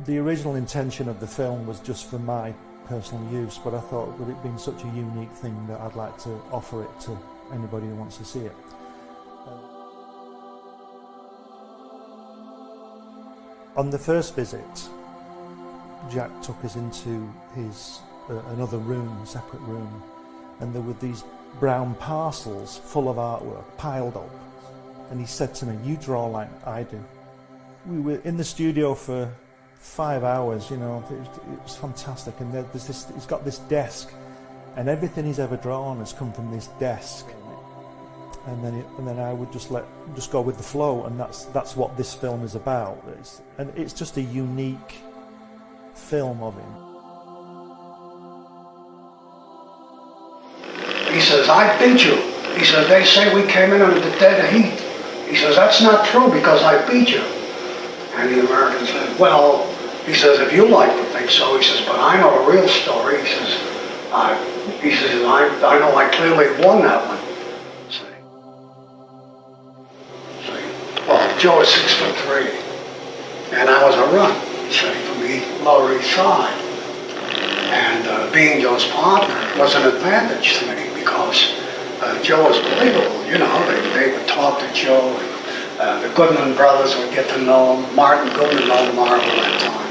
The original intention of the film was just for my personal use, but I thought that it being such a unique thing that I'd like to offer it to anybody who wants to see it. On the first visit, Jack took us into his another room, separate room, and there were these brown parcels full of artwork piled up, and he said to me, "You draw like I do." We were in the studio for 5 hours, you know, it was fantastic, and there's this, he's got this desk, and everything he's ever drawn has come from this desk, and then I would just go with the flow, and that's what this film is about. It's just a unique film of him. He says, "I beat you." He says, "They say we came in under the dead heat." He says, "That's not true because I beat you." And the American said, "Well," he says, "if you like to think so," he says, "but I know the real story." He says, I know I clearly won that one." See? Well, Joe is 6'3", and I was a run, say, from the Lower East Side. And being Joe's partner was an advantage to me because Joe was believable, you know, they would talk to Joe, and the Goodman brothers would get to know him. Martin Goodman owned Marvel at that time.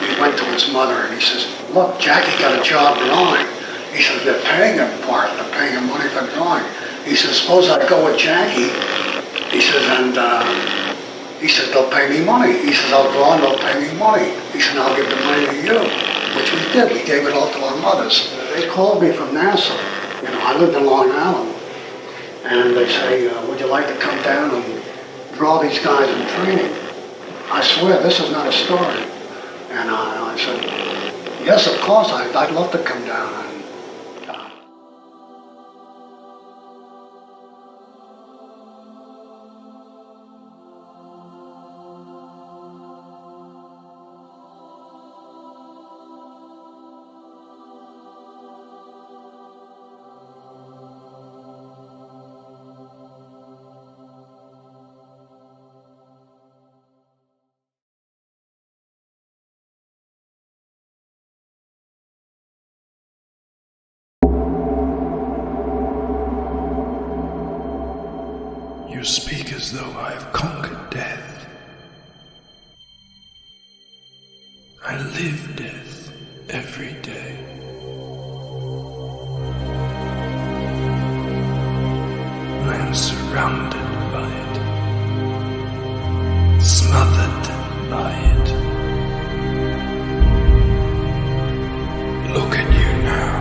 He went to his mother and he says, "Look, Jackie got a job drawing." He says, "They're paying him part, they're paying him money for drawing." He says, "Suppose I go with Jackie." He says, "And he says, they'll pay me money." He says, "I'll draw and they'll pay me money." He said, "I'll give the money to you," which we did. We gave it all to our mothers. They called me from Nassau. You know, I lived in Long Island. And they say, "Would you like to come down and draw these guys in training?" I swear, this is not a story. And I said, "Yes, of course, I'd love to come down." You speak as though I have conquered death. I live death every day. I am surrounded by it, smothered by it. Look at you now.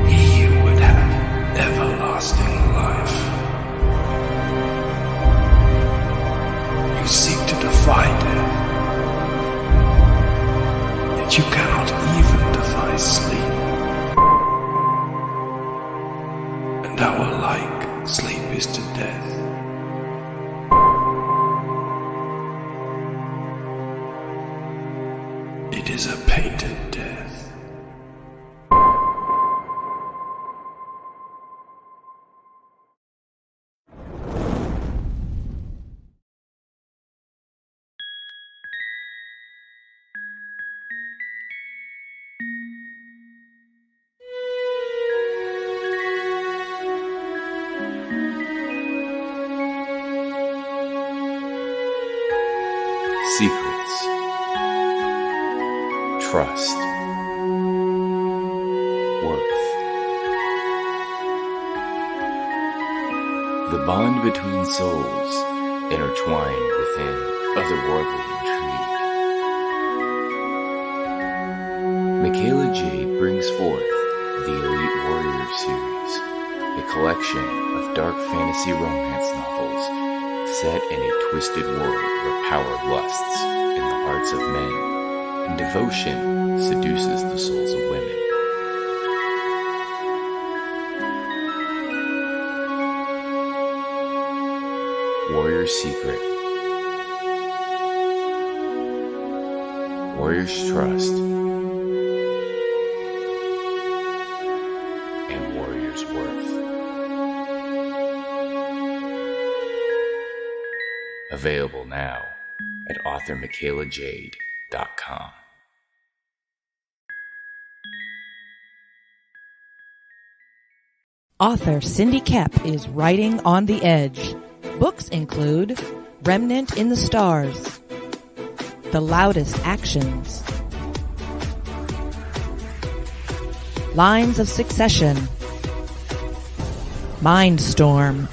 He would have everlasting life. You seek to defy death, yet you cannot even defy sleep. And our like sleep is to death. It is a painted death. Secrets, trust, worth. The bond between souls intertwined within otherworldly intrigue. Michaela J. brings forth the Elite Warrior series, a collection of dark fantasy romance novels set in a twisted world where power lusts in the hearts of men and devotion seduces the souls of women. Warrior's Secret, Warrior's Trust, and Warrior's Worth. Available now at authormichaelajade.com. Author Cindy Kep is writing on the edge. Books include Remnant in the Stars, The Loudest Actions, Lines of Succession, Mindstorm,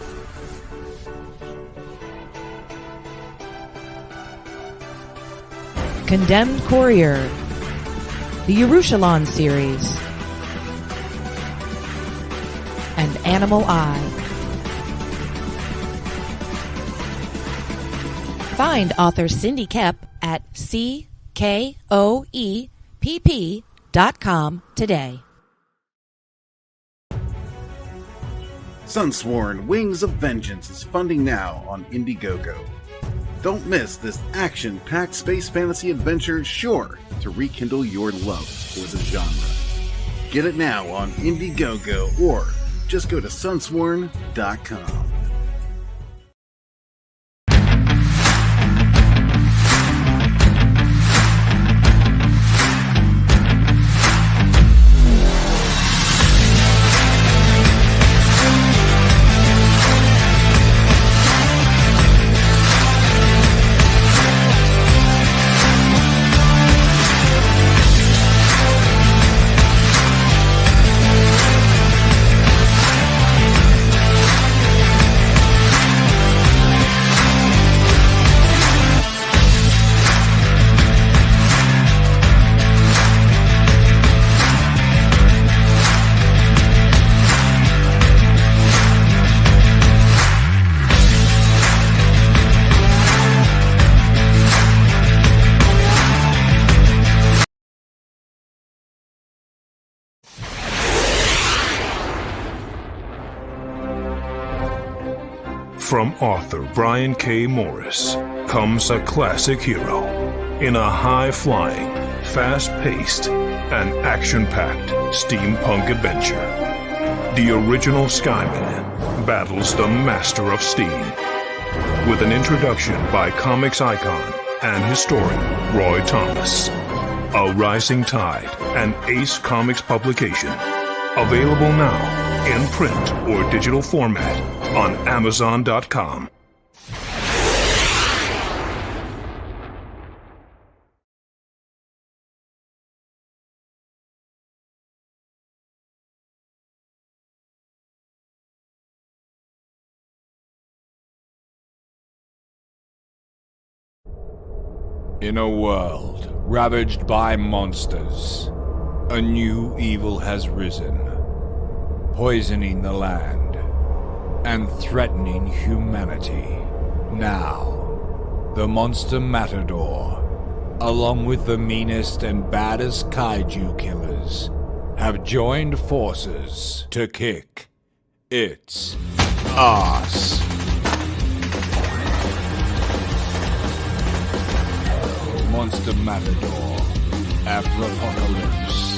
Condemned Courier, the Yerushalayim series, and Animal Eye. Find author Cindy Kep at CKOEPP.com today. Sunsworn Wings of Vengeance is funding now on Indiegogo. Don't miss this action-packed space fantasy adventure sure to rekindle your love for the genre. Get it now on Indiegogo or just go to sunsworn.com. From author Brian K. Morris comes a classic hero in a high-flying, fast-paced, and action-packed steampunk adventure. The original Skyman battles the Master of Steam with an introduction by comics icon and historian Roy Thomas. A Rising Tide, an Ace Comics publication. Available now in print or digital format on Amazon.com. In a world ravaged by monsters, a new evil has risen, poisoning the land and threatening humanity. Now, the Monster Matador, along with the meanest and baddest kaiju killers, have joined forces to kick its ass. Monster Matador, Afropocalypse.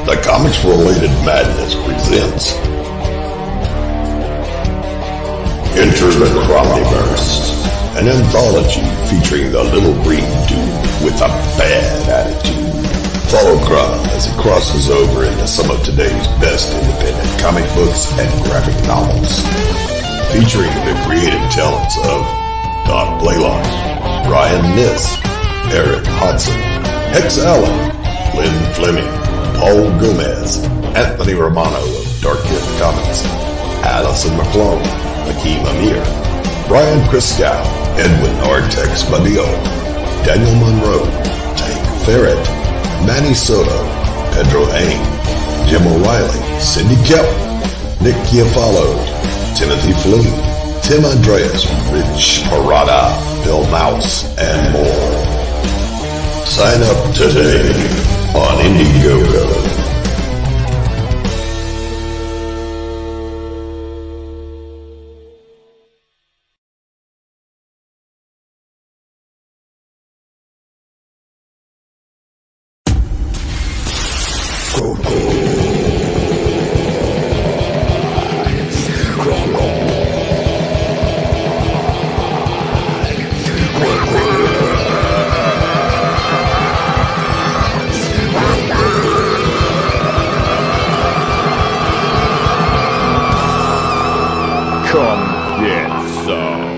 The Comics-Related Madness presents Enter the CRoMiverse, an anthology featuring the little green dude with a bad attitude. Follow CRoM as he crosses over into some of today's best independent comic books and graphic novels, featuring the creative talents of Don Blaylock, Ryan Niss, Eric Hodson, Hex Allen, Lynn Fleming, Paul Gomez, Anthony Romano of Dark Kid Comics, Allison McClone, Hakeem Amir, Brian Christgau, Edwin Artex Badillo, Daniel Monroe, Tank Ferret, Manny Soto, Pedro Hain, Jim O'Reilly, Cindy Kep, Nick Chiafalo, Timothy Fling, Tim Andreas, Rich Parada, Bill Mouse, and more. Sign up today on Indiegogo. Come get some.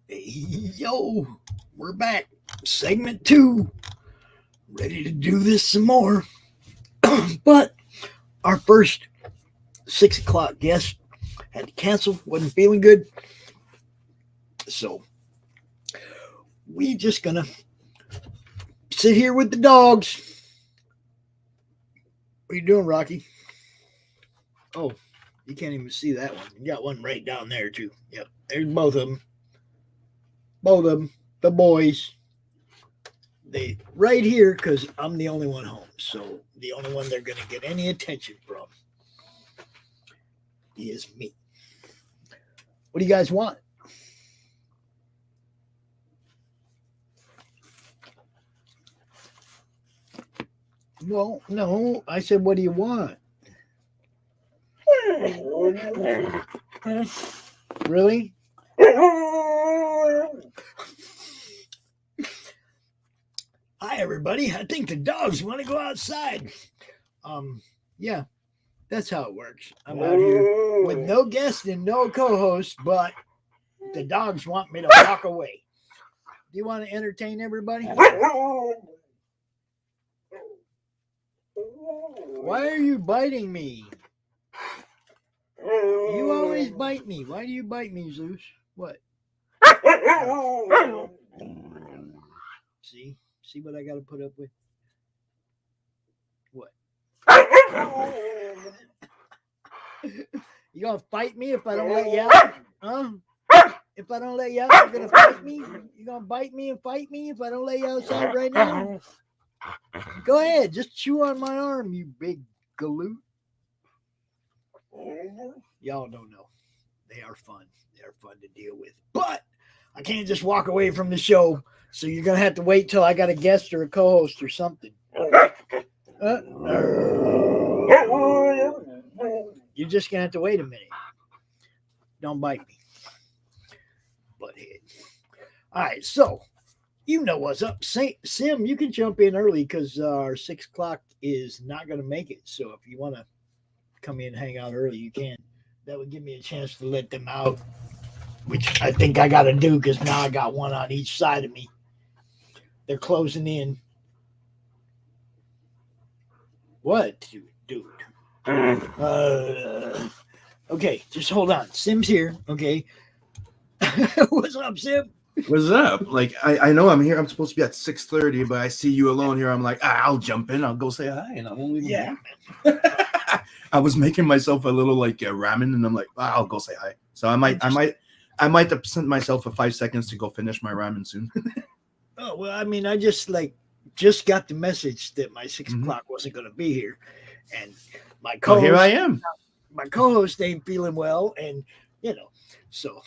Yo, we're back. Segment 2. Ready to do this some more. But our first 6 o'clock guest had to cancel, wasn't feeling good. So we just gonna sit here with the dogs. What are you doing, Rocky? Oh, you can't even see that one. You got one right down there too. Yep, there's both of them. Both of them, the boys. They right here because I'm the only one home. So the only one they're gonna get any attention from is me. What do you guys want? Well, no, I said, what do you want? Really? Hi, everybody. I think the dogs want to go outside. Yeah, that's how it works. I'm out here with no guest and no co-host, but the dogs want me to walk away. Do you want to entertain everybody? Why are you biting me? You always bite me. Why do you bite me, Zeus? What? See? See what I got to put up with? What? You going to fight me if I don't let you out? Huh? If I don't let you out, you're going to fight me? You going to bite me and fight me if I don't let you outside right now? Go ahead. Just chew on my arm, you big galoot. Y'all don't know. They are fun. They are fun to deal with. But I can't just walk away from the show. So you're going to have to wait till I got a guest or a co-host or something. You're just going to have to wait a minute. Don't bite me. Butthead. All right, so you know what's up. Sim, you can jump in early because our 6 o'clock is not going to make it. So if you want to come in and hang out early, you can. That would give me a chance to let them out, which I think I got to do because now I got one on each side of me. They're closing in. What, dude? Okay, just hold on. Sim's here. Okay. What's up, Sim? What's up? Like, I know I'm here. I'm supposed to be at 6:30, but I see you alone here. I'm like, I'll jump in. I'll go say hi, and I won't leave. Yeah. I was making myself a little like ramen, and I'm like, I'll go say hi. So I might absent myself for 5 seconds to go finish my ramen soon. Oh well, I mean, I just got the message that my 6 o'clock wasn't going to be here, and my co-host, here I am. My co-host ain't feeling well, and so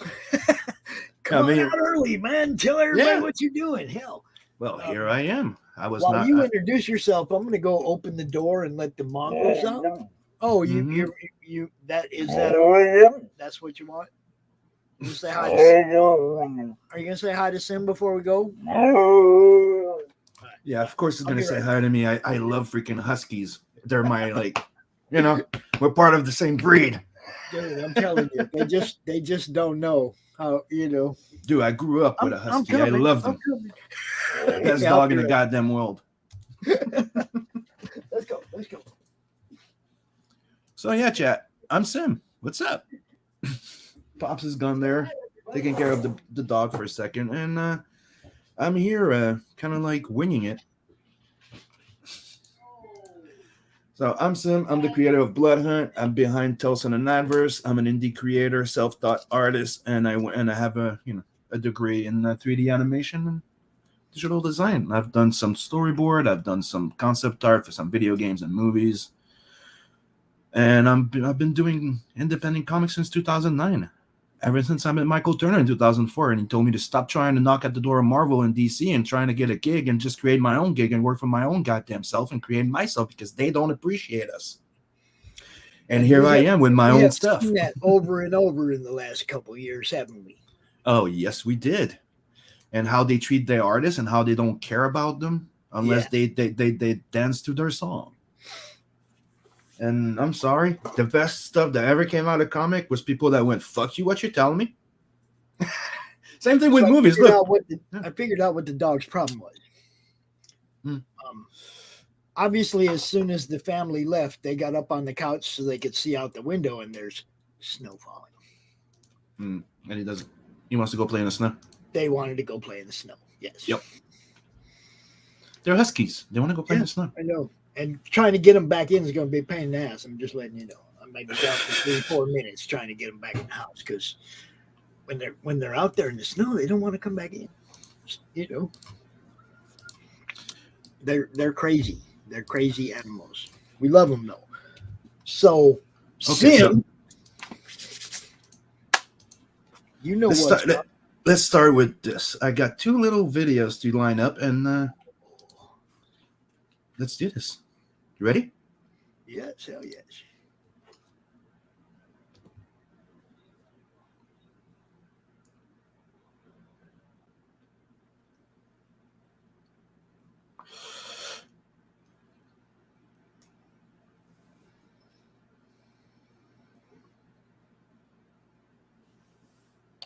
come on out early, man. Tell everybody what you're doing. Hell. Well, here I am. I was while not. You introduce yourself, I'm going to go open the door and let the mongrels out. Oh, you is that? That's what you want. You say hi to Sim? Are you going to say hi to Sim before we go? Yeah, of course he's going to say hi to me. I love freaking Huskies. They're my, we're part of the same breed. Dude, I'm telling you, they just don't know how, Dude, I grew up with a Husky. I love them. Best dog in the goddamn world. Let's go. So yeah, chat. I'm Sim. What's up? Pops is gone there, taking care of the dog for a second, and I'm here, kind of like winging it. So I'm Sim. I'm the creator of Blood Hunt. I'm behind Tales and an Adverse. I'm an indie creator, self-taught artist, and I have a degree in 3D animation and digital design. I've done some storyboard. I've done some concept art for some video games and movies, and I've been doing independent comics since 2009. Ever since I met Michael Turner in 2004, and he told me to stop trying to knock at the door of Marvel and DC and trying to get a gig and just create my own gig and work for my own goddamn self and create myself because they don't appreciate us. And here I am with my own stuff. We've seen that over and over in the last couple of years, haven't we? Oh, yes, we did. and how they treat their artists and how they don't care about them unless they dance to their song. And I'm sorry, the best stuff that ever came out of comic was people that went, fuck you, what you telling me? Same thing with movies. Look, I figured out what the dog's problem was. Obviously, as soon as the family left, they got up on the couch so they could see out the window, and there's snow falling. And he wants to go play in the snow. They wanted to go play in the snow. Yes. Yep. They're huskies. They want to go play in the snow. I know. And trying to get them back in is going to be a pain in the ass. I'm just letting you know. I might be down for 3-4 minutes trying to get them back in the house because when they're out there in the snow, they don't want to come back in. You know, they're crazy. They're crazy animals. We love them though. So, okay, Sim, you know what? Let's start with this. I got 2 little videos to line up, and let's do this. You ready? Yes, hell yes.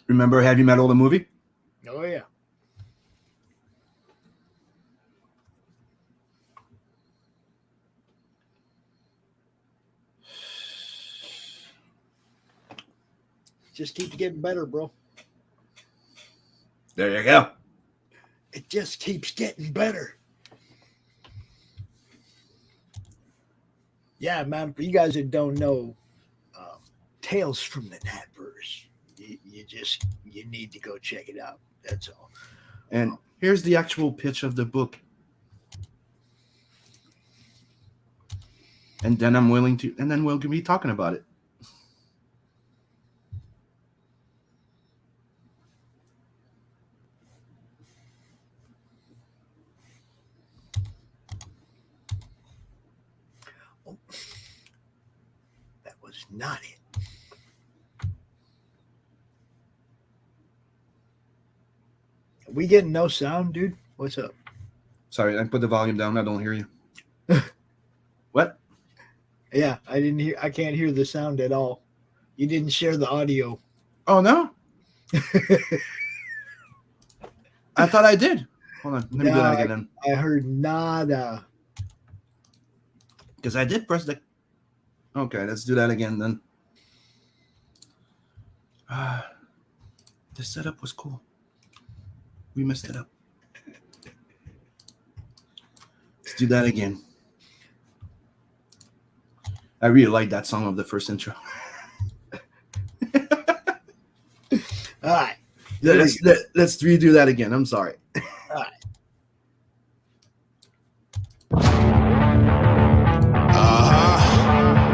Remember Heavy Metal, the movie? Oh, yeah. Just keeps getting better, bro. There you go. It just keeps getting better. Yeah, man, for you guys that don't know, Tales from the Nightverse, you need to go check it out. That's all. And here's the actual pitch of the book. And then we'll be talking about it. Oh, that was not it. We getting no sound, dude? What's up? Sorry, I put the volume down. I don't hear you. What? Yeah, I can't hear the sound at all. You didn't share the audio. Oh, no? I thought I did. Hold on. Let me do that again then. I heard nada. Because I did press the... Okay, let's do that again then. The setup was cool. We messed it up. Let's do that again. I really like that song of the first intro. All right. Let's redo that again. I'm sorry. All right.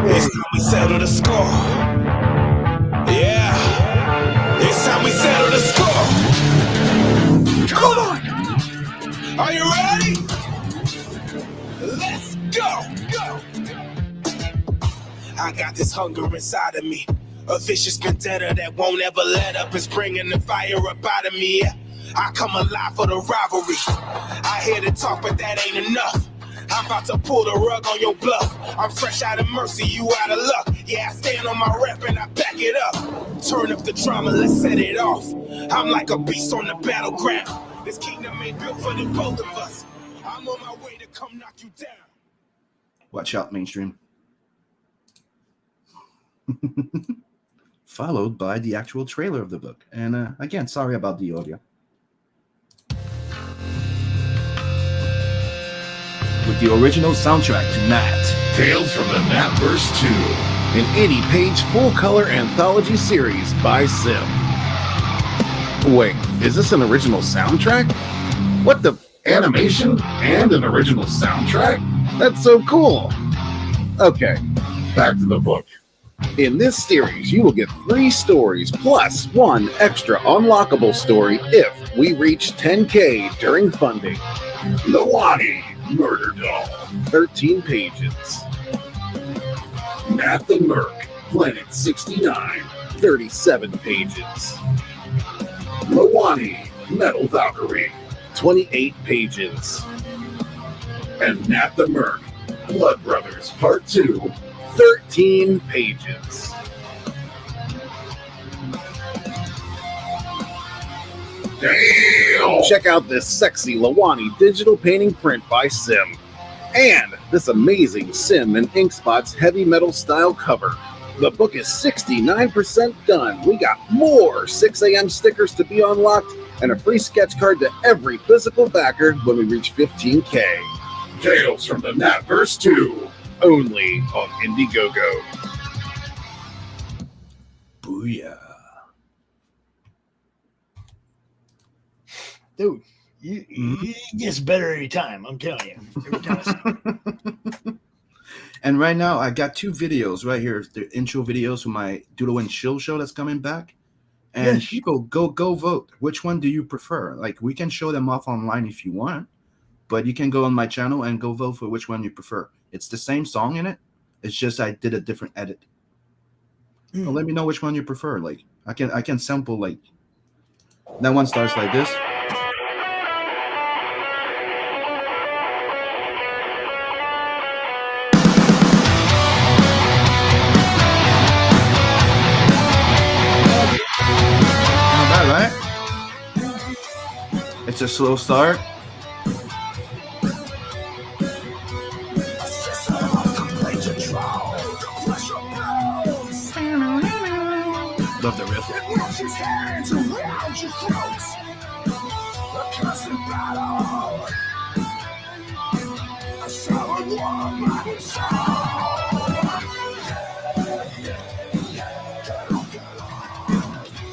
It's time we settle the score. Yeah. It's time we settle the score. Come on. Are you ready? Let's go. I got this hunger inside of me. A vicious vendetta that won't ever let up. It's bringing the fire up out of me. Yeah. I come alive for the rivalry. I hear the talk, but that ain't enough. I'm about to pull the rug on your bluff. I'm fresh out of mercy, you out of luck. Yeah, I stand on my rep and I back it up. Turn up the drama, let's set it off. I'm like a beast on the battleground. This kingdom ain't built for the both of us. I'm on my way to come knock you down. Watch out, mainstream. Followed by the actual trailer of the book. And again, sorry about the audio. With the original soundtrack to Nat. Tales from the Nightverse 2. An 80-page full-color anthology series by Sim. Wait, is this an original soundtrack? What the... Animation and an original soundtrack? That's so cool. Okay. Back to the book. In this series, you will get 3 stories plus 1 extra unlockable story if we reach 10K during funding. Lawani, Murder Doll. 13 pages. Nat the Merc, Planet 69. 37 pages. Lawani, Metal Valkyrie, 28 pages. And Nat the Merc, Blood Brothers Part 2, 13 pages. Damn! Check out this sexy Lawani digital painting print by Sim. And this amazing Sim and Inkspot's heavy metal style cover. The book is 69% done. We got more 6 a.m. stickers to be unlocked and a free sketch card to every physical backer when we reach 15K. Tales from the Natverse 2, only on Indiegogo. Booyah. Dude, it gets better every time. I'm telling you. Every time. And right now, I got 2 videos right here. The intro videos for my Doodle and Chill show that's coming back. And Yes. people, go vote. Which one do you prefer? Like, we can show them off online if you want, but you can go on my channel and go vote for which one you prefer. It's the same song in it. It's just I did a different edit. So let me know which one you prefer. Like, I can sample, like, that one starts like this. Right? It's a slow start. Love the riff.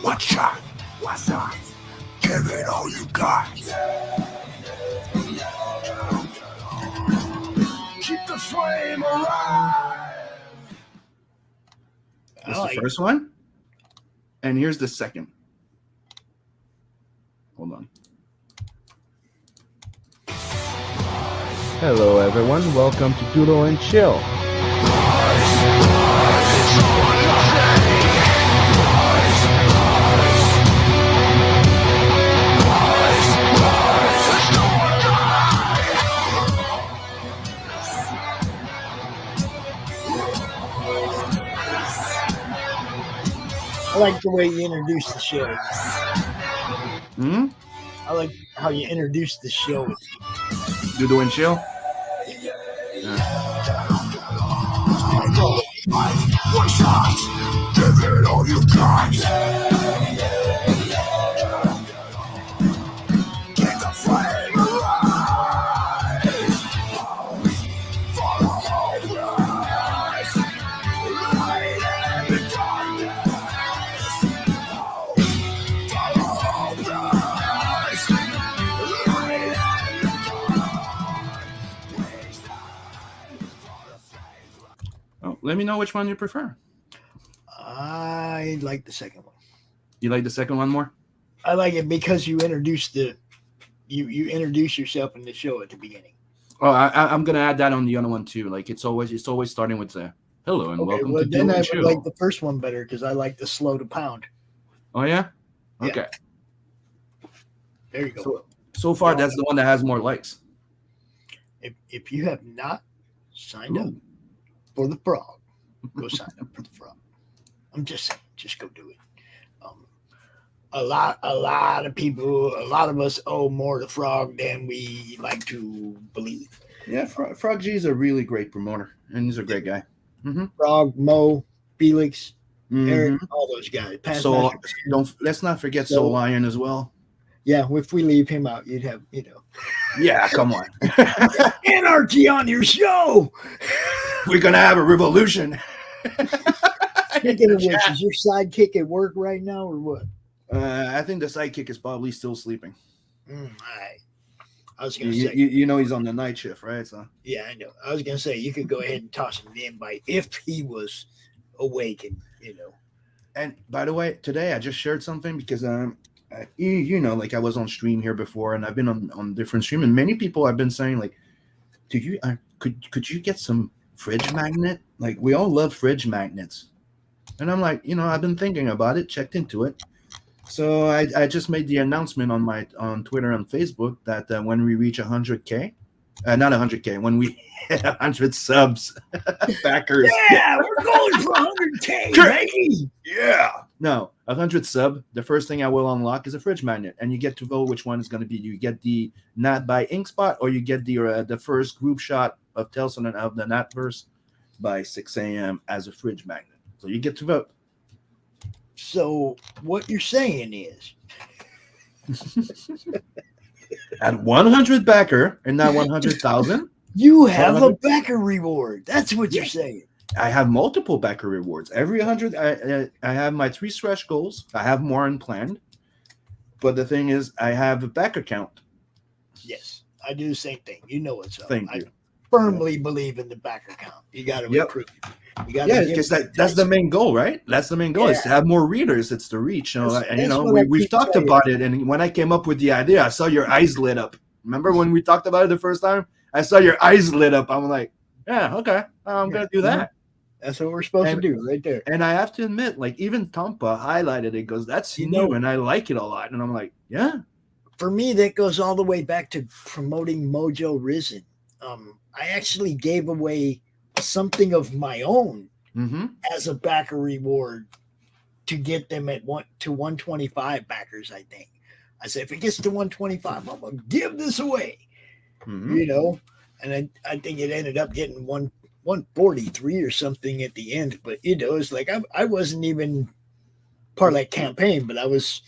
One shot. What's up? Give it all you got. Keep the flame alive. That's the first one. And here's the second. Hold on. Hello, everyone. Welcome to Doodle and Chill. I like the way you introduced the show. I like how you introduced the show. Doodle and Chill? One shot. Give it all you got. Keep the flame alive. For the hopeless. Light in the darkness. For the hopeless. Light in the darkness. Oh, let me know which one you prefer. I like the second one. You like the second one more? I like it because you introduced you introduce yourself in the show at the beginning. Oh, I'm gonna add that on the other one too. Like it's always starting with the hello and welcome to then Doodle I and would Chill. like the first one better because I like the slow to pound. Oh yeah? Okay. There you go. So far, that's the one that has more likes. If you have not signed up for the frog, go sign up for the frog. I'm just saying, just go do it. A lot of people, a lot of us owe more to Frog than we like to believe. Yeah, Frog G is a really great promoter, and he's a great guy. Mm-hmm. Frog, Mo, Felix, Mm-hmm. Eric, all those guys. So let's not forget Soul Lion as well. Yeah, if we leave him out, you'd have, Yeah, come on. anarchy on your show. We're gonna have a revolution. Speaking of which, is your sidekick at work right now or what? I think the sidekick is probably still sleeping. All right. I was gonna say, you know he's on the night shift, right? So yeah, I know. I was gonna say you could go ahead and toss him the invite if he was awake and And by the way, today I just shared something because like I was on stream here before, and I've been on different stream, and many people have been saying like, "Do you could you get some fridge magnet? Like we all love fridge magnets." And I'm like, I've been thinking about it, checked into it. So I just made the announcement on Twitter and Facebook that when we reach 100K, not 100K, when we hit 100 subs, backers. Yeah, we're going for 100K, baby. Yeah. No, 100 sub. The first thing I will unlock is a fridge magnet, and you get to vote which one is going to be. You get the Not by Inkspot, or you get the first group shot of Telson and of the Natverse by 6 a.m. as a fridge magnet. So you get to vote. So what you're saying is, at 100 backer and not 100,000, you have a backer reward. That's what you're saying. I have multiple backer rewards. Every 100, I have my 3 stretch goals. I have more unplanned. But the thing is, I have a backer count. Yes, I do the same thing. You know what's up. Thank you. I firmly believe in the backer count. You got to recruit. You got because that's the main goal, right? That's the main goal is to have more readers. It's the reach. We've talked about it. And when I came up with the idea, I saw your eyes lit up. Remember when we talked about it the first time? I saw your eyes lit up. I'm like, yeah, okay, I'm going to do that. That's what we're supposed to do right there. And I have to admit, like, even Tampa highlighted it, goes, that's new, and I like it a lot. And I'm like, yeah. For me, that goes all the way back to promoting Mojo Risen. I actually gave away something of my own as a backer reward to get them at 125 backers, I think. I said, if it gets to 125, I'm going to give this away. You know? And I think it ended up getting 143 or something at the end. But, you know, it's like I wasn't even part of that campaign, but I was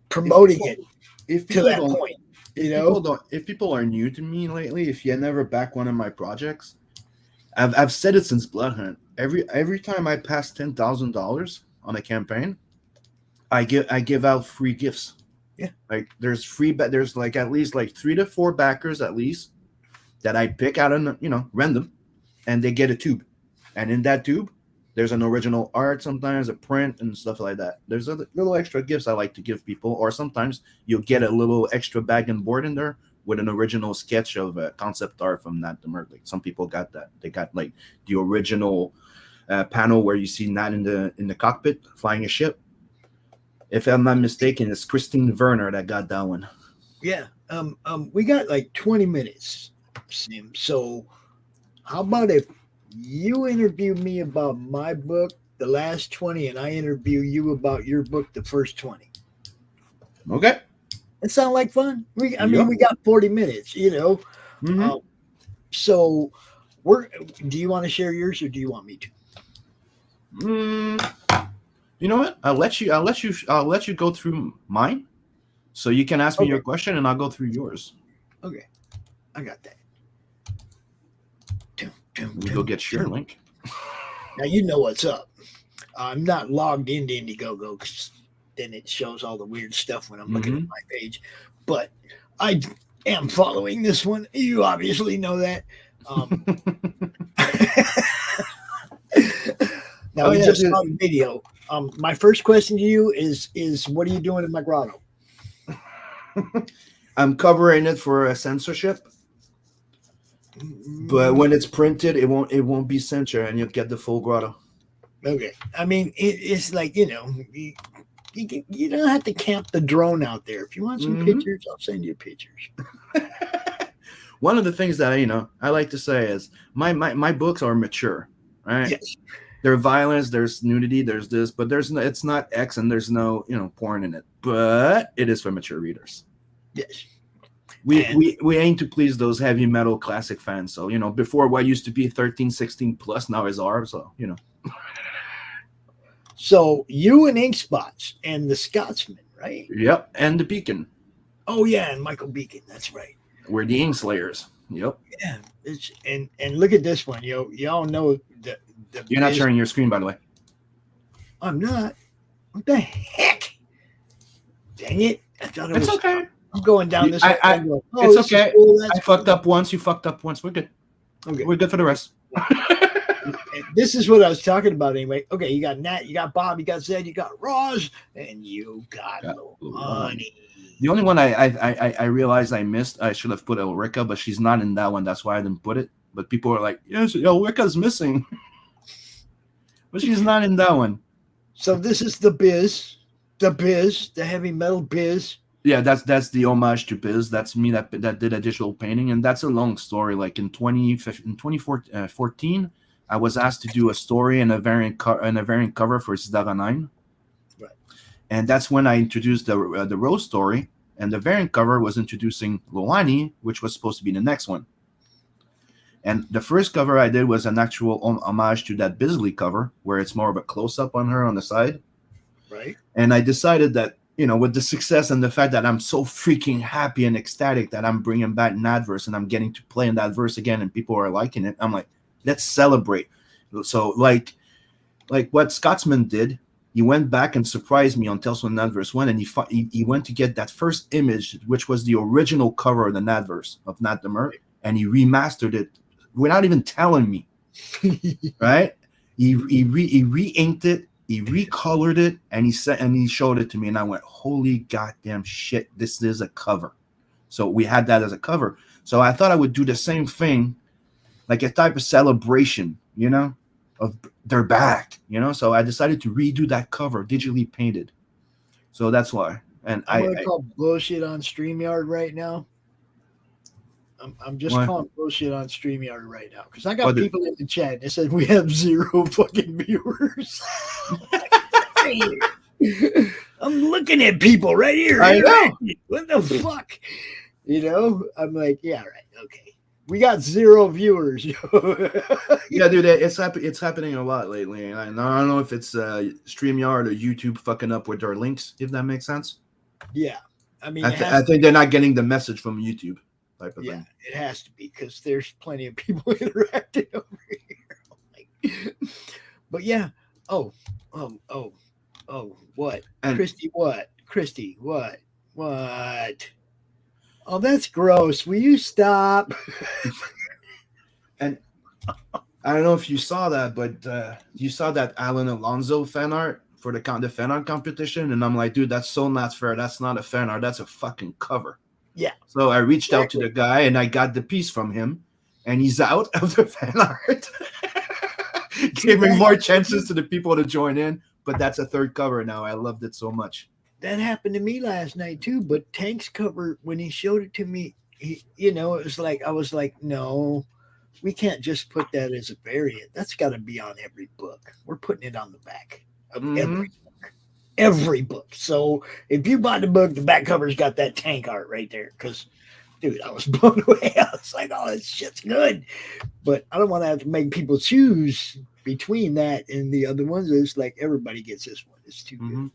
promoting it to that point. You know? If people are new to me lately, if you never back one of my projects, I've said it since Blood Hunt. Every time I pass $10,000 on a campaign, I give out free gifts. Yeah, like there's like at least like 3 to 4 backers at least that I pick out of random, and they get a tube, and in that tube there's an original art, sometimes a print and stuff like that. There's a little extra gifts I like to give people, or sometimes you'll get a little extra bag and board in there with an original sketch of a concept art from Nat the Merc. Like some people got that. They got like the original panel where you see Nat in the cockpit flying a ship. If I'm not mistaken, it's Christine Werner that got that one. Yeah. We got like 20 minutes, Sim. So how about if you interview me about my book, the last 20, and I interview you about your book, the first 20? Okay. It sound like fun? We got 40 minutes, you know. So do you want to share yours, or do you want me to? You know what? I'll let you go through mine, so you can ask me your question, and I'll go through yours. Okay, I got that. We go get your link. Now you know what's up. I'm not logged into Indiegogo because then it shows all the weird stuff when I'm looking at my page. But I am following this one. You obviously know that. Now we just saw the video. My first question to you is what are you doing in my grotto? I'm covering it for a censorship. But when it's printed, it won't be censored, and you'll get the full grotto. Okay. I mean, it's like, you don't have to camp the drone out there. If you want some pictures, I'll send you pictures. One of the things that I like to say is my books are mature, right? Yes. There's violence, there's nudity, there's this, but it's not X, and there's no porn in it. But it is for mature readers. Yes. We aim to please those heavy metal classic fans. So, before what used to be 13, 16 plus now is R. So, So you and Inkspots and the Scotsman, right? Yep. And the Beacon. Oh yeah. And Michael Beacon. That's right. We're the Ink Slayers. Yep. Yeah. And look at this one. Y'all know the You're not sharing your screen, by the way. I'm not. What the heck? Dang it. I thought it was okay. I'm going down this way. It's okay. Cool. I fucked up once. You fucked up once. We're good. Okay. We're good for the rest. This is what I was talking about anyway. Okay, you got Nat, you got Bob, you got Zed, you got Roz, and you got Money. The only one I realized I missed, I should have put Ulrika, but she's not in that one. That's why I didn't put it. But people are like, yes, Ulrika's missing. But she's not in that one. So this is the Biz. The Biz, the heavy metal Biz. Yeah, that's the homage to Biz. That's me that did a digital painting, and that's a long story. Like in 2014, I was asked to do a story and a variant cover for Sidara 9. Right. And that's when I introduced the Rose story, and the variant cover was introducing Loani, which was supposed to be the next one. And the first cover I did was an actual homage to that Bisley cover, where it's more of a close-up on her on the side. Right. And I decided that, with the success and the fact that I'm so freaking happy and ecstatic that I'm bringing back Nadverse and I'm getting to play in that verse again and people are liking it, I'm like, let's celebrate. So like what Scotsman did, he went back and surprised me on Tales from Nadverse 1, and he went to get that first image, which was the original cover of the Nadverse of Nat the Mer, and he remastered it without even telling me. Right? He re-inked it. He recolored it, and he showed it to me, and I went, holy goddamn shit, this is a cover. So we had that as a cover. So I thought I would do the same thing, like a type of celebration, of they're back, So I decided to redo that cover, digitally painted. So that's why. And I'm going to call bullshit on StreamYard right now. I'm just calling bullshit on StreamYard right now because I got people in the chat that said we have 0 fucking viewers. I'm looking at people right here. I know. What the fuck? I'm like, yeah, right, okay. We got 0 viewers. Yeah, dude, it's happening a lot lately. And I don't know if it's StreamYard or YouTube fucking up with their links, if that makes sense. Yeah. I mean, I think they're not getting the message from YouTube. Type of thing. It has to be because there's plenty of people interacting over here. But yeah. Oh, what? And Christy, what? Christy, what? What? Oh, that's gross. Will you stop? And I don't know if you saw that, but you saw that Alan Alonso fan art for the fan art competition, and I'm like, dude, that's so not fair. That's not a fan art. That's a fucking cover. Yeah. So I reached out to the guy and I got the piece from him, and he's out of the fan art, giving more chances to the people to join in. But that's a third cover now. I loved it so much. That happened to me last night too. But Tank's cover, when he showed it to me, it was like I was like, no, we can't just put that as a variant. That's got to be on every book. We're putting it on the back of every book. So if you bought the book, the back cover's got that Tank art right there. Because, dude, I was blown away. I was like, oh, this shit's good. But I don't want to have to make people choose between that and the other ones. It's like everybody gets this one. It's too good.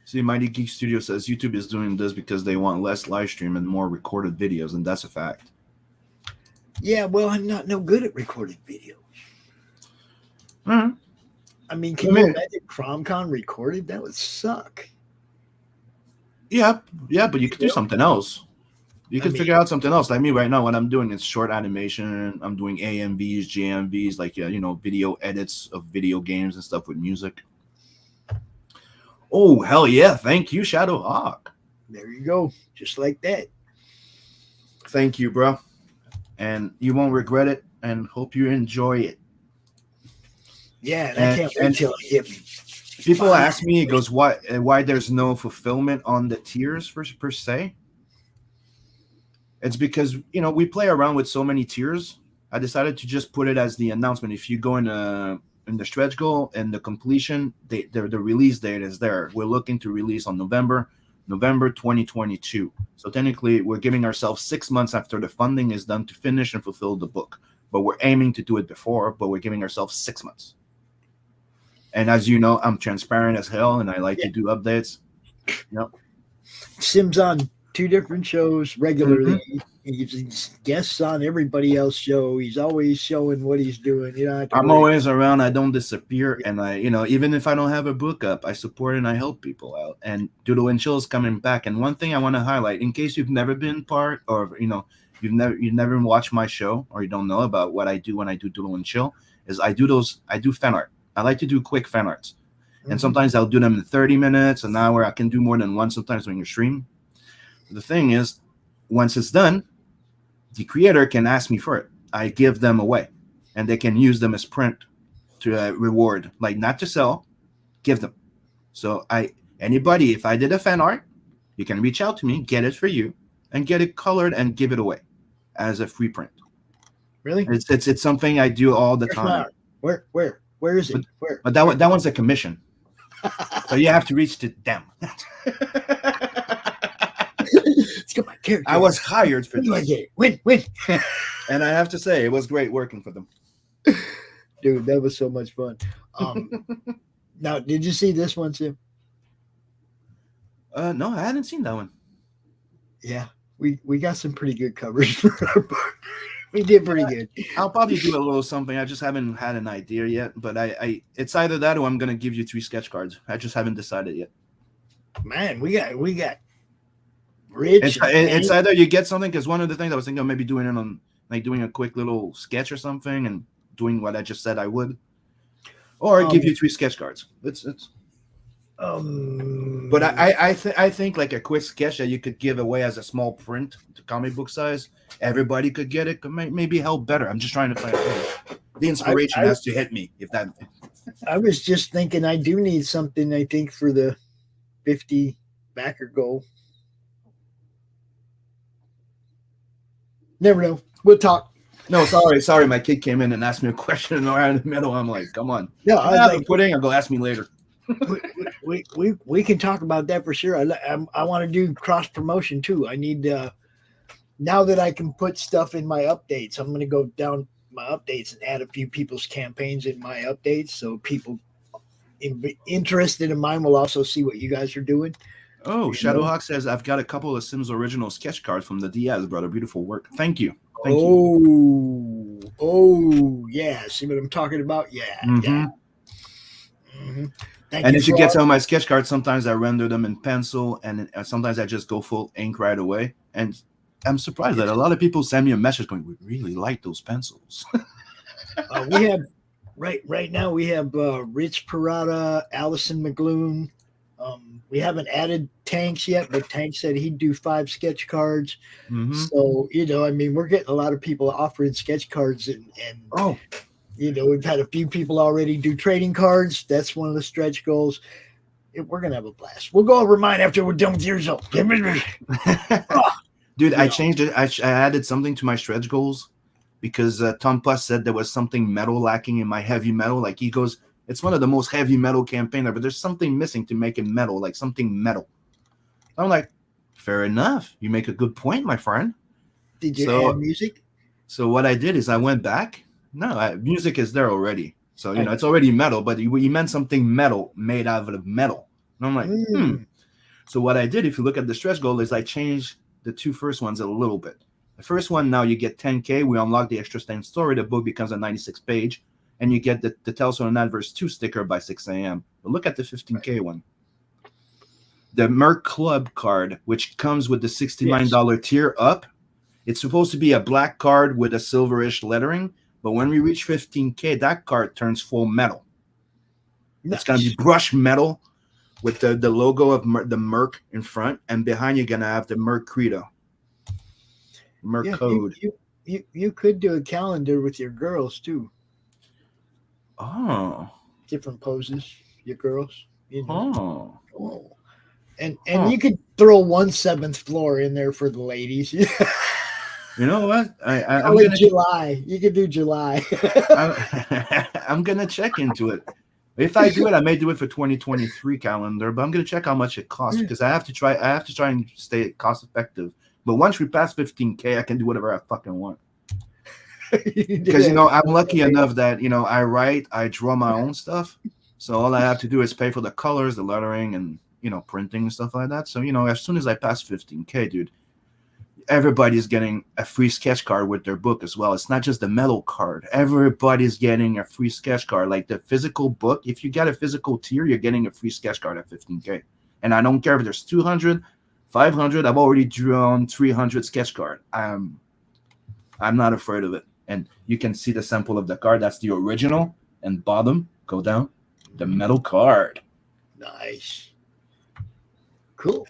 See, Mighty Geek Studio says YouTube is doing this because they want less live stream and more recorded videos, and that's a fact. Yeah, well, I'm not no good at recorded videos. I mean, can you imagine CRoM CoN recorded? That would suck. Yeah, but you could do something else. You could figure out something else. Like me right now, what I'm doing is short animation. I'm doing AMVs, JMVs, like video edits of video games and stuff with music. Oh, hell yeah. Thank you, Shadow Hawk. There you go. Just like that. Thank you, bro. And you won't regret it, and hope you enjoy it. Yeah, I can't wait until it hit me. People ask me, it goes, why there's no fulfillment on the tiers per se? It's because, we play around with so many tiers. I decided to just put it as the announcement. If you go in the stretch goal and the completion, the release date is there. We're looking to release on November 2022. So technically, we're giving ourselves 6 months after the funding is done to finish and fulfill the book. But we're aiming to do it before, but we're giving ourselves 6 months. And as you know, I'm transparent as hell, and I like to do updates. Yep. Sim's on 2 different shows regularly. He's guests on everybody else's show. He's always showing what he's doing. I'm always around. I don't disappear. And I, even if I don't have a book up, I support and I help people out. And Doodle and Chill is coming back. And one thing I want to highlight, in case you've never been part, or you've never watched my show, or you don't know about what I do when I do Doodle and Chill, is I do fan art. I like to do quick fan arts. And sometimes I'll do them in 30 minutes, an hour. I can do more than one sometimes when you stream. The thing is, once it's done, the creator can ask me for it. I give them away, and they can use them as print to reward, like not to sell, give them. So Anybody, if I did a fan art, you can reach out to me, get it for you, and get it colored and give it away as a free print. Really? It's something I do all the Where's time. my art? Where is it? Where? But that one's a commission. So you have to reach to them. Let's get my character. I was hired for When do I this. get it? When? And I have to say, it was great working for them. Dude, that was so much fun. Now, did you see this one, Sim? No, I hadn't seen that one. Yeah, we got some pretty good coverage for our book. We did pretty good. I'll probably do a little something. I just haven't had an idea yet. But I it's either that or I'm gonna give you 3 sketch cards. I just haven't decided yet. Man, we got rich. It's either you get something, because one of the things I was thinking of maybe doing it on, like, doing a quick little sketch or something and doing what I just said I would, or give you 3 sketch cards. It's but I think like a quick sketch that you could give away as a small print to comic book size, everybody could get it, could maybe help better. I'm just trying to find the inspiration has to hit me. If that, I was just thinking I do need something, I think, for the 50 backer goal. Never know. We'll talk. No, sorry. My kid came in and asked me a question around in the middle. I'm like, come on. Yeah, I have a pudding. I'll go ask me later. we can talk about that for sure. I want to do cross promotion too. I need now that I can put stuff in my updates. I'm going to go down my updates and add a few people's campaigns in my updates, so people interested in mine will also see what you guys are doing. Oh, Shadowhawk says, I've got a couple of Sims original sketch cards from the Diaz brother. Beautiful work. Thank you. Thank you. Oh, yeah. See what I'm talking about? Yeah. Mm-hmm. Yeah. Mm-hmm. And if you get some of my sketch cards, sometimes I render them in pencil, and sometimes I just go full ink right away. And I'm surprised that a lot of people send me a message going, we really like those pencils. We have right now we have Rich Parada, Allison McGloon. We haven't added Tanks yet, but Tank said he'd do 5 sketch cards. Mm-hmm. So, I mean, we're getting a lot of people offering sketch cards, and we've had a few people already do trading cards. That's one of the stretch goals. We're going to have a blast. We'll go over mine after we're done with yours. Dude, I changed it. I added something to my stretch goals because Tom Puss said there was something metal lacking in my heavy metal. Like, he goes, it's one of the most heavy metal campaigns, but there's something missing to make it metal, like something metal. I'm like, fair enough. You make a good point, my friend. Did you add music? So what I did is I went back. No, music is there already. So, it's already metal, but he meant something metal made out of metal. And I'm like, So what I did, if you look at the stretch goal, is I changed the 2 first ones a little bit. The first one, now you get 10K. We unlock the extra stand story. The book becomes a 96 page. And you get the Tales from the Adverse 2 sticker by 6 a.m. But look at the 15K one. The Merc Club card, which comes with the $69 tier up. It's supposed to be a black card with a silverish lettering. But when we reach 15K, that card turns full metal. Nice. It's going to be brushed metal with the logo of the Merc in front. And behind you're going to have the Merc Credo. Merc code. You could do a calendar with your girls, too. Oh. Different poses, your girls. Oh. And you could throw 1/7 floor in there for the ladies. You know what? I'm gonna July. You could do July. I'm gonna check into it. If I do it, I may do it for 2023 calendar, but I'm gonna check how much it costs because I have to try and stay cost effective. But once we pass 15K, I can do whatever I fucking want. Because I'm lucky enough that I draw my own stuff, so all I have to do is pay for the colors, the lettering, and printing and stuff like that. So as soon as I pass 15K, dude, everybody's getting a free sketch card with their book as well. It's not just the metal card. Everybody's getting a free sketch card, like the physical book. If you got a physical tier, you're getting a free sketch card at 15K. And I don't care if there's 200, 500. I've already drawn 300 sketch card. I'm not afraid of it. And you can see the sample of the card. That's the original. And bottom, go down, the metal card. Nice. Cool.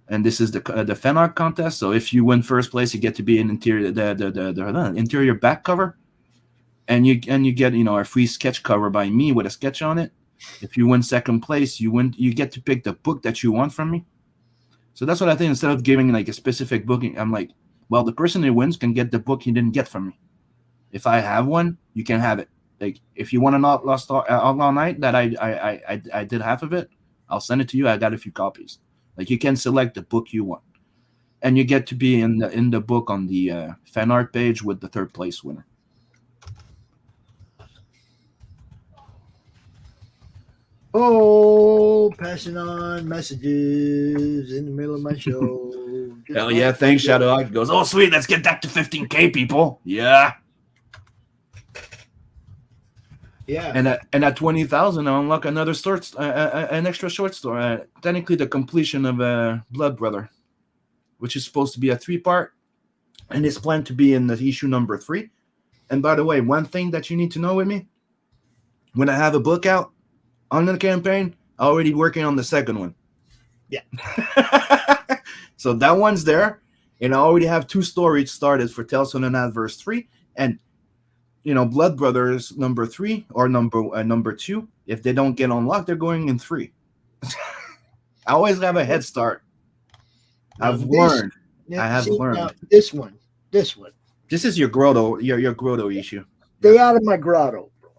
And this is the fan art contest. So if you win first place, you get to be an interior the interior back cover, and you get a free sketch cover by me with a sketch on it. If you win second place, you get to pick the book that you want from me. So that's what I think. Instead of giving like a specific book, I'm like, well, the person who wins can get the book he didn't get from me. If I have one, you can have it. Like if you want an Outlaw Night that I did half of it, I'll send it to you. I got a few copies. Like you can select the book you want, and you get to be in the book on the fan art page with the third place winner. Oh, passing on messages in the middle of my show. Hell yeah, thanks, Shadow. He goes, oh sweet, let's get that to 15K, people. Yeah. Yeah. And at 20,000, I'll unlock another an extra short story. Technically, the completion of Blood Brother, which is supposed to be a 3-part, and it's planned to be in the issue number 3. And by the way, one thing that you need to know with me, when I have a book out on the campaign, I'm already working on the second one. Yeah. So that one's there, and I already have 2 stories started for Tales from the Adverse 3, and Blood Brothers number 3 or number 2. If they don't get unlocked, they're going in 3. I always have a head start. I've learned. Now, this one. This is your grotto, your grotto issue. Stay out of my grotto, bro.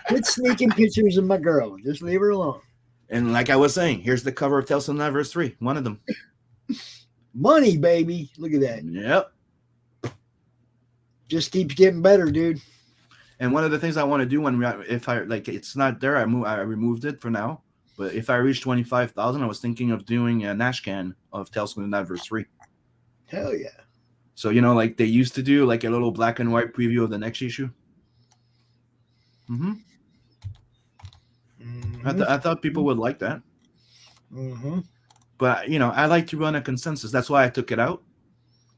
Quit sneaking pictures of my girl. Just leave her alone. And like I was saying, here's the cover of Tales from the Adverse 3. One of them. Money, baby. Look at that. Yep. Just keeps getting better, dude. And one of the things I want to do if I like it's not there, I removed it for now. But if I reach 25,000, I was thinking of doing an ashcan of Tales from the Adverse 3. Hell yeah. So like they used to do like a little black and white preview of the next issue. Mm-hmm. I thought people would like that. Mm-hmm. But I like to run a consensus. That's why I took it out.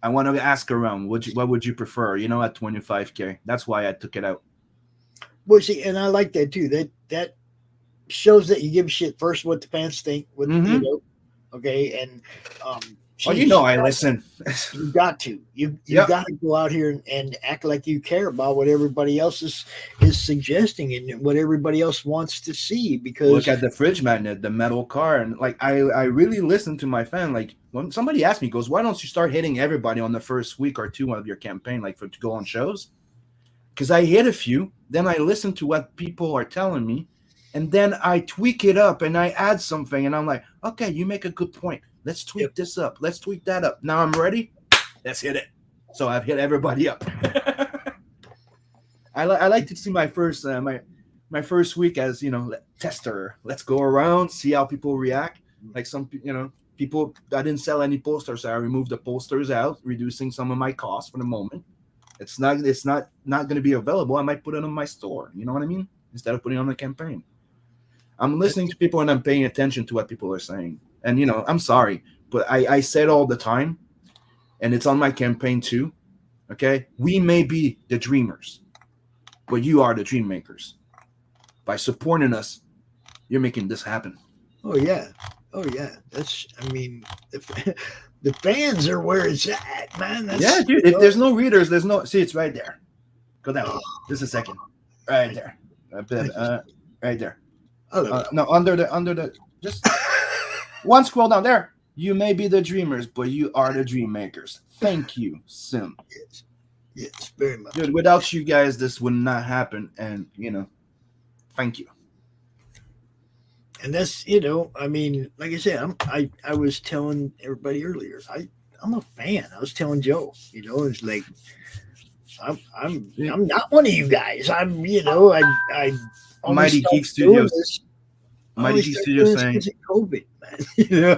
I want to ask around. What would you prefer? At 25K. That's why I took it out. Well, see, and I like that too. That shows that you give a shit first what the fans think. Okay, and I listen. You got to. You got to go out here and act like you care about what everybody else is suggesting and what everybody else wants to see. Because look at the fridge magnet, the metal car, and like I really listen to my fan. Like when somebody asked me, goes, why don't you start hitting everybody on the first week or 2 of your campaign, like to go on shows? Because I hit a few, then I listen to what people are telling me, and then I tweak it up and I add something, and I'm like, okay, you make a good point. Let's tweak this up. Let's tweak that up. Now I'm ready. Let's hit it. So I've hit everybody up. I like to see my first my first week as tester. Let's go around, see how people react. Like some people, I didn't sell any posters, so I removed the posters out, reducing some of my costs for the moment. It's not going to be available. I might put it on my store. You know what I mean? Instead of putting it on the campaign. I'm listening to people and I'm paying attention to what people are saying. And, I'm sorry, but I say it all the time, and it's on my campaign too, okay? We may be the dreamers, but you are the dream makers. By supporting us, you're making this happen. Oh, yeah. The fans are where it's at, man. Dude, if there's no readers, see, it's right there. Go down. Just a second. Right there. Right there. No, under the, just... One scroll down there. You may be the dreamers, but you are the dream makers. Thank you, Sim. Yes, very much. Dude, without you guys, this would not happen. And, thank you. And that's, like I said, I was telling everybody earlier, I'm a fan. I was telling Joe, it's like, I'm not one of you guys. I'm, I Mighty Geek Studios. Mighty Geek Studios saying COVID, man.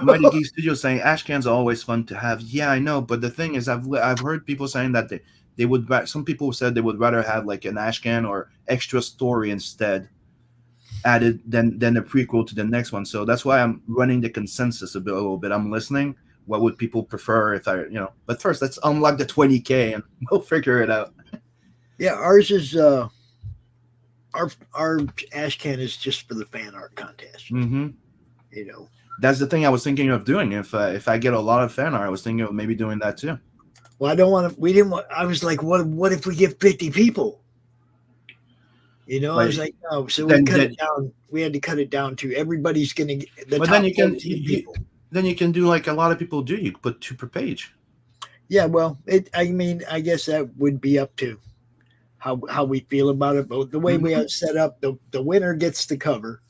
Mighty Geek Studios saying ashcans are always fun to have. Yeah, I know, but the thing is, I've heard people saying that they would. Some people said they would rather have like an ashcan or extra story instead added than a prequel to the next one. So that's why I'm running the consensus a little bit. I'm listening. What would people prefer if I, But first, let's unlock the 20K and we'll figure it out. Yeah, ours is. Our ashcan is just for the fan art contest. Mm-hmm. That's the thing I was thinking of doing. If I get a lot of fan art, I was thinking of maybe doing that too. Well, I don't want to. We didn't want. I was like, what if we get 50 people? You know, Like, I was like, no. So then- we cut then- it down. We had to cut it down to everybody's going to get the But top then you can 14 people. then you can do like a lot of people do. You put 2 per page. Yeah, well, I mean, I guess that would be up to how we feel about it. But the way we have set up, the winner gets the cover,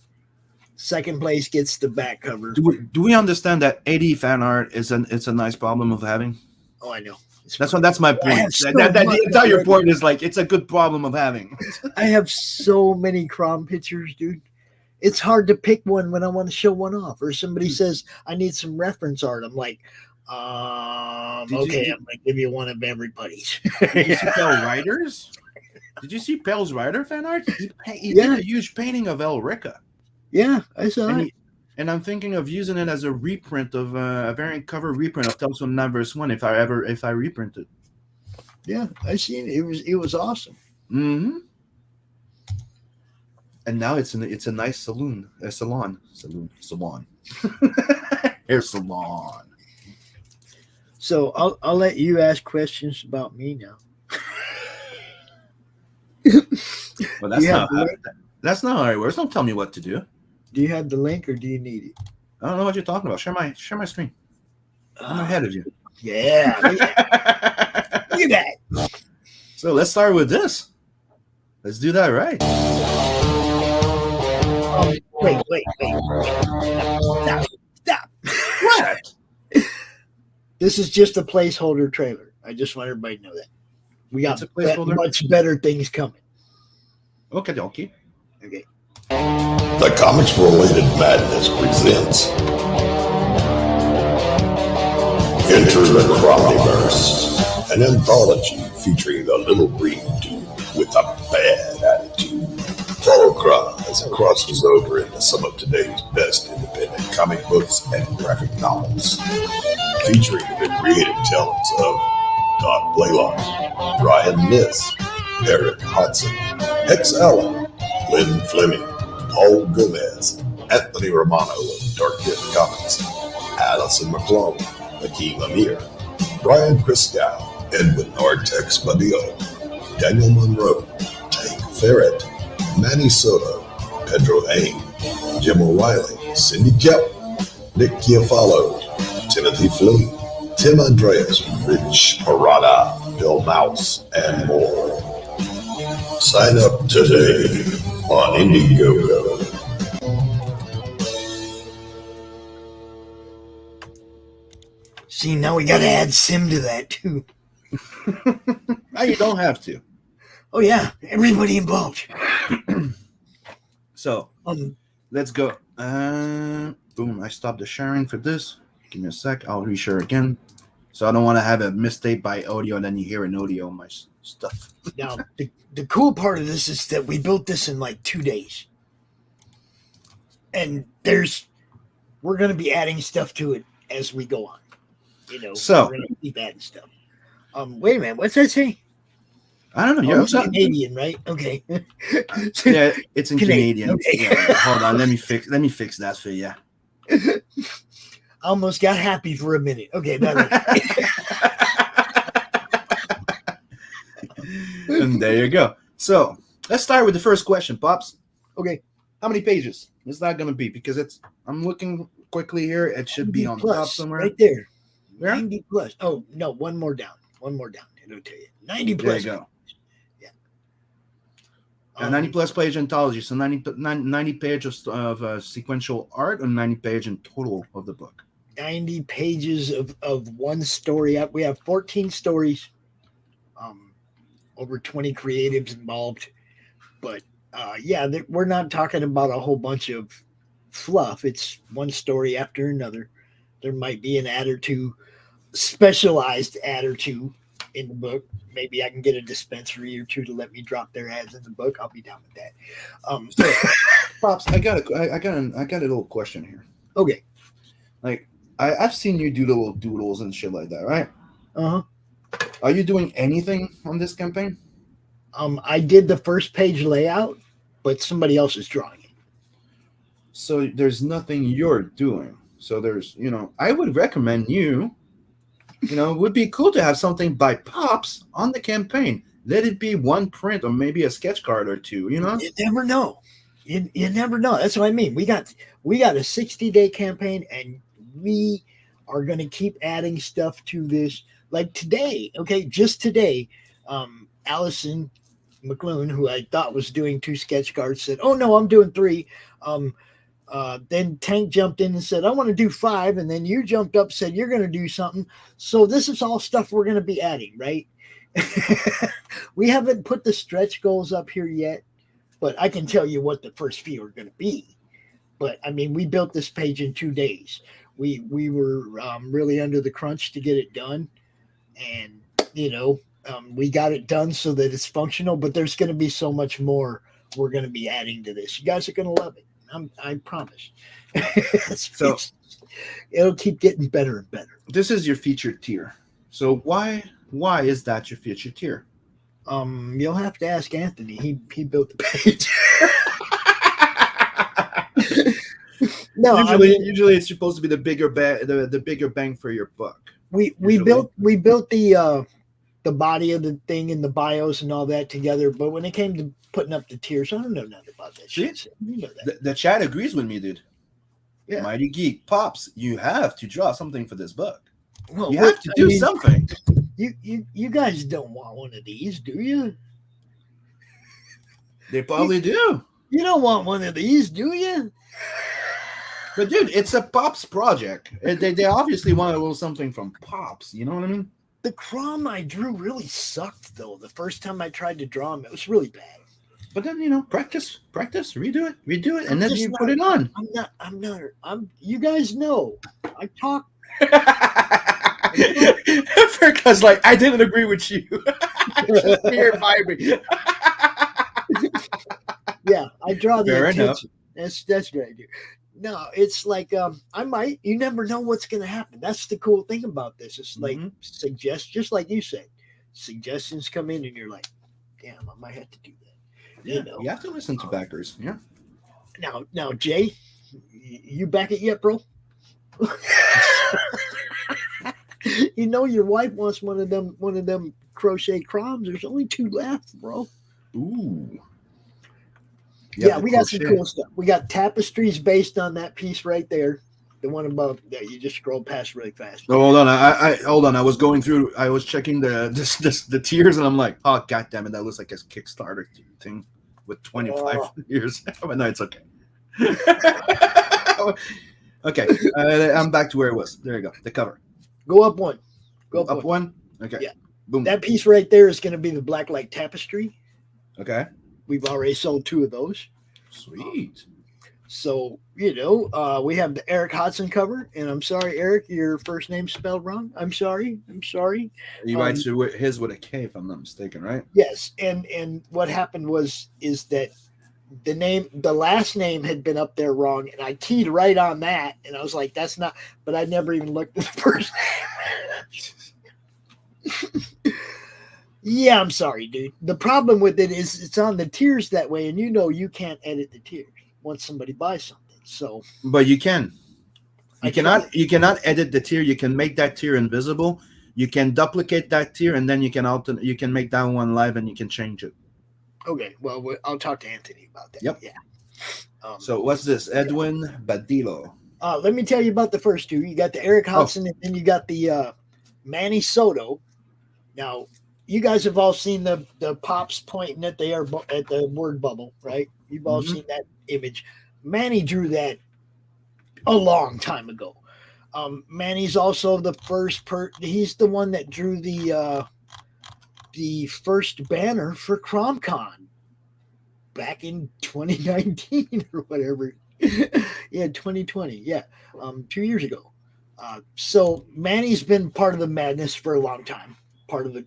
second place gets the back cover. Do we understand that 80 fan art it's a nice problem of having? Oh, I know. That's my point. The entire point is like it's a good problem of having. I have so many CRoM pictures, dude. It's hard to pick one when I want to show one off, or somebody says I need some reference art. I'm like, okay, I'm gonna give you one of everybody's. Did you see Pale Riders? Did you see Pale's Rider fan art? He did a huge painting of Elrica. Yeah, I saw it. And I'm thinking of using it as a reprint of a variant cover reprint of Tales from Verse 1 if I reprint it. Yeah, I seen it. It was awesome. Mm-hmm. And now it's a nice salon, hair salon. So I'll let you ask questions about me now. Well, that's not how it works. Don't tell me what to do. Do you have the link or do you need it? I don't know what you're talking about. Share my screen. I'm ahead of you. Yeah. Look at that. So let's start with this. Let's do that right. Wait. Stop. What? This is just a placeholder trailer. I just want everybody to know that. We got much better things coming. Okay. Okay. The Comics Related Madness presents Enter the Cromniverse, an anthology featuring the little green dude with a bad attitude. Follow CRoM as it crosses over into some of today's best independent comic books and graphic novels, featuring the creative talents of Don Blaylock, Brian Miss, Eric Hodson, Hex Allen, Lynn Fleming, Paul Gomez, Anthony Romano of Dark Gift Comics, Allison McClone, Hakeem Amir, Brian Christgau, Edwin Artex Badillo, Daniel Monroe, Tank Ferret, Manny Soto, Pedro Hain, Jim O'Reilly, Cindy Kelp, Nick Chiafalo, Timothy Fling, Tim Andreas, Rich Parada, Bill Mouse, and more. Sign up today on Indiegogo. See, now we got to add Sim to that too. No, you don't have to. Oh yeah, everybody involved. So let's go. Boom! I stopped the sharing for this. Give me a sec. I'll reshare again. So I don't want to have a mistake by audio and then you hear an audio on my stuff. Now the cool part of this is that we built this in like 2 days, and we're going to be adding stuff to it as we go on. You know, so we're going to keep adding stuff. Wait a minute, what's that say? I don't know. Oh, it's Canadian, right? Okay. Yeah, it's in Canadian. Okay. Yeah, hold on, let me fix that for you. I almost got happy for a minute. Okay, and there you go. So let's start with the first question, Pops. Okay. How many pages is that going to be? Because I'm looking quickly here. It should be on the top somewhere. Right there. Where? 90 plus. Oh, no, one more down. It'll tell you. 90 plus. There you go. Yeah. 90 plus page anthology. So 90 pages of sequential art or 90 page in total of the book? 90 pages of one story. We have 14 stories. Over 20 creatives involved. But we're not talking about a whole bunch of fluff. It's one story after another. There might be an ad or two, specialized ad or two in the book. Maybe I can get a dispensary or two to let me drop their ads in the book. I'll be down with that. So, Pops, I got a little question here. Okay. Like I've seen you do little doodles and shit like that, right? Uh-huh. Are you doing anything on this campaign? I did the first page layout, but somebody else is drawing it. So there's nothing you're doing. So there's, I would recommend you It would be cool to have something by Pops on the campaign. Let it be one print or maybe a sketch card or two. You never know. You never know. That's what I mean. We got a 60-day campaign, and we are going to keep adding stuff to this. Like today, just today, Allison McLuhan, who I thought was doing 2 sketch cards, said, "Oh no, I'm doing 3." Then Tank jumped in and said, "I want to do 5," and then you jumped up, said you're going to do something. So this is all stuff we're going to be adding, right? We haven't put the stretch goals up here yet, but I can tell you what the first few are going to be. But I mean, we built this page in 2 days. We were really under the crunch to get it done, and we got it done so that it's functional. But there's going to be so much more we're going to be adding to this. You guys are going to love it. I promise. So it'll keep getting better and better. This is your featured tier. So why is that your featured tier? You'll have to ask Anthony. He built the page. No, usually it's supposed to be the bigger bang for your buck. We built the body of the thing and the bios and all that together, but when it came to putting up the tiers, I don't know nothing about that shit. So you know that. The chat agrees with me, dude. Yeah. Mighty Geek Pops, you have to draw something for this book. Well, you have to do something. You guys don't want one of these, do you? They probably do. You don't want one of these, do you? But dude, it's a Pops project. They obviously want a little something from Pops. You know what I mean? The CRoM I drew really sucked, though. The first time I tried to draw him, it was really bad. But then practice, redo it, and then you put it on. I'm not. You guys know. I talk. Because I didn't agree with you. Just here vibing. Yeah, I draw the Fair attention. Enough. That's what I do. No, it's like I might. You never know what's going to happen. That's the cool thing about this. It's like just like you said, suggestions come in, and you're like, "Damn, I might have to do that." Yeah, you have to listen to backers. Yeah. Now, Jay, you back it yet, bro? Your wife wants one of them crochet CRoMs. There's only 2 left, bro. Ooh. Yeah, we got some cool stuff. We got tapestries based on that piece right there. The one above that you just scrolled past really fast. Oh, hold on. Hold on. I was going through. I was checking the tiers, and I'm like, oh god damn it, that looks like a Kickstarter thing with 25 years. But no, it's okay. Okay, I'm back to where it was. There you go. The cover. Go up one. Go up one. Okay. Yeah. Boom. That piece right there is going to be the blacklight tapestry. Okay. We've already sold 2 of those. Sweet. So, we have the Eric Hodson cover, and I'm sorry, Eric, your first name's spelled wrong. I'm sorry. He writes his with a K, if I'm not mistaken, right? Yes, and what happened is that the last name had been up there wrong, and I keyed right on that, and I was like, that's not, but I never even looked at the first name. Yeah, I'm sorry, dude. The problem with it is it's on the tiers that way, and you can't edit the tiers once somebody buys something. So, but you can. You cannot edit the tier. You can make that tier invisible. You can duplicate that tier, and then you can make that one live, and you can change it. Okay, well, I'll talk to Anthony about that. Yep. Yeah. So what's this? Edwin Badillo. Let me tell you about the first 2. You got the Eric Hodson, and then you got the Manny Soto. Now, you guys have all seen the Pops pointing at the word bubble, right? You've all seen that image. Manny drew that a long time ago. Manny's also the first he's the one that drew the first banner for CRoM CoN back in 2019 or whatever. Yeah, 2020. Yeah, 2 years ago. So Manny's been part of the madness for a long time, part of the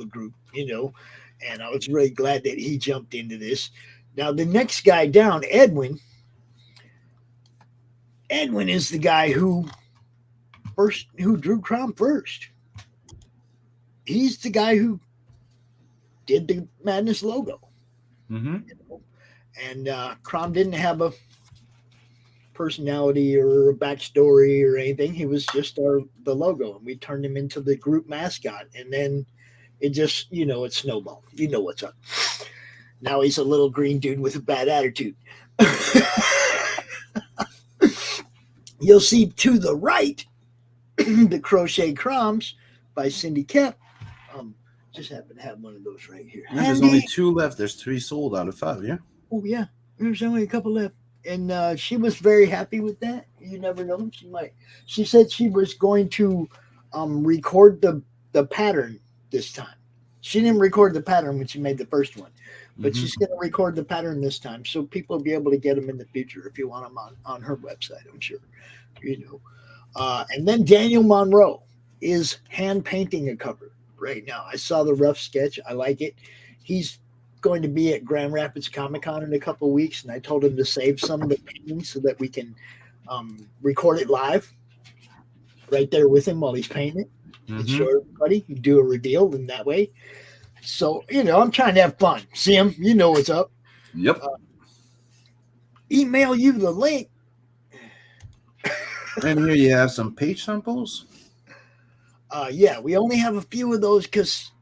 group, and I was really glad that he jumped into this. Now the next guy down, Edwin is the guy who drew CRoM first. He's the guy who did the Madness logo. And CRoM didn't have a personality or a backstory or anything. He was just the logo, and we turned him into the group mascot. And then it just, it snowballed. You know what's up. Now he's a little green dude with a bad attitude. You'll see to the right the Crochet Croms by Cindy Kemp. Just happen to have one of those right here. Yeah, there's only 2 left. There's 3 sold out of 5, yeah? Oh, yeah. There's only a couple left. And she was very happy with that. You never know. She said she was going to record the pattern this time. She didn't record the pattern when she made the first one. But she's going to record the pattern this time. So people will be able to get them in the future if you want them on her website, I'm sure. And then Daniel Monroe is hand painting a cover right now. I saw the rough sketch. I like it. He's going to be at Grand Rapids Comic-Con in a couple of weeks, and I told him to save some of the paintings so that we can record it live right there with him while he's painting it. And show everybody, do a reveal in that way. So, I'm trying to have fun. Sim, you know what's up. Yep. Email you the link. And here you have some page samples. Yeah, we only have a few of those because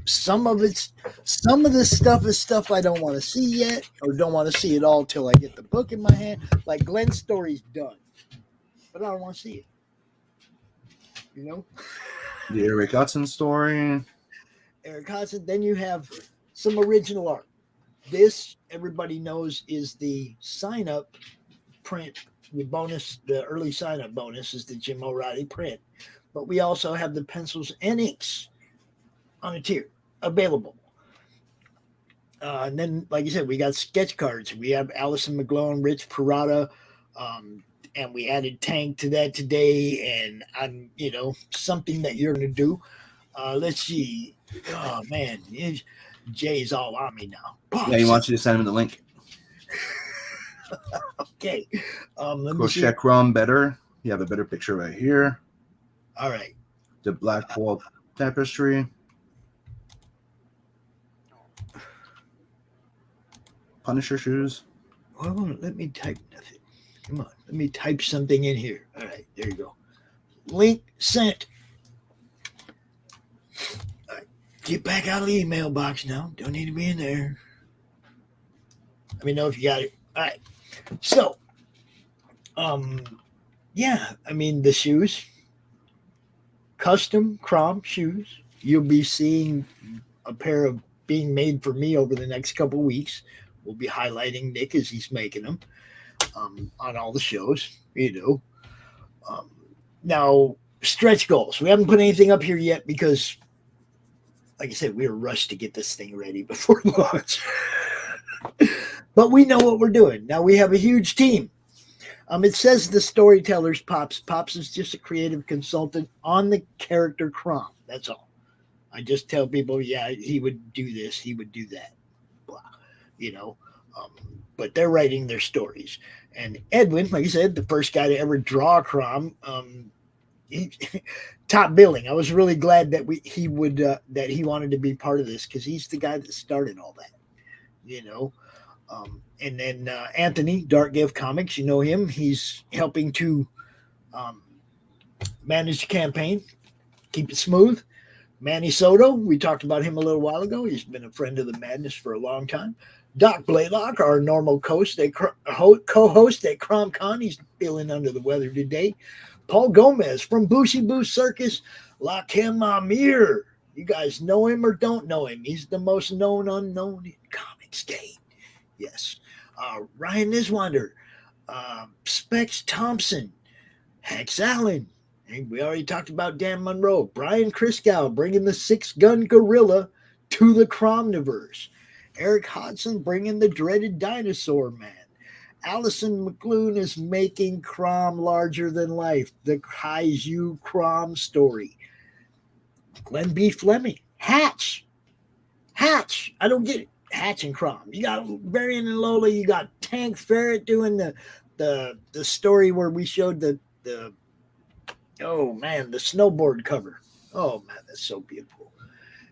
some of this stuff is stuff I don't want to see yet, or don't want to see it all till I get the book in my hand. Like Glenn's story's done, but I don't want to see it. The Eric Hudson story. Eric Hudson. Then you have some original art. This, everybody knows, is the sign-up print. The early sign-up bonus is the Jim O'Reilly print. But we also have the pencils and inks on a tier available. And then, like you said, we got sketch cards. We have Allison McGlone, Rich Parada, and we added Tank to that today. And I'm, something that you're going to do. Let's see. Oh, man. Jay's all on me now. Yeah, he wants you to send him the link. Okay. Crochet CRoM better. You have a better picture right here. All right. The Black Wall Tapestry. Punisher shoes. Hold on, let me type nothing. Come on, let me type something in here. All right, there you go. Link sent. All right, get back out of the email box now. Don't need to be in there. Let me know if you got it. All right. So, yeah, the shoes. Custom CRoM shoes. You'll be seeing a pair of being made for me over the next couple weeks. We'll be highlighting Nick as he's making them on all the shows, Now, stretch goals. We haven't put anything up here yet because, like I said, we were rushed to get this thing ready before launch. But we know what we're doing. Now, we have a huge team. It says the storyteller's Pops. Pops is just a creative consultant on the character CRoM. That's all. I just tell people, yeah, he would do this, he would do that. Blah. But they're writing their stories. And Edwin, like you said, the first guy to ever draw CRoM, top billing. I was really glad that he wanted to be part of this because he's the guy that started all that, And then Anthony, Dark Give Comics, you know him. He's helping to manage the campaign, keep it smooth. Manny Soto, we talked about him a little while ago. He's been a friend of the Madness for a long time. Doc Blaylock, our normal co-host at CRoM CoN. He's feeling under the weather today. Paul Gomez from Bushy Boo Circus. Lakim Amir. You guys know him or don't know him. He's the most known unknown in Comics Game. Yes. Ryan Niswander. Specs Thompson. Hex Allen. And we already talked about Dan Monroe. Brian Christgau bringing the 6-gun gorilla to the CRoMniverse. Eric Hodson bringing the dreaded dinosaur man. Allison McLoone is making CRoM larger than life. The Kaiju CRoM story. Glenn B. Fleming. Hatch. I don't get it. Hatch and CRoM. You got Varian and Lola. You got Tank Ferret doing the story where we showed the snowboard cover. Oh man, that's so beautiful.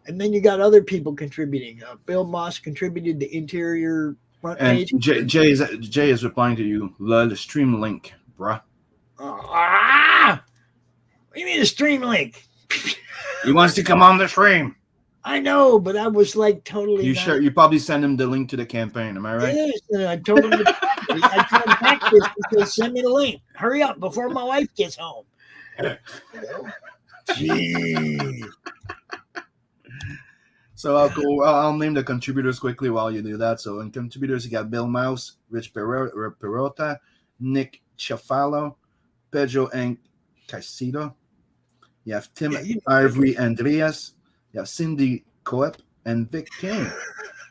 And then you got other people contributing. Bill Moss contributed the interior front And page. Jay is replying to you. Lol, stream link, bruh. What do you mean a stream link? He wants to come on the stream. I know, but I was like totally. Sure? You probably send him the link to the campaign. Am I right? Yes, and I told him. I told him back this because send me the link. Hurry up before my wife gets home. Gee. So I'll name the contributors quickly while you do that. So in contributors, you got Bill Mouse, Rich Perota, Nick Chafalo, Pedro and Casido. You have Tim Ivory Andreas. You have Cindy Coep and Vic King.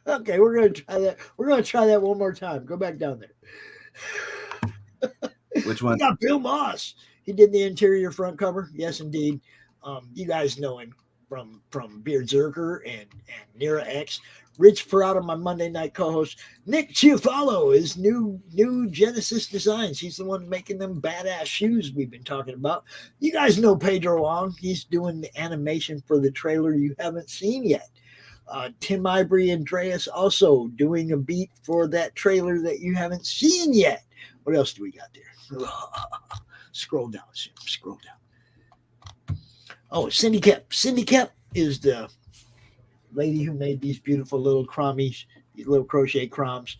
Okay, we're gonna try that. We're gonna try that one more time. Go back down there. Which one? We got Bill Moss. He did the interior front cover. Yes, indeed. You guys know him from Beard Zerker and Nira X. Rich Peralta, my Monday night co-host. Nick Chiafalo is new Genesis Designs. He's the one making them badass shoes we've been talking about. You guys know Pedro Wong. He's doing the animation for the trailer you haven't seen yet. Tim Ivory Andreas also doing a beat for that trailer that you haven't seen yet. What else do we got there? Scroll down, Sim. Scroll down. Oh, Cindy Kep. Cindy Kep is the lady who made these beautiful little crommies, these little crochet croms.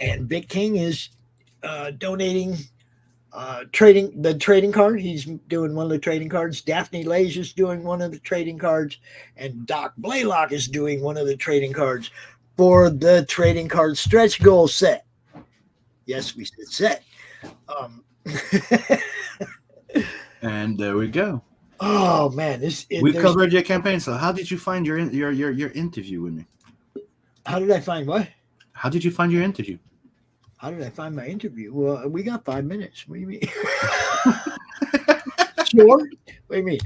And Vic King is donating trading card. He's doing one of the trading cards. Daphne Lage is doing one of the trading cards. And Doc Blaylock is doing one of the trading cards for the trading card stretch goal set. Yes, we said set. And there we go. Oh man, we covered your campaign. So how did you find your interview with me? How did I find what? How did you find your interview? How did I find my interview? Well, we got 5 minutes. What do you mean? Short? What do you mean?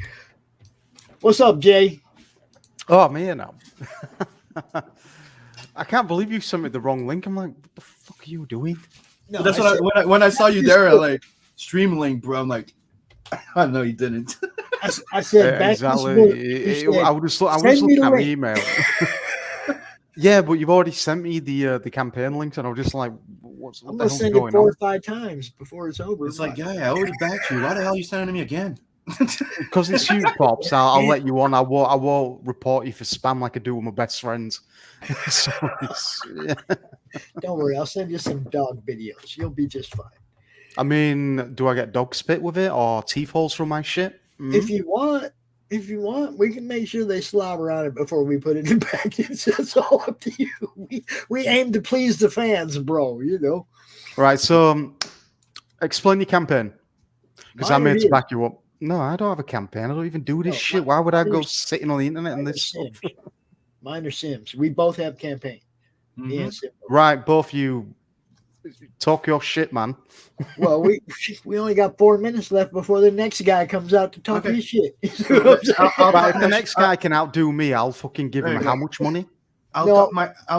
What's up, Jay? Oh man, I can't believe you sent me the wrong link. I'm like, what the fuck are you doing? No, that's when I saw you there, like stream link, bro. I'm like, I know you didn't. I said back exactly. I would have looked at my email. Yeah, but you've already sent me the campaign links, and I was just like, "What's I'm gonna send it 4 or 5 times before it's over." It's like, yeah, I already backed you. Why the hell are you sending me again? Because it's you, Pops. I'll let you on. I won't report you for spam like I do with my best friends. So yeah. Don't worry, I'll send you some dog videos. You'll be just fine. I mean, do I get dog spit with it or teeth holes from my shit? Mm-hmm. If you want, we can make sure they slobber on it before we put it in the package. That's all up to you. We aim to please the fans, bro. You know. Right. So, explain your campaign, because I'm here to back you up. No, I don't have a campaign. I don't even do this shit. Why would I go sitting on the internet and this stuff? Mine are Sims. We both have campaign. Mm-hmm. Right, both you talk your shit, man. Well, we only got 4 minutes left before the next guy comes out to talk his shit. Right, if the next guy can outdo me, I'll fucking give him how much money? I'll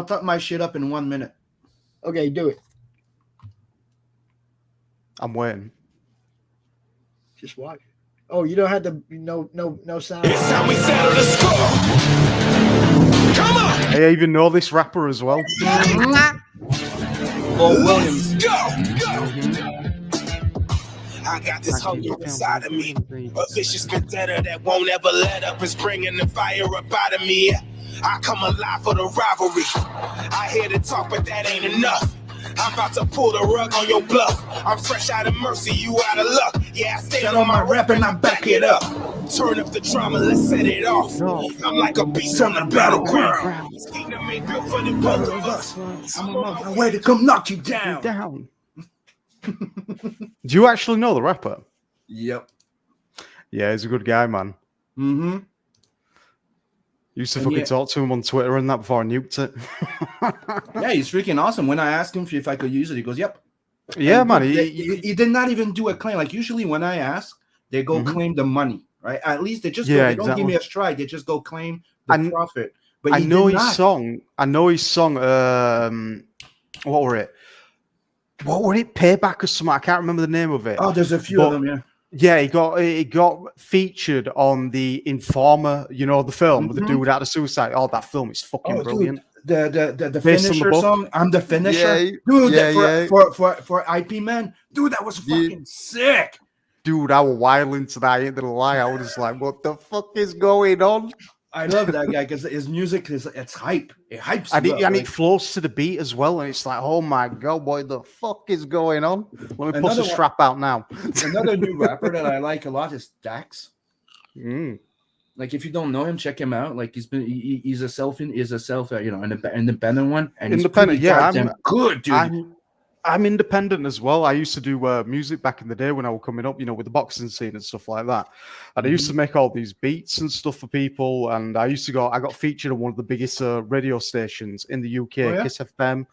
talk my shit up in 1 minute. Okay, do it. I'm waiting. Just watch. Oh, you don't have to no sound. It's time we settle the score. Come on. I even know this rapper as well. Williams. Go. I got this hunger inside of me, a vicious vendetta that won't ever let up. It's bringing the fire up out of me. I come alive for the rivalry. I hear the talk, but that ain't enough. I'm about to pull the rug on your bluff. I'm fresh out of mercy, you out of luck. Yeah, I stand on my rep and I back it up. Turn up the drama, let's set it off. I'm like a beast on the battleground. This kingdom ain't built for the both of us. I'm on my way to come knock you down. Do you actually know the rapper? Yep. Yeah, he's a good guy, man. Mm-hmm. Used to fucking talk to him on Twitter and that before I nuked it. Yeah, he's freaking awesome. When I asked him if I could use it, he goes, yep. Yeah, and man. He did not even do a claim. Like, usually when I ask, they go claim the money, right? At least they just they don't give me a strike. They just go claim the profit. But I know his song. What were it? Payback or something? I can't remember the name of it. Oh, there's a few of them, yeah. Yeah, he got featured on the Informer, the film with the dude out of suicide. Oh, that film is fucking brilliant. the Based on the finisher book? song. I'm the finisher, Yeah, dude. yeah, For IP Man, dude, that was fucking sick. Dude, I was wild into that. I ain't gonna lie. I was just like, what the fuck is going on? I love that guy because his music it's hype. It hypes And, you up. and Like, it flows to the beat as well. And it's like, oh my God, what the fuck is going on? Let me put Another the one- strap out now. another new rapper that I like a lot is Dax. Mm. Like if you don't know him, check him out. Like he's a self independent one, and he's Independent, pretty yeah. goddamn good, dude. I'm independent as well. I used to do music back in the day when I was coming up, with the boxing scene and stuff like that. And I used to make all these beats and stuff for people. And I got featured on one of the biggest radio stations in the UK, Oh, yeah? Kiss FM,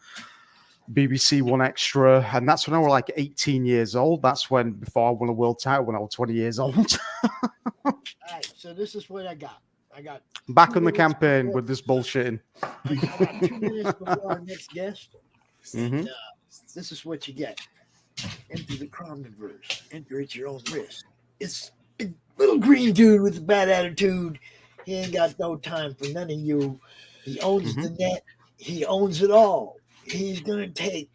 BBC One Extra. And that's when I was like 18 years old. That's before I won a world title when I was 20 years old. All right, so this is what I got. I got Back on the campaign with this bullshitting. I got 2 minutes before our next guest. Mhm. And, this is what you get. Enter the CRoM-verse. Enter at your own risk. It's a little green dude with a bad attitude. He ain't got no time for none of you. He owns the net. He owns it all. He's gonna take.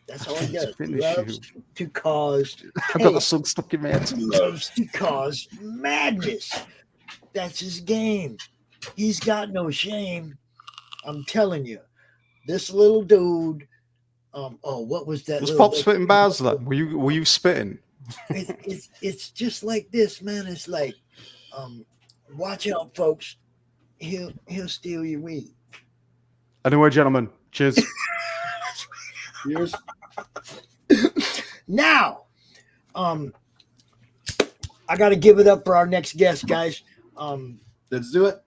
That's all he does. He loves to cause. I got the song stuck in my head. He loves to cause madness. That's his game. He's got no shame. I'm telling you. This little dude, what was that? Was Pop spitting bars then? Were you spitting? It's just like this, man. It's like, watch out, folks. He'll steal your weed. Anyway, gentlemen, cheers. Cheers. Now, I got to give it up for our next guest, guys. Let's do it.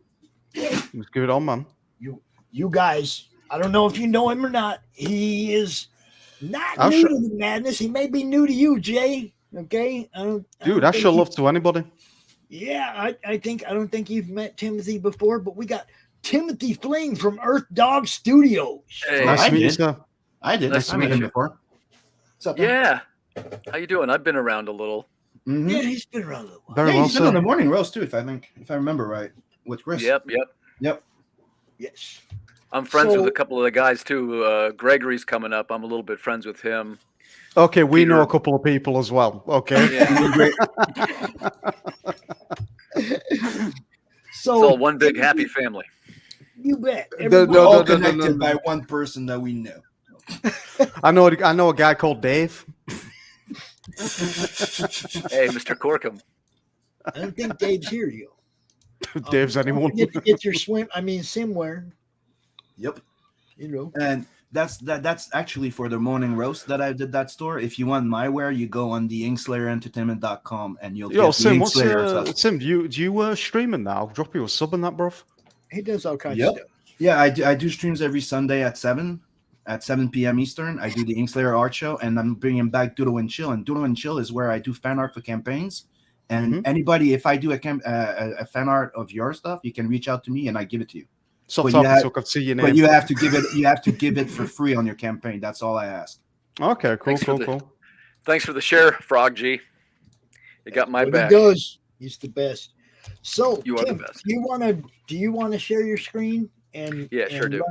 Let's give it on, man. You guys. I don't know if you know him or not. He is not new to the madness. He may be new to you, Jay. Okay, I show love to anybody. Yeah, I don't think you've met Timothy before, but we got Timothy Fling from Earth Dog Studios. Hey, Nice to meet you, sir. I did. Nice I met him before. What's up, man? Yeah. How you doing? I've been around a little. Mm-hmm. Yeah, he's been around a while. Very well, he's been on sir. the morning roast too, if I remember right, with Chris. Yep. Yes. I'm friends with a couple of the guys too. Gregory's coming up. I'm a little bit friends with him. Okay, we Peter. know a couple of people as well. Okay. Yeah. Great. So It's all one big happy family. you bet. We're all connected by one person that we know. I know a guy called Dave. Hey, Mr. Corkum. I don't think Dave's here, you. Dave's anyone. You get your swimwear. Yep. You know. And that's actually for the morning roast that I did that store. If you want my wear, you go on the InkSlayerEntertainment.com and you'll get Sim, the Inkslayer stuff. Sim, do you streaming now? I'll drop you a sub in that, bro. He does all kinds of stuff. Yeah, I do streams every Sunday at 7 p.m. Eastern. I do the Inkslayer art show, and I'm bringing back Doodle and Chill. And Doodle and Chill is where I do fan art for campaigns. And anybody, if I do a fan art of your stuff, you can reach out to me and I give it to you. So But I can see your name. But you have to give it. You have to give it for free on your campaign. That's all I ask. Okay, cool. Thanks for the share, Frog G. You got my What back. he does. He's the best. So You are Tim, the best. Do you wanna share your screen and Sure do.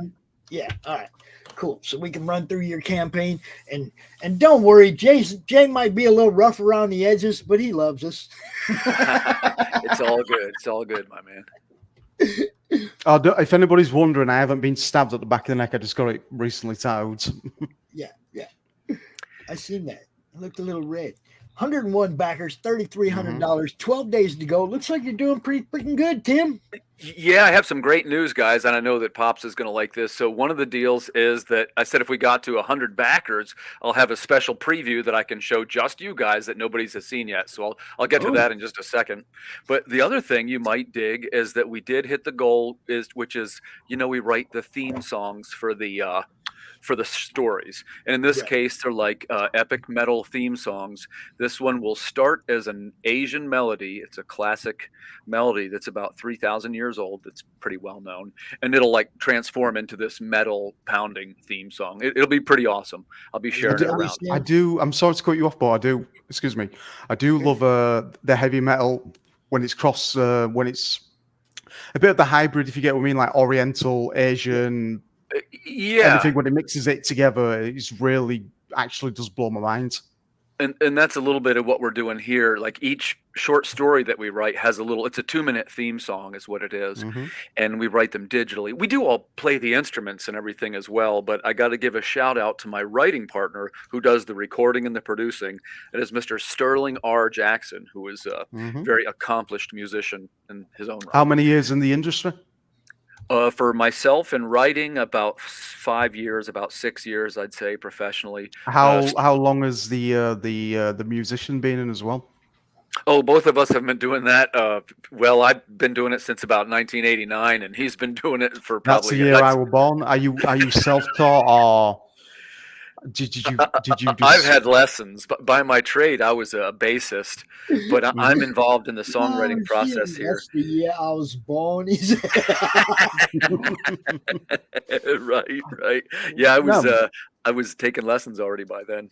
Yeah, all right. Cool. So we can run through your campaign and don't worry, Jay might be a little rough around the edges, but he loves us. It's all good. It's all good, my man. If anybody's wondering, I haven't been stabbed at the back of the neck. I just got it recently tattooed. Yeah. I seen that. It looked a little red. 101 backers, $3,300, 12 days to go. Looks like you're doing pretty freaking good, Tim. Yeah, I have some great news, guys, and I know that Pops is going to like this. So one of the deals is that I said if we got to 100 backers, I'll have a special preview that I can show just you guys that nobody's has seen yet. So I'll get to that in just a second. But the other thing you might dig is that we did hit the goal, which is we write the theme songs for the stories, and in this case they're like epic metal theme songs. This one will start as an Asian melody. It's a classic melody that's about 3,000 years old. It's pretty well known, and it'll like transform into this metal pounding theme song. It'll be pretty awesome. I'll be sharing it around. I'm sorry to cut you off, but I do love the heavy metal when it's a bit of the hybrid, if you get what I mean, like Oriental, Asian, everything when it mixes it together, it's really actually does blow my mind. And that's a little bit of what we're doing here. Like each short story that we write has it's a 2-minute theme song is what it is. And we write them digitally. We do all play the instruments and everything as well, but I got to give a shout out to my writing partner who does the recording and the producing. It is Mr. Sterling R. Jackson, who is a very accomplished musician in his own right. How many years in the industry? For myself in writing, about 5 years, about 6 years, I'd say professionally. How long has the musician been in as well? Oh, both of us have been doing that. Well, I've been doing it since about 1989, and he's been doing it for probably. That's the year I was born. Are you self-taught or did you? I've had lessons, but by my trade, I was a bassist. But I'm involved in the songwriting process here. That's the year I was born. Right. Yeah, I was taking lessons already by then.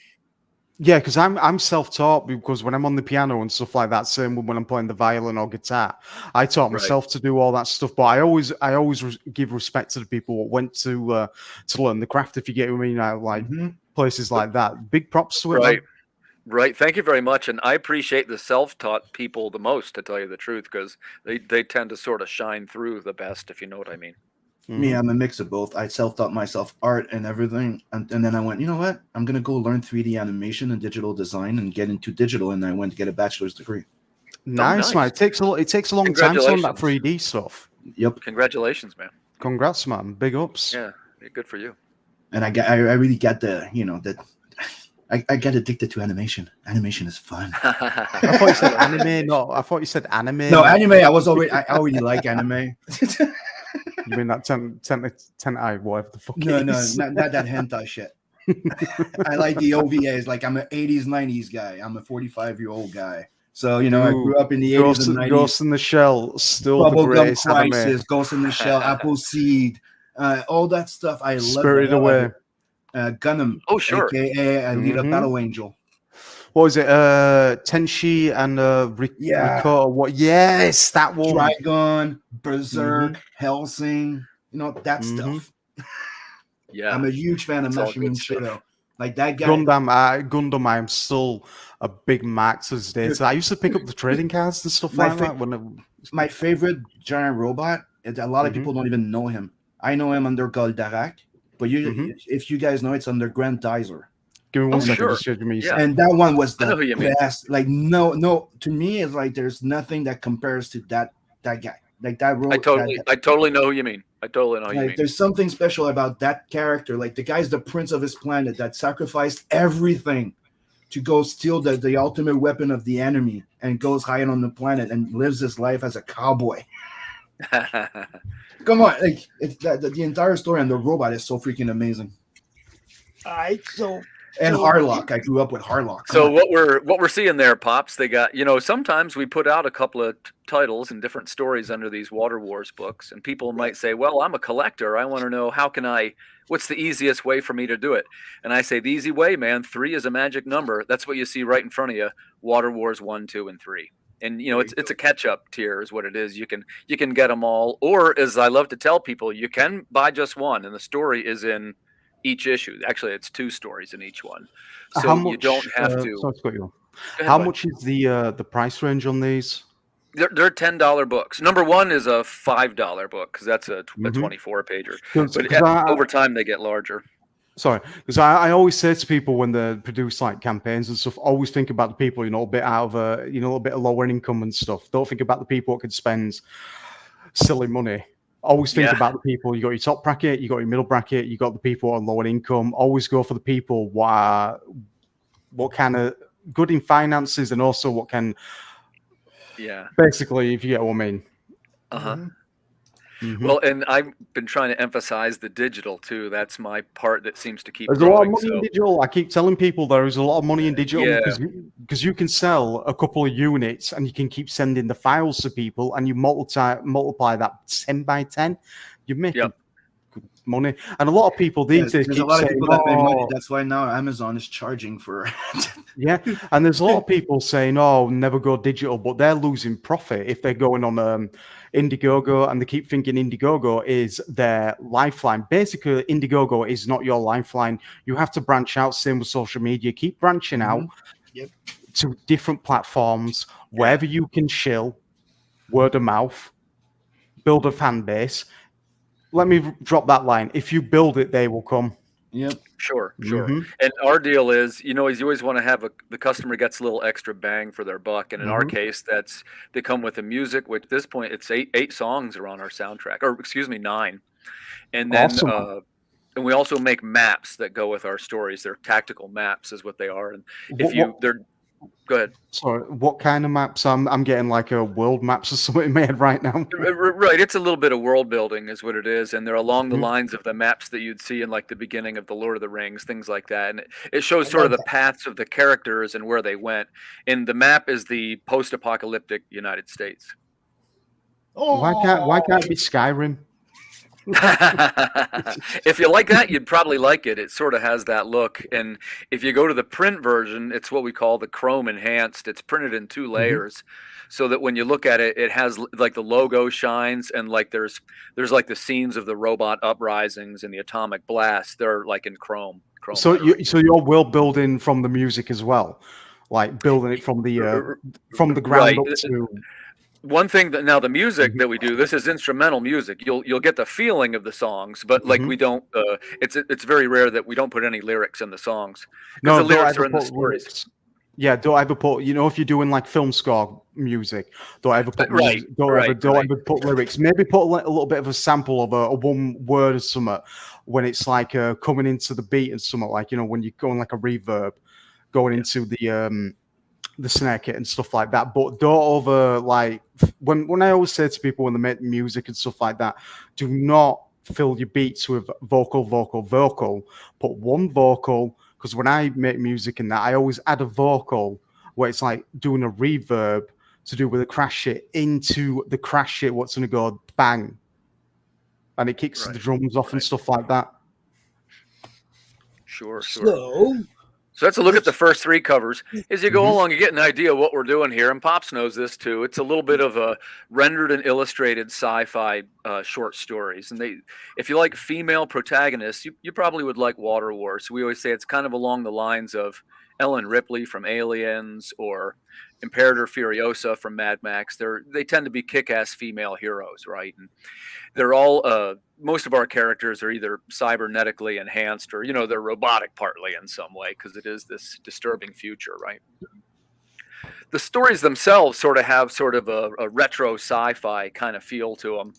Yeah, because I'm self-taught because when I'm on the piano and stuff like that, same when I'm playing the violin or guitar, I taught myself to do all that stuff. But I always give respect to the people who went to learn the craft. If you get what I mean, like places like that. Big props to it. Right. Thank you very much. And I appreciate the self-taught people the most, to tell you the truth, because they tend to sort of shine through the best, if you know what I mean. Me, I'm a mix of both. I self-taught myself art and everything, and then I went, you know what? I'm gonna go learn 3D animation and digital design and get into digital, and I went to get a bachelor's degree. Nice, man. It takes a long time to learn that 3D stuff. Yep. Congratulations, man. Congrats, man. Big ups. Yeah, good for you. And I really get I get addicted to animation. Animation is fun. I thought you said anime. No, I thought you said anime. No, anime. I already like anime. You mean that 10i, whatever the fuck? No, not that hentai shit. I like the OVAs. Like I'm an 80s, 90s guy. I'm a 45-year-old guy. So I grew up in the 80s and 90s. Ghost in the Shell, still the greatest Crisis, Ghost in the Shell, Appleseed, all that stuff. I love. Spirited Away. Gundam. Oh, sure. AKA Alita Battle Angel. What was it? Tenshi and Rikoto. What? Yes, that one. Trigon, Berserk, Hellsing. That stuff. Yeah, I'm a huge fan of Masahiro Shido. Like that guy. Gundam. I'm still a big Max these days. I used to pick up the trading cards and stuff like that. My favorite giant robot. A lot of people don't even know him. I know him under Goldarak, but if you guys know, it's under Grand Dizer. Give me one second. Sure. And that one was the best. Like no, to me, it's like there's nothing that compares to that guy. Like that. I totally know who you mean. There's something special about that character. Like the guy's the prince of his planet that sacrificed everything to go steal the ultimate weapon of the enemy and goes high on the planet and lives his life as a cowboy. Come on, like the entire story and the robot is so freaking amazing. All right, so. And Harlock. I grew up with Harlock. So what we're seeing there, Pops, they got, sometimes we put out a couple of titles and different stories under these Water Wars books, and people might say, well, I'm a collector. I want to know what's the easiest way for me to do it? And I say, the easy way, man, 3 is a magic number. That's what you see right in front of you. Water Wars 1, 2, and 3. And it's a catch-up tier is what it is. You can get them all, or as I love to tell people, you can buy just one, and the story is in each issue. Actually, it's 2 stories in each one, so you don't have to. How much is the price range on these? They're $10 books. Number 1 is a $5 book because that's a 24-pager. But over time they get larger. Sorry, because I always say to people when they produce like campaigns and stuff, always think about the people a bit out of a little bit of lower income and stuff. Don't think about the people that could spend silly money. Always think about the people. You got your top bracket, you got your middle bracket, you got the people on lower income. Always go for the people what kind of good in finances and also what can. Yeah. Basically, if you get what I mean. Well, and I've been trying to emphasize the digital too. That's my part that seems to keep. There's growing, a lot of money in digital. I keep telling people there is a lot of money in digital because you can sell a couple of units and you can keep sending the files to people and you multiply that 10 by 10. You're making money. And a lot of people these days there's keep a lot of saying, people that make money. "Oh, That's why now Amazon is charging for yeah." And there's a lot of people saying, "Oh, never go digital," but they're losing profit if they're going on Indiegogo, and they keep thinking Indiegogo is their lifeline. Basically, Indiegogo is not your lifeline. You have to branch out. Same with social media. Keep branching out to different platforms, wherever you can shill, word of mouth, build a fan base. Let me drop that line. If you build it, they will come. Yep. Sure. Mhm. And our deal is, you always want to have the customer gets a little extra bang for their buck. And in our Mhm. case, they come with the music, which at this point it's eight songs are on our soundtrack, or excuse me, 9. And then, Awesome. and we also make maps that go with our stories. They're tactical maps is what they are. And go ahead. Sorry, what kind of maps? I'm getting like a world maps or something in my head right now. Right, it's a little bit of world building is what it is, and they're along the Mhm. lines of the maps that you'd see in like the beginning of the Lord of the Rings, things like that. And it shows sort of the paths of the characters and where they went. And the map is the post-apocalyptic United States. Why can't it be Skyrim? If you like that, you'd probably like it. It sort of has that look. And if you go to the print version, it's what we call the CRoM enhanced. It's printed in 2 layers, so that when you look at it, it has like the logo shines, and like there's like the scenes of the robot uprisings and the atomic blast. They're like in CRoM. So you're world building from the music as well, like building it from the ground Right. up to. One thing that now the music that we do, this is instrumental music. You'll get the feeling of the songs, but like we don't. It's very rare that we don't put any lyrics in the songs, because the lyrics are in the stories. Yeah, don't ever put. If you're doing like film score music, don't ever put music, don't ever put lyrics. Maybe put a little bit of a sample of a one word or something when it's like coming into the beat and something, like when you're going like a reverb, going into the snare kit and stuff like that. But don't over, like, when I always say to people when they make music and stuff like that, do not fill your beats with vocal. Put one vocal, because when I make music and that, I always add a vocal where it's like doing a reverb to do with the crash shit into the crash shit, what's going to go bang, and it kicks the drums off and stuff like that. Sure. So that's a look at the first 3 covers. As you go along, you get an idea of what we're doing here, and Pops knows this too. It's a little bit of a rendered and illustrated sci-fi short stories. And if you like female protagonists, you probably would like Water Wars. We always say it's kind of along the lines of Ellen Ripley from Aliens or Imperator Furiosa from Mad Max. They tend to be kick-ass female heroes, right? And they're all most of our characters are either cybernetically enhanced or they're robotic partly in some way, because it is this disturbing future, right? The stories themselves sort of have a retro sci-fi kind of feel to them,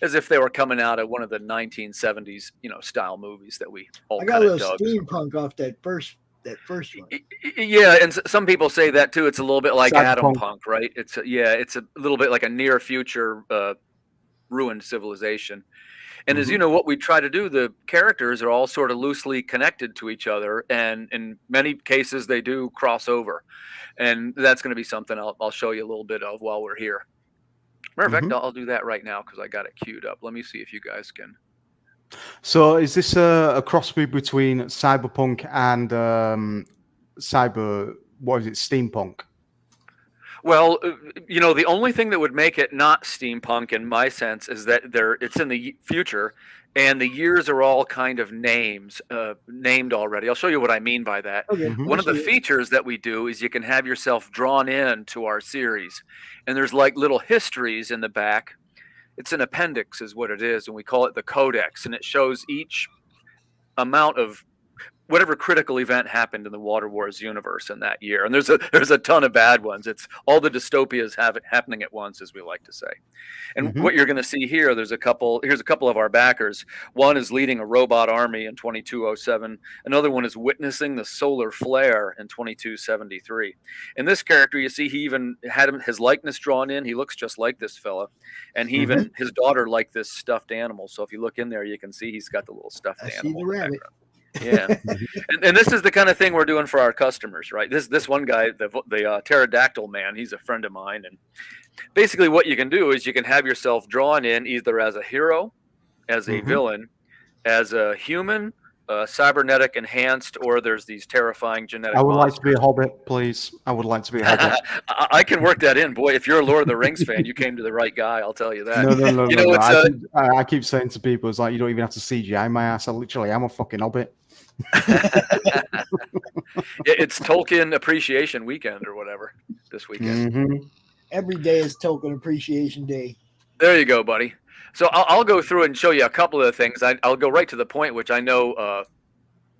as if they were coming out of one of the 1970s style movies that we all I got a little dug. steampunk off that first one. Yeah, and some people say that too. It's a little bit like Atom Cyberpunk. Punk, right? It's a little bit like a near future ruined civilization. And as you know, what we try to do, the characters are all sort of loosely connected to each other, and in many cases they do cross over, and that's going to be something I'll show you a little bit of while we're here. Matter of fact, I'll do that right now because I got it queued up. Let me see if you guys can. So is this a crossbreed between cyberpunk and steampunk? Well, the only thing that would make it not steampunk in my sense is that it's in the future, and the years are all kind of named already. I'll show you what I mean by that. Okay. One of the features that we do is you can have yourself drawn in to our series, and there's like little histories in the back. It's an appendix is what it is, and we call it the codex, and it shows each amount of whatever critical event happened in the Water Wars universe in that year. And there's a ton of bad ones. It's all the dystopias happening at once, as we like to say. And what you're going to see here, here's a couple of our backers. One is leading a robot army in 2207. Another one is witnessing the solar flare in 2273. And this character, you see, he even had his likeness drawn in. He looks just like this fella. And he even, his daughter liked this stuffed animal. So if you look in there, you can see he's got the little stuffed animal. See the rabbit. Yeah, and this is the kind of thing we're doing for our customers, right? This one guy, the pterodactyl man, he's a friend of mine, and basically what you can do is you can have yourself drawn in either as a hero, as a villain, as a human, cybernetic enhanced, or there's these terrifying genetic I would like monsters. to be a hobbit, please. I would like to be a hobbit. I can work that in, boy. If you're a Lord of the Rings fan, you came to the right guy. I'll tell you that. No. You know, it's I keep saying to people, it's like, you don't even have to CGI my ass. I literally am a fucking hobbit. it's Tolkien Appreciation Weekend or whatever this weekend. Mm-hmm. Every day is Tolkien Appreciation Day. There you go, buddy. So I'll go through and show you a couple of the things. I'll go right to the point, which I know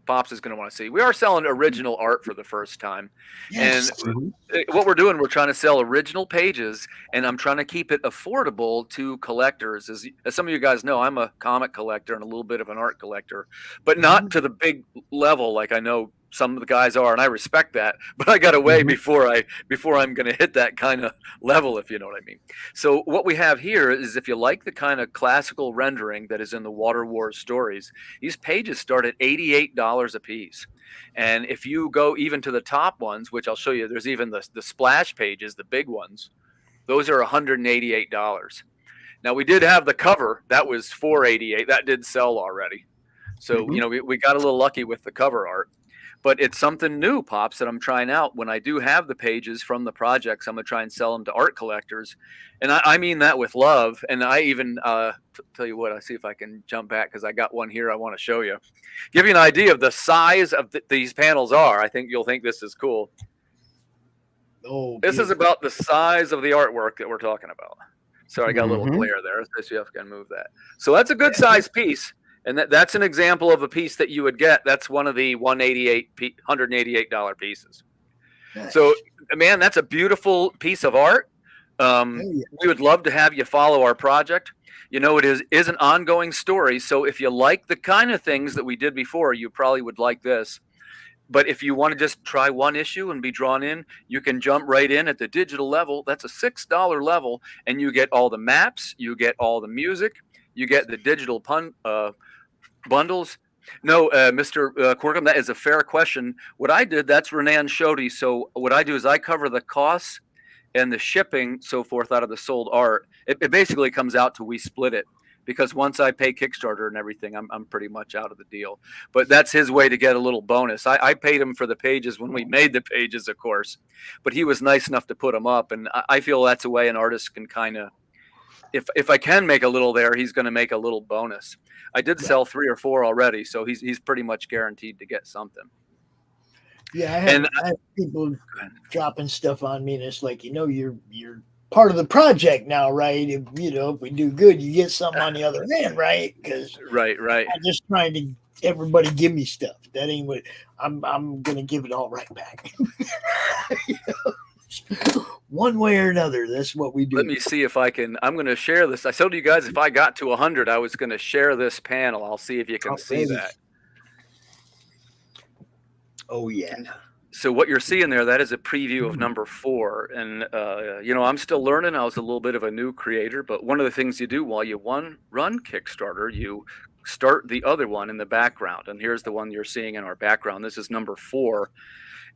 Pops is going to want to see. We are selling original art for the first time. Yes. And what we're doing, we're trying to sell original pages, and I'm trying to keep it affordable to collectors. As some of you guys know, I'm a comic collector and a little bit of an art collector, but not to the big level like I know some of the guys are, and I respect that, but I got away before I'm going to hit that kind of level, if you know what I mean. So what we have here is, if you like the kind of classical rendering that is in the Water Wars stories, these pages start at $88 a piece. And if you go even to the top ones, which I'll show you, there's even the splash pages, the big ones, those are $188. Now, we did have the cover that was $488. That did sell already. So, you know, we got a little lucky with the cover art. But it's something new, Pops, that I'm trying out. When I do have the pages from the projects, I'm going to try and sell them to art collectors. And I mean that with love. And I even, tell you what, I see if I can jump back, because I got one here I want to show you. Give you an idea of the size of these panels are. I think you'll think this is cool. Oh, this is about the size of the artwork that we're talking about. Sorry, I got a little glare there. Let's see if I can move that. So that's a good size piece. And that's an example of a piece that you would get. That's one of the $188 pieces. Nice. So, man, that's a beautiful piece of art. We would love to have you follow our project. You know, it is an ongoing story. So if you like the kind of things that we did before, you probably would like this. But if you want to just try one issue and be drawn in, you can jump right in at the digital level. That's a $6 level, and you get all the maps, you get all the music, you get the digital bundles. No, Mr. Quirkham, that is a fair question. What I did, that's Renan Shoddy. So what I do is I cover the costs and the shipping, so forth, out of the sold art. It basically comes out to we split it, because once I pay Kickstarter and everything, I'm pretty much out of the deal. But that's his way to get a little bonus. I paid him for the pages when we made the pages, of course, but he was nice enough to put them up. And I feel that's a way an artist can kind of, if I can make a little there, he's going to make a little bonus. I did sell 3 or 4 already, so he's pretty much guaranteed to get something. Yeah, I have people dropping stuff on me, and it's like, you know, you're part of the project now, right? If we do good, you get something on the other end, right? Because right. I'm just trying to everybody give me stuff. That ain't what I'm gonna give it all right back. One way or another, that's what we do. Let me see if I can. I'm going to share this. I told you guys if I got to 100, I was going to share this panel. I'll see if you can see that. Oh, yeah. So what you're seeing there, that is a preview of number 4. And, I'm still learning. I was a little bit of a new creator. But one of the things you do while you run Kickstarter, you start the other one in the background. And here's the one you're seeing in our background. This is number 4.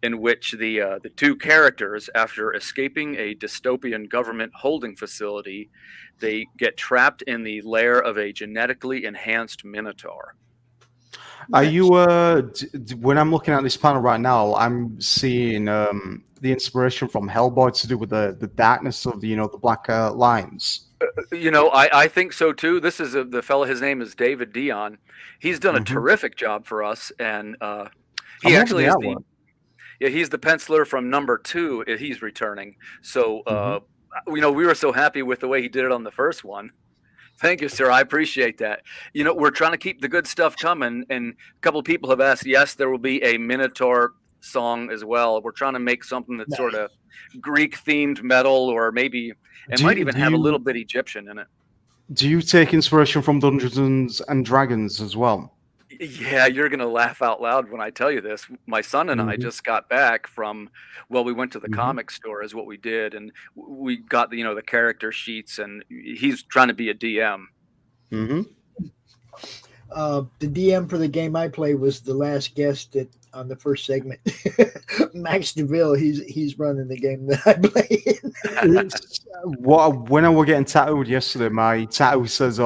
In which the 2 characters, after escaping a dystopian government holding facility, they get trapped in the lair of a genetically enhanced minotaur. Are you, when I'm looking at this panel right now, I'm seeing the inspiration from Hellboy to do with the darkness of the black lines. I think so too. This is the fellow, his name is David Dion. He's done a terrific job for us, and he actually is he's the penciler from number 2. He's returning. So, we were so happy with the way he did it on the first one. Thank you, sir. I appreciate that. We're trying to keep the good stuff coming. And a couple of people have asked, yes, there will be a Minotaur song as well. We're trying to make something that's sort of Greek-themed metal, or maybe it might even have a little bit Egyptian in it. Do you take inspiration from Dungeons and Dragons as well? Yeah, you're going to laugh out loud when I tell you this. My son and I just got back from, we went to the comic store is what we did. And we got the character sheets, and he's trying to be a DM. The DM for the game I play was the last guest on the first segment. Max DeVille, he's running the game that I play. When I was getting tattooed yesterday, my tattoo says,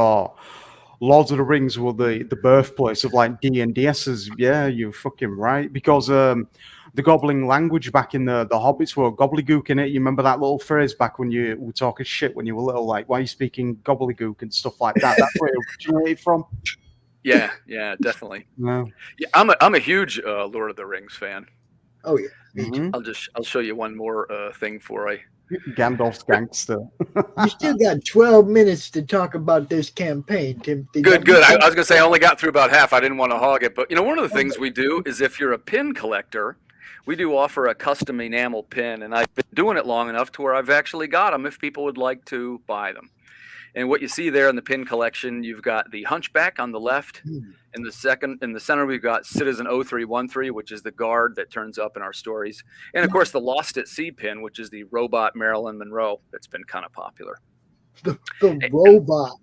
Lord of the Rings were the birthplace of like D&Ds's. Yeah, you're fucking right. Because the gobbling language back in the Hobbits were gobbledygook in it. You remember that little phrase back when you were talking shit when you were little, like, why are you speaking gobbledygook and stuff like that? That's where it originated from. Yeah, definitely. No. Yeah, I'm a huge Lord of the Rings fan. Oh yeah, me too. I'll show you one more thing before I. Gandalf's gangster. You still got 12 minutes to talk about this campaign, Timothy. Good. I was gonna say I only got through about half. I didn't want to hog it, but one of the things we do is if you're a pin collector, we do offer a custom enamel pin, and I've been doing it long enough to where I've actually got them if people would like to buy them. And what you see there in the pin collection, you've got the Hunchback on the left. In the center, we've got Citizen 0313, which is the guard that turns up in our stories. And of course, the Lost at Sea pin, which is the robot Marilyn Monroe that's been kind of popular. The robot.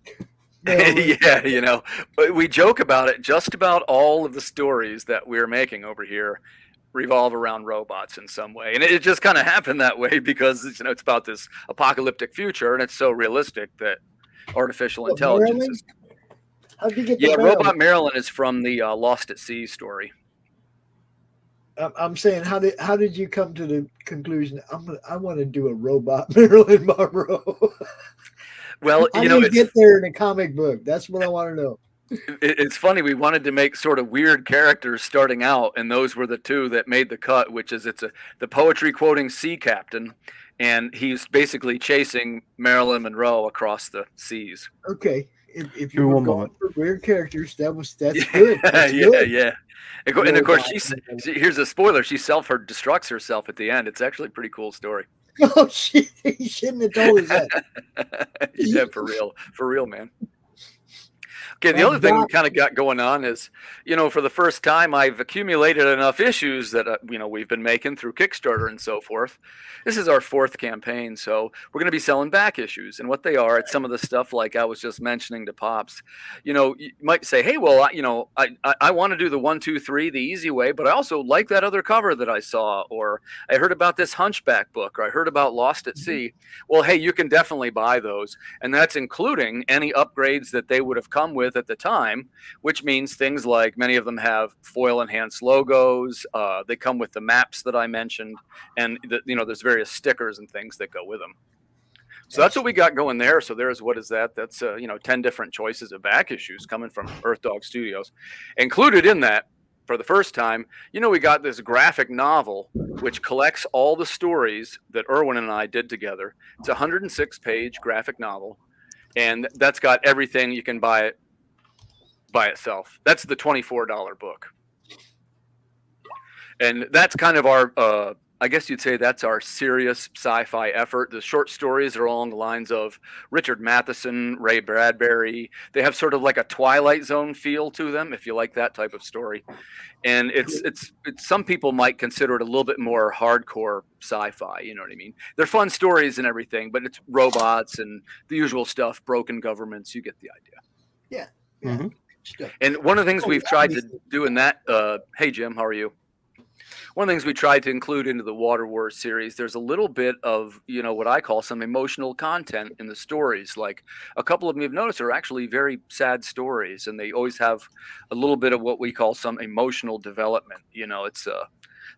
Yeah, but we joke about it. Just about all of the stories that we're making over here revolve around robots in some way. And it just kind of happened that way because, it's about this apocalyptic future, and it's so realistic that artificial intelligence Marilyn? is. How'd you get Yeah, Marilyn? Robot Marilyn is from the Lost at Sea story. I'm saying, how did you come to the conclusion? I want to do a robot Marilyn Monroe. Well, I didn't get there in a comic book. That's what I want to know. It's funny. We wanted to make sort of weird characters starting out, and those were the two that made the cut. Which is the poetry quoting sea captain, and he's basically chasing Marilyn Monroe across the seas. Okay, if you were going for weird characters, that's good. That's Yeah, good. yeah. And of course, here's a spoiler. She destructs herself at the end. It's actually a pretty cool story. Oh shit! He shouldn't have told us that. Yeah, for real, man. Okay, the other thing we kind of got going on is, for the first time, I've accumulated enough issues that, we've been making through Kickstarter and so forth. This is our 4th campaign, so we're going to be selling back issues. And what they are, it's some of the stuff like I was just mentioning to Pops. You might say, hey, well, I want to do the 1, 2, 3 the easy way, but I also like that other cover that I saw, or I heard about this Hunchback book, or I heard about Lost at Sea. Well, hey, you can definitely buy those. And that's including any upgrades that they would have come with at the time, which means things like many of them have foil enhanced logos. They come with the maps that I mentioned, and there's various stickers and things that go with them. So that's what we got going there. So there's, what is that? That's 10 different choices of back issues coming from Earth Dog Studios. Included in that, for the first time, we got this graphic novel which collects all the stories that Irwin and I did together. It's a 106-page graphic novel, and that's got everything. You can buy it by itself. That's the $24 book. And that's kind of our, I guess you'd say that's our serious sci-fi effort. The short stories are along the lines of Richard Matheson, Ray Bradbury. They have sort of like a Twilight Zone feel to them, if you like that type of story. And it's some people might consider it a little bit more hardcore sci-fi, you know what I mean? They're fun stories and everything, but it's robots and the usual stuff, broken governments, you get the idea. Yeah. Mm-hmm. And one of the things we've tried to do in that, hey Jim, how are you? One of the things we tried to include into the Water Wars series, there's a little bit of, what I call some emotional content in the stories. Like a couple of them you've noticed are actually very sad stories, and they always have a little bit of what we call some emotional development. It's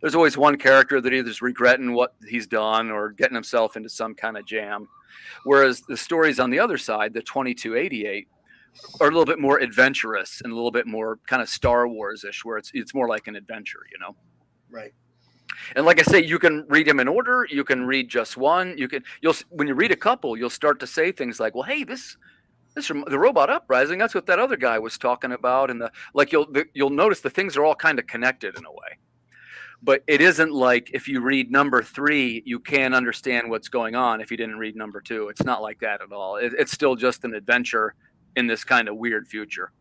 there's always one character that either is regretting what he's done or getting himself into some kind of jam. Whereas the stories on the other side, the 2288, are a little bit more adventurous and a little bit more kind of Star Wars-ish, where it's more like an adventure, Right. And like I say, you can read them in order. You can read just one. When you read a couple, you'll start to say things like, "Well, hey, this from the Robot Uprising. That's what that other guy was talking about." And you'll notice the things are all kind of connected in a way. But it isn't like if you read number 3, you can't understand what's going on if you didn't read number 2. It's not like that at all. It's still just an adventure in this kind of weird future.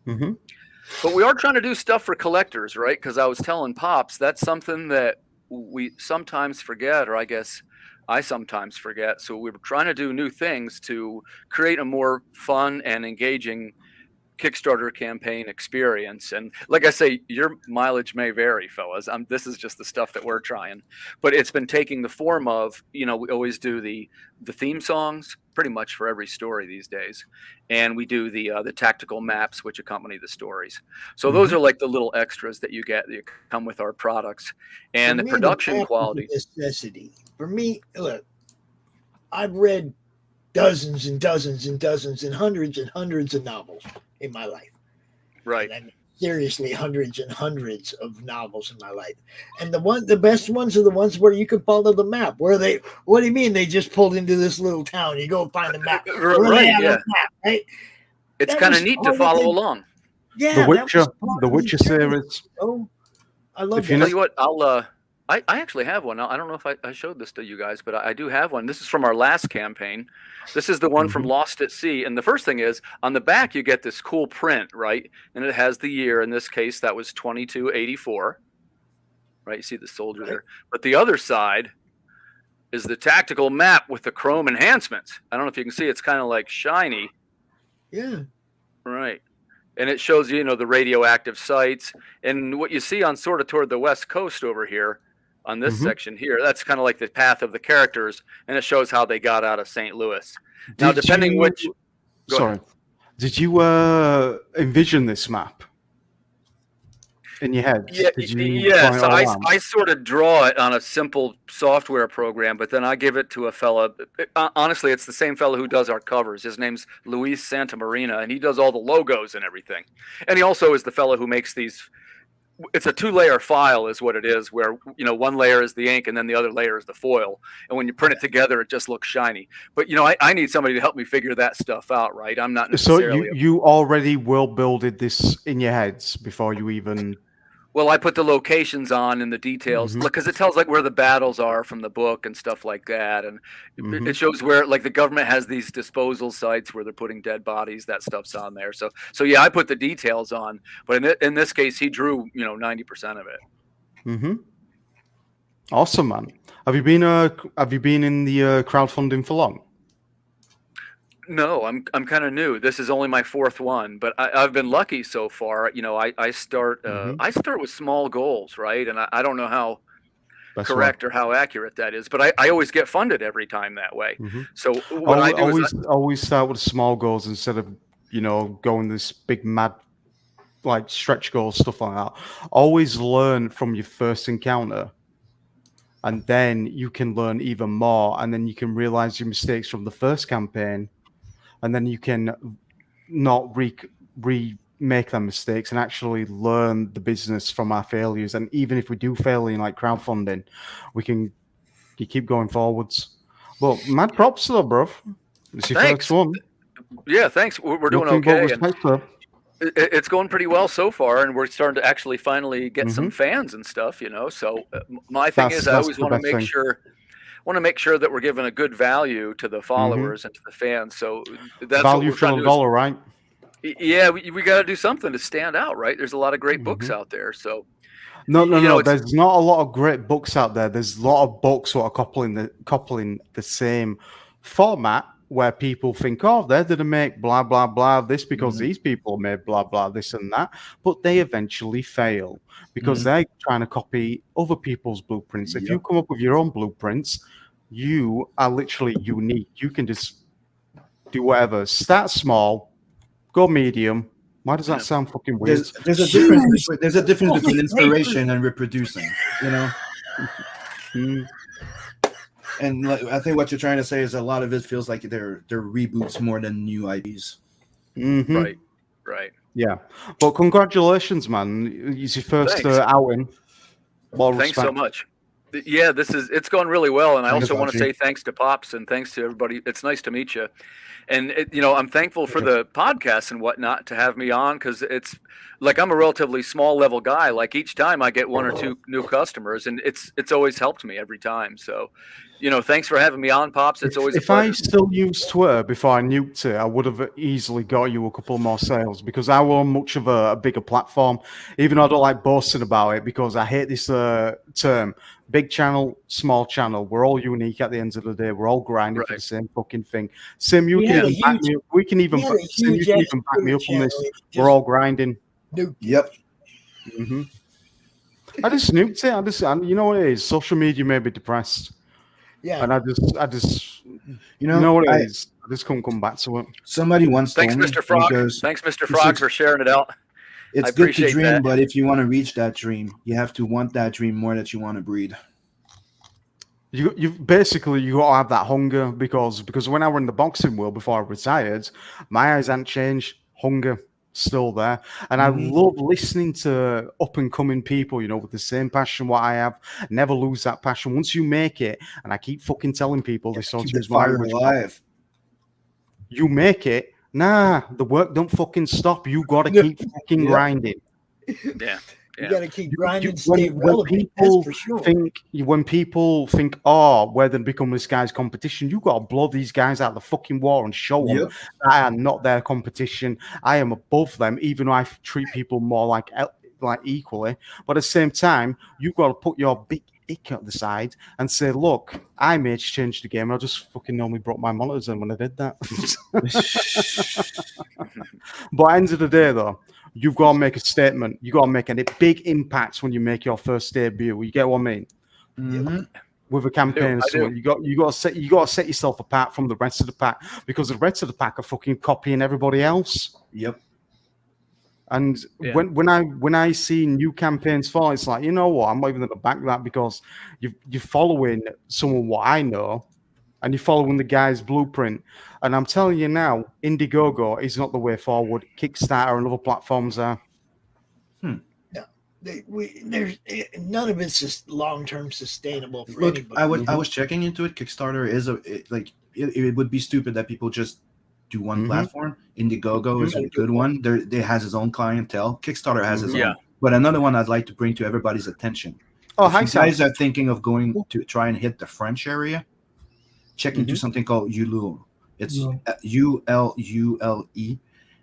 Mm-hmm. But we are trying to do stuff for collectors, right? Because I was telling Pops, that's something that we sometimes forget, or I guess I sometimes forget. So we were trying to do new things to create a more fun and engaging Kickstarter campaign experience. And like I say, your mileage may vary, fellas. This is just the stuff that we're trying, but it's been taking the form of, we always do the theme songs pretty much for every story these days. And we do the tactical maps, which accompany the stories. So those are like the little extras that you get that come with our products, and the production quality. Necessity. For me, look, I've read dozens and dozens and dozens and hundreds of novels in my life. Right. And I mean, seriously, hundreds and hundreds of novels in my life. And the best ones are the ones where you can follow the map. What do you mean they just pulled into this little town? You go find the map. Right, yeah. Map, right? It's kind of neat to follow along. Yeah. The Witcher series. Oh, I love that. Tell you what, I actually have one. I don't know if I showed this to you guys, but I do have one. This is from our last campaign. This is the one from Lost at Sea. And the first thing is, on the back, you get this cool print, right? And it has the year. In this case, that was 2284. Right? You see the soldier there. But the other side is the tactical map with the CRoM enhancements. I don't know if you can see. It's kind of like shiny. Yeah. Right. And it shows, the radioactive sites. And what you see on sort of toward the west coast over here, on this section here, that's kind of like the path of the characters, and it shows how they got out of St. Louis. Now, depending which... Sorry. Did you envision this map in your head? Yeah, so I sort of draw it on a simple software program, but then I give it to a fella. Honestly, it's the same fella who does our covers. His name's Luis Santamarina, and he does all the logos and everything. And he also is the fella who makes these... It's a 2-layer file is what it is, where, one layer is the ink and then the other layer is the foil. And when you print it together, it just looks shiny. But, I need somebody to help me figure that stuff out, right? I'm not necessarily... So you already will builded this in your heads before you even... Well, I put the locations on and the details, because it tells like where the battles are from the book and stuff like that. And it shows where like the government has these disposal sites where they're putting dead bodies. That stuff's on there. So yeah, I put the details on. But in this case, he drew 90% of it. Awesome, man. Have you been in the crowdfunding for long? No, I'm kind of new. This is only my 4th one, but I've been lucky so far. I start with small goals, right? And I don't know how correct or how accurate that is, but I always get funded every time that way. So what I do always start with small goals instead of going this big mad like stretch goals, stuff like that. Always learn from your first encounter. And then you can learn even more, and then you can realize your mistakes from the first campaign. And then you can not remake them mistakes and actually learn the business from our failures. And even if we do fail in like crowdfunding, you keep going forwards. Well, mad props though, bro. It's your first one. Yeah, thanks. We're doing okay. It's going pretty well so far, and we're starting to actually finally get some fans and stuff, So my thing is, I always want to make sure. That we're giving a good value to the followers and to the fans. So that's value what we're for the dollar, right? Yeah, we got to do something to stand out, right? There's a lot of great books out there. So no. There's not a lot of great books out there. There's a lot of books that are coupling the same format, where people think, oh, they're going to make blah blah blah this because these people made blah blah this and that, but they eventually fail because they're trying to copy other people's blueprints. If you come up with your own blueprints, you are literally unique. You can just do whatever. Start small, go medium. Why does that sound fucking weird? There's a difference. There's a difference between inspiration and reproducing. And I think what you're trying to say is a lot of it feels like they're reboots more than new IPs. Right. Yeah, but congratulations, man! It's your first outing. Thanks so much. Yeah, it's going really well, and I also want to say thanks to Pops and thanks to everybody. It's nice to meet you, and I'm thankful for the podcast and whatnot to have me on, because it's like I'm a relatively small level guy. Like each time I get 1 or 2 new customers, and it's always helped me every time. So, thanks for having me on, Pops. It's always a If pleasure. I still used Twitter before I nuked it, I would have easily got you a couple more sales because I want much of a bigger platform, even though I don't like boasting about it because I hate this term. Big channel, small channel. We're all unique at the end of the day. We're all grinding for the same fucking thing. Sim, you can even back me up. We can even back me up on this. We're all grinding. Yep. Mm-hmm. I just nuked it. You know what it is? Social media made me depressed. Yeah. And I just you know what it is. I just couldn't come back to it. Somebody once Thanks, told me, Mr. Frog. because Thanks, Mr. Frog, for sharing it out. It's I good to appreciate dream, that. but if you want to reach that dream, you have to want that dream more than you want to breed. You basically you gotta have that hunger because when I were in the boxing world before I retired, my eyes hadn't changed. Hunger still there, and I love listening to up and coming people, with the same passion what I have. Never lose that passion. Once you make it, and I keep fucking telling people this sort of fire alive. You make it. Nah, the work don't fucking stop. You gotta keep fucking grinding. Yeah. You got to keep grinding, stay relevant. When people That's for sure. when people think, oh, where they become this guy's competition, you got to blow these guys out of the fucking water and show them I am not their competition. I am above them, even though I treat people more like equally. But at the same time, you've got to put your big ick at the side and say, look, I made change the game. I just fucking normally broke my monitors in when I did that. But at the end of the day, though, you've got to make a statement. You got to make a big impact when you make your first debut. You get what I mean? Mm-hmm. With a campaign or something, you got to set yourself apart from the rest of the pack because the rest of the pack are fucking copying everybody else. Yep. And when I see new campaigns fall, it's like, you know what? I'm not even going to back that because you're following someone what I know, and you're following the guy's blueprint. And I'm telling you now, Indiegogo is not the way forward. Kickstarter and other platforms are. No, there's none of it's just long-term sustainable for Look, anybody. I was checking into it. Kickstarter is it would be stupid that people just do one platform. Indiegogo is a good one. It has its own clientele. Kickstarter has its own. But another one I'd like to bring to everybody's attention. If you guys are thinking of going to try and hit the French area, check into something called Ulule. It's ULULE,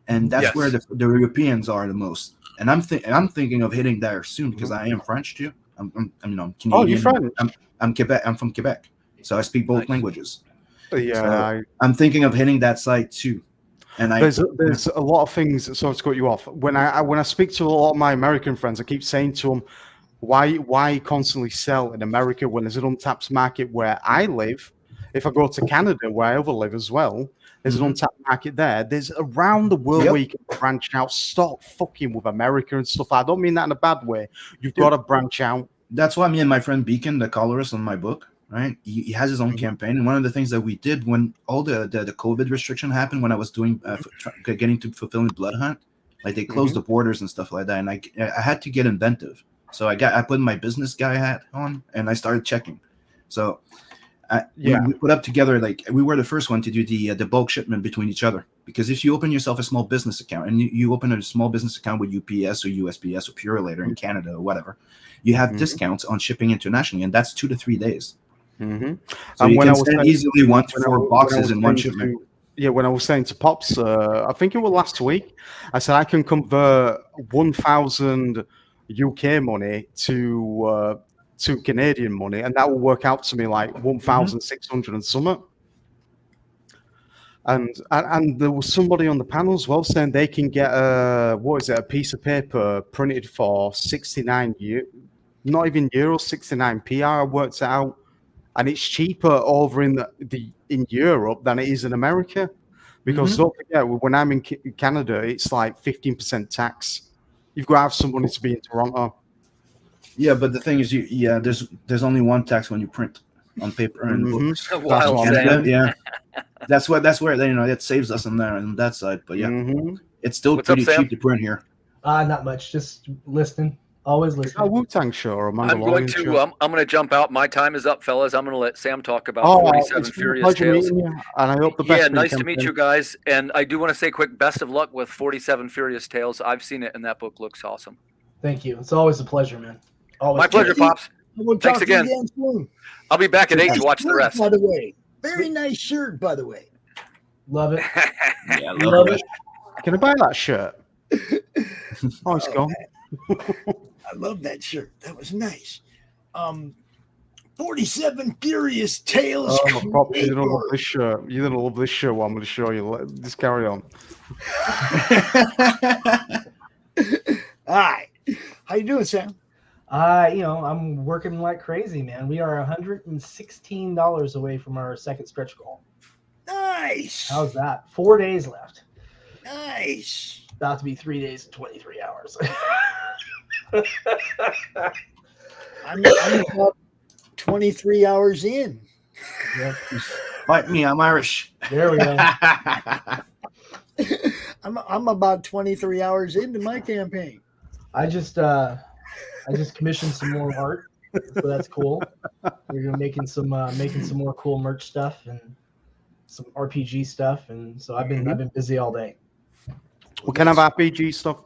and that's where the Europeans are the most. And I'm thinking of hitting there soon because I am French too. I'm Canadian. Oh, you're French. I'm Quebec. I'm from Quebec, so I speak both languages. Yeah, so I'm thinking of hitting that site too. And there's a lot of things. Sorry to cut you off. When I speak to a lot of my American friends, I keep saying to them, why constantly sell in America when there's an untapped market where I live? If I go to Canada, where I ever live as well, there's an untapped market there. There's around the world where you can branch out. Stop fucking with America and stuff. I don't mean that in a bad way. You've got to branch out. That's why me and my friend Beacon, the colorist on my book, right? He has his own campaign. And one of the things that we did when all the COVID restriction happened, when I was doing getting to fulfilling Blood Hunt, like they closed the borders and stuff like that. And I had to get inventive. So I put my business guy hat on and I started checking. So we put up together, like we were the first one to do the bulk shipment between each other, because if you open yourself a small business account and you open a small business account with UPS or USPS or Purolator in Canada or whatever, you have discounts on shipping internationally, and that's 2 to 3 days. So you can send easily 1 to 4 boxes in one shipment. When I was saying to Pops, I think it was last week, I said I can convert 1,000 UK money to Canadian money, and that will work out to me like 1,600 and something. And there was somebody on the panel as well saying they can get a piece of paper printed for 69 not even euros, 69 PR. I worked it out, and it's cheaper over in in Europe than it is in America, because don't forget, when I'm in Canada, it's like 15% tax. You've got to have some money to be in Toronto. Yeah, but the thing is, there's only one tax when you print on paper and books. That's where it saves us on that side. But it's still pretty cheap to print here. Not much, just listening. Always listening. A Wu-Tang show or a I'm going to jump out. My time is up, fellas. I'm going to let Sam talk about 47 Furious Tales. And I hope the best. Yeah, nice to meet you guys. And I do want to say quick best of luck with 47 Furious Tales. I've seen it, and that book looks awesome. Thank you. It's always a pleasure, man. Always. My pleasure, Pops. We'll Thanks talk to you again. again soon. I'll be back at 8 to Nice watch the shirt, rest. By the way, very nice shirt, by the way. Love it. Yeah, Love it. Can I buy that shirt? Oh, it's gone. I love that shirt. That was nice. 47 Furious Tales. Oh, Pop, you're gonna love this shirt. You're gonna love this shirt. What I'm gonna show you. Just carry on. All right. How you doing, Sam? I'm working like crazy, man. We are $116 away from our second stretch goal. Nice. How's that? 4 days left. Nice. About to be 3 days and 23 hours. I'm about 23 hours in. Yep. Fight me, I'm Irish. There we go. I'm about 23 hours into my campaign. I just commissioned some more art, so that's cool. We're making some more cool merch stuff and some RPG stuff, and so I've been busy all day. What kind of RPG stuff?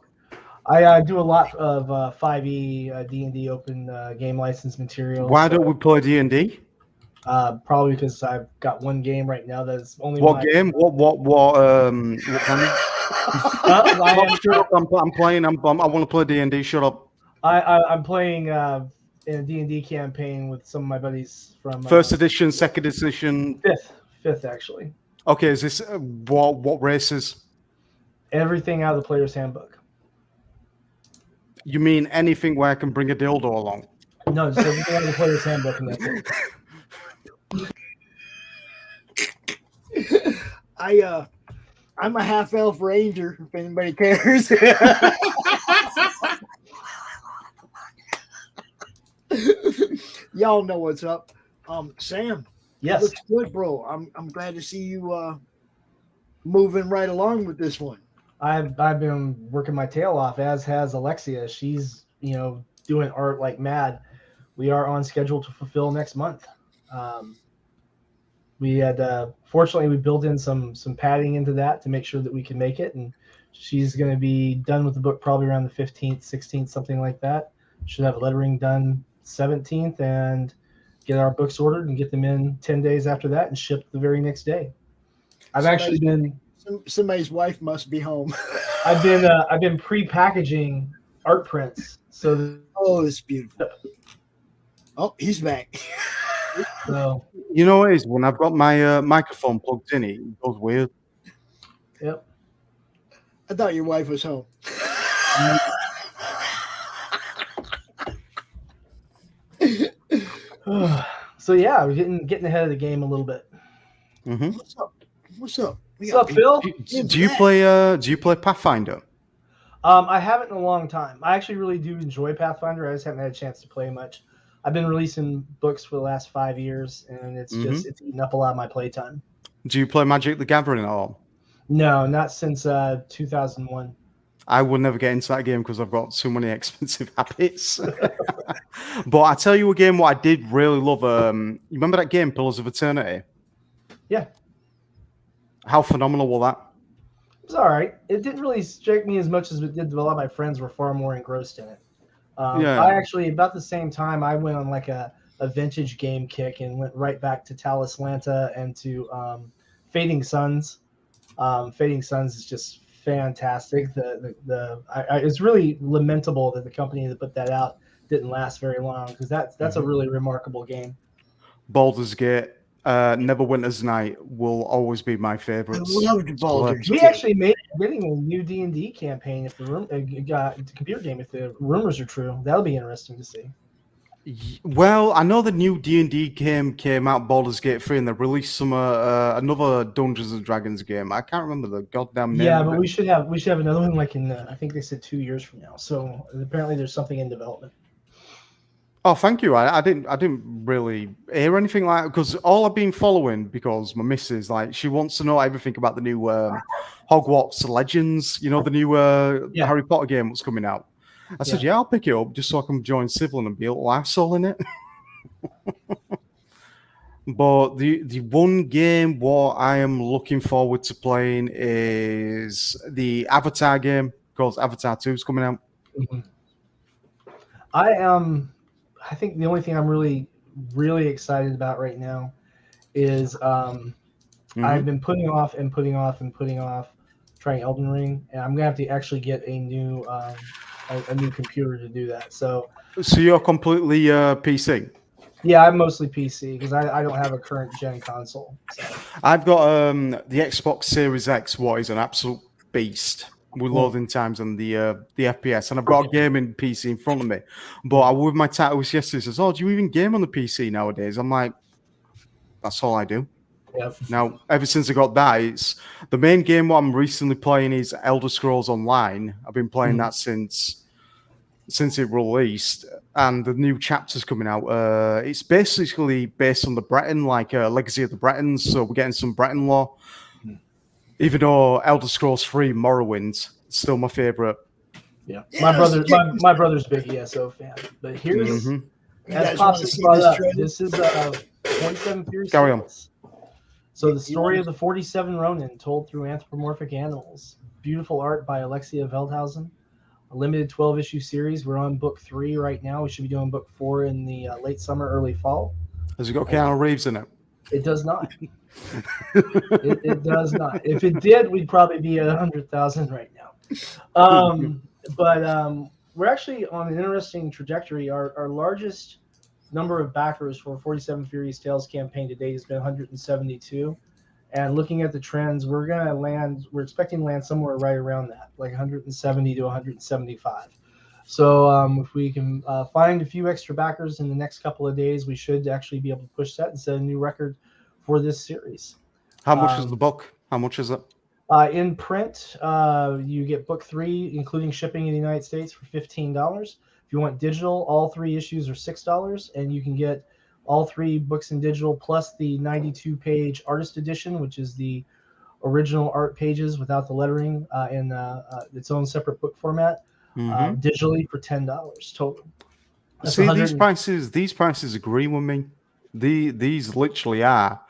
I do a lot of 5e D&D open game license material. Why don't we play D&D? Probably because I've got one game right now that's only what game? What kind of? I'm playing. I want to play D&D. Shut up. I'm playing in a D&D campaign with some of my buddies from first edition, second edition, fifth actually. Okay, is this what races? Everything out of the player's handbook. You mean anything where I can bring a dildo along? No, just everything out of the player's handbook, and that's it. I'm a half elf ranger. If anybody cares. Y'all know what's up. Sam. Yes. Looks good, bro. I'm glad to see you moving right along with this one. I've been working my tail off, as has Alexia. She's doing art like mad. We are on schedule to fulfill next month. We had fortunately we built in some padding into that to make sure that we can make it, and she's going to be done with the book probably around the 15th, 16th, something like that. Should have lettering done 17th and get our books ordered and get them in 10 days after that and shipped the very next day. Somebody's wife must be home. I've been pre-packaging art prints. It's beautiful. Oh, he's back. So you know what it is when I've got my microphone plugged in, it goes weird. Yep. I thought your wife was home. So yeah, we're getting ahead of the game a little bit. Mm-hmm. What's up? What's up, Phil? Do you play Pathfinder? I haven't in a long time. I actually really do enjoy Pathfinder. I just haven't had a chance to play much. I've been releasing books for the last 5 years, and it's it's eaten up a lot of my playtime. Do you play Magic the Gathering at all? No, not since 2001. I would never get into that game because I've got too many expensive habits. But I tell you a game what I did really love. You remember that game, Pillars of Eternity? Yeah. How phenomenal was that? It was all right. It didn't really strike me as much as it did. A lot of my friends were far more engrossed in it. I actually, about the same time, I went on like a vintage game kick and went right back to Talislanta and to Fading Suns. Fading Suns is just fantastic. It's really lamentable that the company that put that out didn't last very long because that's a really remarkable game. Baldur's Gate, Neverwinter's Night will always be my favorite. I loved Baldur's We Gate. actually made getting a new D&D campaign if the computer game, if the rumors are true. That'll be interesting to see. Well, I know the new D&D game came out, Baldur's Gate 3, and they released some another Dungeons and Dragons game. I can't remember the goddamn name. Yeah, but we should have another one like in I think they said 2 years from now. So apparently there's something in development. Oh, thank you. I didn't really hear anything like that because all I've been following because my missus she wants to know everything about the new Hogwarts Legends. You know the new Harry Potter game that's coming out. I said, yeah, I'll pick it up just so I can join Civil and be a little asshole in it. But the one game what I am looking forward to playing is the Avatar game because Avatar 2 is coming out. Mm-hmm. I am I think the only thing I'm really, really excited about right now is I've been putting off trying Elden Ring, and I'm gonna have to actually get a new computer to do that. So you're completely PC? Yeah, I'm mostly PC because I don't have a current gen console. So. I've got the Xbox Series X, what is an absolute beast with loading times and the FPS, and I've got a gaming PC in front of me. But I with my title was yesterday says, "Oh, do you even game on the PC nowadays?" I'm like, that's all I do. Yep. Now, ever since I got that, it's the main game. What I'm recently playing is Elder Scrolls Online. I've been playing that since it released, and the new chapter's coming out. It's basically based on the Breton, like Legacy of the Bretons. So we're getting some Breton lore. Even though Elder Scrolls 3 Morrowind's still my favorite. Yeah, my brother's big ESO fan. But here's as Pops has brought up, this is 47 Fury Series. So the story of the 47 Ronin told through anthropomorphic animals. Beautiful art by Alexia Veldhausen. A limited 12-issue series. We're on book 3 right now. We should be doing book 4 in the late summer, early fall. Has it got Keanu Reeves in it? It does not. it does not. If it did, we'd probably be at 100,000 right now. But we're actually on an interesting trajectory. Our largest number of backers for 47 Furious Tales campaign to date has been 172. And looking at the trends, we're expecting to land somewhere right around that, like 170 to 175. So if we can find a few extra backers in the next couple of days, we should actually be able to push that and set a new record for this series. How much is the book? How much is it? In print, you get book 3, including shipping in the United States, for $15. If you want digital, all 3 issues are $6, and you can get all 3 books in digital plus the 92-page artist edition, which is the original art pages without the lettering in its own separate book format, digitally for $10 total. That's See, these prices agree with me. These literally are.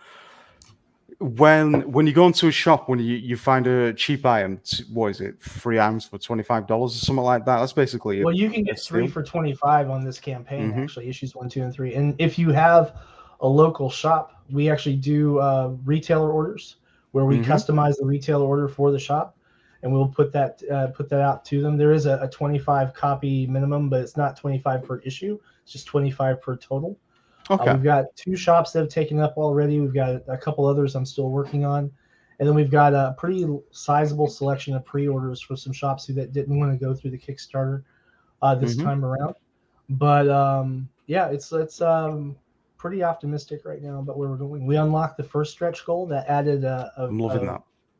When you go into a shop, when you find a cheap item, what is it, 3 items for $25 or something like that? That's basically well, you can get 3 for $25 on this campaign, actually, issues 1, 2, and 3. And if you have a local shop, we actually do retailer orders where we customize the retailer order for the shop, and we'll put that out to them. There is a 25 copy minimum, but it's not 25 per issue. It's just 25 per total. Okay. We've got 2 shops that have taken up already. We've got a couple others I'm still working on. And then we've got a pretty sizable selection of pre-orders for some shops that didn't want to go through the Kickstarter this time around. But yeah, it's pretty optimistic right now about where we're going. We unlocked the first stretch goal that added a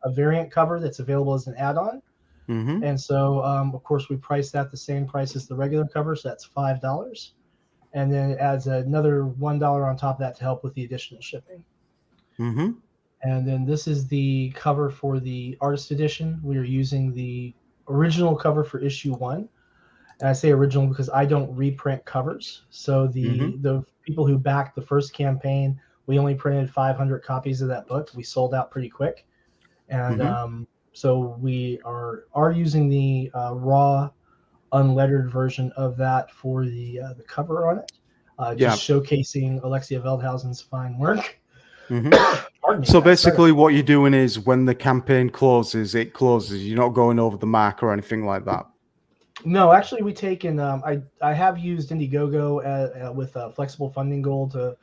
variant cover that's available as an add-on. And so, of course, we priced that the same price as the regular cover, so that's $5. And then it adds another $1 on top of that to help with the additional shipping. And then this is the cover for the artist edition. We are using the original cover for issue 1. And I say original because I don't reprint covers. So the people who backed the first campaign, we only printed 500 copies of that book. We sold out pretty quick. And so we are using the raw unlettered version of that for the cover on it, just showcasing Alexia Veldhausen's fine work. So basically what you're doing is when the campaign closes, it closes. You're not going over the mark or anything like that. No, actually we take in I have used Indiegogo with a flexible funding goal to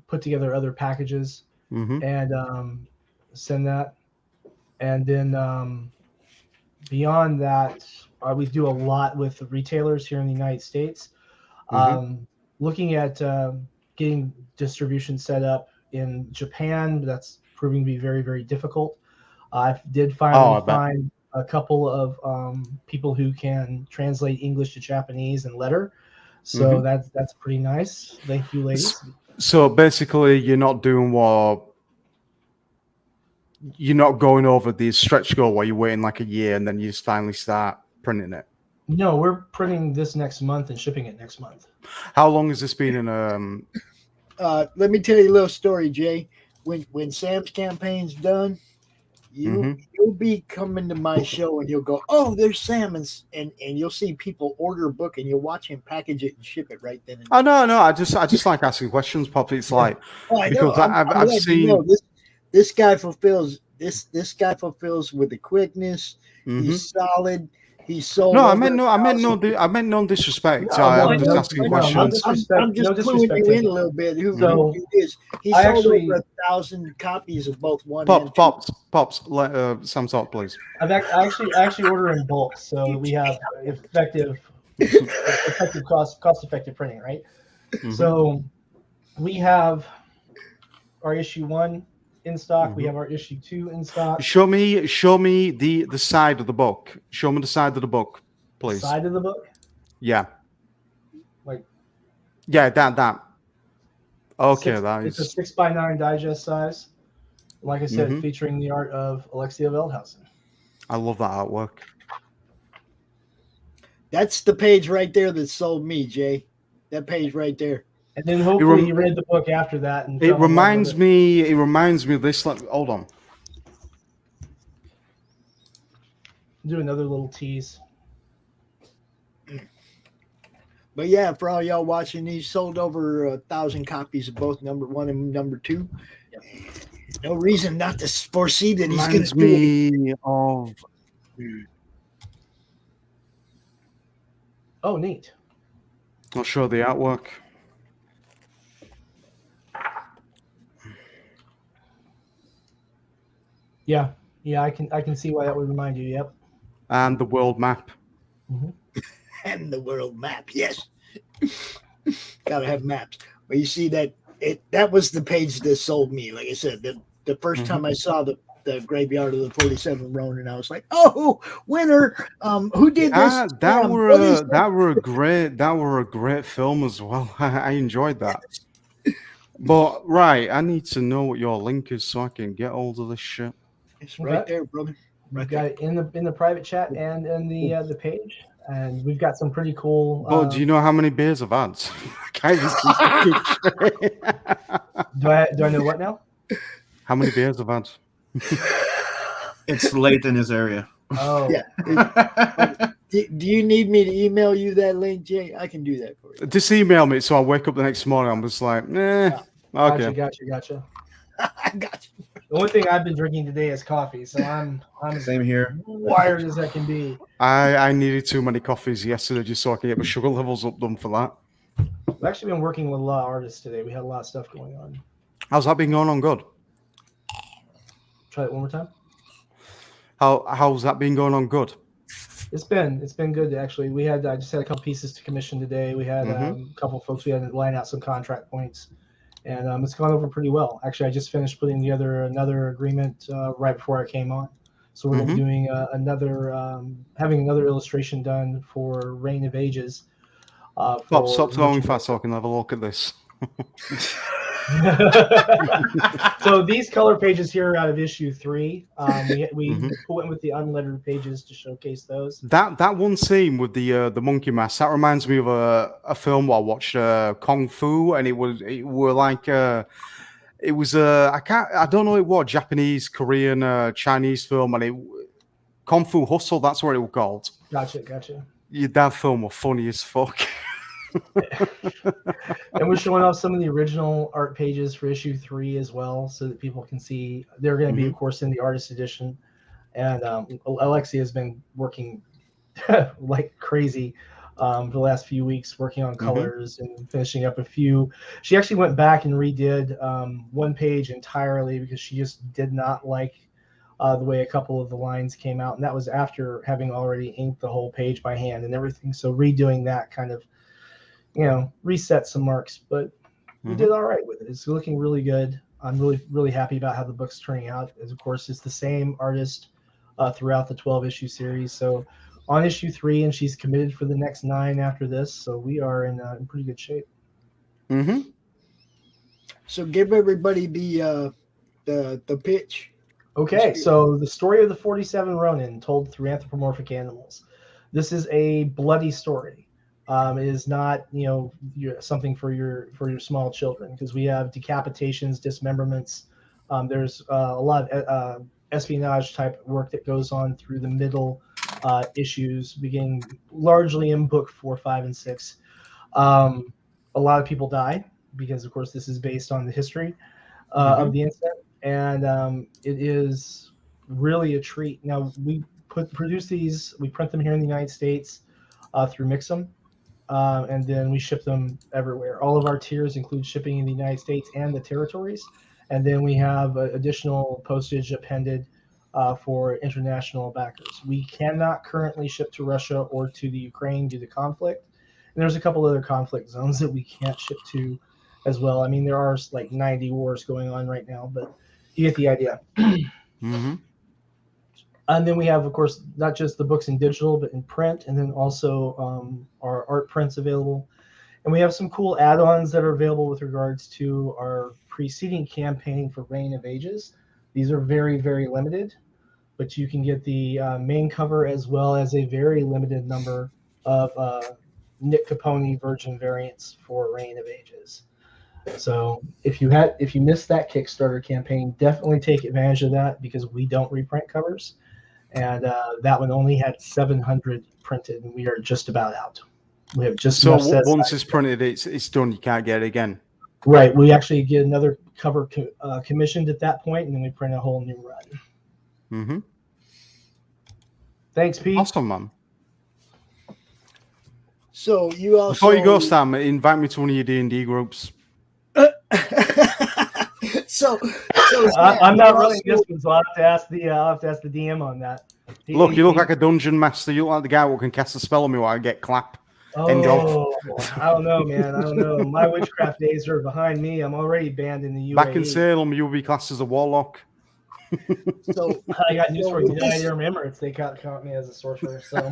put together other packages and send that. And then beyond that, we do a lot with retailers here in the United States. Looking at getting distribution set up in Japan, that's proving to be very, very difficult. I did finally find a couple of people who can translate English to Japanese and letter. So that's pretty nice. Thank you, ladies. So basically, you're not doing what... You're not going over the stretch goal where you're waiting like a year and then you just finally start printing it. No, we're printing this next month and shipping it next month. How long has this been in? Let me tell you a little story, Jay. When Sam's campaign's done, You'll be coming to my show and you'll go, oh, there's salmons, and you'll see people order a book and you'll watch him package it and ship it right then. Oh no, I just like asking questions, Pop. It's like because I've seen this guy fulfills with the quickness. He's solid. He's so. No, I meant no disrespect. I'm just asking questions. I'm just cluing you in a little bit. Who he is? He sold over 1,000 copies of both one. Pops. Let Sam talk, please. I actually order in bulk, so we have effective cost-effective printing, right? So we have our issue 1 in stock. We have our issue 2 in stock. Show me the side of the book. Show me the side of the book, please. Side of the book? Yeah. Like. Yeah, that. Okay, it's a 6x9 digest size. Like I said, featuring the art of Alexia Veldhausen. I love that artwork. That's the page right there that sold me, Jay. That page right there. And then hopefully you read the book after that. And it reminds me of this. Hold on. Do another little tease. But yeah, for all y'all watching, he sold over 1,000 copies of both number 1 and number 2. Yep. No reason not to foresee that he's going to me of. Oh, neat. I'll show the artwork. Yeah, I can see why that would remind you. Yep. And the world map. And the world map, yes. Gotta have maps. But you see that that was the page that sold me. Like I said, the first time I saw the graveyard of the 47 Ronin, I was like, oh, winner. Who did this? That were a great film as well. I enjoyed that. But I need to know what your link is so I can get hold of this shit. It's right there, brother. We've got it in the private chat and in the page, and we've got some pretty cool. Do you know how many beers I've had? Do I know what now? How many beers I've had? It's late in his area. Oh yeah. Do you need me to email you that link, Jay? I can do that for you. Just email me so I wake up the next morning. I'm just like, okay. Gotcha. I got you. The only thing I've been drinking today is coffee, so I'm same here. Wired as I can be. I needed too many coffees yesterday just so I can get my sugar levels up done for that. We've actually been working with a lot of artists today. We had a lot of stuff going on. How's that been going on? Good. Try it one more time. How's that been going on? Good. It's been good actually. I just had a couple pieces to commission today. We had a couple of folks we had to line out some contract points. And it's gone over pretty well. Actually, I just finished putting together another agreement right before I came on. So we're going to be doing having another illustration done for Reign of Ages. Stop throwing fast so I can have a look at this. So these color pages here are out of issue 3. We went with the unlettered pages to showcase those. That one scene with the monkey mask, that reminds me of a film I watched, Kung Fu, and I don't know what Japanese, Korean, Chinese film, and Kung Fu Hustle. That's what it was called. Gotcha. That film was funny as fuck. And we're showing off some of the original art pages for issue 3 as well, so that people can see. They're going to be, of course, in the artist edition. And Alexia has been working like crazy for the last few weeks, working on colors and finishing up a few. She actually went back and redid one page entirely because she just did not like the way a couple of the lines came out, and that was after having already inked the whole page by hand and everything. So redoing that kind of, reset some marks, but we did all right with it. It's looking really good. I'm really happy about how the book's turning out. As of course, it's the same artist throughout the 12-issue series. So on issue 3, and she's committed for the next 9 after this. So we are in pretty good shape. So give everybody the pitch. Okay, so the story of the 47 Ronin told through anthropomorphic animals. This is a bloody story. It is not, something for your small children, because we have decapitations, dismemberments. There's a lot of espionage type work that goes on through the middle issues, beginning largely in book 4, 5, and 6. A lot of people die because, of course, this is based on the history of the incident, and it is really a treat. Now, we produce these, we print them here in the United States through Mixam, and then we ship them everywhere. All of our tiers include shipping in the United States and the territories, and then we have additional postage appended for international backers. We cannot currently ship to Russia or to the Ukraine due to conflict. And there's a couple other conflict zones that we can't ship to as well. I mean, there are like 90 wars going on right now, but you get the idea. And then we have, of course, not just the books in digital, but in print, and then also our art prints available. And we have some cool add-ons that are available with regards to our preceding campaign for Reign of Ages. These are very, very limited, but you can get the main cover as well as a very limited number of Nick Capone Virgin variants for Reign of Ages. So if you missed that Kickstarter campaign, definitely take advantage of that, because we don't reprint covers, and that one only had 700 printed, and we are just about out. We have just once it's printed, it's done. You can't get it again. Right. We actually get another cover commissioned at that point, and then we print a whole new run. Thanks, Pete. Awesome, man. So you also before you go, Sam, invite me to one of your D&D groups. So I'm not running this one, so I'll have to ask the DM on that. Look, you look like a dungeon master. You look like the guy who can cast a spell on me while I get clap. End of. I don't know, man. I don't know. My witchcraft days are behind me. I'm already banned in the UAE. Back in Salem, you'll be classed as a warlock. So I got news for you. United Arab Emirates, they count me as a sorcerer. So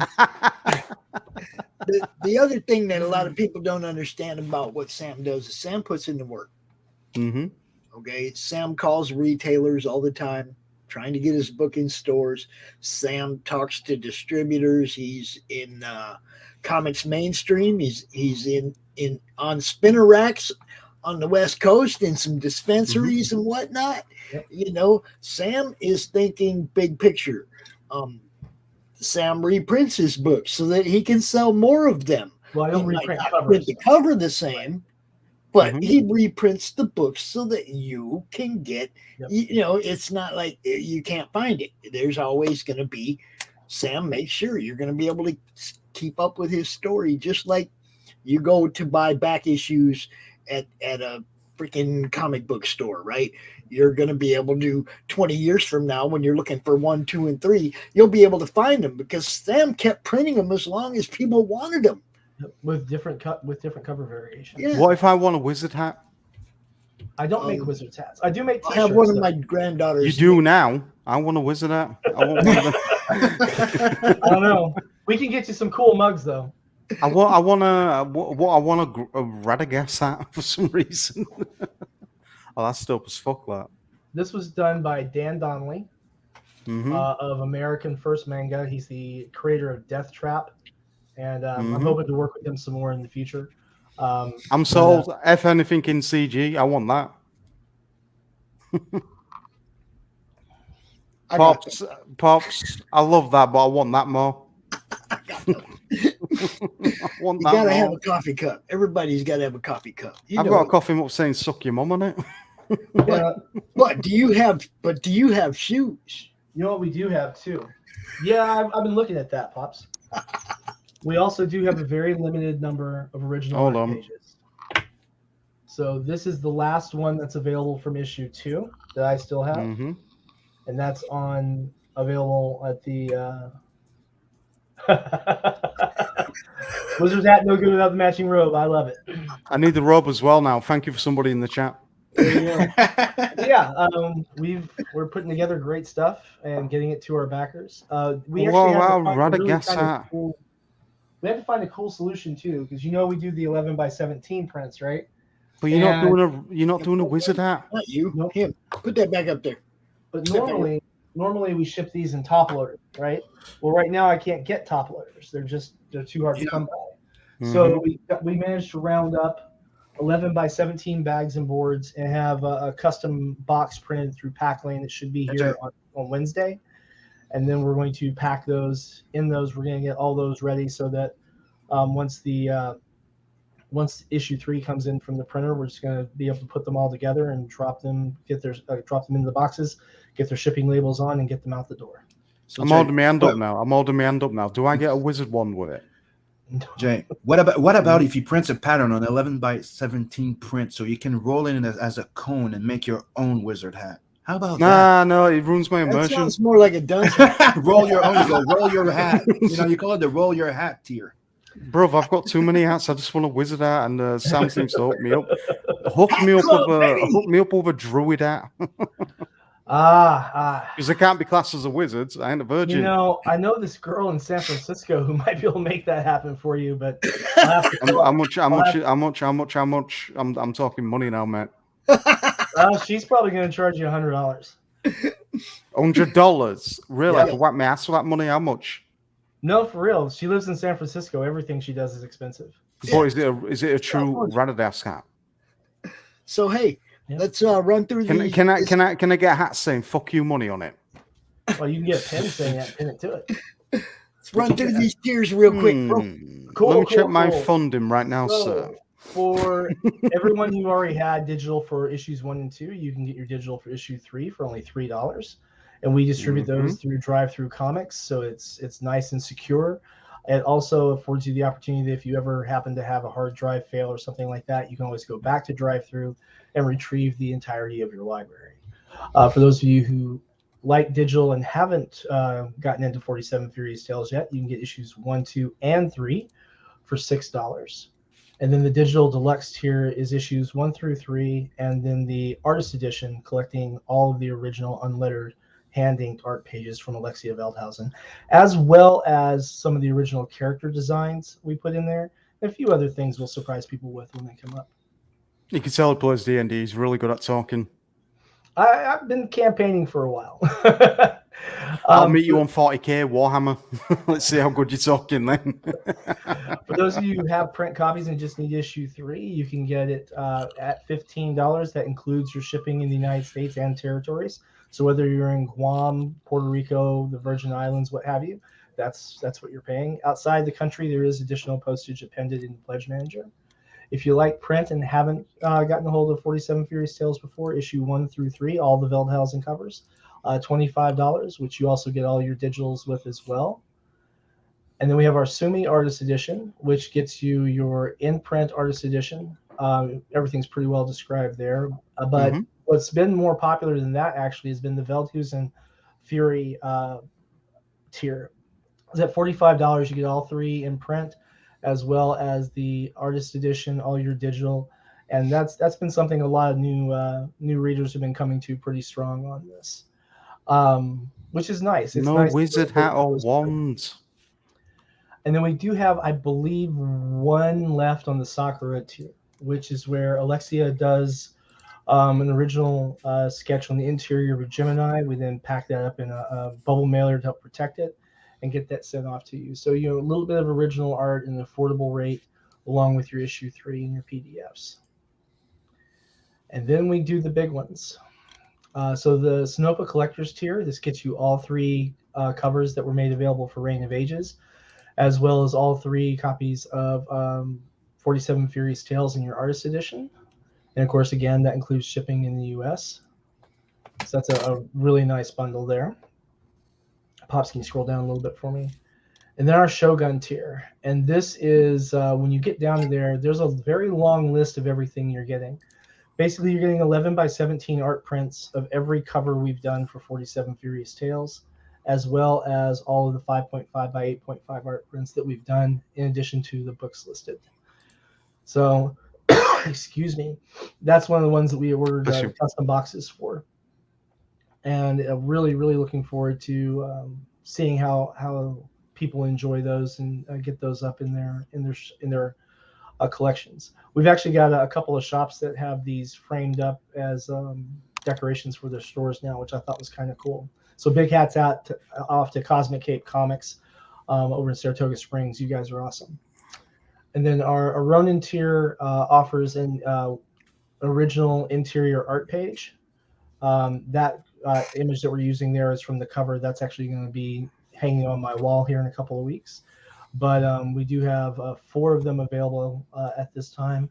the other thing that a lot of people don't understand about what Sam does is Sam puts in the work. Okay, Sam calls retailers all the time, trying to get his book in stores. Sam talks to distributors. He's in Comics Mainstream. He's in on spinner racks on the West Coast in some dispensaries and whatnot. You know, Sam is thinking big picture. Sam reprints his books so that he can sell more of them. Well, I don't reprint print the cover the same, but he reprints the books so that you can get, you know, it's not like you can't find it. There's always going to be, Sam makes sure you're going to be able to keep up with his story, just like you go to buy back issues at a freaking comic book store, right? You're going to be able to, 20 years from now, when you're looking for 1, 2, and 3, you'll be able to find them because Sam kept printing them as long as people wanted them. With different cover variations. Yeah. What if I want a wizard hat? I don't make wizard hats. I do make I t-shirts. have one of my granddaughters. You do now. I want a wizard hat. I want one of them. I don't know. We can get you some cool mugs though. I want a Radagast hat for some reason. Oh, that's dope as fuck. That. This was done by Dan Donnelly of American First Manga. He's the creator of Death Trap, and I'm hoping to work with him some more in the future. I'm sold. If anything in CG, I want that. Pops, I love that, but I want that more. You gotta have a coffee cup. Everybody's got to have a coffee cup. I've got a coffee mug saying "suck your mum" on it. But do you have shoes? You know what we do have too? Yeah, I've been looking at that, Pops. We also do have a very limited number of original pages. So this is the last one that's available from issue 2 that I still have, and that's available at the Wizard's hat, no good without the matching robe. I love it. I need the robe as well now. Thank you for somebody in the chat. Yeah, we're putting together great stuff and getting it to our backers. We had to find a cool solution too, because we do the 11x17 prints, right? But you're not doing a wizard hat. Not you, no, him. Put that back up there. But normally we ship these in top loaders, right? Well, right now I can't get top loaders. They're too hard to come by. So we managed to round up 11 by 17 bags and boards, and have a custom box printed through Packlane that should be here on Wednesday. And then we're going to pack those. In those, we're going to get all those ready so that once issue 3 comes in from the printer, we're just going to be able to put them all together and drop them into the boxes, get their shipping labels on, and get them out the door. So I'm holding my hand up now. Do I get a wizard one with it? Jay, what about if you print a pattern on 11 by 17 print so you can roll in it as a cone and make your own wizard hat? How about that? No, it ruins my immersion. That sounds more like a dungeon. Roll your own. You go roll your hat. You call it the roll your hat tier. Bro, I've got too many hats. I just want a wizard hat, and Sam seems to hook me up. Hook me up with a druid hat. Because I can't be classed as a wizard. I ain't a virgin. I know this girl in San Francisco who might be able to make that happen for you, but how much? I'm talking money now, mate. She's probably going to charge you $100. $100? Really? I could whack my ass for that money? How much? No, for real. She lives in San Francisco. Everything she does is expensive. But is it a true Radadas hat? So hey, let's run through these. Can I get a hat saying "fuck you" money on it? Well, you can get a pin saying that. Pin it to it. Let's run through these tiers real quick, bro. Let me check my funding right now, sir. For everyone who already had digital for issues 1 and 2, you can get your digital for issue 3 for only $3, and we distribute those through Drive-Thru Comics, so it's nice and secure. It also affords you the opportunity that if you ever happen to have a hard drive fail or something like that, you can always go back to Drive-Thru and retrieve the entirety of your library. For those of you who like digital and haven't gotten into 47 Furious Tales yet, you can get issues 1, 2, and 3 for $6. And then the digital deluxe tier is issues 1 through 3, and then the artist edition collecting all of the original unlettered hand-inked art pages from Alexia Veldhausen, as well as some of the original character designs we put in there, and a few other things we'll surprise people with when they come up. You can tell he plays D&D. He's really good at talking. I've been campaigning for a while. I'll meet you on 40k Warhammer. Let's see how good you're talking then. For those of you who have print copies and just need issue 3, you can get it at $15. That includes your shipping in the United States and territories. So whether you're in Guam, Puerto Rico, the Virgin Islands, what have you, that's what you're paying. Outside the country, there is additional postage appended in Pledge Manager. If you like print and haven't gotten a hold of 47 Furious Tales before, issue 1 through 3, all the Veldhausen covers, $25, which you also get all your digitals with as well. And then we have our Sumi Artist Edition, which gets you your in-print Artist Edition. Everything's pretty well described there. But what's been more popular than that actually has been the Veldhausen Fury tier. At $45, you get all 3 in print, as well as the artist edition, all your digital, and that's been something a lot of new readers have been coming to pretty strong on this, which is nice. It's no nice wizard hat or wand. And then we do have, I believe, 1 left on the Sakura tier, which is where Alexia does an original sketch on the interior of a Gemini. We then pack that up in a bubble mailer to help protect it and get that sent off to you. So, a little bit of original art at an affordable rate, along with your issue 3 and your PDFs. And then we do the big ones. So the Sinopa Collector's tier, this gets you all 3 covers that were made available for Reign of Ages, as well as all 3 copies of 47 Furious Tales in your Artist Edition. And of course, again, that includes shipping in the US. So that's a really nice bundle there. Pops, can you scroll down a little bit for me? And then our Shogun tier. And this is, when you get down to there, there's a very long list of everything you're getting. Basically, you're getting 11 by 17 art prints of every cover we've done for 47 Furious Tales, as well as all of the 5.5 by 8.5 art prints that we've done, in addition to the books listed. So, excuse me, that's one of the ones that we ordered custom boxes for. And really, really looking forward to seeing how people enjoy those and get those up in their collections. We've actually got a couple of shops that have these framed up as decorations for their stores now, which I thought was kind of cool. So big hats off to Cosmic Cape Comics over in Saratoga Springs. You guys are awesome. And then our Ronin tier offers an original interior art page. That image that we're using there is from the cover. That's actually going to be hanging on my wall here in a couple of weeks. But we do have 4 of them available at this time.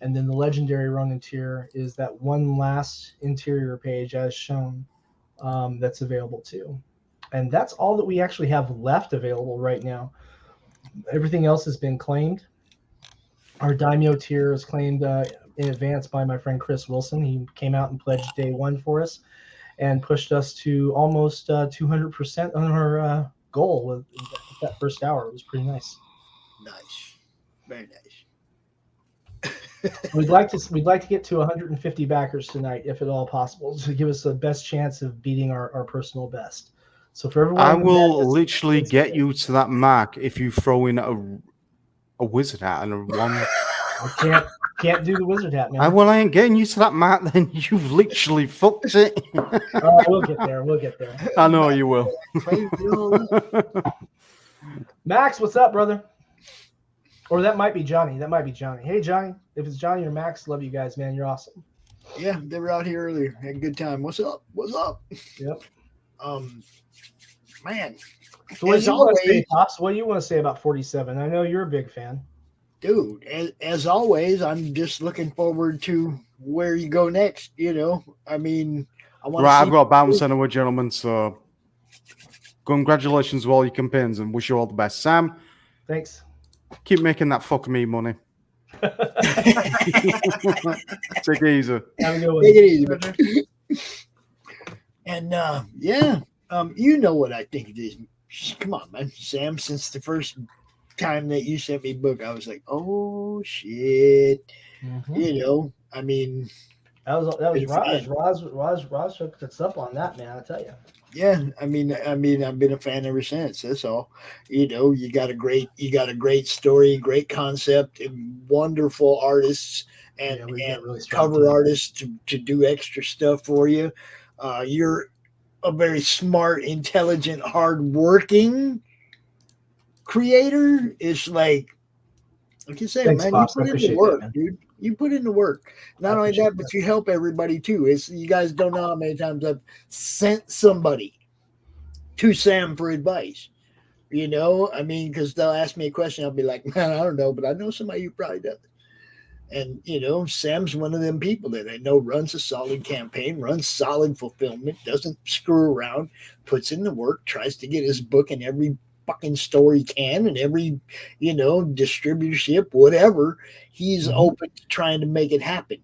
And then the legendary Ronin tier is that one last interior page as shown that's available too. And that's all that we actually have left available right now. Everything else has been claimed. Our Daimyo tier is claimed in advance by my friend Chris Wilson. He came out and pledged day 1 for us and pushed us to almost 200% on our goal with that first hour. It was pretty nice. Nice. Very nice. We'd like to get to 150 backers tonight, if at all possible, to give us the best chance of beating our personal best. So for everyone, I will literally get you to that mark if you throw in a wizard hat and a one. I can't do the wizard hat, man. Well, I ain't getting you to that mark. Then you've literally fucked it. We'll get there. We'll get there. I know you will. Max, what's up, brother? Or that might be Johnny. Hey, Johnny. If it's Johnny or Max, love you guys, man. You're awesome. Yeah, they were out here earlier. Had a good time. What's up? Yep. Man. So what do you want to say, Pops? What do you want to say about 47? I know you're a big fan. Dude, as always, I'm just looking forward to where you go next. I mean, I want. Right, I've got a bounce anyway, gentlemen. So, congratulations to all your campaigns and wish you all the best. Sam, thanks. Keep making that fuck me money. Take it easy. Have a good one. Take it easy. And you know what I think it is. Come on, man, Sam. Since the first time that you sent me a book, I was like, oh shit. Mm-hmm. I mean, that was Raj. Raj hooked us up on that, man. I tell you. Yeah, I mean, I've been a fan ever since. That's all. You got a great story, great concept, and wonderful artists and really cover artists to do extra stuff for you. You're a very smart, intelligent, hardworking creator. It's like you say, thanks, man, Pops, you put in the work, dude. You put in the work. Not only that, but you help everybody too. You guys don't know how many times I've sent somebody to Sam for advice. I mean, because they'll ask me a question, I'll be like, man, I don't know, but I know somebody who probably does. And Sam's one of them people that I know runs a solid campaign, runs solid fulfillment, doesn't screw around, puts in the work, tries to get his book in every fucking store he can and every distributorship, whatever. He's open to trying to make it happen.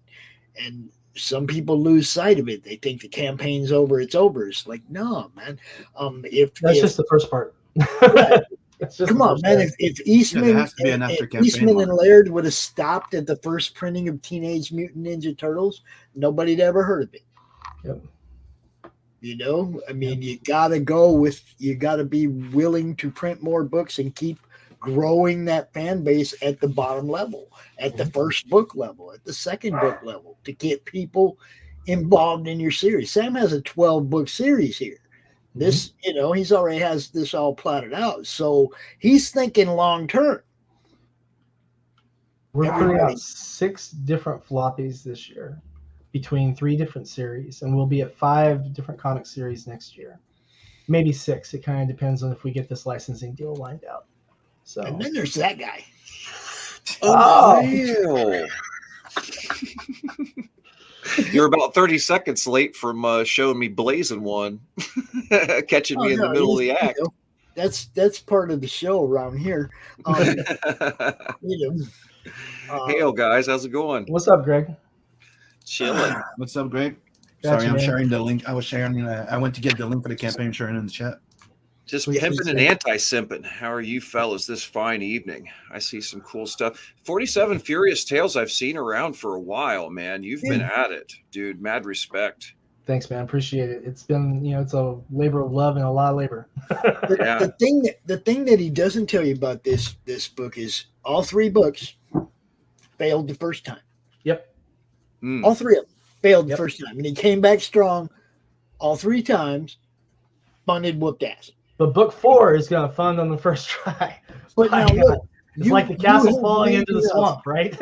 And some people lose sight of it. They think the campaign's over, it's over. It's like, no, man. That's just the first part. Come on, man. If Eastman and Laird would have stopped at the first printing of Teenage Mutant Ninja Turtles, nobody'd ever heard of it. Yep. I mean, you gotta be willing to print more books and keep growing that fan base at the bottom level, at the first book level, at the second book level, to get people involved in your series. Sam has a 12-book series here. This, he's already has this all plotted out. So he's thinking long term. We're putting out 6 different floppies this year between 3 different series, and we'll be at 5 different comic series next year. Maybe 6. It kind of depends on if we get this licensing deal lined out. So, and then there's that guy. Oh, you're about 30 seconds late from showing me blazing one, catching me in the middle of the act. That's part of the show around here. Hey, guys, how's it going? What's up, Greg? Chilling. What's up, Greg? Gotcha, Sorry, I'm man. sharing the link. I was sharing. I went to get the link for the campaign, sharing in the chat. Just pimping and anti-simping. How are you fellas this fine evening? I see some cool stuff. 47 Furious Tales I've seen around for a while, man. You've been at it, dude. Mad respect. Thanks, man. Appreciate it. It's been, it's a labor of love and a lot of labor. The thing that he doesn't tell you about this book is all 3 books failed the first time. Yep. All 3 of them failed the first time. And he came back strong all 3 times, funded whooped ass. But book 4 is going to fund on the first try. But now look, It's like the castle falling into the swamp, right?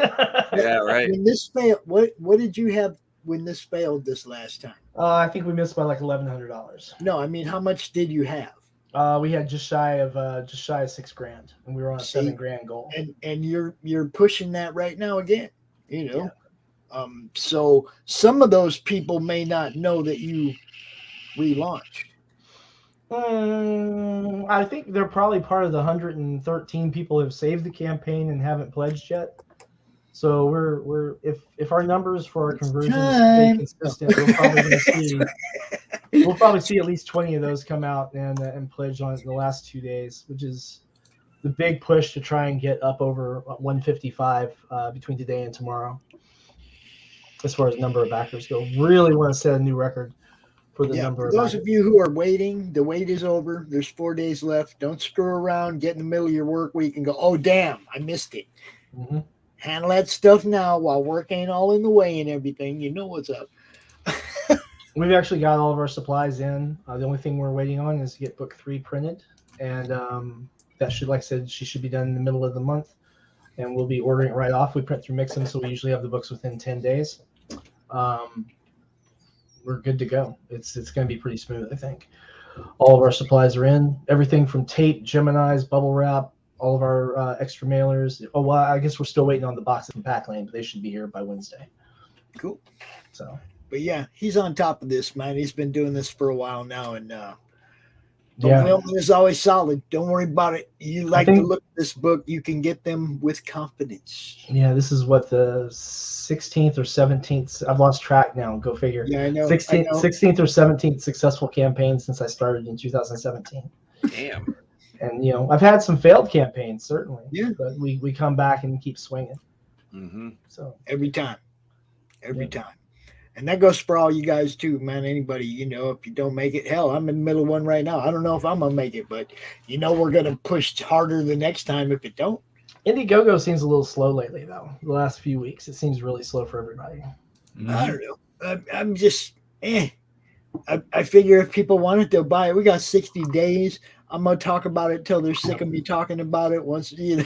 Yeah, right. When this failed, what did you have when this failed this last time? I think we missed by like $1,100. No, I mean, how much did you have? We had just shy of $6,000, and we were on a $7,000 goal. And you're pushing that right now again, you know. Yeah. So some of those people may not know that you relaunched. I think they're probably part of the 113 people who have saved the campaign and haven't pledged yet. So we're if our numbers for our conversions stay consistent, we'll probably see at least 20 of those come out and pledge on it in the last 2 days, which is the big push to try and get up over 155 between today and tomorrow. As far as number of backers go, really want to set a new record for the number. For those of you who are waiting, the wait is over. There's 4 days left. Don't screw around. Get in the middle of your work week and go, oh damn, I missed it. Mm-hmm. Handle that stuff now while work ain't all in the way and everything. You know what's up. We've actually got all of our supplies in. The only thing we're waiting on is to get book 3 printed, and that should, like I said, she should be done in the middle of the month, and we'll be ordering it right off. We print through Mix'em, so we usually have the books within 10 days. We're good to go. It's going to be pretty smooth, I think. All of our supplies are in. Everything from tape, Geminis, bubble wrap, all of our extra mailers. Oh, well, I guess we're still waiting on the boxes from Pack Lane, but they should be here by Wednesday. Cool. So, but yeah, he's on top of this, man. He's been doing this for a while now, and fulfillment is always solid. Don't worry about it. You like to look at this book, you can get them with confidence. Yeah, this is what the 16th or 17th. I've lost track now. Go figure. Yeah, I know. 16th or 17th successful campaign since I started in 2017. Damn. And I've had some failed campaigns, certainly. Yeah. But we come back and keep swinging. Mm-hmm. So every time. And that goes for all you guys too, man. Anybody, if you don't make it, hell, I'm in the middle of one right now. I don't know if I'm gonna make it, but we're gonna push harder the next time if it don't. Indiegogo seems a little slow lately, though. The last few weeks, it seems really slow for everybody. Mm-hmm. I don't know. I'm just, I figure if people want it, they'll buy it. We got 60 days. I'm gonna talk about it till they're sick of me talking about it. Once Yeah,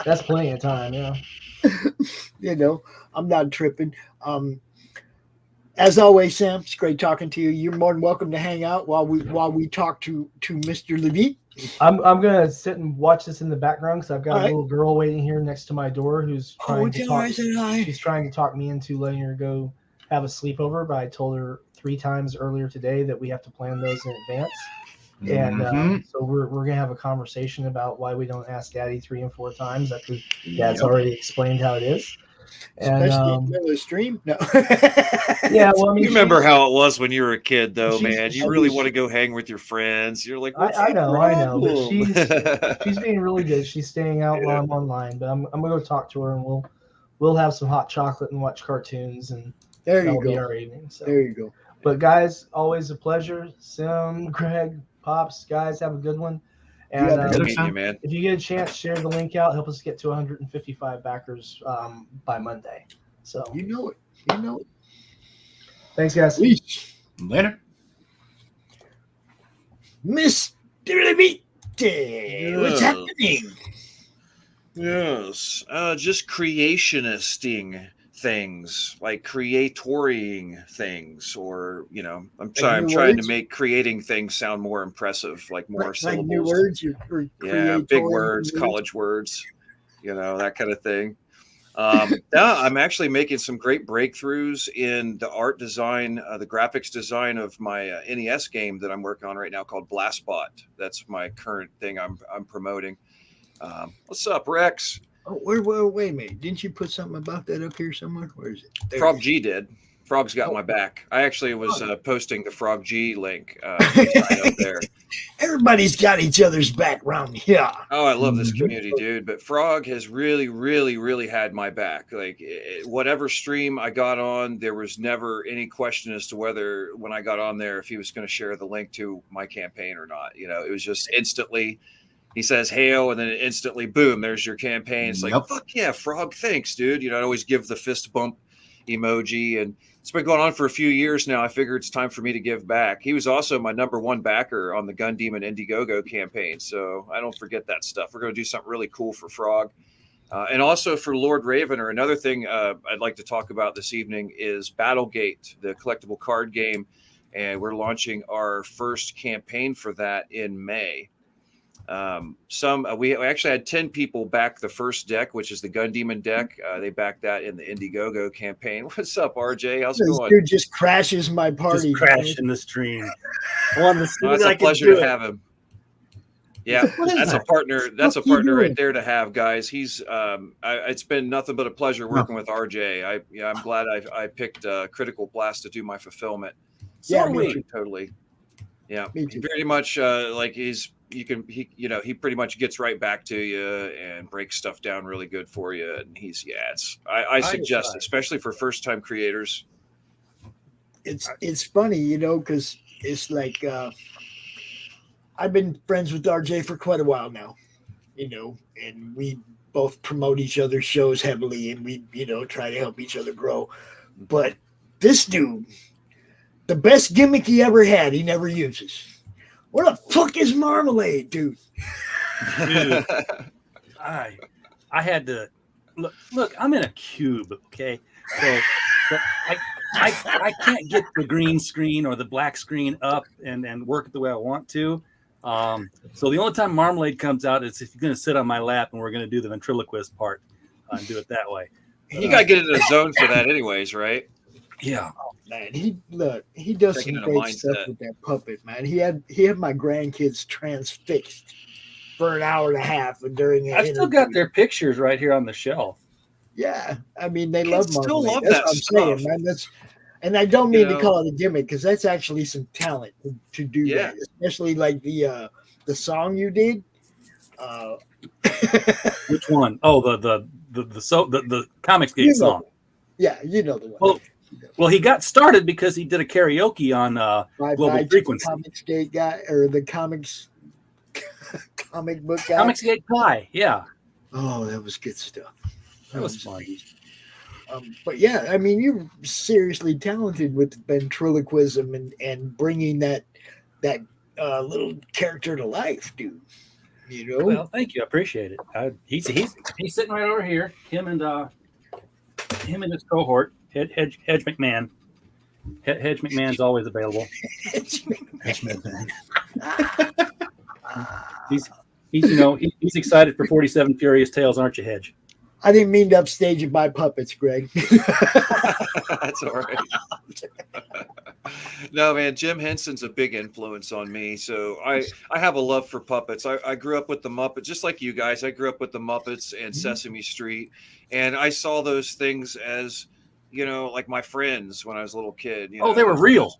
that's plenty of time. Yeah. I'm not tripping. As always, Sam, it's great talking to you. You're more than welcome to hang out while we talk to Mr. Levitre. I'm gonna sit and watch this in the background because I've got a little girl waiting here next to my door who's trying to talk. She's trying to talk me into letting her go have a sleepover, but I told her 3 times earlier today that we have to plan those in advance. And so we're gonna have a conversation about why we don't ask Daddy 3 and 4 times after Dad's already explained how it is. Especially in the middle of the stream. No. Yeah, well, I mean, you remember how it was when you were a kid, though, man. You really want to go hang with your friends. You're like, I know, but she's being really good. She's staying out while I'm online, but I'm gonna go talk to her, and we'll have some hot chocolate and watch cartoons, and that'll be our evening. So. There you go. But guys, always a pleasure. Sim, Greg, Pops, guys, have a good one. And if you get a chance, share the link out. Help us get to 155 backers by Monday. So you know it. Thanks, guys. Later. Mr. Levitre, what's happening? Yes, just creationisting things, like creatoring things, or I'm trying to make creating things sound more impressive, like more syllables. New words, big words, college words, that kind of thing. I'm actually making some great breakthroughs in the art design, the graphics design of my NES game that I'm working on right now called Blastbot. That's my current thing I'm promoting. What's up, Rex? Oh, wait a minute. Didn't you put something about that up here somewhere? Where is it? There. Frog G did. Frog's got my back. I actually was posting the Frog G link right up there. Everybody's got each other's back around here. Oh, I love this community, dude. But Frog has really, really, really had my back. Like, whatever stream I got on, there was never any question as to whether, when I got on there, if he was going to share the link to my campaign or not. It was just instantly. He says, hail, and then instantly, boom, there's your campaign. It's like, fuck yeah, Frog, thanks, dude. I always give the fist bump emoji, and it's been going on for a few years now. I figured it's time for me to give back. He was also my #1 backer on the Gun Demon Indiegogo campaign, so I don't forget that stuff. We're going to do something really cool for Frog. And also for Lord Ravener. Another thing I'd like to talk about this evening is Battlegate, the collectible card game. And we're launching our first campaign for that in May. We actually had 10 people back the first deck, which is the Gun Demon deck. They backed that in the Indiegogo campaign. What's up, RJ? How's it This going? dude just crashes my party. Just crashing the stream. I wanted to see No, it's what I a could pleasure do to it. have him. Yeah, that's a partner. That's a partner right there to have, guys. He's it's been nothing but a pleasure working with RJ. I'm glad I picked Critical Blast to do my fulfillment. Totally. Yeah, very much like he pretty much gets right back to you and breaks stuff down really good for you. And I suggest, especially for first time creators. It's funny, because it's like I've been friends with RJ for quite a while now, and we both promote each other's shows heavily, and we try to help each other grow. But this dude, the best gimmick he ever had, he never uses. What the fuck is Marmalade, dude? Dude, I had to look. I'm in a cube, okay. So I can't get the green screen or the black screen up and work it the way I want to. So the only time Marmalade comes out is if you're going to sit on my lap and we're going to do the ventriloquist part and do it that way. You got to get into the zone for that, anyways, right? Yeah. Oh, man, he does some great stuff with that puppet, man. He had my grandkids transfixed for an hour and a half during. I've still got their pictures right here on the shelf. Yeah, I mean they Kids love still Marmalade. love That's that what I'm stuff. saying, man. And I don't mean to call it a gimmick because that's actually some talent to do that, especially like the song you did. Which one? Oh, the Comicsgate song. Yeah, you know the one. Well, he got started because he did a karaoke on Global Frequency. Comicsgate guy or the comic book guy. Comicsgate guy, yeah. Oh, that was good stuff. That was fun. But yeah, I mean, you're seriously talented with ventriloquism and bringing that little character to life, dude. Well, thank you. I appreciate it. He's sitting right over here. Him and his cohort, Hedge McMahon. Hedge McMahon's always available. Hedge McMahon. He's excited for 47 Furious Tales, aren't you, Hedge? I didn't mean to upstage you by puppets, Greg. That's all right. No, man, Jim Henson's a big influence on me. So I have a love for puppets. I grew up with the Muppets, just like you guys. I grew up with the Muppets and Sesame Street. And I saw those things as, like my friends when I was a little kid. They were real.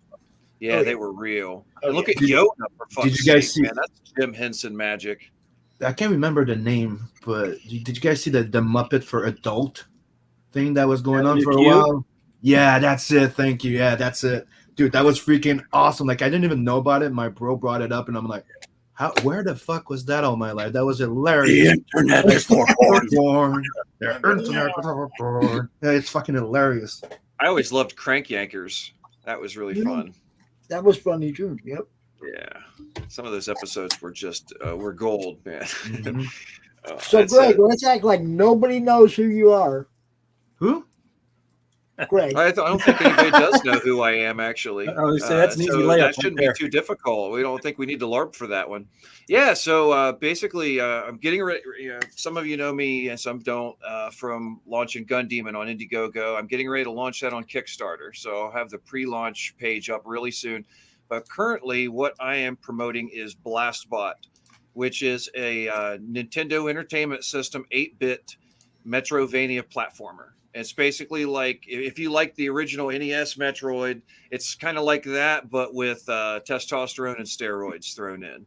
Yeah, they were real. And look at Yoda, for fuck's sake, man. That's Jim Henson magic. I can't remember the name, but did you guys see the Muppet for Adult thing that was going on for a while? Yeah, that's it. Thank you. Yeah, that's it. Dude, that was freaking awesome. Like, I didn't even know about it. My bro brought it up, and I'm like, where the fuck was that all my life? That was hilarious. The internet is for porn. The internet is for porn. Yeah, it's fucking hilarious. I always loved Crank Yankers. That was really fun. That was funny, too. Yep. Yeah, some of those episodes were just were gold, man. Mm-hmm. So, Greg, let's act like nobody knows who you are. Who? Greg. I don't think anybody does know who I am, actually. That's an easy layup. That shouldn't be too difficult. We don't think we need to LARP for that one. Yeah, so basically, I'm getting ready. Some of you know me and some don't from launching Gun Demon on Indiegogo. I'm getting ready to launch that on Kickstarter. So I'll have the pre-launch page up really soon. But currently, what I am promoting is BlastBot, which is a Nintendo Entertainment System 8-bit Metrovania platformer. It's basically like if you like the original NES Metroid, it's kind of like that, but with testosterone and steroids thrown in.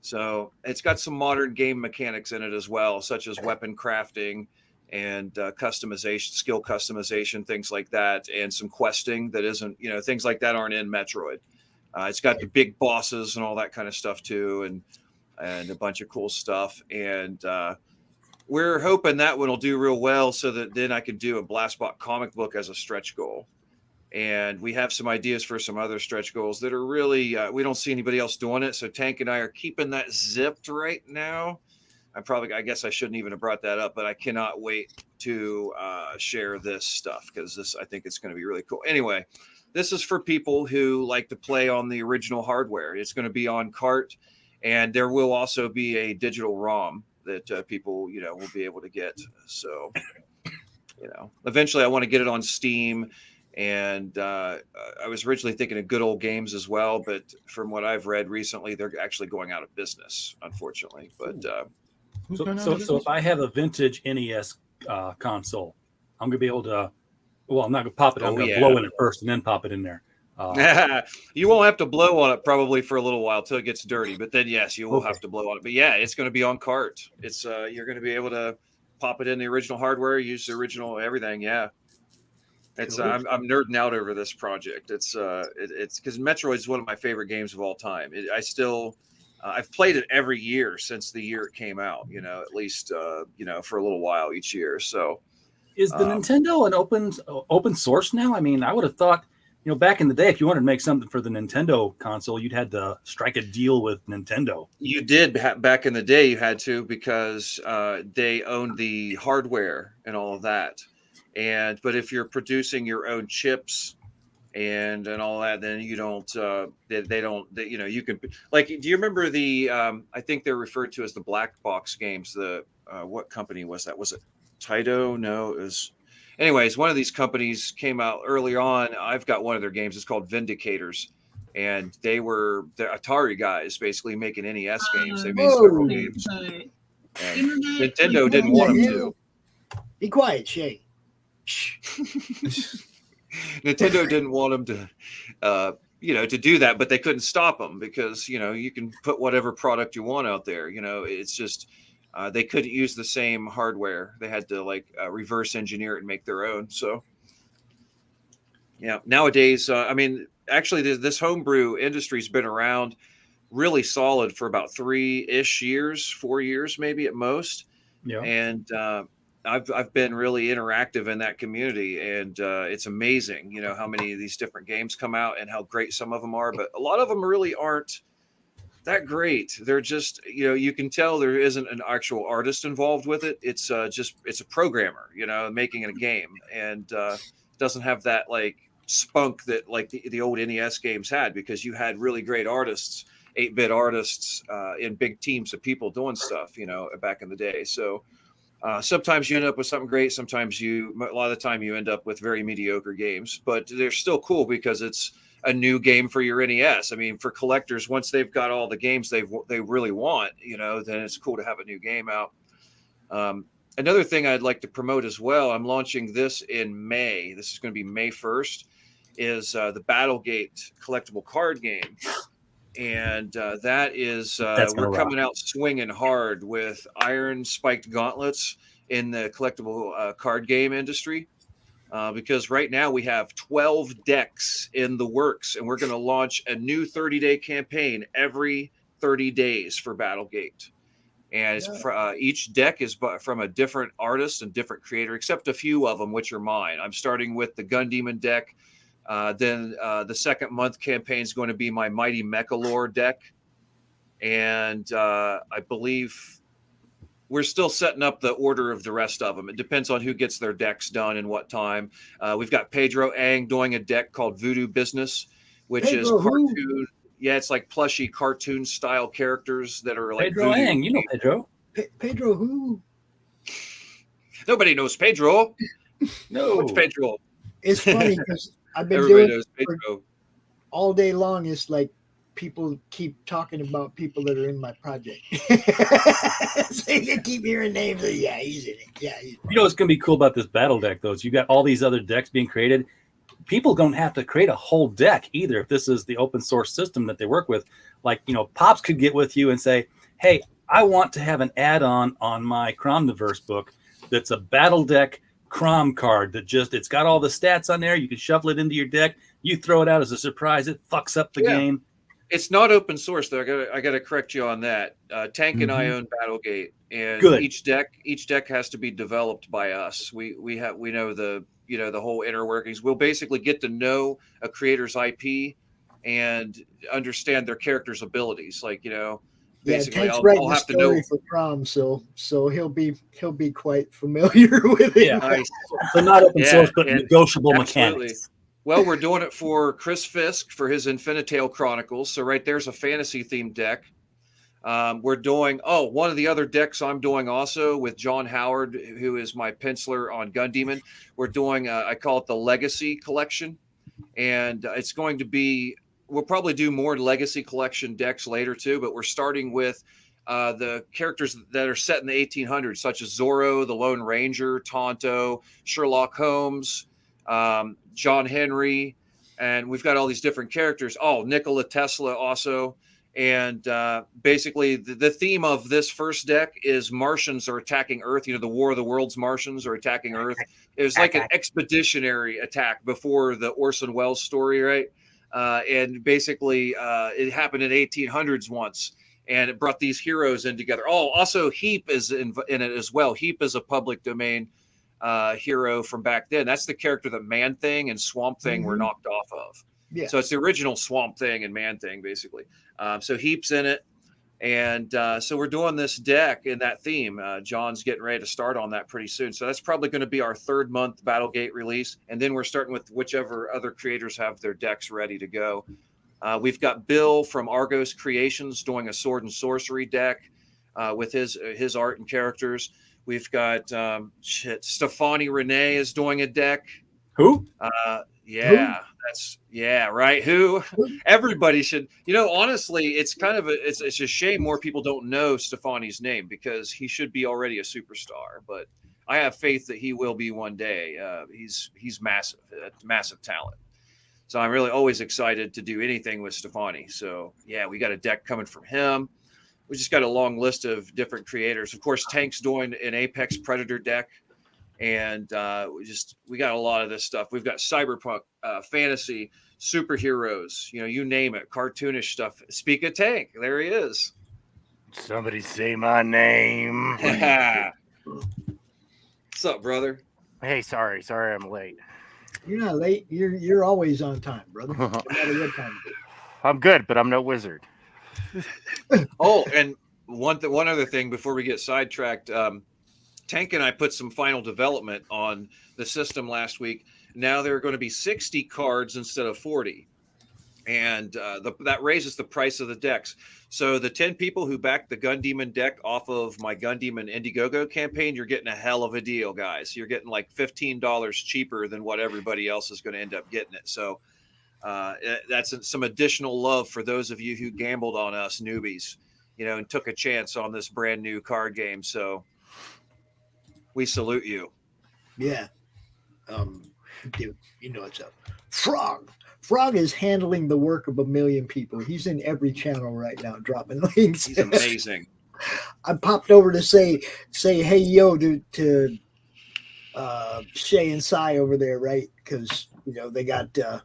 So it's got some modern game mechanics in it as well, such as weapon crafting and customization, skill customization, things like that, and some questing that isn't, things like that aren't in Metroid. It's got the big bosses and all that kind of stuff too, and a bunch of cool stuff. And we're hoping that one will do real well, so that then I can do a Blastbot comic book as a stretch goal. And we have some ideas for some other stretch goals that are really, we don't see anybody else doing it. So Tank and I are keeping that zipped right now. I guess I shouldn't even have brought that up, but I cannot wait to share this stuff, because I think it's going to be really cool. Anyway, this is for people who like to play on the original hardware. It's going to be on cart, and there will also be a digital ROM that people, will be able to get. So, eventually I want to get it on Steam. And I was originally thinking of Good Old Games as well, but from what I've read recently, they're actually going out of business, unfortunately. But so if I have a vintage NES console, I'm gonna be able to. Well, I'm not gonna pop it. I'm gonna blow in it first and then pop it in there. You won't have to blow on it probably for a little while till it gets dirty, but then yes, you will have to blow on it. But yeah, it's going to be on cart. It's you're going to be able to pop it in the original hardware, use the original everything. Yeah. It's I'm nerding out over this project. It's because Metroid is one of my favorite games of all time. I've played it every year since the year it came out. At least for a little while each year. So, is the Nintendo an open source now? I mean, I would have thought back in the day, if you wanted to make something for the Nintendo console, you'd had to strike a deal with Nintendo. You did back in the day. You had to, because they owned the hardware and all of that. But if you're producing your own chips and all that, then you don't. You can, like. Do you remember the? I think they're referred to as the black box games. The what company was that? Was it Taito? No, it was. Anyways, one of these companies came out early on. I've got one of their games. It's called Vindicators, and they were the Atari guys, basically making NES games. They made several games. And Nintendo didn't want them to. Be quiet, Shay. Nintendo didn't want them to do that, but they couldn't stop them, because you can put whatever product you want out there. It's just they couldn't use the same hardware. They had to reverse engineer it and make their own. So yeah, nowadays, actually this homebrew industry's been around really solid for about 3-ish years, 4 years maybe at most. Yeah, and I've been really interactive in that community, and it's amazing, how many of these different games come out and how great some of them are. But a lot of them really aren't that great. They're just, you can tell there isn't an actual artist involved with it. It's it's a programmer, making a game, and doesn't have that spunk that the old NES games had, because you had really great artists, 8-bit artists in big teams of people doing stuff, back in the day. So. Sometimes you end up with something great. Sometimes a lot of the time you end up with very mediocre games, but they're still cool because it's a new game for your NES. I mean, for collectors, once they've got all the games they really want, then it's cool to have a new game out. Another thing I'd like to promote as well, I'm launching this in May. This is going to be May 1st, is the Battlegate collectible card game. And that is, we're coming out swinging hard with iron spiked gauntlets in the collectible card game industry, because right now we have 12 decks in the works, and we're going to launch a new 30-day campaign every 30 days for Battlegate. And it's each deck is from a different artist and different creator, except a few of them, which are mine. I'm starting with the Gun Demon deck. Then the second month campaign is going to be my Mighty Mechalore deck. And I believe we're still setting up the order of the rest of them. It depends on who gets their decks done and what time. We've got Pedro Ang doing a deck called Voodoo Business, which is cartoon. Who? Yeah, it's like plushy cartoon style characters that are like Pedro Voodoo. Ang. You know Pedro. Pedro who? Nobody knows Pedro. No. What's Pedro? It's funny because I've been Everybody doing knows Pedro. all day long. It's like people keep talking about people that are in my project. So you keep hearing names. Yeah, he's in it. Yeah, he's in it. You know what's going to be cool about this battle deck, though, is you got all these other decks being created. People don't have to create a whole deck either if this is the open source system that they work with. Like, Pops could get with you and say, hey, I want to have an add-on on my CRoMniverse book that's a battle deck CRoM card that it's got all the stats on there. You can shuffle it into your deck. You throw it out as a surprise. It fucks up the game. It's not open source though. I gotta correct you on that. Tank and I own Battlegate, and Good. each deck has to be developed by us. We know the the whole inner workings. We'll basically get to know a creator's IP and understand their character's abilities. Like basically, Tank's writing I'll the have to know. story for CRoM, so he'll be quite familiar with it. Yeah, Nice. So not open source, but and negotiable absolutely. mechanics. Well, we're doing it for Chris Fisk for his Infinitale Chronicles. So right there's a fantasy themed deck. We're doing one of the other decks I'm doing also with John Howard, who is my penciler on Gun Demon. We're doing I call it the Legacy Collection, and it's going to be. We'll probably do more Legacy Collection decks later too, but we're starting with the characters that are set in the 1800s, such as Zorro, the Lone Ranger, Tonto, Sherlock Holmes, John Henry, and we've got all these different characters. Oh, Nikola Tesla also. And basically the theme of this first deck is Martians are attacking Earth. The War of the Worlds Martians are attacking Earth. It was like an expeditionary attack before the Orson Welles story, right? And basically it happened in 1800s once, and it brought these heroes in together. Oh, also Heap is in it as well. Heap is a public domain hero from back then. That's the character that Man-Thing and Swamp Thing were knocked off of. Yeah. So it's the original Swamp Thing and Man-Thing, basically. So Heap's in it. And so we're doing this deck in that theme. John's getting ready to start on that pretty soon. So that's probably going to be our 3rd month Battlegate release. And then we're starting with whichever other creators have their decks ready to go. We've got Bill from Argos Creations doing a Sword and Sorcery deck with his art and characters. We've got Stefani Renee is doing a deck. Who? Right. Who? Everybody should. Honestly, it's kind of it's a shame more people don't know Stefani's name, because he should be already a superstar. But I have faith that he will be one day. He's massive, massive talent. So I'm really always excited to do anything with Stefani. So yeah, we got a deck coming from him. We just got a long list of different creators. Of course, Tank's doing an Apex Predator deck. And we got a lot of this stuff. We've got cyberpunk, fantasy, superheroes, you name it, cartoonish stuff. Speak of Tank, there he is. Somebody say my name. What's up, brother? Hey, sorry I'm late. You're not late. You're always on time, brother. No matter what time it is. I'm good, but I'm no wizard. Oh, and one other thing before we get sidetracked. Tank and I put some final development on the system last week. Now there are going to be 60 cards instead of 40. And that raises the price of the decks. So the 10 people who backed the Gun Demon deck off of my Gun Demon Indiegogo campaign, you're getting a hell of a deal, guys. You're getting like $15 cheaper than what everybody else is going to end up getting it. So that's some additional love for those of you who gambled on us newbies, and took a chance on this brand new card game. So we salute you. Yeah. Dude, it's up. Frog is handling the work of a million people. He's in every channel right now, dropping links. He's amazing. I popped over to say hey yo to Shay and Cy over there, right? Because they got the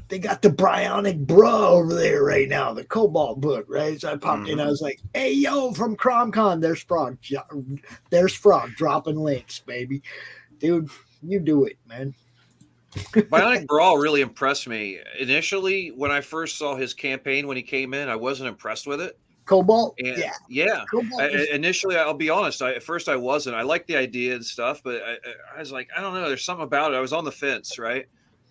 Bryonic Bra over there right now, the Cobalt book, right? So I popped in. I was like, hey yo, from CRoM CoN, there's Frog dropping links, baby. Dude, you do it, man. Bionic Brawl really impressed me. Initially, when I first saw his campaign when he came in, I wasn't impressed with it. Cobalt? And yeah. Initially, I'll be honest. At first, I wasn't. I liked the idea and stuff, but I was like, I don't know. There's something about it. I was on the fence, right?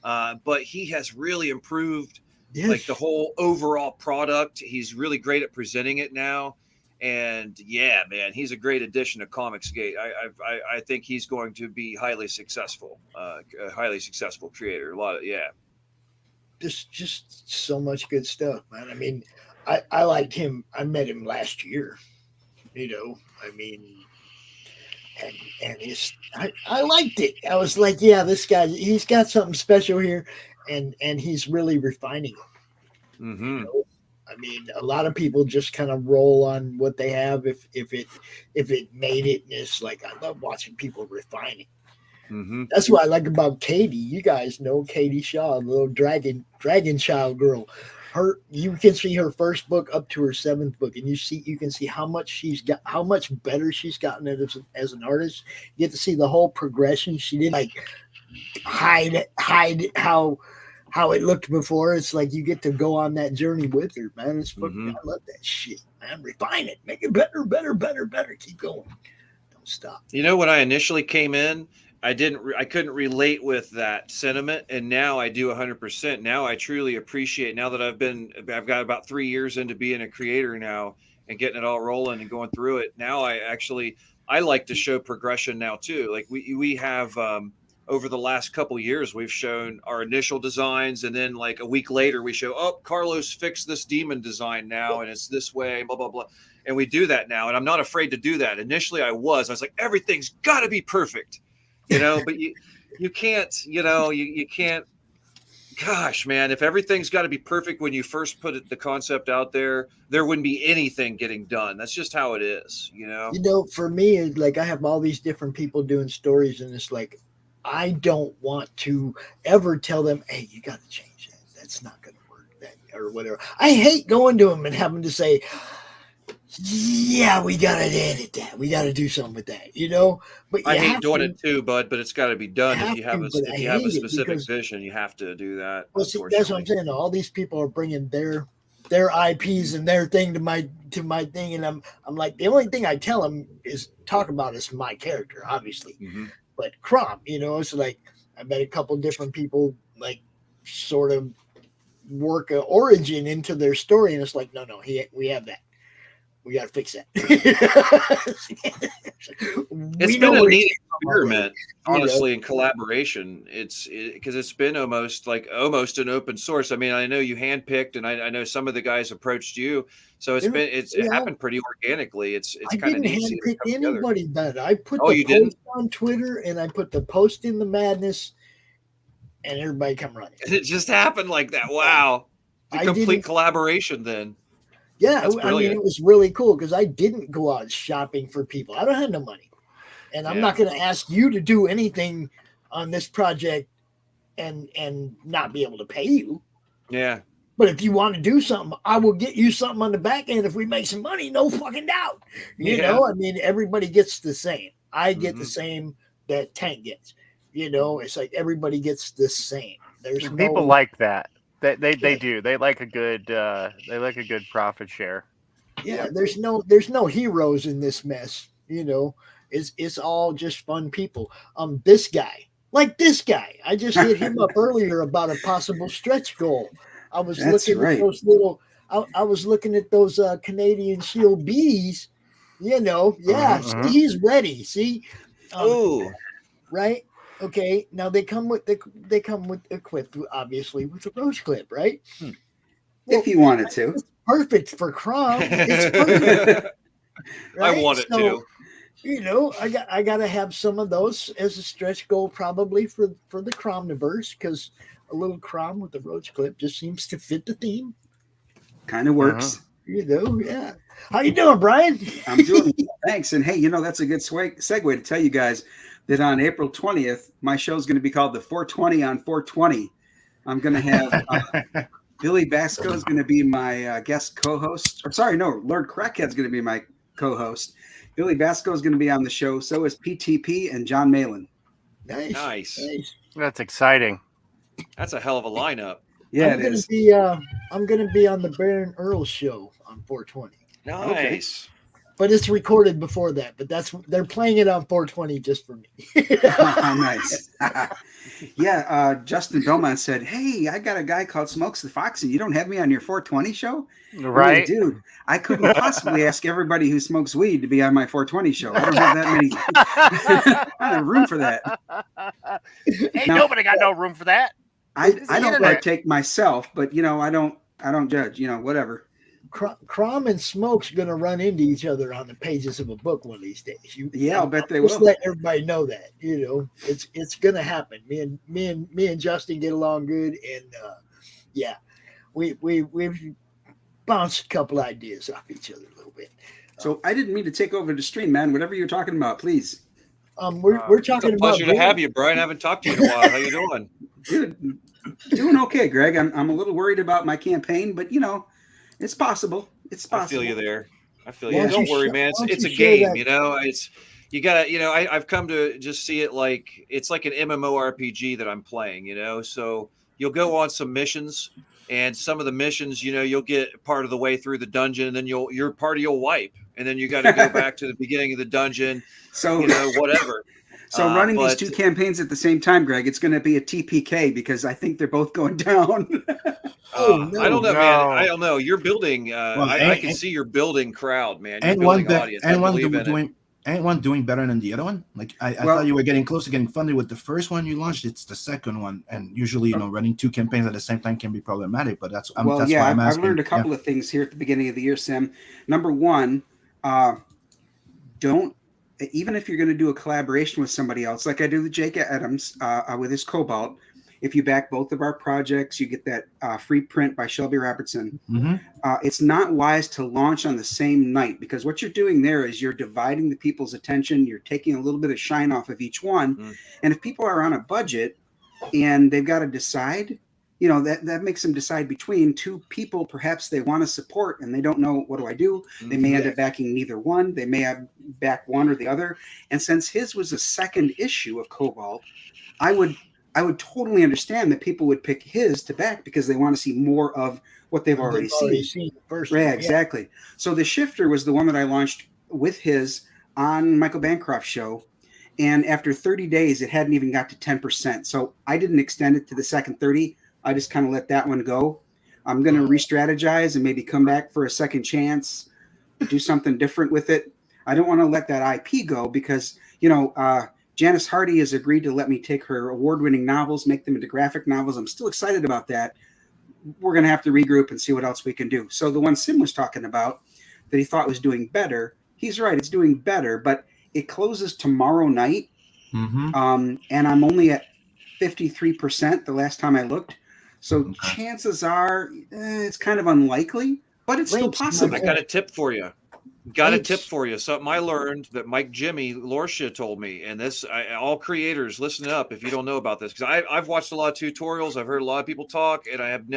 But he has really improved, like the whole overall product. He's really great at presenting it now. And yeah, man, he's a great addition to Comicsgate. I think he's going to be highly successful, a highly successful creator. Just so much good stuff, man. I mean, I liked him. I met him last year. And I liked it. I was like, yeah, this guy, he's got something special here, and he's really refining it. Mm-hmm. A lot of people just kind of roll on what they have if it made it. And it's like, I love watching people refining. Mm-hmm. That's what I like about Katie. You guys know Katie Shaw, the little dragon child girl. You can see her first book up to her 7th book, and you can see how much better she's gotten as an artist. You get to see the whole progression. She didn't like hide how it looked before. It's like you get to go on that journey with her, man. It's fucking, I love that shit, man. Refine it, make it better. Keep going. Don't stop. You know, when I initially came in, I couldn't relate with that sentiment, and now I do 100%. Now I truly appreciate. Now that I've got about 3 years into being a creator now and getting it all rolling and going through it. Now I like to show progression now too. Like we have over the last couple years, we've shown our initial designs, and then like a week later we show, oh, Carlos fixed this demon design now, and it's this way, blah blah blah. And we do that now, and I'm not afraid to do that. Initially, I was like, everything's got to be perfect. You know, but you can't, you can't, gosh, man, if everything's got to be perfect when you first put the concept out there, there wouldn't be anything getting done. That's just how it is, you know? For me, it's like I have all these different people doing stories, and it's like, I don't want to ever tell them, hey, you got to change that. That's not going to work, that or whatever. I hate going to them and having to say, yeah, we got to edit that. We got to do something with that, But I hate doing it too, bud. But it's got to be done. If you have a specific vision, you have to do that. Well, see, that's what I'm saying. All these people are bringing their IPs and their thing to my thing, and I'm like, the only thing I tell them is talk about is my character, obviously. Mm-hmm. But CRoM, it's like I met a couple different people, like sort of work an origin into their story, and it's like, no, we have that. We got to fix that. It's been a neat experiment, honestly, in collaboration. Because it's been almost an open source. I mean, I know you handpicked, and I know some of the guys approached you, so it happened pretty organically. It's kind of neat. I didn't handpick anybody, but I put the post on Twitter, and I put the post in the Madness, and everybody come running. And it just happened like that. Wow, the complete collaboration then. Yeah, I mean, it was really cool because I didn't go out shopping for people. I don't have no money. And I'm not going to ask you to do anything on this project and not be able to pay you. Yeah. But if you want to do something, I will get you something on the back end if we make some money. No fucking doubt. You know, I mean, everybody gets the same. I get the same that Tank gets. It's like everybody gets the same. There's people like that. They do. They like a good profit share. Yeah, there's no heroes in this mess. It's all just fun people. This guy, I just hit him up earlier about a possible stretch goal. I was looking at those I was looking at those Canadian Shield bees. See, he's ready. See, right. Okay, now they come equipped, obviously, with a rose clip, right? If you wanted to, it's perfect for CRoM. It's perfect. Right? I want it to. I got to have some of those as a stretch goal, probably for the CRoMniverse, because a little CRoM with a rose clip just seems to fit the theme. Kind of works. Yeah. How you doing, Brian? I'm doing well, thanks. And hey, that's a good segue to tell you guys that on April 20th, my show is going to be called the 420 on 420. I'm going to have Billy Basco is going to be my guest co-host. Or sorry, no, Lord Crackhead's going to be my co-host. Billy Basco is going to be on the show. So is PTP and John Malin. Nice. That's exciting. That's a hell of a lineup. Yeah, I'm going to be on the Baron Earl show on 420. Nice. Okay. But it's recorded before that. But they're playing it on 420 just for me. Oh, nice. Yeah, Justin Beaumont said, "Hey, I got a guy called Smokes the Foxy. You don't have me on your 420 show?" Right, really, dude. I couldn't possibly ask everybody who smokes weed to be on my 420 show. I don't have that many. I don't have room for that. Ain't nobody got no room for that. I don't partake myself, but I don't judge. Whatever. CRoM and Smoke's going to run into each other on the pages of a book one of these days. I'll bet they will. Just let everybody know that. It's going to happen. Me and Justin get along good, and we've bounced a couple ideas off each other a little bit. So I didn't mean to take over the stream, man. Whatever you're talking about, please. We're talking about. It's a pleasure to have you, Brian. I haven't talked to you in a while. How you doing? Dude, Doing okay, Greg. I'm a little worried about my campaign, but it's possible. It's possible. I feel you there. I feel Why you. don't Don't worry, man. It's a game, you gotta, I've come to just see it like it's like an MMORPG that I'm playing, so you'll go on some missions, and some of the missions, you'll get part of the way through the dungeon, and then your party will wipe, and then you got to go back to the beginning of the dungeon. So whatever. So running these two campaigns at the same time, Greg, it's going to be a TPK because I think they're both going down. No, I don't know, man. I don't know. You're building. I can see you're building crowd, man. You're building audience. I believe in it. Ain't one doing better than the other one? Like I thought you were getting close to getting funded with the first one you launched. It's the second one, and usually, running two campaigns at the same time can be problematic. But that's why I'm asking. I've learned a couple of things here at the beginning of the year, Sim. Number one, don't. Even if you're going to do a collaboration with somebody else, like I do with Jake Adams with his Cobalt, if you back both of our projects, you get that free print by Shelby Robertson. Mm-hmm. It's not wise to launch on the same night because what you're doing there is you're dividing the people's attention. You're taking a little bit of shine off of each one. Mm-hmm. And if people are on a budget and they've got to decide, that makes them decide between two people perhaps they want to support and they don't know, what do I do? They may end up backing neither one. They may have back one or the other. And since his was a second issue of Cobalt, I would totally understand that people would pick his to back because they want to see more of what they've already seen. First, right, exactly. So the Shifter was the one that I launched with his on Michael Bancroft's show. And after 30 days, it hadn't even got to 10%. So I didn't extend it to the second 30. I just kind of let that one go. I'm going to re-strategize and maybe come back for a second chance, do something different with it. I don't want to let that IP go because, Janice Hardy has agreed to let me take her award-winning novels, make them into graphic novels. I'm still excited about that. We're going to have to regroup and see what else we can do. So the one Sim was talking about that he thought was doing better, he's right, it's doing better, but it closes tomorrow night. Mm-hmm. And I'm only at 53% the last time I looked. So chances are it's kind of unlikely, but it's still possible. I got a tip for you. Something I learned that Mike Jimmy Lorsha told me, and all creators, listen up if you don't know about this, because I've watched a lot of tutorials, I've heard a lot of people talk, and I have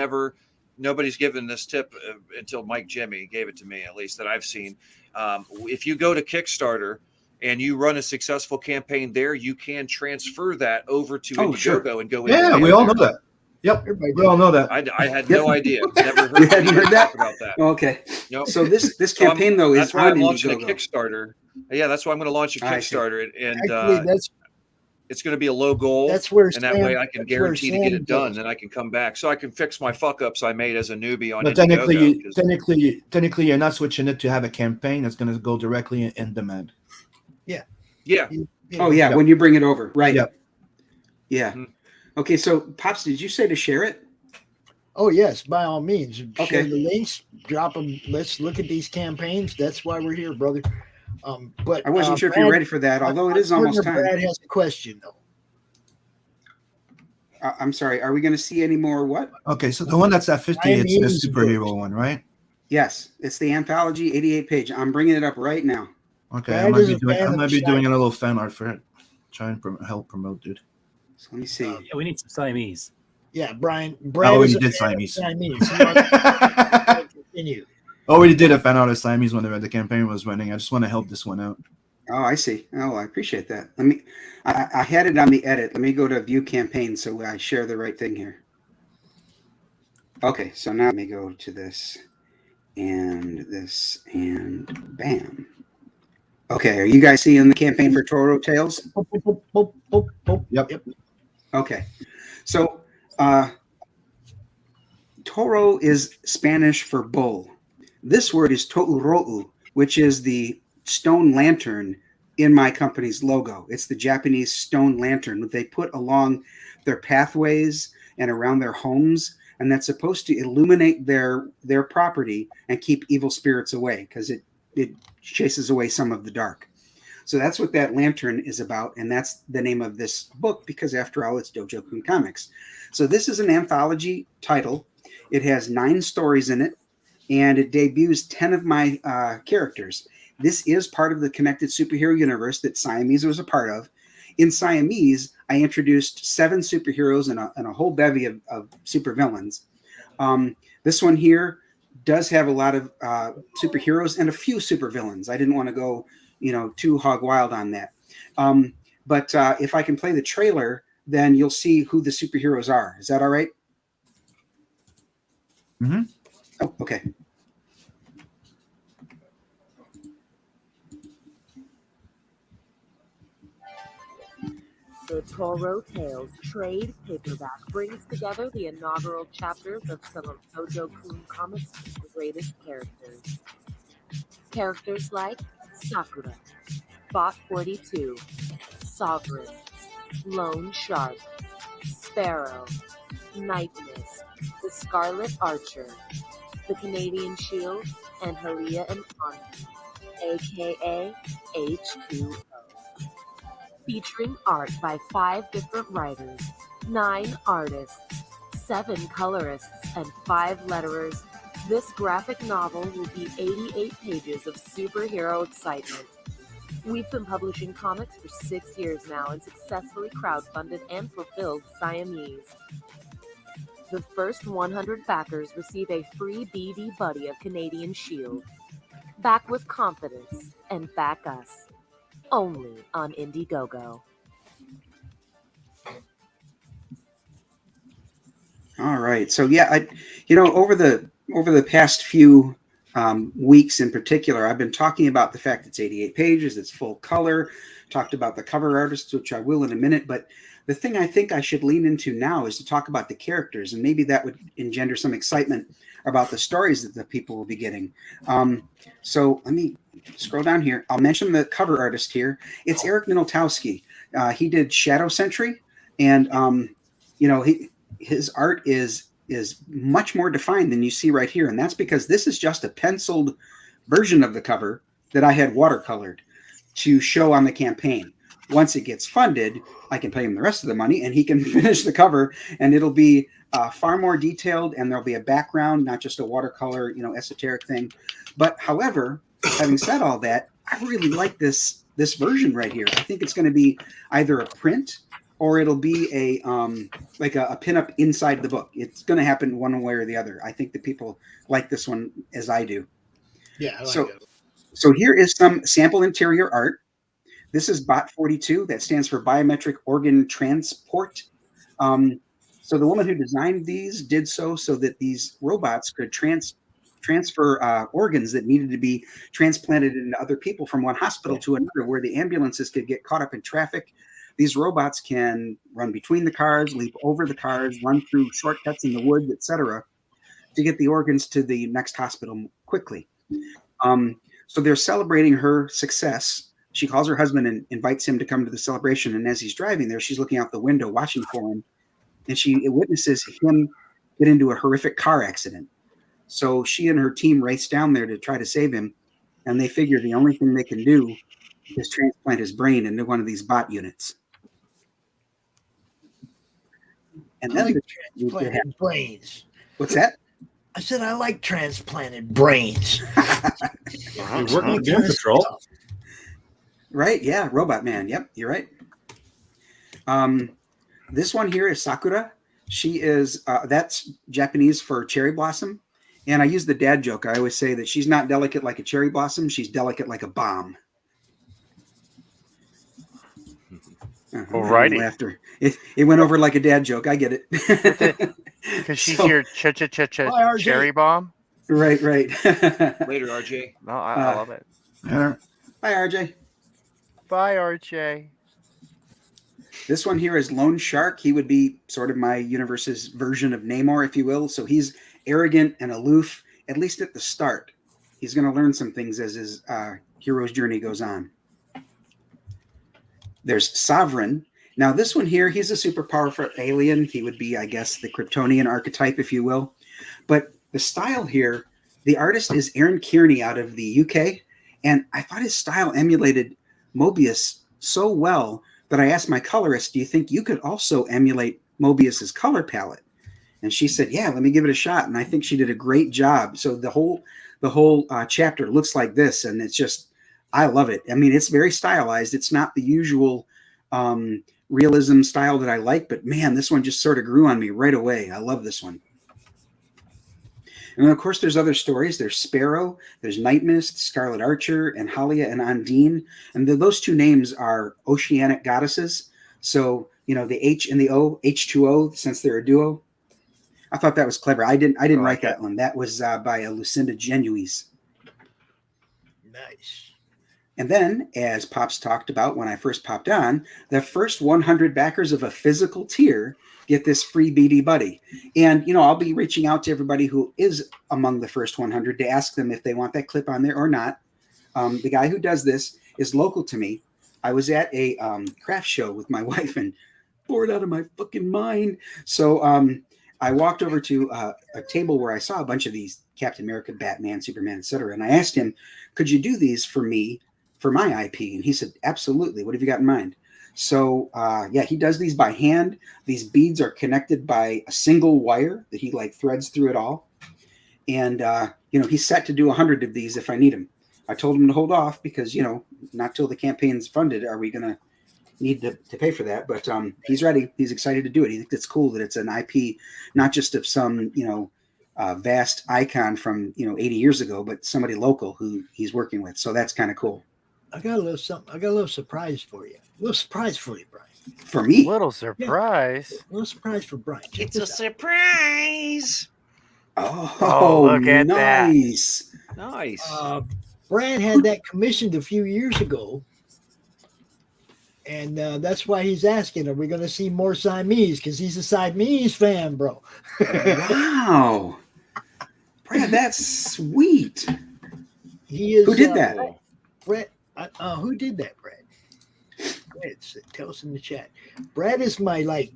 nobody's given this tip until Mike Jimmy gave it to me, at least that I've seen. If you go to Kickstarter and you run a successful campaign there, you can transfer that over to Indiegogo and go. Yeah, we all know that. Yep, we all know that. I had no idea. Never heard, heard that about that. Okay. Nope. So this campaign though is that's why on I'm launching a Indiegogo. Kickstarter. Yeah, that's why I'm going to launch a Kickstarter, and Actually, it's going to be a low goal. That's where that way I can guarantee to get it done. Then I can come back, so I can fix my fuck ups I made as a newbie on. But technically, you're not switching it to have a campaign that's going to go directly in demand. Yeah. Yeah. Oh yeah, when you bring it over, right? Yep. Yeah. Mm-hmm. Okay, so Pops, did you say to share it? Oh yes, by all means. Okay. Share the links, drop them. Let's look at these campaigns. That's why we're here, brother. But I wasn't sure if you're ready for that, although it is almost time. Brad has a question though. I'm sorry. Are we going to see any more? What? Okay, so the one that's at 50, it's the superhero one, right? Yes, it's the anthology 88 page. I'm bringing it up right now. Okay, I might be doing a little fan art for it. Try and help promote, dude. So let me see. Yeah, we need some Siamese. Yeah, Brad already did Siamese. Continue. Already did a fan art of Siamese whenever the campaign was running. I just want to help this one out. Oh, I see. Oh, I appreciate that. I had it on the edit. Let me go to view campaign so I share the right thing here. Okay, so now let me go to this and bam. Okay, are you guys seeing the campaign for Toro Tales? Yep. Okay, so Toro is Spanish for bull. This word is to'uro'u, which is the stone lantern in my company's logo. It's the Japanese stone lantern that they put along their pathways and around their homes, and that's supposed to illuminate their property and keep evil spirits away because it chases away some of the dark. So that's what that lantern is about, and that's the name of this book because, after all, it's Dojo Kun Comics. So this is an anthology title. It has 9 stories in it, and it debuts 10 of my characters. This is part of the connected superhero universe that Siamese was a part of. In Siamese, I introduced 7 superheroes and a whole bevy of supervillains. This one here does have a lot of superheroes and a few supervillains. I didn't want to go, too hog wild on that. But if I can play the trailer, then you'll see who the superheroes are. Is that all right? Mm-hmm. Oh, okay. The Toro Tales trade paperback brings together the inaugural chapters of some of CRoM CoN Comics' greatest characters. Characters like Sakura, Bot 42, Sovereign, Lone Shark, Sparrow, Night Mist, the Scarlet Archer, the Canadian Shield, and Halia and Anna, aka H2O. Featuring art by 5 different writers, 9 artists, 7 colorists, and 5 letterers, this graphic novel will be 88 pages of superhero excitement. We've been publishing comics for 6 years now and successfully crowdfunded and fulfilled Siamese. The first 100 backers receive a free BD Buddy of Canadian Shield. Back with confidence and back us. Only on Indiegogo. All right. So yeah, over the past few weeks in particular, I've been talking about the fact it's 88 pages, it's full color. Talked about the cover artists, which I will in a minute. But the thing I think I should lean into now is to talk about the characters, and maybe that would engender some excitement about the stories that the people will be getting. So let me scroll down here. I'll mention the cover artist here. It's Eric Minoltowski. He did Shadow Sentry, and his art is much more defined than you see right here, and that's because this is just a penciled version of the cover that I had watercolored to show on the campaign. Once it gets funded, I can pay him the rest of the money, and he can finish the cover, and it'll be far more detailed, and there'll be a background, not just a watercolor, esoteric thing. But however, having said all that, I really like this version right here. I think it's going to be either a print or it'll be a pinup inside the book. It's going to happen one way or the other. I think that people like this one as I do. Yeah, I like it. So here is some sample interior art. This is Bot 42. That stands for Biometric Organ Transport. So the woman who designed these did so that these robots could transfer organs that needed to be transplanted into other people from one hospital to another, where the ambulances could get caught up in traffic. These robots can run between the cars, leap over the cars, run through shortcuts in the woods, etc., to get the organs to the next hospital quickly. So they're celebrating her success. She calls her husband and invites him to come to the celebration. And as he's driving there, she's looking out the window, watching for him. And she witnesses him get into a horrific car accident. So she and her team race down there to try to save him. And they figure the only thing they can do is transplant his brain into one of these bot units. And then like transplanted brains. What's that? I said I like transplanted brains. You're working with Doom Patrol. Right, yeah, Robot Man. Yep, you're right. This one here is Sakura. She is, that's Japanese for cherry blossom. And I use the dad joke. I always say that she's not delicate like a cherry blossom. She's delicate like a bomb. Alrighty. Laughter. It went over like a dad joke. I get it. Because she's your cherry bomb. Right. Later, RJ. No, I love it. Bye, RJ. Bye, RJ. This one here is Lone Shark. He would be sort of my universe's version of Namor, if you will. So he's arrogant and aloof, at least at the start. He's going to learn some things as his hero's journey goes on. There's Sovereign. Now, this one here, he's a super powerful alien. He would be, I guess, the Kryptonian archetype, if you will. But the style here, the artist is Aaron Kearney out of the UK. And I thought his style emulated Mobius so well that I asked my colorist, do you think you could also emulate Mobius's color palette? And she said, yeah, let me give it a shot. And I think she did a great job. So the whole chapter looks like this. And it's just, I love it. I mean, it's very stylized. It's not the usual realism style that I like, but man, this one just sort of grew on me right away. I love this one. And then, of course, there's other stories. There's Sparrow, there's Night Mist, Scarlet Archer, and Halia and Undine. And those two names are oceanic goddesses. So, you know, the H and the O, H2O, since they're a duo. I thought that was clever. I didn't write that one. That was by Lucinda Genuise. Nice. And then, as Pops talked about when I first popped on, the first 100 backers of a physical tier get this free BD Buddy. And, you know, I'll be reaching out to everybody who is among the first 100 to ask them if they want that clip on there or not. The guy who does this is local to me. I was at a craft show with my wife and bored out of my fucking mind. So I walked over to a table where I saw a bunch of these Captain America, Batman, Superman, etc. And I asked him, could you do these for me, for my IP? And he said, absolutely. What have you got in mind? So, yeah, he does these by hand. These beads are connected by a single wire that he like threads through it all. And, you know, he's set to do 100 of these if I need him. I told him to hold off because, you know, not till the campaign's funded are we going to need to pay for that. But he's ready. He's excited to do it. He thinks it's cool that it's an IP, not just of some, you know, vast icon from, you know, 80 years ago, but somebody local who he's working with. So that's kind of cool. I got a little something. I got a little surprise for you. A little surprise for you, Brian. For me? Little surprise. Yeah. A little surprise for Brian. Check It's a this out. surprise. Oh, look at nice. that. Nice. Brad had that commissioned a few years ago. And that's why he's asking, are we going to see more Siamese? Because he's a Siamese fan, bro. Wow. Brad, that's sweet. He is. Who did that? Brad. Who did that, Brad? Go ahead, tell us in the chat. Brad is my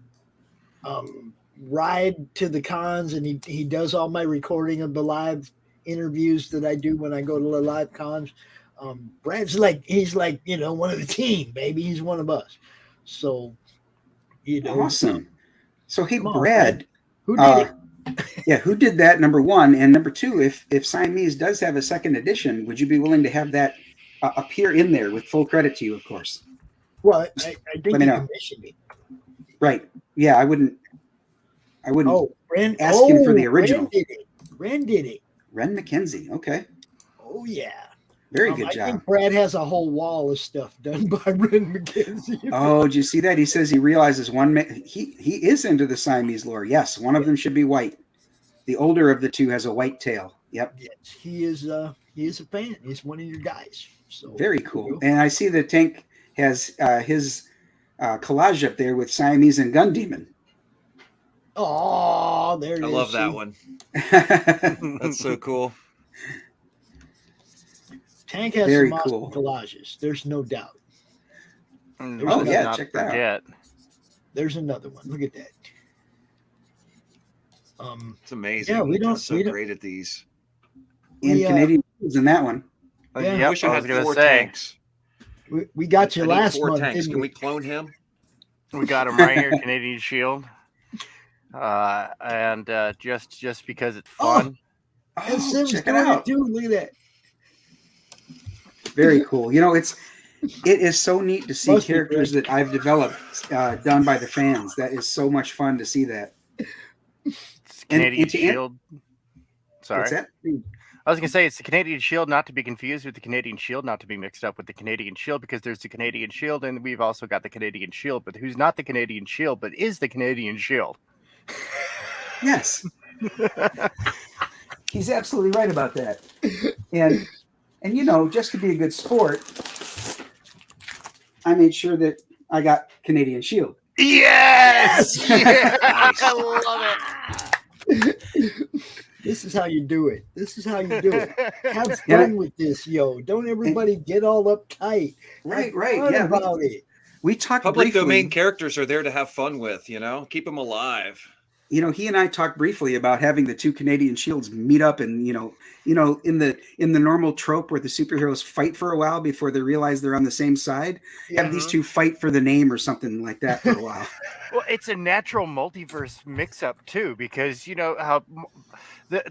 ride to the cons, and he does all my recording of the live interviews that I do when I go to the live cons. Brad's he's like, you know, one of the team, baby. He's one of us. So, you know. Awesome. So, hey, Come on, Brad. Who did it? Yeah, who did that, number one? And number two, if Siamese does have a second edition, would you be willing to have that appear in there with full credit to you, of course? Well, I think he commissioned me. Right. Yeah, I wouldn't Ren, ask him for the original. Ren did it. Ren McKenzie. Okay. Oh, yeah. Very good I job. think Brad has a whole wall of stuff done by Ren McKenzie. Oh, did you see that? He says he realizes he is into the Siamese lore. Yes, one of them should be white. The older of the two has a white tail. Yep. Yes, he is a fan. He's one of your guys. So very cool. And I see the Tank has his collage up there with Siamese and Gun Demon. Oh, there it is. I love that one. That's so cool. Tank has Very some cool. awesome collages. There's no doubt. Oh, yeah, check that out. There's another one. Look at that. It's amazing. Yeah, we don't. So great at these. And Canadian was in that one. Yeah, I wish I had 4 tanks. We got you I need last 4 month. tanks. Didn't Can we? we clone him? We got him right here, Canadian Shield. And just because it's fun. And Sim's check it doing out. it too. Look at that. Very cool. You know, it is so neat to see characters that I've developed done by the fans. That is so much fun to see that. It's Canadian Shield. Sorry. What's that? I was going to say it's the Canadian Shield, not to be confused with the Canadian Shield, not to be mixed up with the Canadian Shield, because there's the Canadian Shield, and we've also got the Canadian Shield, but who's not the Canadian Shield, but is the Canadian Shield. Yes. He's absolutely right about that. And you know, just to be a good sport, I made sure that I got Canadian Shield. Yes! Yes! I love it. This is how you do it. This is how you do it. Have fun with this, yo. Don't everybody get all uptight. Right. Yeah, about it. We talked Public briefly. domain characters are there to have fun with, you know? Keep them alive. You know, he and I talked briefly about having the two Canadian Shields meet up, and you know, in the normal trope where the superheroes fight for a while before they realize they're on the same side. Have these two fight for the name or something like that for a while. Well, it's a natural multiverse mix-up too, because you know how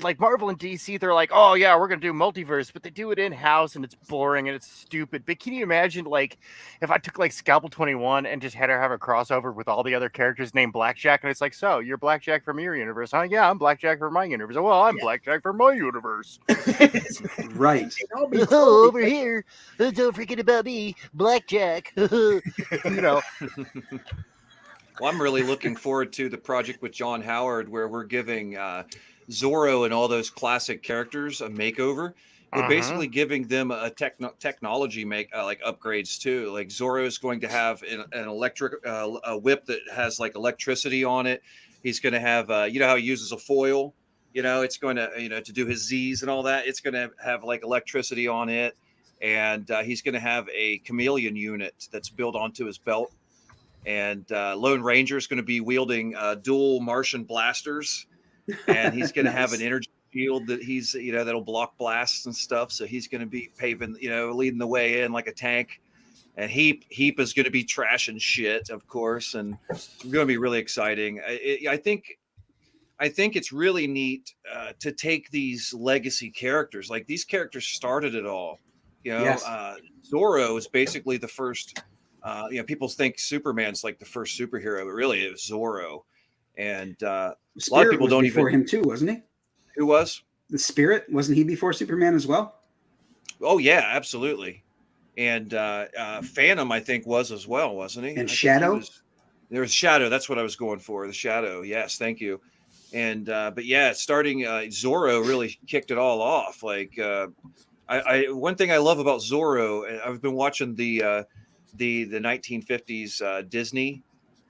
like Marvel and DC, they're like, oh yeah, we're gonna do multiverse, but they do it in house and it's boring and it's stupid. But can you imagine, like, if I took like Scalpel 21 and just had her have a crossover with all the other characters named Blackjack, and it's like, so you're Blackjack from your universe, huh? Yeah, I'm Blackjack from my universe. Well, I'm Blackjack from my universe. Right. Over here, don't forget about me, Blackjack. You know. Well, I'm really looking forward to the project with John Howard, where we're giving Zorro and all those classic characters a makeover. We're basically giving them a technology like upgrades too. Like Zorro is going to have an electric a whip that has like electricity on it. He's going to have you know how he uses a foil. You know, it's going to to do his Z's and all that. It's going to have like electricity on it, and he's going to have a chameleon unit that's built onto his belt. And Lone Ranger is going to be wielding dual Martian blasters, and he's going to have an energy shield that he's that'll block blasts and stuff. So he's going to be paving, leading the way in like a tank. And Heap is going to be trashing shit, of course, and it's going to be really exciting. I think it's really neat to take these legacy characters. Like these characters started it all. Yes. Zorro is basically the first. People think Superman's like the first superhero, but really it was Zorro. And a lot of people don't even before him too, wasn't he? Who was? The Spirit, wasn't he before Superman as well? Oh yeah, absolutely. And Phantom, I think, was as well, wasn't he? And Shadow. There was Shadow. That's what I was going for. The Shadow. Yes, thank you. And but yeah, starting Zorro really kicked it all off. Like one thing I love about Zorro, I've been watching the 1950s Disney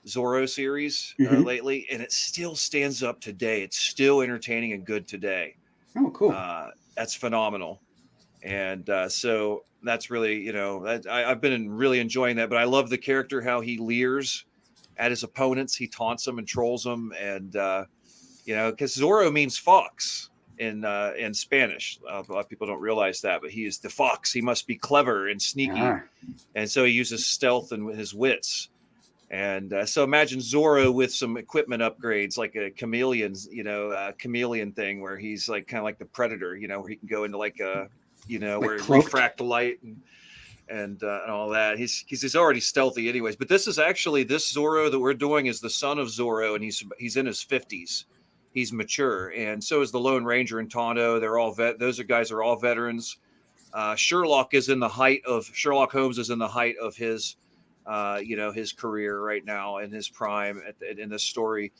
Zorro series lately, and it still stands up today. It's still entertaining and good today. Oh, cool. That's phenomenal. And so that's really, I've been really enjoying that, but I love the character, how he leers at his opponents. He taunts them and trolls them. And, because Zorro means fox in Spanish. A lot of people don't realize that, but he is the fox. He must be clever and sneaky. And so he uses stealth and his wits. And so imagine Zorro with some equipment upgrades, like a chameleon thing where he's like kind of like the Predator, where he can go into like a, where he refract the light and all that. He's already stealthy anyways. But this is actually, this Zorro that we're doing is the son of Zorro, and he's in his 50s. He's mature, and so is the Lone Ranger and Tonto. They're all those guys are all veterans. Sherlock Holmes is in the height of his, his career right now in his prime in this story.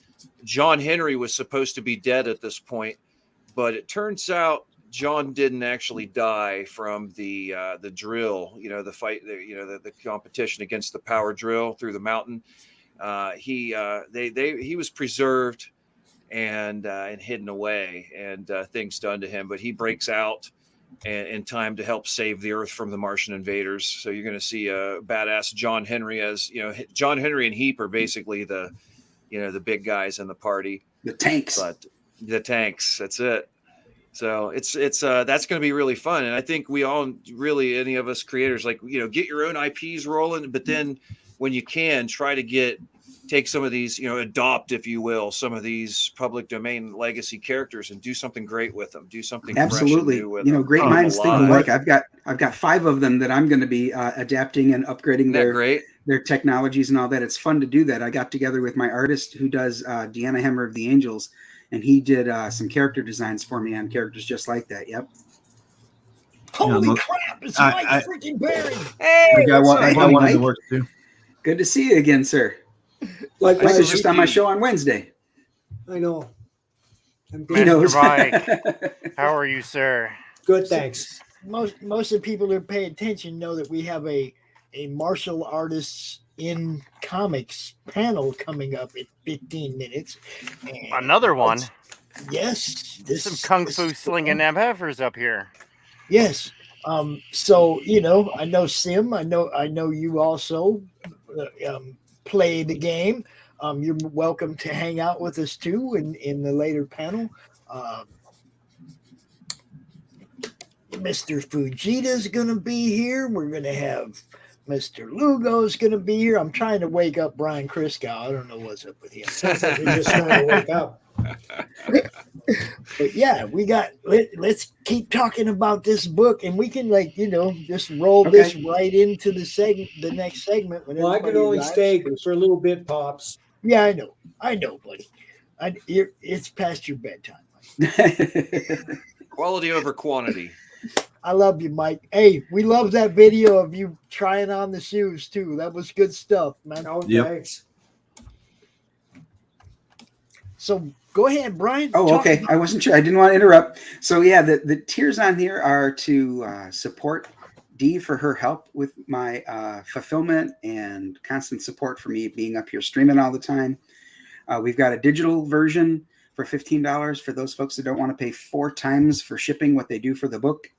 John Henry was supposed to be dead at this point, but it turns out John didn't actually die from the drill. The fight, the competition against the power drill through the mountain. He was preserved and hidden away, and things done to him, but he breaks out in time to help save the Earth from the Martian invaders. So you're going to see a badass John Henry as John Henry and Heap are basically the big guys in the party, the tanks. But the tanks, that's it. So it's that's going to be really fun, and I think we all really, any of us creators, like get your own IPs rolling, but then when you can, try to take some of these, adopt, if you will, some of these public domain legacy characters and do something great with them. Do something absolutely fresh and new with them. Great minds think alike. I've got 5 of them that I'm going to be adapting and upgrading their technologies and all that. It's fun to do that. I got together with my artist who does Deanna Hammer of the Angels, and he did some character designs for me on characters just like that. Yep. Holy crap! It's Mike freaking Barry. Hey, I got one in the works too. Good to see you again, sir. Like I was just on my show on Wednesday. I know. He knows. Mike, how are you, sir? Good, thanks. Most of the people that pay attention know that we have a martial artists in comics panel coming up in 15 minutes. And another one. Yes. Some kung fu slinging MFers up here. Yes. So I know Sim. I know you also play the game. You're welcome to hang out with us too in the later panel. Mr. Fujita's going to be here. We're going to have Mr. Lugo's going to be here. I'm trying to wake up Brian Christgau. I don't know what's up with him. Sounds like you're just trying to wake up. But yeah, let's keep talking about this book, and we can just roll this right into the next segment. When Well, I can only stay for a little bit, Pops. Yeah, I know, buddy. It's past your bedtime. Quality over quantity. I love you, Mike. Hey, we love that video of you trying on the shoes too. That was good stuff, man. Oh, thanks. So go ahead, Brian. Oh, okay. I wasn't sure. I didn't want to interrupt. So yeah, the tiers on here are to support Dee for her help with my fulfillment and constant support for me being up here streaming all the time. We've got a digital version for $15 for those folks that don't want to pay 4 times for shipping what they do for the book.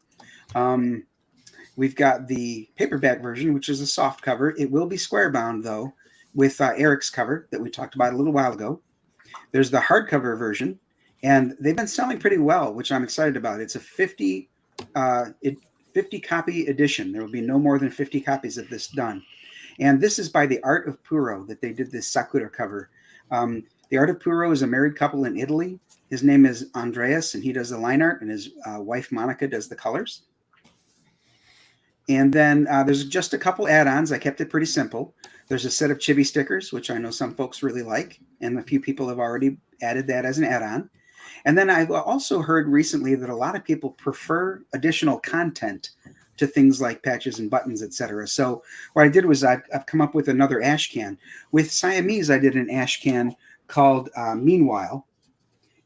We've got the paperback version, which is a soft cover. It will be square bound though, with Eric's cover that we talked about a little while ago. There's the hardcover version, and they've been selling pretty well, which I'm excited about. It's a 50 copy edition. There will be no more than 50 copies of this done. And this is by the Art of Puro that they did this Sakura cover. The Art of Puro is a married couple in Italy. His name is Andreas, and he does the line art, and his wife, Monica, does the colors. And then there's just a couple add-ons. I kept it pretty simple. There's a set of chibi stickers, which I know some folks really like, and a few people have already added that as an add-on. And then I've also heard recently that a lot of people prefer additional content to things like patches and buttons, etc. So what I did was I've come up with another ash can. With Siamese, I did an ash can called Meanwhile,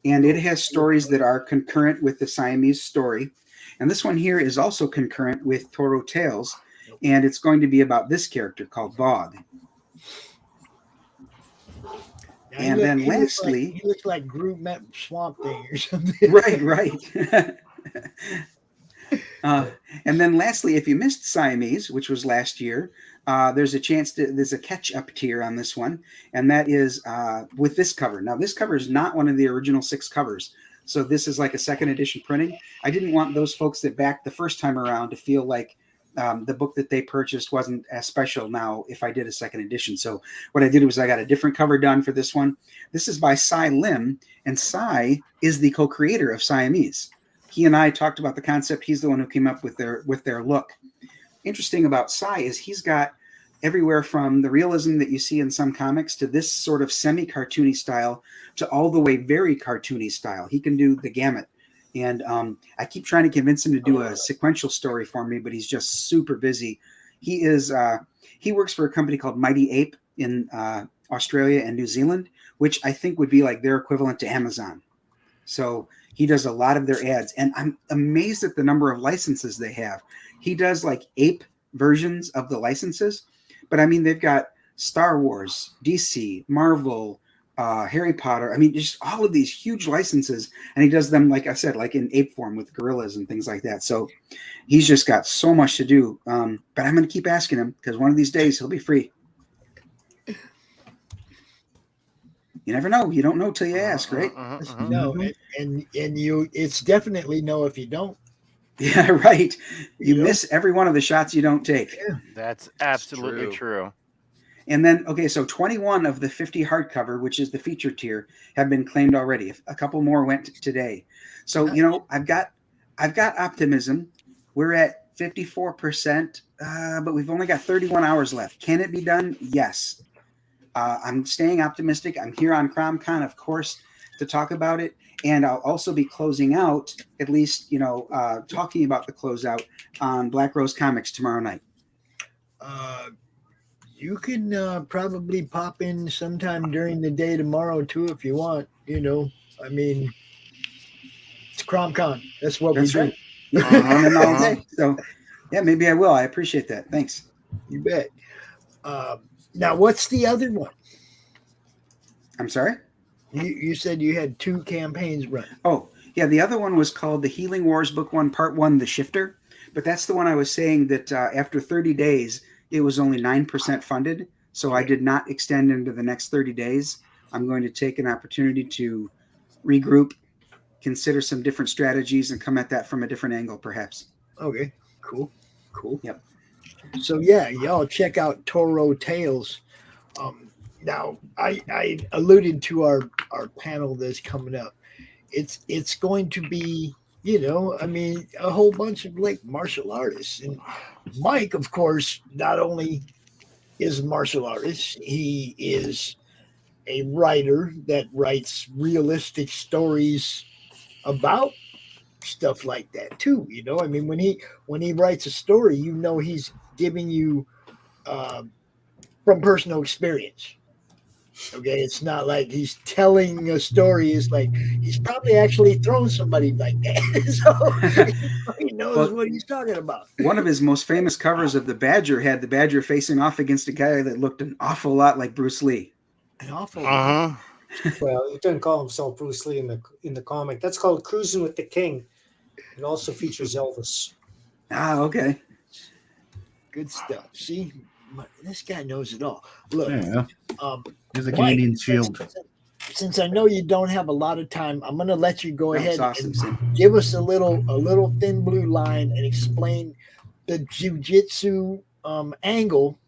and it has stories that are concurrent with the Siamese story. And this one here is also concurrent with Toro Tales, and it's going to be about this character called Bog. And then lastly, he looks like Groot met Swamp Thing or something. Right. And then lastly, if you missed Siamese, which was last year, there's a catch-up tier on this one, and that is with this cover. Now, this cover is not one of the original 6 covers, so this is like a second edition printing. I didn't want those folks that backed the first time around to feel like the book that they purchased wasn't as special now if I did a second edition. So what I did was I got a different cover done for this one. This is by Cy Lim, and Cy is the co-creator of Siamese. He and I talked about the concept. He's the one who came up with their look. Interesting about Cy is he's got everywhere from the realism that you see in some comics to this sort of semi-cartoony style to all the way very cartoony style. He can do the gamut. And I keep trying to convince him to do a sequential story for me, but he's just super busy. He works for a company called Mighty Ape in Australia and New Zealand, which I think would be like their equivalent to Amazon. So he does a lot of their ads, and I'm amazed at the number of licenses they have. He does like ape versions of the licenses, but I mean, they've got Star Wars, DC, Marvel, Harry Potter. I mean, just all of these huge licenses, and he does them, like I said, like in ape form with gorillas and things like that. So he's just got so much to do. But I'm going to keep asking him because one of these days he'll be free. You never know. You don't know till you ask, right? No, and you, it's definitely no if you don't. Yeah, right. You miss every one of the shots you don't take. Yeah. That's absolutely true. And then, okay, so 21 of the 50 hardcover, which is the feature tier, have been claimed already. A couple more went today. So, you know, I've got optimism. We're at 54%, but we've only got 31 hours left. Can it be done? Yes. I'm staying optimistic. I'm here on CRoM CoN, of course, to talk about it. And I'll also be closing out, at least, you know, talking about the closeout on Black Rose Comics tomorrow night. You can probably pop in sometime during the day tomorrow, too, if you want. You know, I mean, it's CRoM CoN. That's what we do. Right. So, yeah, maybe I will. I appreciate that. Thanks. You bet. Now, what's the other one? I'm sorry? You said you had 2 campaigns running. Oh, yeah. The other one was called The Healing Wars Book 1, Part 1, The Shifter. But that's the one I was saying that after 30 days, it was only 9% funded. So I did not extend into the next 30 days. I'm going to take an opportunity to regroup, consider some different strategies, and come at that from a different angle, perhaps. Okay, cool. Yep. So, yeah, y'all check out Toro Tales. Now, I alluded to our panel that's coming up. It's going to be, a whole bunch of like martial artists. And Mike, of course, not only is a martial artist, he is a writer that writes realistic stories about stuff like that too. When he writes a story, he's giving you from personal experience. Okay, it's not like he's telling a story. It's like he's probably actually thrown somebody like that, so he knows what he's talking about. One of his most famous covers of the Badger had the Badger facing off against a guy that looked an awful lot like Bruce Lee. An awful lot. Well, he doesn't call himself Bruce Lee in the comic. That's called Cruising with the King. It also features Elvis. Ah, okay. Good stuff. See, this guy knows it all. Look, Here's a Canadian shield. Since I know you don't have a lot of time, I'm going to let you go ahead awesome, and give us a little thin blue line and explain the jiu-jitsu angle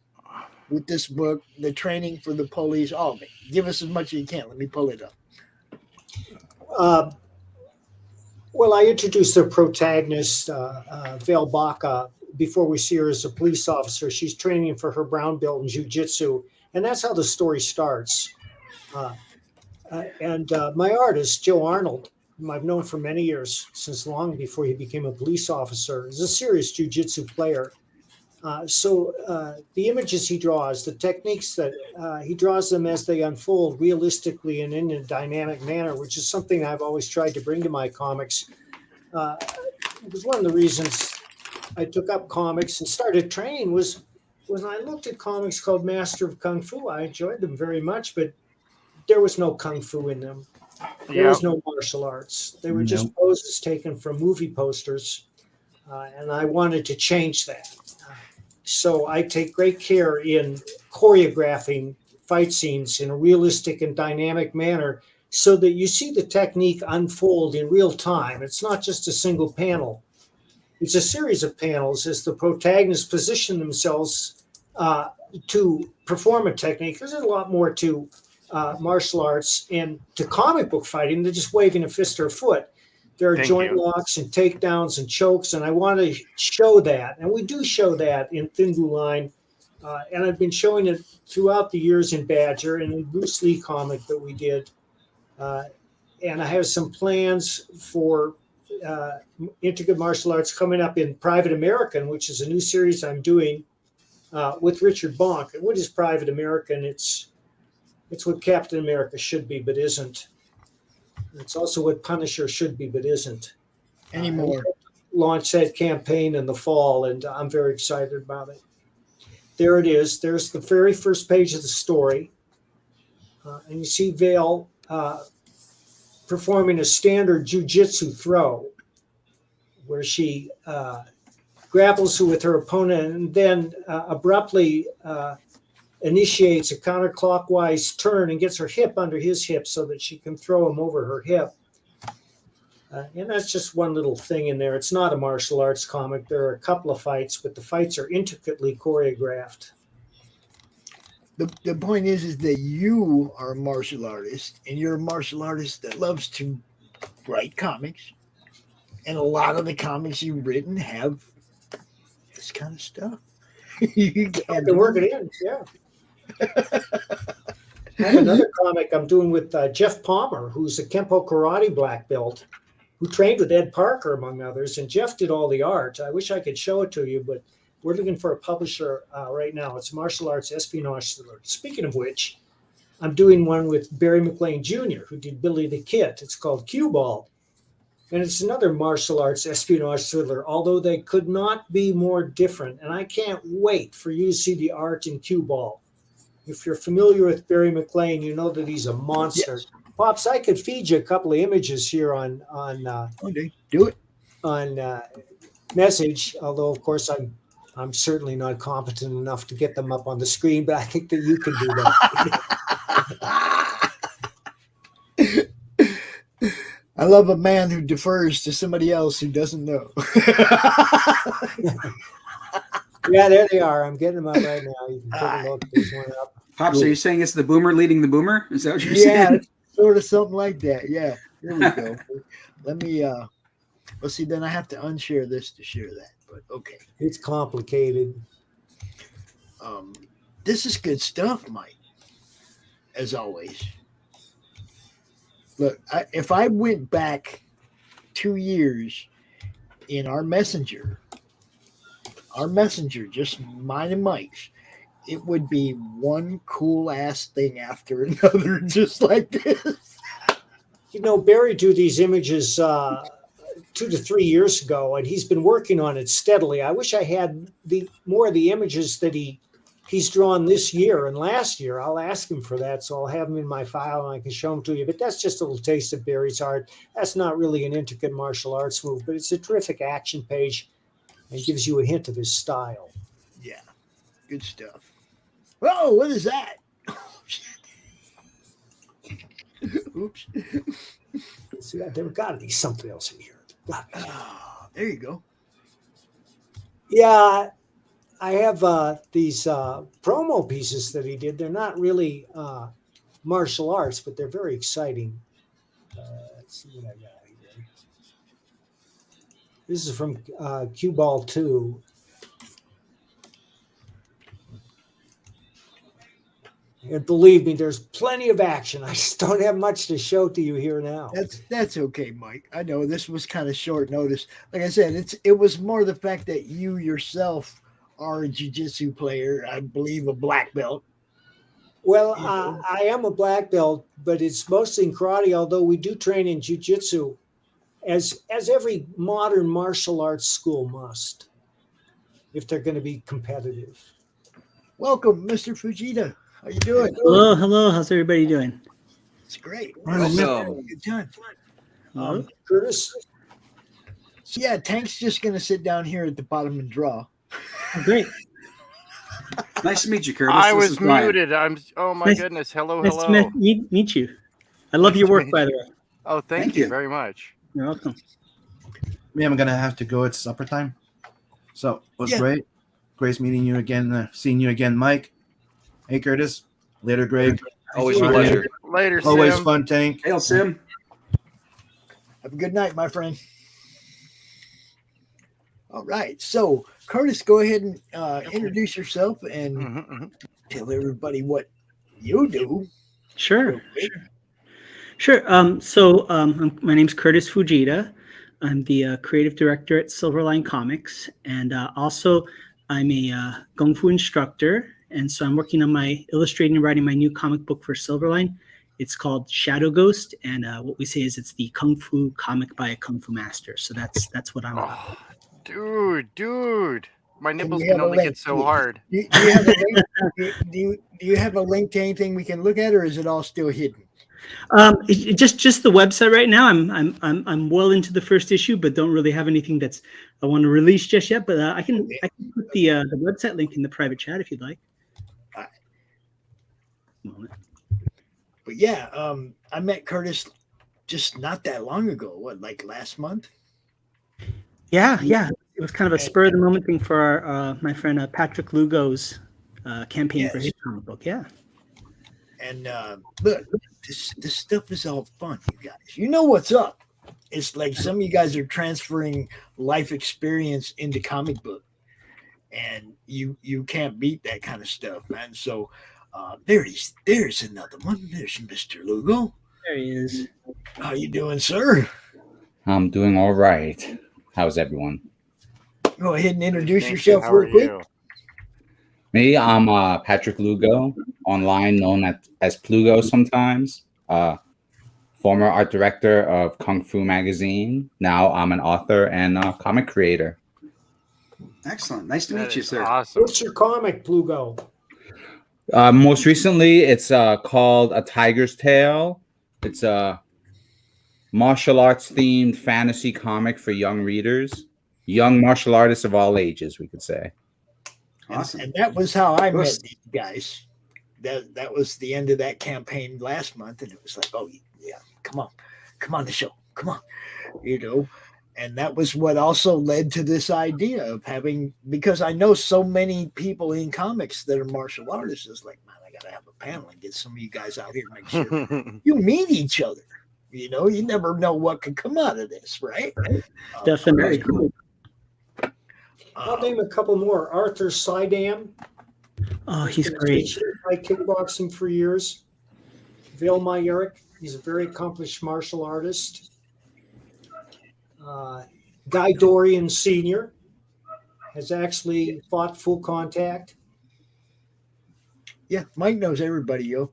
with this book, the training for the police. Oh, give us as much as you can. Let me pull it up. Well, I introduced the protagonist, Val Baca, before we see her as a police officer. She's training for her brown belt in jiu-jitsu, and that's how the story starts. And my artist, Joe Arnold, whom I've known for many years, since long before he became a police officer, is a serious jiu-jitsu player. So the images he draws, the techniques that he draws them as they unfold realistically and in a dynamic manner, which is something I've always tried to bring to my comics. It was one of the reasons I took up comics and started training was when I looked at comics called Master of Kung Fu. I enjoyed them very much, but there was no Kung Fu in them. There was no martial arts. They were just poses taken from movie posters, and I wanted to change that. So I take great care in choreographing fight scenes in a realistic and dynamic manner so that you see the technique unfold in real time. It's not just a single panel. It's a series of panels as the protagonists position themselves to perform a technique. There's a lot more to martial arts and to comic book fighting than just waving a fist or a foot. There are joint locks and takedowns and chokes, and I want to show that. And we do show that in Thin Blue Line. And I've been showing it throughout the years in Badger and in Bruce Lee comic that we did. And I have some plans for intricate martial arts coming up in Private American, which is a new series I'm doing with Richard Bonk. And what is Private American? It's what Captain America should be, but isn't. It's also what Punisher should be, but isn't anymore. Launch that campaign in the fall, and I'm very excited about it. There it is. There's the very first page of the story. And you see Vale performing a standard jiu-jitsu throw where she grapples with her opponent and then abruptly initiates a counterclockwise turn and gets her hip under his hip so that she can throw him over her hip. And that's just one little thing in there. It's not a martial arts comic. There are a couple of fights, but the fights are intricately choreographed. The point is that you are a martial artist, and you're a martial artist that loves to write comics. And a lot of the comics you've written have this kind of stuff. You can work it in, yeah. I have another comic I'm doing with Jeff Palmer, who's a Kempo karate black belt, who trained with Ed Parker, among others. And Jeff did all the art. I wish I could show it to you, but we're looking for a publisher right now. It's martial arts espionage thriller. Speaking of which, I'm doing one with Barry McLean Jr., who did Billy the Kid. It's called Cue Ball. And it's another martial arts espionage thriller, although they could not be more different. And I can't wait for you to see the art in Cue Ball. If you're familiar with Barry McLean, you know that he's a monster. Yes. Pops, I could feed you a couple of images here on do it on message. Although, of course, I'm certainly not competent enough to get them up on the screen, but I think that you can do that. I love a man who defers to somebody else who doesn't know. Yeah, there they are. I'm getting them up right now. You can take a look. There's one up. Pops, are you saying it's the boomer leading the boomer? Is that what you're Yeah, saying? sort of something like that. Yeah. Here we go. Let me let's see, then I have to unshare this to share that. But okay. It's complicated. This is good stuff, Mike. As always. Look, if I went back 2 years in our messenger, just mine and Mike's, it would be one cool ass thing after another, just like this. You know, Barry drew these images 2 to 3 years ago, and he's been working on it steadily. I wish I had more of the images that he's drawn this year and last year. I'll ask him for that, so I'll have them in my file and I can show them to you. But that's just a little taste of Barry's art. That's not really an intricate martial arts move, but it's a terrific action page and gives you a hint of his style. Yeah, good stuff. Whoa, what is that? Oops. See, there got to be something else in here. There you go. Yeah, I have these promo pieces that he did. They're not really martial arts, but they're very exciting. Let's see what I got here. This is from Cue Ball 2. And believe me, there's plenty of action. I just don't have much to show to you here now. That's okay, Mike. I know this was kind of short notice. Like I said, it was more the fact that you yourself are a jiu-jitsu player, I believe a black belt. Well, I am a black belt, but it's mostly in karate, although we do train in jiu-jitsu, as every modern martial arts school must, if they're going to be competitive. Welcome, Mr. Fujita. How you doing? Hello. How's everybody doing? It's great. Awesome. Good time. Kurtis? So yeah, Tank's just going to sit down here at the bottom and draw. Oh, great. Nice to meet you, Kurtis. I This was is Brian. muted. Oh my goodness. Hello. Nice to meet you. I love your work, by the way. Oh, thank you very much. You're welcome. Me, I'm gonna have to go. It's supper time. So it was great. Great meeting you again. Seeing you again, Mike. Hey, Kurtis. Later, Greg. Always a pleasure. Later, Sim. Always fun, Tank. Hail, Sim. Have a good night, my friend. All right. So, Kurtis, go ahead and introduce yourself and tell everybody what you do. Sure. My name's Kurtis Fujita. I'm the creative director at Silverline Comics, and also I'm a Kung Fu instructor. And so I'm working on illustrating and writing my new comic book for Silverline. It's called Shadow Ghost, and what we say is it's the Kung Fu comic by a Kung Fu master. So that's what I'm about. Dude, my nipples can only get so hard. Do you have a link to anything we can look at, or is it all still hidden? Just the website right now. I'm well into the first issue, but don't really have anything I want to release just yet. But I can put the website link in the private chat if you'd like. But yeah, I met Kurtis just not that long ago. What, like last month? Yeah. It was kind of a spur of the moment thing for my friend Patricky Lugo's campaign for his comic book. Yeah. And look, this stuff is all fun, you guys. You know what's up? It's like some of you guys are transferring life experience into comic book, and you can't beat that kind of stuff, man. So there's another one. There's Mr. Lugo. There he is. How you doing, sir? I'm doing all right. How's everyone? Go ahead and introduce yourself real quick. Me, I'm Patricky Lugo, online known as Plugo sometimes. Former art director of Kung Fu magazine. Now I'm an author and comic creator. Excellent. Nice to meet you, sir. Awesome. What's your comic, Plugo? Most recently, it's called A Tiger's Tale. It's a martial arts themed fantasy comic for young readers, young martial artists of all ages, we could say. Awesome. And that was how I met these guys. That was the end of that campaign last month, and it was like, oh yeah, come on the show, come on, And that was what also led to this idea of having, because I know so many people in comics that are martial artists. It's like, man, I got to have a panel and get some of you guys out here and make sure you meet each other. You know, you never know what could come out of this, right? Definitely. Very cool. I'll name a couple more. Arthur Sidam. Oh, he's great. I kickboxing for years. Vilma Eric. He's a very accomplished martial artist. Guy Dorian Sr. has actually fought full contact. Yeah, Mike knows everybody, yo.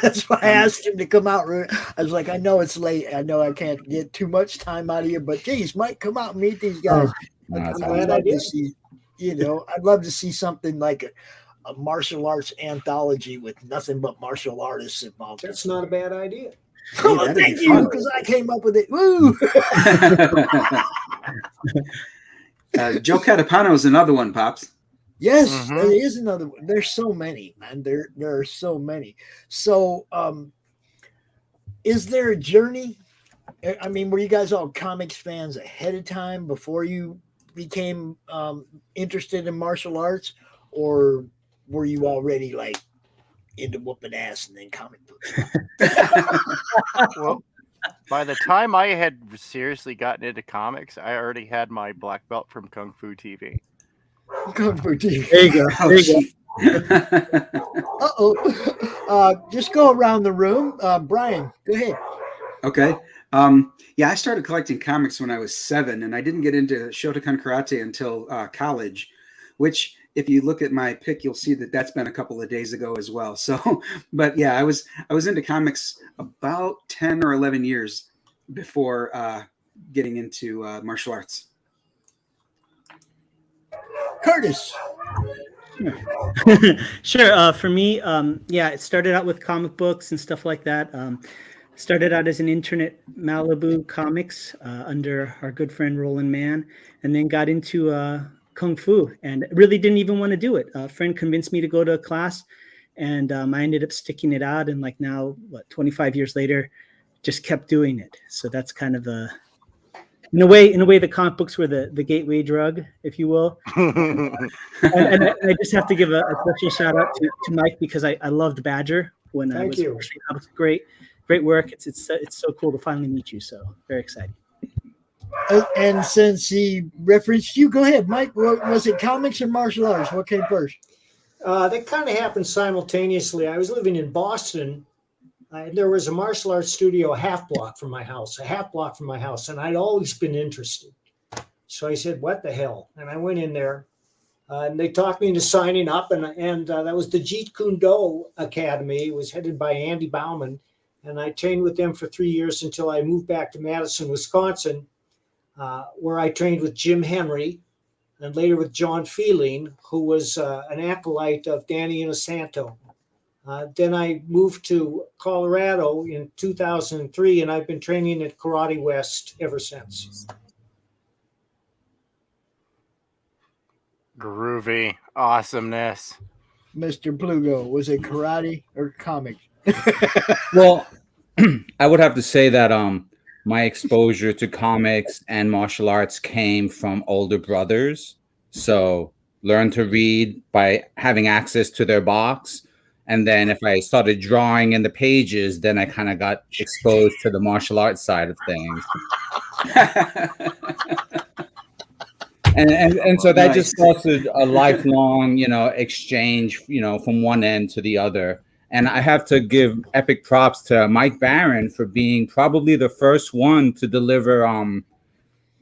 That's why I asked him to come out. I was like, I know it's late. I know I can't get too much time out of you, but geez, Mike, come out and meet these guys. I'd love to see, I'd love to see something like a martial arts anthology with nothing but martial artists involved. That's not a bad idea. Oh, thank you, because I came up with it. Woo! Joe Catapano is another one, Pops. Yes, there is another one. There's so many, man. There are so many. So, is there a journey? I mean, were you guys all comics fans ahead of time before you became interested in martial arts, or were you already like into whooping ass and then comic books? Well, by the time I had seriously gotten into comics, I already had my black belt from Kung Fu TV. Kung Fu TV. There you go. There you go. Just go around the room. Brian, go ahead. Okay. Yeah, I started collecting comics when I was 7, and I didn't get into Shotokan Karate until college, which, if you look at my pic, you'll see that that's been a couple of days ago as well. So, but yeah, I was into comics about 10 or 11 years before getting into martial arts. Kurtis. Sure. For me, it started out with comic books and stuff like that. Started out as an intern at Malibu Comics under our good friend Roland Mann, and then got into Kung Fu and really didn't even want to do it. A friend convinced me to go to a class, and I ended up sticking it out. And like now, 25 years later, just kept doing it. So that's kind of in a way, the comic books were the gateway drug, if you will. and I just have to give a special shout out to Mike, because I loved Badger when I was watching comics. Great work. It's so cool to finally meet you. So very exciting. And since he referenced you, go ahead, Mike. Was it comics or martial arts? What came first? They kind of happened simultaneously. I was living in Boston. There was a martial arts studio a half block from my house, and I'd always been interested. So I said, what the hell? And I went in there, and they talked me into signing up, and that was the Jeet Kune Do Academy. It was headed by Andy Bauman, and I trained with them for 3 years until I moved back to Madison, Wisconsin, where I trained with Jim Henry, and later with John Feeling, who was an acolyte of Danny Inosanto. Then I moved to Colorado in 2003, and I've been training at Karate West ever since. Groovy awesomeness. Mr. Plugo, was it karate or comic? Well, I would have to say that my exposure to comics and martial arts came from older brothers. So learned to read by having access to their box. And then if I started drawing in the pages, then I kind of got exposed to the martial arts side of things. and so that just fostered a lifelong, exchange, from one end to the other. And I have to give epic props to Mike Barron for being probably the first one to deliver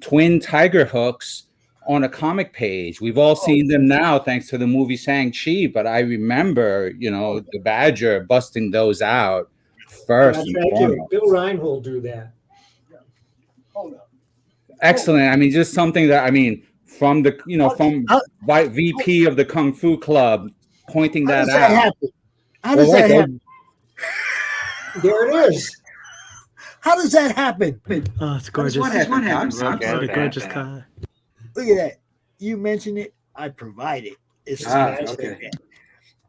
twin tiger hooks on a comic page. We've all seen them now thanks to the movie Shang-Chi, but I remember, the Badger busting those out first. Thank you. Bill Reinhold drew that. Excellent. I mean, just something that, from the, from VP of the Kung Fu Club pointing that out. How does that happen? There it is. How does that happen? Oh, it's gorgeous. What happens? Gorgeous car. Look at that. You mentioned it. I provide it. It's okay.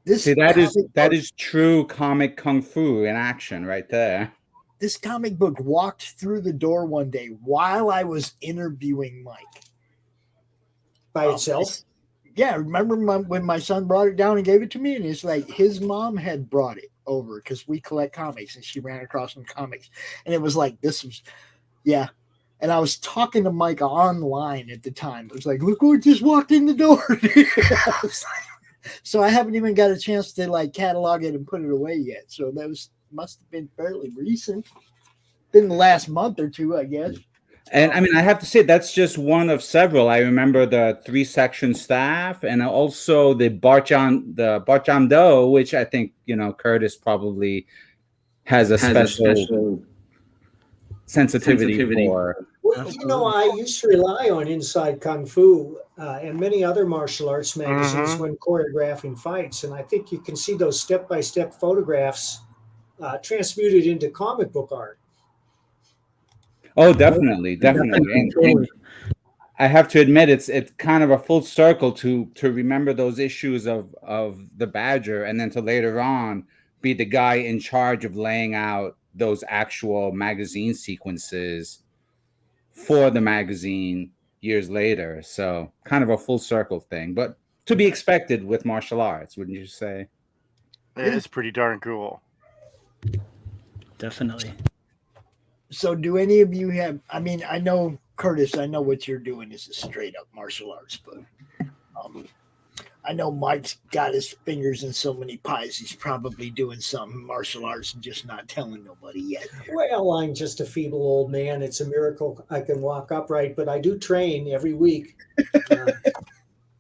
See, that is true comic kung fu in action right there. this comic book walked through the door one day while I was interviewing Mike. By itself? Yeah, remember when my son brought it down and gave it to me? And it's like his mom had brought it over because we collect comics, and she ran across some comics. And it was like, this was, yeah. And I was talking to Mike online at the time. It was like, look who just walked in the door. So I haven't even got a chance to like catalog it and put it away yet. So that must have been fairly recent. Been the last month or two, I guess. And I mean, I have to say that's just one of several. I remember the 3-section staff, and also the Barcham Do, which I think Kurtis probably has a special sensitivity for. Well, I used to rely on Inside Kung Fu and many other martial arts magazines when choreographing fights, and I think you can see those step-by-step photographs transmuted into comic book art. Oh, definitely. And I have to admit, it's kind of a full circle to remember those issues of the Badger, and then to later on be the guy in charge of laying out those actual magazine sequences for the magazine years later. So kind of a full circle thing, but to be expected with martial arts, wouldn't you say? It is pretty darn cool. Definitely. So do any of you have, I mean, I know, Kurtis, I know what you're doing is a straight up martial arts, but I know Mike's got his fingers in so many pies. He's probably doing some martial arts and just not telling nobody yet. Well, I'm just a feeble old man. It's a miracle I can walk upright, but I do train every week.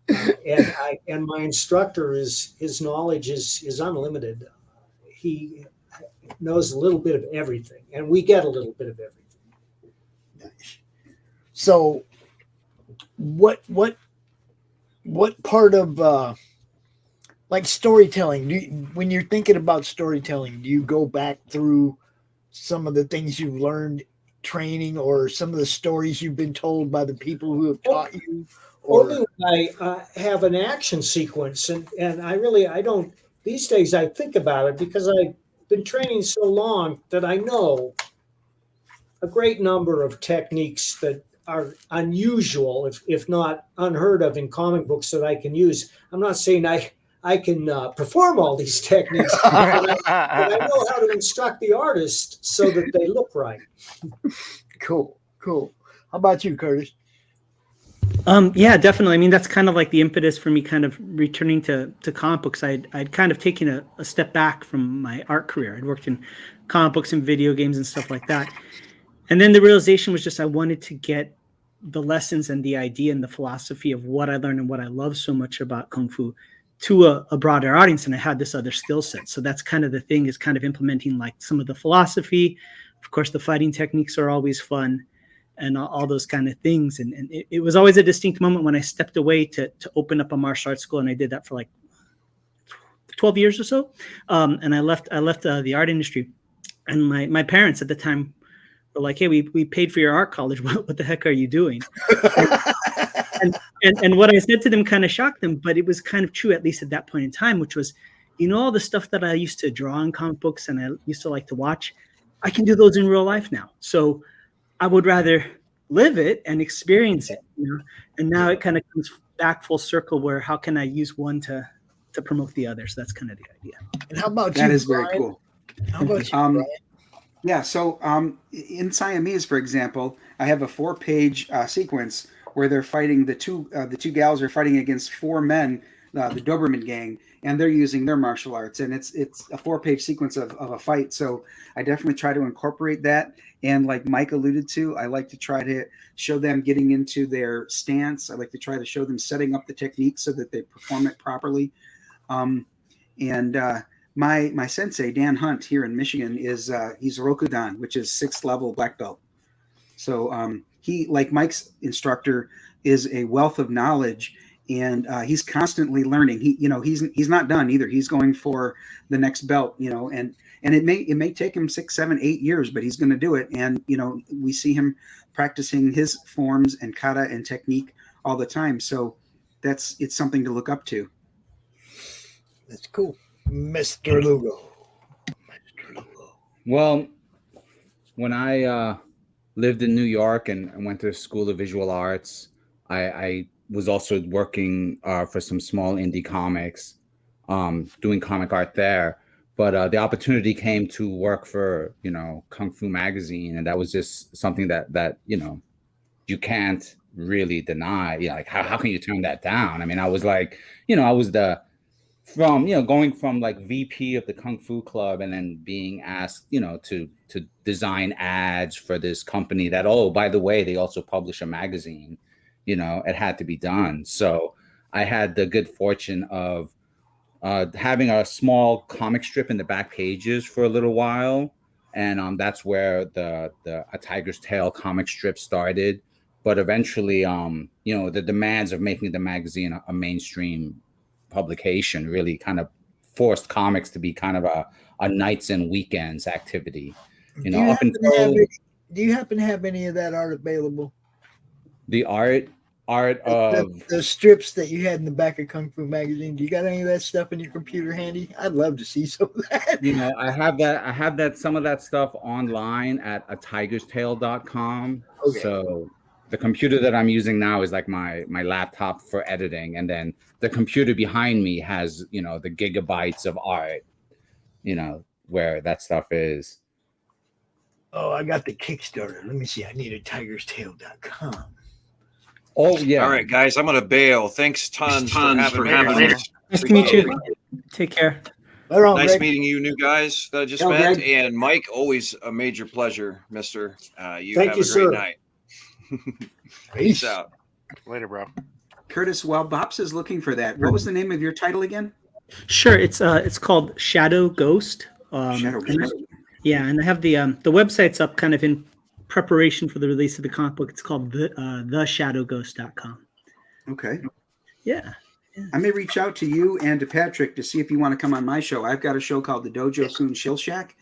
And my instructor his knowledge is unlimited. He knows a little bit of everything, and we get a little bit of everything. Nice. So what part of like storytelling, when you're thinking about storytelling, do you go back through some of the things you've learned training, or some of the stories you've been told by the people who have taught you? Only when I have an action sequence, and I don't, these days I think about it because I've been training so long that I know a great number of techniques that are unusual, if not unheard of in comic books that I can use. I'm not saying I can perform all these techniques, but I know how to instruct the artist so that they look right. Cool. How about you, Kurtis? Yeah, definitely. I mean, that's kind of like the impetus for me kind of returning to comic books. I'd kind of taken a step back from my art career. I'd worked in comic books and video games and stuff like that. And then the realization was just I wanted to get the lessons and the idea and the philosophy of what I learned and what I love so much about Kung Fu to a broader audience. And I had this other skill set. So that's kind of the thing, is kind of implementing like some of the philosophy. Of course, the fighting techniques are always fun, and all those kind of things. And it was always a distinct moment when I stepped away to open up a martial arts school. And I did that for like 12 years or so. And I left the art industry. And my parents at the time were like, hey, we paid for your art college. What the heck are you doing? and what I said to them kind of shocked them, but it was kind of true, at least at that point in time, which was, all the stuff that I used to draw in comic books and I used to like to watch, I can do those in real life now. So I would rather live it and experience it, and now it kind of comes back full circle where how can I use one to promote the other? So that's kind of the idea. And how about that you, is Brian? very cool. How about you, Brian? Yeah, so in Siamese, for example, I have a 4-page sequence where they're fighting, the two gals are fighting against 4 men, the Doberman gang, and they're using their martial arts, and it's a 4-page sequence of a fight. So I definitely try to incorporate that. And like Mike alluded to, I like to try to show them getting into their stance. I like to try to show them setting up the technique so that they perform it properly. My sensei, Dan Hunt, here in Michigan, he's Rokudan, which is 6th level black belt. So he, like Mike's instructor, is a wealth of knowledge, and he's constantly learning. He's not done either. He's going for the next belt, and it may take him 6, 7, 8 years, but he's going to do it. And we see him practicing his forms and kata and technique all the time. So it's something to look up to. That's cool. Mr. Lugo. Well, when I lived in New York and went to School of Visual Arts, I was also working for some small indie comics, doing comic art there. But the opportunity came to work for, Kung Fu Magazine, and that was just something that you can't really deny. Like how can you turn that down? I mean, I was like, I was going from like VP of the Kung Fu Club and then being asked, to design ads for this company that, oh, by the way, they also publish a magazine. It had to be done. So I had the good fortune of having a small comic strip in the back pages for a little while. And that's where the A Tiger's Tale comic strip started. But eventually, the demands of making the magazine a mainstream publication really kind of forced comics to be kind of a nights and weekends activity. Do you happen to have any of that art available? The art of the strips that you had in the back of Kung Fu Magazine. Do you got any of that stuff in your computer handy? I'd love to see some of that. I have that some of that stuff online at atigerstale.com. Okay. So the computer that I'm using now is like my laptop for editing, and then the computer behind me has the gigabytes of art, where that stuff is. Oh, I got the Kickstarter. Let me see. I need atigerstale.com. Oh yeah. All right, guys, I'm gonna bail. Thanks tons for having me. Nice to meet you. Take care. Nice meeting you, new guys that I just met. Greg. And Mike, always a major pleasure, mister. You Thank have you, a great sir. night. Peace out. Later, bro. Curtis, while Bops is looking for that, what was the name of your title again? Sure, it's called Shadow Ghost. Shadow Ghost. Yeah, and I have the website's up kind of in preparation for the release of the comic book. It's called theshadowghost.com. Okay. Yeah. I may reach out to you and to Patrick to see if you want to come on my show. I've got a show called the Dojo Kun Shill Shack.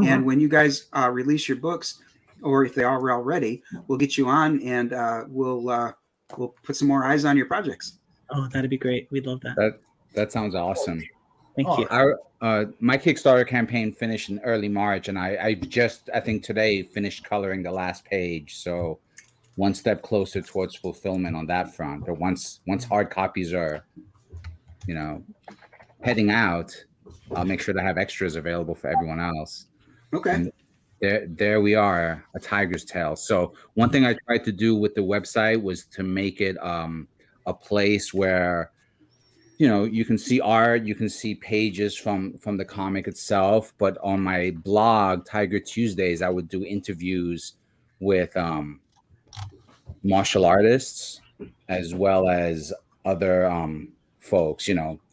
And when you guys release your books, or if they are already, we'll get you on and we'll put some more eyes on your projects. Oh, that'd be great. We'd love that. That sounds awesome. Thank you. My Kickstarter campaign finished in early March, and I think today finished coloring the last page. So one step closer towards fulfillment on that front. But once hard copies are, heading out, I'll make sure to have extras available for everyone else. Okay. And there we are, A Tiger's Tale. So one thing I tried to do with the website was to make it a place where you can see art, you can see pages from the comic itself. But on my blog, Tiger Tuesdays, I would do interviews with martial artists as well as other folks.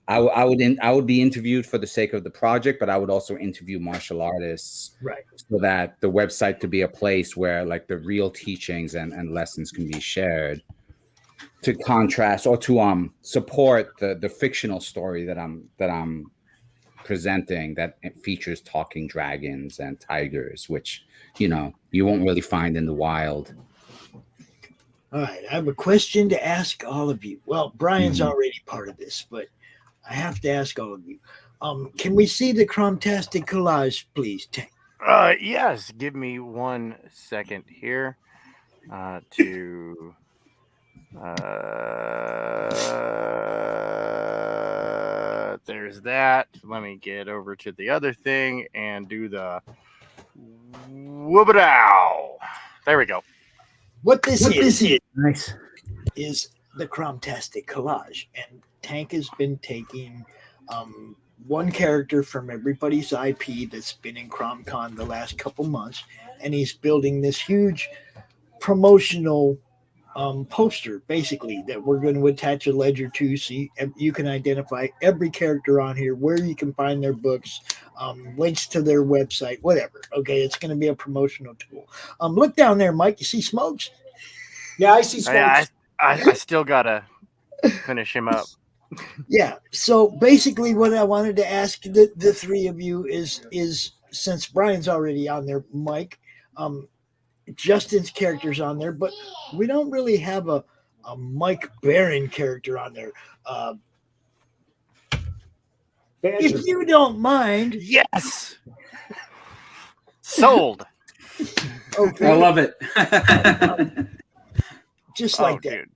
I would be interviewed for the sake of the project, but I would also interview martial artists, right? So that the website could be a place where like the real teachings and lessons can be shared, to contrast or to support the fictional story that I'm presenting, that features talking dragons and tigers, which you won't really find in the wild. All right, I have a question to ask all of you. Well, Brian's already part of this, but I have to ask all of you. Can we see the Chromtastic collage, please, Tank? Yes. Give me 1 second here to. There's that. Let me get over to the other thing and do the whoop-a-dow. There we go. What this is nice is the Chromtastic collage, and Tank has been taking one character from everybody's IP that's been in CRoM CoN the last couple months, and he's building this huge promotional poster, basically, that we're going to attach a ledger to, so you can identify every character on here, where you can find their books, links to their website, whatever. Okay, it's going to be a promotional tool. Look down there, Mike. You see Smokes? Yeah, I see Smokes. I still gotta finish him up. Yeah. So basically, what I wanted to ask the three of you is since Brian's already on there, Mike, Justin's character's on there, but we don't really have a Mike Barron character on there. If you don't mind, yes, sold. Okay. I love it. Just like that.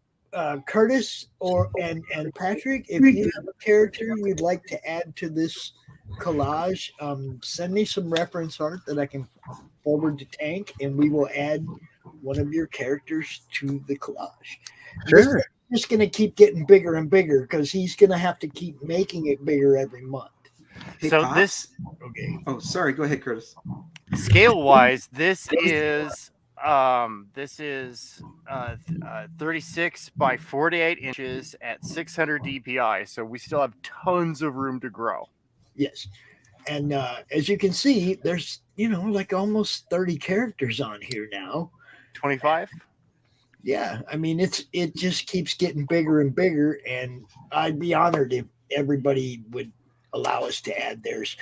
Kurtis and Patrick, if you have a character you'd like to add to this collage, send me some reference art that I can forward to Tank, and we will add one of your characters to the collage. Sure. It's just going to keep getting bigger and bigger because he's going to have to keep making it bigger every month. Hey, So Pops? this, okay. Oh, sorry. Go ahead, Kurtis. scale wise, this is 36 by 48 inches at 600 DPI. So we still have tons of room to grow. Yes. And as you can see, there's, like almost 30 characters on here now. 25? Yeah. I mean, it just keeps getting bigger and bigger. And I'd be honored if everybody would allow us to add theirs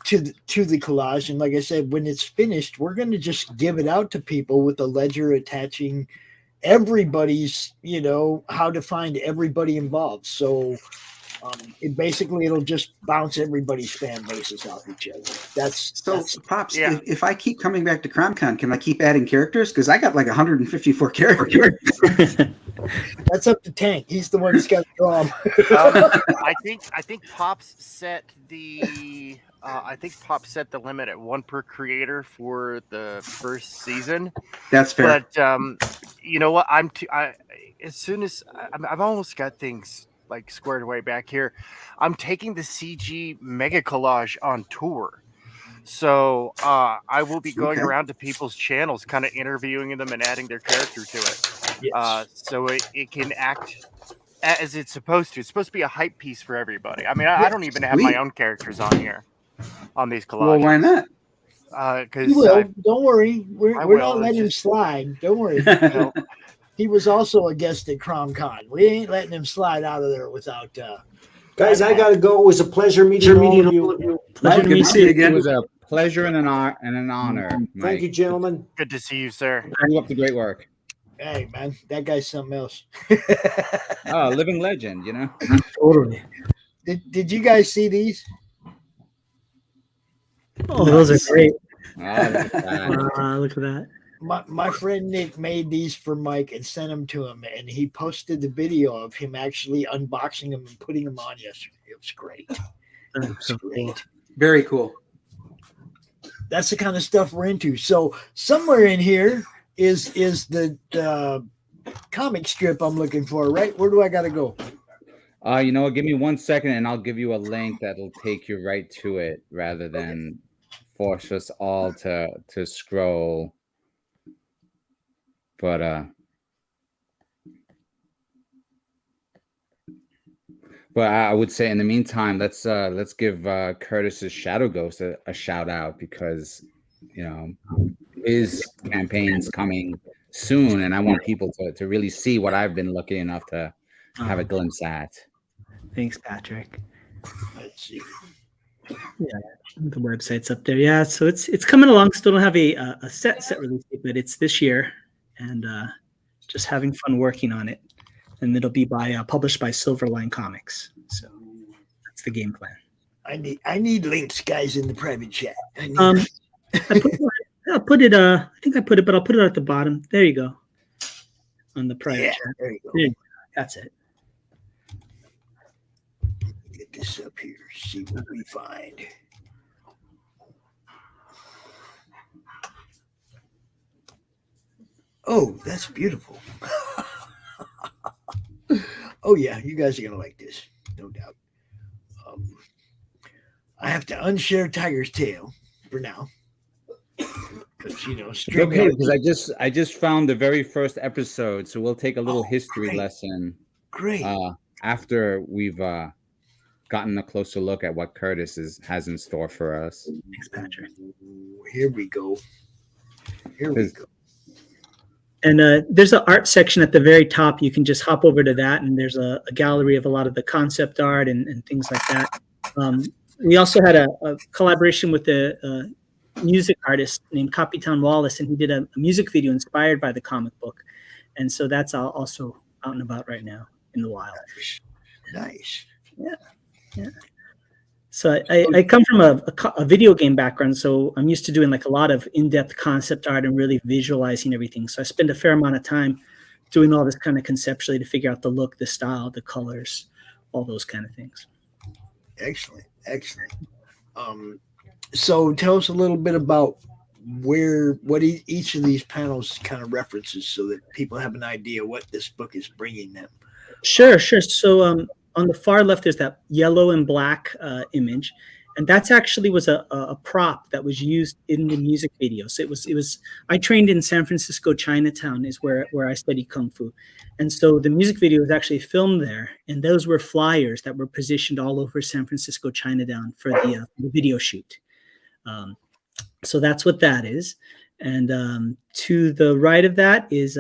to the collage. And like I said, when it's finished, we're going to just give it out to people with a ledger attaching everybody's, how to find everybody involved. So it'll just bounce everybody's fan bases off each other. That's Pops. Yeah. If I keep coming back to CRoM CoN, can I keep adding characters? Because I got like 154 characters. That's up to Tank. He's the one who's got to draw them. I think Pops set the limit at one per creator for the first season. That's fair. But you know what? As soon as I've almost got things like squared away back here, I'm taking the CG Mega Collage on tour. So I will be going around to people's channels, kind of interviewing them and adding their character to it. Yes. So it can act as it's supposed to. It's supposed to be a hype piece for everybody. I mean, I don't even have my own characters on here, on these collages. Well, why not? Because don't worry. We're not letting him slide. Don't worry. No. He was also a guest at CRoM CoN. We ain't letting him slide out of there without. Guys, I gotta go. It was a pleasure meeting all of you. Pleasure to meet you again. It was a pleasure and an honor. Mike. Thank you, gentlemen. Good to see you, sir. Keep up the great work. Hey, man, that guy's something else. Oh, living legend, Totally. Did you guys see these? Oh, those are great. Oh, look at that. Look at that. My friend Nick made these for Mike and sent them to him, and he posted the video of him actually unboxing them and putting them on yesterday. It was great. Cool. Very cool. That's the kind of stuff we're into. So somewhere in here is the comic strip I'm looking for, right? Where do I got to go? You know what? Give me 1 second, and I'll give you a link that'll take you right to it, rather than force us all to scroll. But I would say in the meantime, let's give Kurtis's Shadow Ghost a shout out, because his campaign's coming soon, and I want people to really see what I've been lucky enough to have a glimpse at. Thanks, Patrick. Let's see. Yeah, the website's up there. Yeah, so it's coming along. Still don't have a set release date, but it's this year, and just having fun working on it. And it'll be published by Silverline Comics. So that's the game plan. I need links, guys, in the private chat. I'll put it. I think I put it, but I'll put it at the bottom. There you go. On the private chat. There you go. Yeah, that's it. Get this up here. See what we find. Oh, that's beautiful. Oh yeah, you guys are gonna like this, no doubt. I have to unshare Tiger's Tail for now, because okay, because I just found the very first episode, so we'll take a little history lesson. Great. After we've gotten a closer look at what Kurtis has in store for us. Thanks, Patrick. Here we go. Here we go. And there's an art section at the very top. You can just hop over to that, and there's a gallery of a lot of the concept art and things like that. We also had a collaboration with a music artist named Capitan Wallace, and he did a music video inspired by the comic book. And so that's also out and about right now in the wild. Nice. Yeah. So I come from a video game background, so I'm used to doing like a lot of in-depth concept art and really visualizing everything. So I spend a fair amount of time doing all this kind of conceptually to figure out the look, the style, the colors, all those kind of things. Excellent. So tell us a little bit about what each of these panels kind of references, so that people have an idea what this book is bringing them. Sure. So on the far left, there's that yellow and black image, and that's actually was a prop that was used in the music video. So it was. I trained in San Francisco Chinatown, is where I studied kung fu, and so the music video was actually filmed there, and those were flyers that were positioned all over San Francisco Chinatown for the video shoot. So that's what that is, and to the right of that is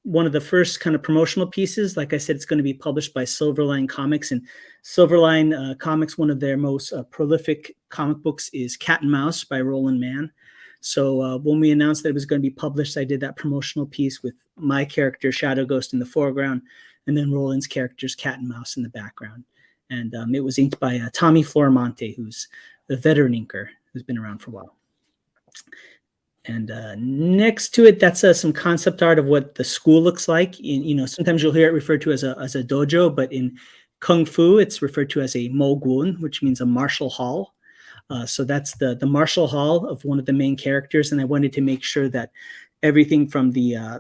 one of the first kind of promotional pieces. Like I said, it's going to be published by Silverline Comics, and Silverline Comics, one of their most prolific comic books is Cat and Mouse by Roland Mann. So when we announced that it was going to be published, I did that promotional piece with my character Shadow Ghost in the foreground, and then Roland's characters Cat and Mouse in the background. And it was inked by Tommy Floramonte, who's the veteran inker who's been around for a while. And next to it, that's some concept art of what the school looks like. Sometimes you'll hear it referred to as a dojo, but in Kung Fu, it's referred to as a mogun, which means a martial hall. So that's the martial hall of one of the main characters. And I wanted to make sure that everything from the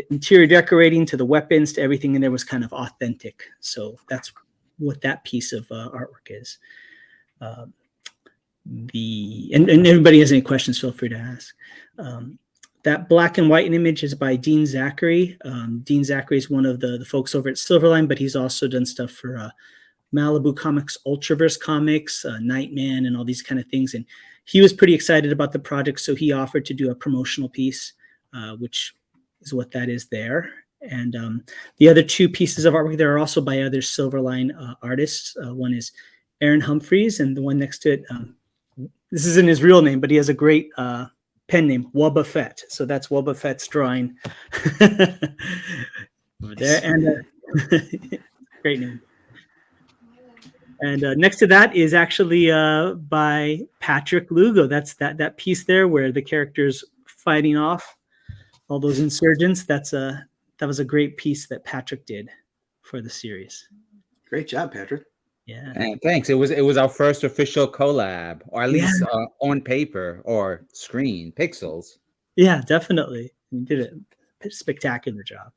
interior decorating to the weapons to everything in there was kind of authentic. So that's what that piece of artwork is. And everybody has any questions, feel free to ask. That black and white image is by Dean Zachary. Dean Zachary is one of the folks over at Silverline, but he's also done stuff for Malibu Comics, Ultraverse Comics, Nightman, and all these kind of things. And he was pretty excited about the project, so he offered to do a promotional piece, which is what that is there. And the other two pieces of artwork there are also by other Silverline artists. One is Aaron Humphreys, and the one next to it, this isn't his real name, but he has a great pen name, Wubba Fett. So that's Wubba Fett's drawing over there. And great name. And next to that is actually by Patrick Lugo. That's that piece there where the character's fighting off all those insurgents. That was a great piece that Patrick did for the series. Great job, Patrick. Yeah. And thanks. It was our first official collab, or at least on paper or screen pixels. Yeah, definitely. You did a spectacular job.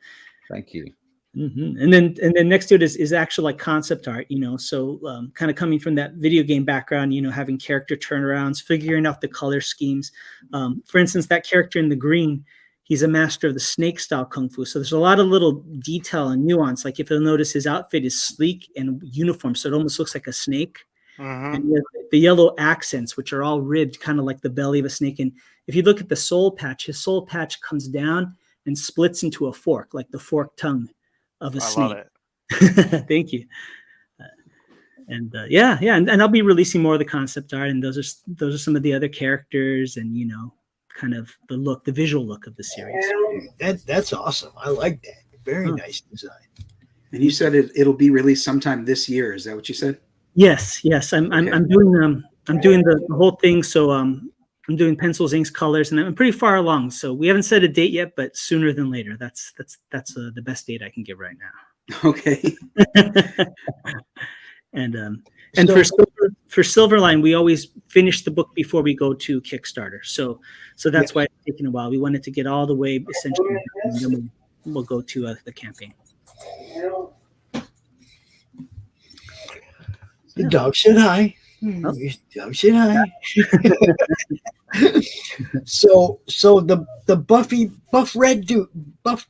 Thank you. Mm-hmm. And then next to it is actual like concept art, so kind of coming from that video game background, having character turnarounds, figuring out the color schemes. For instance, that character in the green, he's a master of the snake style kung fu. So there's a lot of little detail and nuance. Like if you'll notice, his outfit is sleek and uniform, so it almost looks like a snake. Mm-hmm. And he has the yellow accents, which are all ribbed, kind of like the belly of a snake. And if you look at the soul patch, his soul patch comes down and splits into a fork, like the forked tongue of a snake. Love it. Thank you. And I'll be releasing more of the concept art, and those are some of the other characters, and kind of the visual look of the series. That's awesome. I like that. Very nice design. And you said it'll be released sometime this year. Is that what you said? Yes. I'm doing the whole thing. So I'm doing pencils, inks, colors, and I'm pretty far along. So we haven't set a date yet, but sooner than later. That's the best date I can give right now. Okay. And for Silverline, we always finish the book before we go to Kickstarter. So that's why it's taken a while. We wanted to get all the way essentially, and then we'll go to the campaign. The dog said hi. The dog said hi. So the buff dude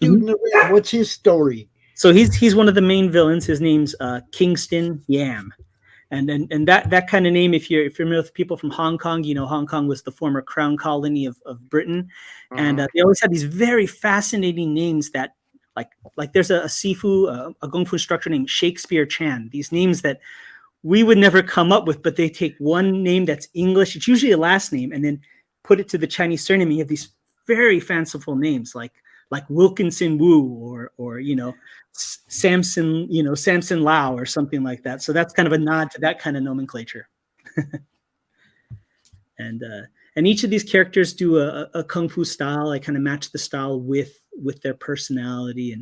in the red, what's his story? So he's one of the main villains. His name's Kingston Yam. And that kind of name, if you're familiar with people from Hong Kong, Hong Kong was the former crown colony of Britain. Mm-hmm. And they always had these very fascinating names that like there's a Sifu, a Kung Fu instructor named Shakespeare Chan. These names that we would never come up with, but they take one name that's English. It's usually a last name, and then put it to the Chinese surname. You have these very fanciful names like Wilkinson Wu or Samson Lau or something like that. So that's kind of a nod to that kind of nomenclature. And each of these characters do a kung fu style. I kind of match the style with their personality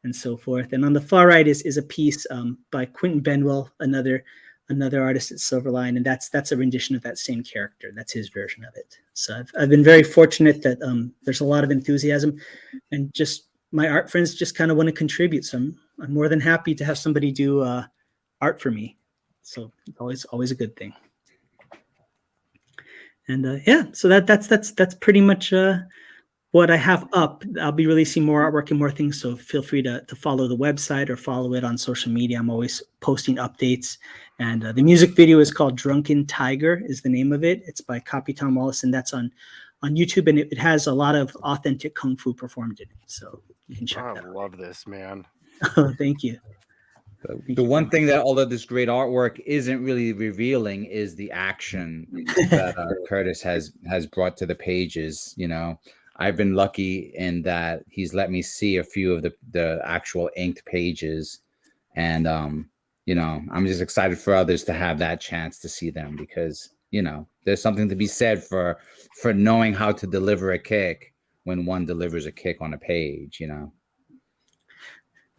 and so forth. And on the far right is a piece by Quinton Benwell, another artist at Silverline, and that's a rendition of that same character. That's his version of it. So I've been very fortunate that there's a lot of enthusiasm, and just my art friends just kind of want to contribute. So I'm more than happy to have somebody do art for me. So it's always a good thing. And so that's pretty much what I have up. I'll be releasing more artwork and more things, so feel free to follow the website or follow it on social media. I'm always posting updates. And the music video is called Drunken Tiger is the name of it. It's by Capitan Wallace, and that's on YouTube, and it has a lot of authentic kung fu performed in it. So you can check that out. I love this, man. Oh, thank you. The one thing that all of this great artwork isn't really revealing is the action that Kurtis has brought to the pages. You know, I've been lucky in that he's let me see a few of the actual inked pages, and you know, I'm just excited for others to have that chance to see them, because you know, there's something to be said for knowing how to deliver a kick when one delivers a kick on a page. You know.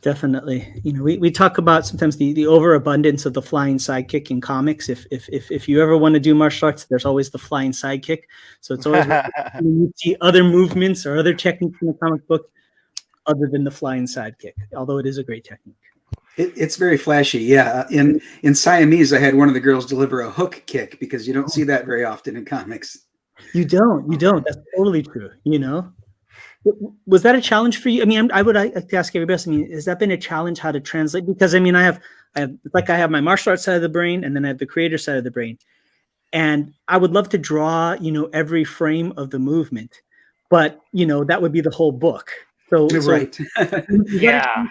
Definitely. You know, we talk about sometimes the overabundance of the flying sidekick in comics. If you ever want to do martial arts, there's always the flying sidekick. So it's always when you see other movements or other techniques in the comic book other than the flying sidekick, although it is a great technique. It's very flashy. Yeah. In Siamese, I had one of the girls deliver a hook kick, because you don't see that very often in comics. You don't. That's totally true. You know. Was that a challenge for you? I mean, I would like to ask everybody else. I mean, has that been a challenge how to translate? Because I mean, I have my martial arts side of the brain, and then I have the creator side of the brain, and I would love to draw, you know, every frame of the movement, but you know, that would be the whole book. So right. Yeah.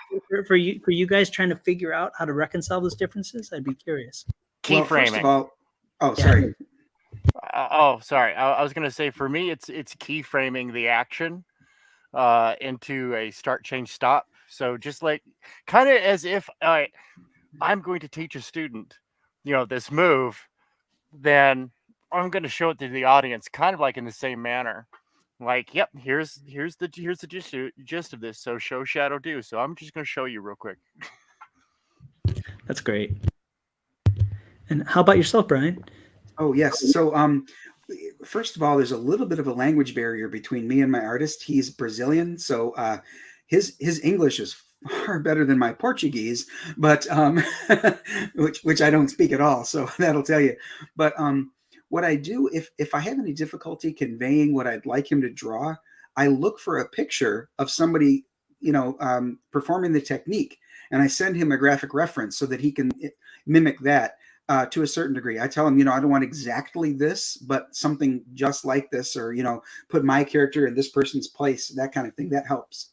For you guys trying to figure out how to reconcile those differences, I'd be curious. Key framing. First of all, sorry. Sorry. I was going to say, for me, it's key framing the action into a start, change, stop. So just like kind of as if I'm going to teach a student, you know, this move, then I'm going to show it to the audience kind of like in the same manner. Like, yep, here's the gist of this. So show, shadow, do. So I'm just going to show you real quick. That's great. And how about yourself, Brian? Oh, yes. So first of all, there's a little bit of a language barrier between me and my artist. He's Brazilian, so his English is far better than my Portuguese, but which I don't speak at all. So that'll tell you. But what I do, if I have any difficulty conveying what I'd like him to draw, I look for a picture of somebody, you know, performing the technique, and I send him a graphic reference so that he can mimic that. To a certain degree. I tell him, you know, I don't want exactly this, but something just like this, or, you know, put my character in this person's place, that kind of thing. That helps.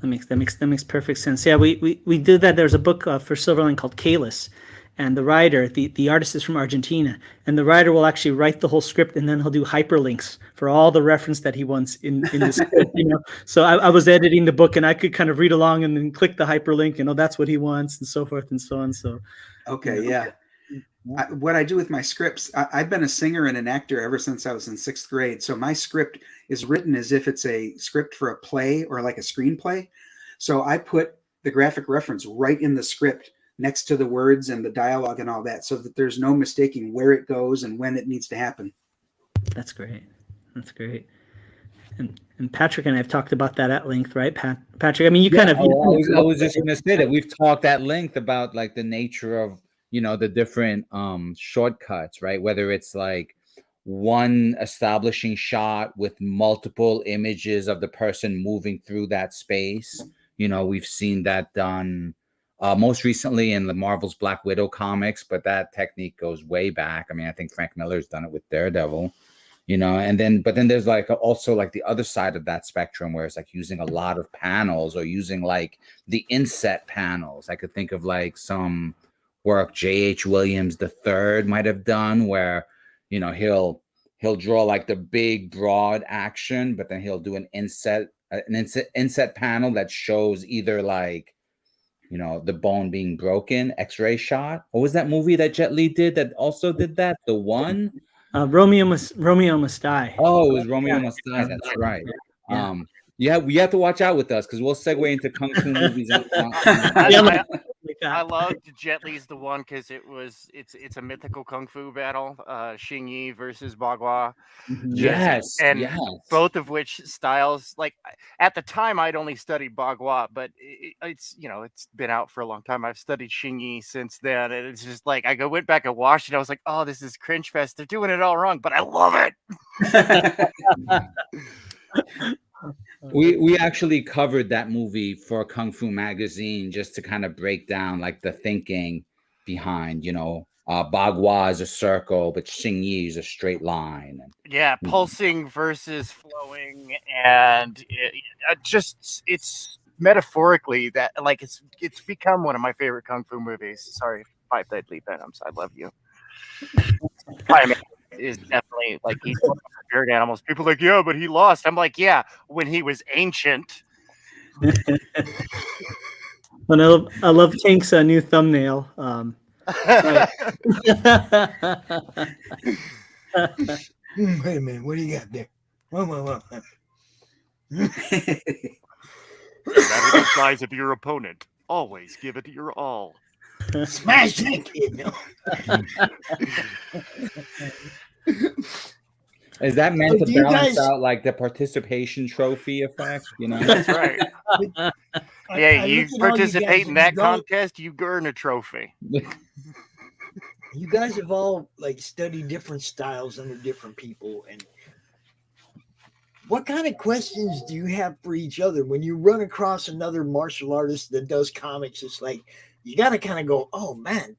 That makes perfect sense. Yeah, we did that. There's a book for Silverline called Kalis, and the writer, the artist is from Argentina, and the writer will actually write the whole script, and then he'll do hyperlinks for all the reference that he wants in the script. You know, so I was editing the book, and I could kind of read along and then click the hyperlink, and that's what he wants, and so forth and so on. So. Okay, yeah. What I do with my scripts, I've been a singer and an actor ever since I was in 6th grade. So my script is written as if it's a script for a play or like a screenplay. So I put the graphic reference right in the script next to the words and the dialogue and all that, so that there's no mistaking where it goes and when it needs to happen. That's great. That's great. And Patrick and I have talked about that at length, right, Patrick? I mean, I was just going to say that we've talked at length about like the nature of, you know, the different shortcuts, right? Whether it's like one establishing shot with multiple images of the person moving through that space. You know, we've seen that done most recently in the Marvel's Black Widow comics, but that technique goes way back. I mean, I think Frank Miller's done it with Daredevil. You know, but then there's like also like the other side of that spectrum where it's like using a lot of panels or using like the inset panels. I could think of like some work J.H. Williams III might have done where, you know, he'll draw like the big broad action, but then he'll do an inset panel that shows either like you know, the bone being broken, X-ray shot. What was that movie that Jet Li did that also did that? The One? Romeo Must Die. Oh, it was Romeo Yeah. Must Die. That's right. Yeah. Yeah, we have to watch out with us because we'll segue into kung fu movies. I loved Jet Li's The One because it's a mythical kung fu battle, Xing Yi versus Bagua. Yes, and yes. both of which styles, like at the time I'd only studied Bagua, but it's it's been out for a long time. I've studied Xing Yi since then, and it's just like went back and watched it. I was like, oh, this is cringe fest. They're doing it all wrong, but I love it. We actually covered that movie for Kung Fu Magazine just to kind of break down like the thinking behind, Bagua is a circle, but Xing Yi is a straight line. Yeah, pulsing versus flowing, and it's metaphorically that like it's become one of my favorite kung fu movies. Sorry, Five Dead Leap Venoms, I love you. Spider-Man is definitely like he's one of my spirit animals. People are like, yeah, but he lost. I'm like, yeah, when he was ancient. Well, I love Tank's new thumbnail. Wait a minute, what do you got there? Whoa. No matter the size of your opponent, always give it your all. Smash that kid, no. Is that meant So to do you balance guys- out like the participation trophy effect? That's right. Yeah, you look at all you participate guys in that go- contest, you earn a trophy. You guys have all like studied different styles under different people, and what kind of questions do you have for each other when you run across another martial artist that does comics? It's like you got to kind of go, oh man,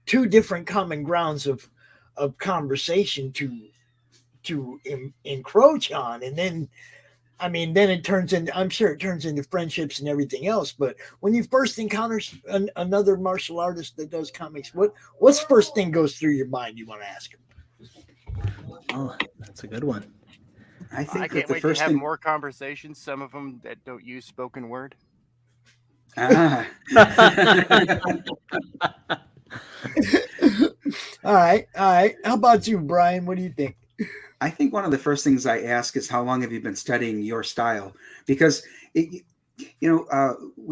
two different common grounds of conversation to encroach on, and then then it turns into, I'm sure it turns into friendships and everything else. But when you first encounter another martial artist that does comics, what's the first thing goes through your mind you want to ask him? Oh, that's a good one. I think I can't that the wait first to have thing. more conversations, some of them that don't use spoken word. Ah. All right. How about you, Brian? What do you think? I think one of the first things I ask is how long have you been studying your style? Because we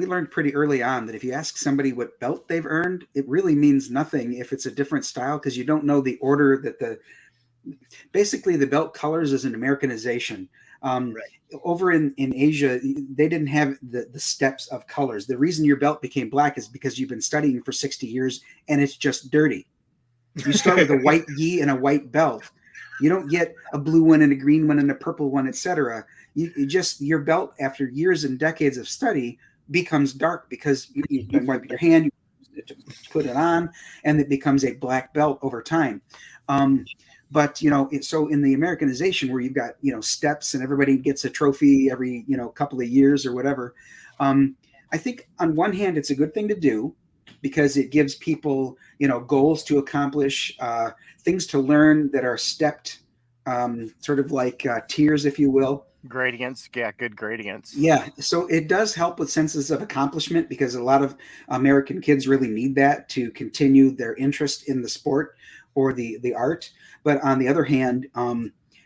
learned pretty early on that if you ask somebody what belt they've earned, it really means nothing if it's a different style because you don't know the order that basically the belt colors is an Americanization. Right. Over in Asia, they didn't have the steps of colors. The reason your belt became black is because you've been studying for 60 years and it's just dirty. You start with a white gi and a white belt. You don't get a blue one and a green one and a purple one, etc. Your belt after years and decades of study becomes dark because you wipe your hand, you put it on, and it becomes a black belt over time. But so in the Americanization where you've got steps and everybody gets a trophy every couple of years or whatever, I think on one hand it's a good thing to do because it gives people goals to accomplish, things to learn that are stepped, sort of like tiers, if you will. Gradients, yeah, good gradients. Yeah, so it does help with senses of accomplishment because a lot of American kids really need that to continue their interest in the sport or the art. But on the other hand,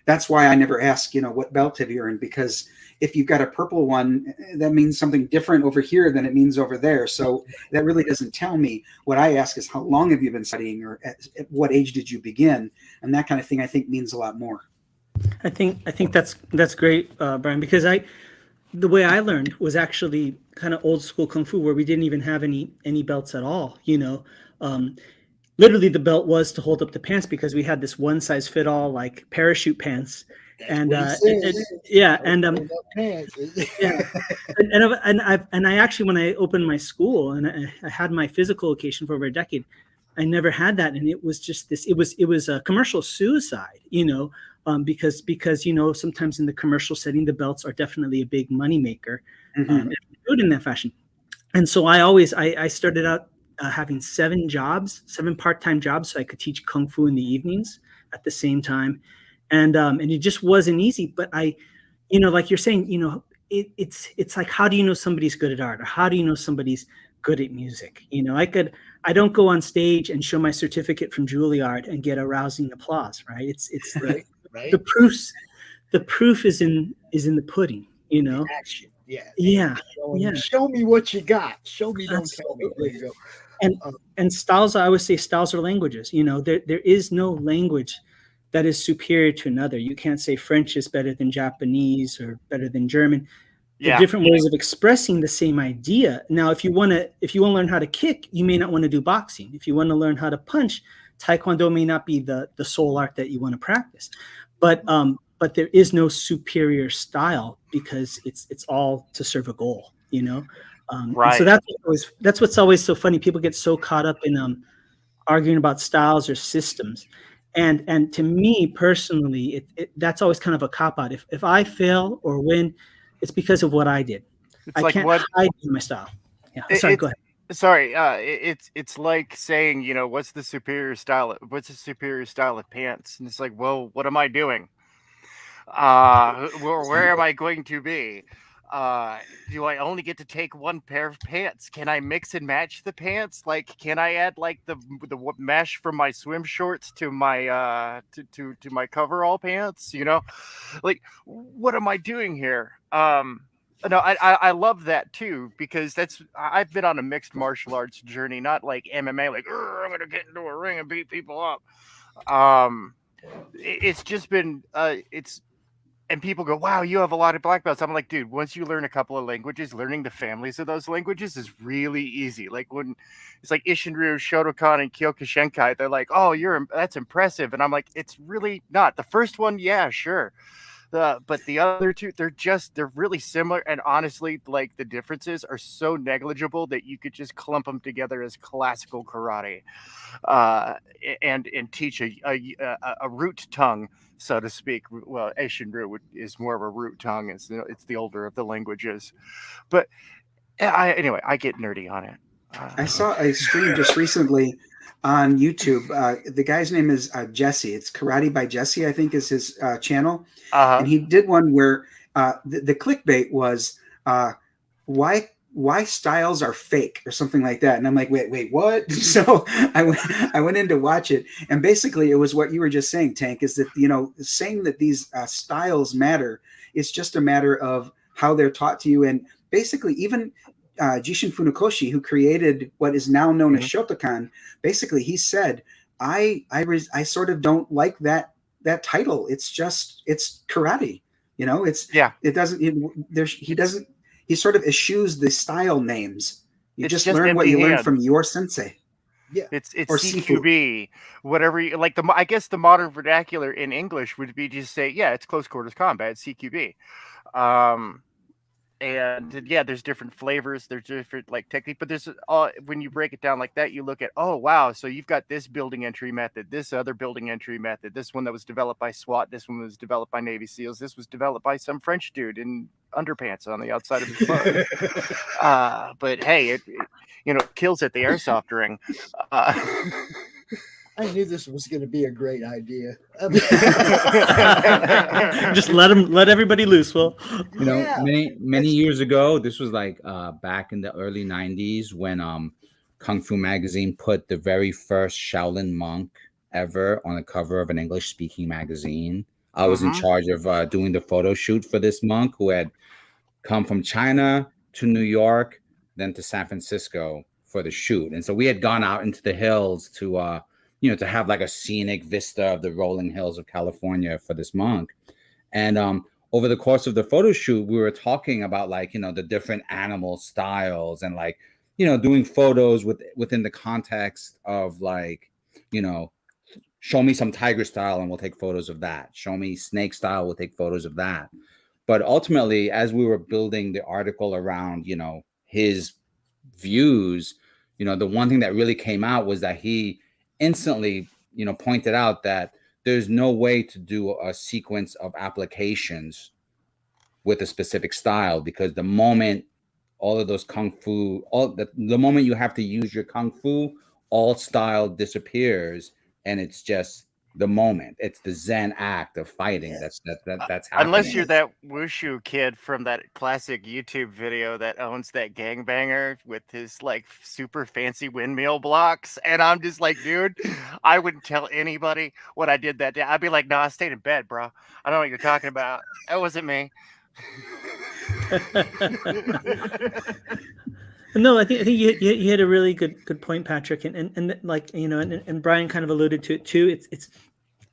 that's why I never ask, what belt have you earned? Because if you've got a purple one, that means something different over here than it means over there. So that really doesn't tell me. What I ask is how long have you been studying or at what age did you begin? And that kind of thing I think means a lot more. I think that's great, Brian, because the way I learned was actually kind of old school kung fu where we didn't even have any belts at all. Literally the belt was to hold up the pants because we had this one size fit all like parachute pants. And I actually, when I opened my school and I had my physical education for over a decade, I never had that, and it was just this. It was a commercial suicide, because sometimes in the commercial setting, the belts are definitely a big moneymaker. Do it in that fashion, and so I started out having 7 part-time jobs, so I could teach kung fu in the evenings at the same time. And it just wasn't easy, but like you're saying, it's like, how do you know somebody's good at art, or how do you know somebody's good at music? I don't go on stage and show my certificate from Juilliard and get a rousing applause, right? It's Right, right. the proof is in the pudding, Action. Yeah. Yeah. Show me what you got. Show me, don't tell me. There you go. And styles, I always say styles are languages. There is no language that is superior to another. You can't say French is better than Japanese or better than German. They're different ways of expressing the same idea. Now, if you want to learn how to kick, you may not want to do boxing. If you want to learn how to punch, Taekwondo may not be the sole art that you want to practice. But there is no superior style, because it's all to serve a goal, Right. So that's what's always so funny. People get so caught up in arguing about styles or systems. And to me personally, that's always kind of a cop-out. If I fail or win, it's because of what I did. I can't hide my style. Yeah. Sorry, go ahead. Sorry, it's like saying, what's the superior style of pants? And it's like, well, what am I doing? Where am I going to be? Do I only get to take one pair of pants? Can I mix and match the pants? Like, can I add like the mesh from my swim shorts to my to my coverall pants? Like, what am I doing here? No, I love that too, because I've been on a mixed martial arts journey, not like MMA, like I'm gonna get into a ring and beat people up. It's just been and people go, wow, you have a lot of black belts. I'm like, dude, once you learn a couple of languages, learning the families of those languages is really easy. Like when it's like Ishinryu, Shotokan, and Kyokushinkai, they're like, oh, that's impressive. And I'm like, it's really not. The first one, yeah, sure. But the other two, they're really similar. And honestly, like the differences are so negligible that you could just clump them together as classical karate, and teach a root tongue, so to speak. Well, Eishinryu is more of a root tongue. It's the older of the languages. But anyway, I get nerdy on it. I saw a stream just recently on YouTube. The guy's name is Jesse. It's Karate by Jesse, I think, is his channel. And he did one where the clickbait was why styles are fake or something like that. And I'm like, wait, what? So I went in to watch it, and basically it was what you were just saying, Tank, is that saying that these styles matter. It's just a matter of how they're taught to you, and basically even Jishin Funakoshi, who created what is now known as Shotokan, basically he said, I sort of don't like that title. It's karate. He sort of eschews the style names. It's just learn what you learn from your sensei. Yeah, it's CQB, whatever you like. I guess the modern vernacular in English would be just say, yeah, it's close quarters combat, it's CQB. And yeah, there's different flavors, there's different like technique, but there's when you break it down like that, you look at, oh wow, so you've got this building entry method, this other building entry method, this one that was developed by SWAT, this one was developed by Navy SEALs, this was developed by some French dude in underpants on the outside of his clothes. But hey, it kills at the airsoft ring. I knew this was going to be a great idea. Just let everybody loose. Well, many years ago, this was like back in the early 90s when Kung Fu magazine put the very first Shaolin monk ever on the cover of an English speaking magazine. I was in charge of doing the photo shoot for this monk who had come from China to New York, then to San Francisco for the shoot. And so we had gone out into the hills to to have like a scenic vista of the rolling hills of California for this monk. And over the course of the photo shoot, we were talking about like, the different animal styles and like, doing photos within the context of like, show me some tiger style and we'll take photos of that. Show me snake style, we'll take photos of that. But ultimately, as we were building the article around, his views, the one thing that really came out was that he instantly, pointed out that there's no way to do a sequence of applications with a specific style, because the moment all of those kung fu, the moment you have to use your kung fu, all style disappears, and it's just the moment. It's the Zen act of fighting. That's happening. Unless you're that wushu kid from that classic YouTube video that owns that gangbanger with his like super fancy windmill blocks, and I'm just like, dude, I wouldn't tell anybody what I did that day. I'd be like, no, I stayed in bed, bro. I don't know what you're talking about. That wasn't me. No, I think you had a really good point, Patrick, and like and Brian kind of alluded to it too. It's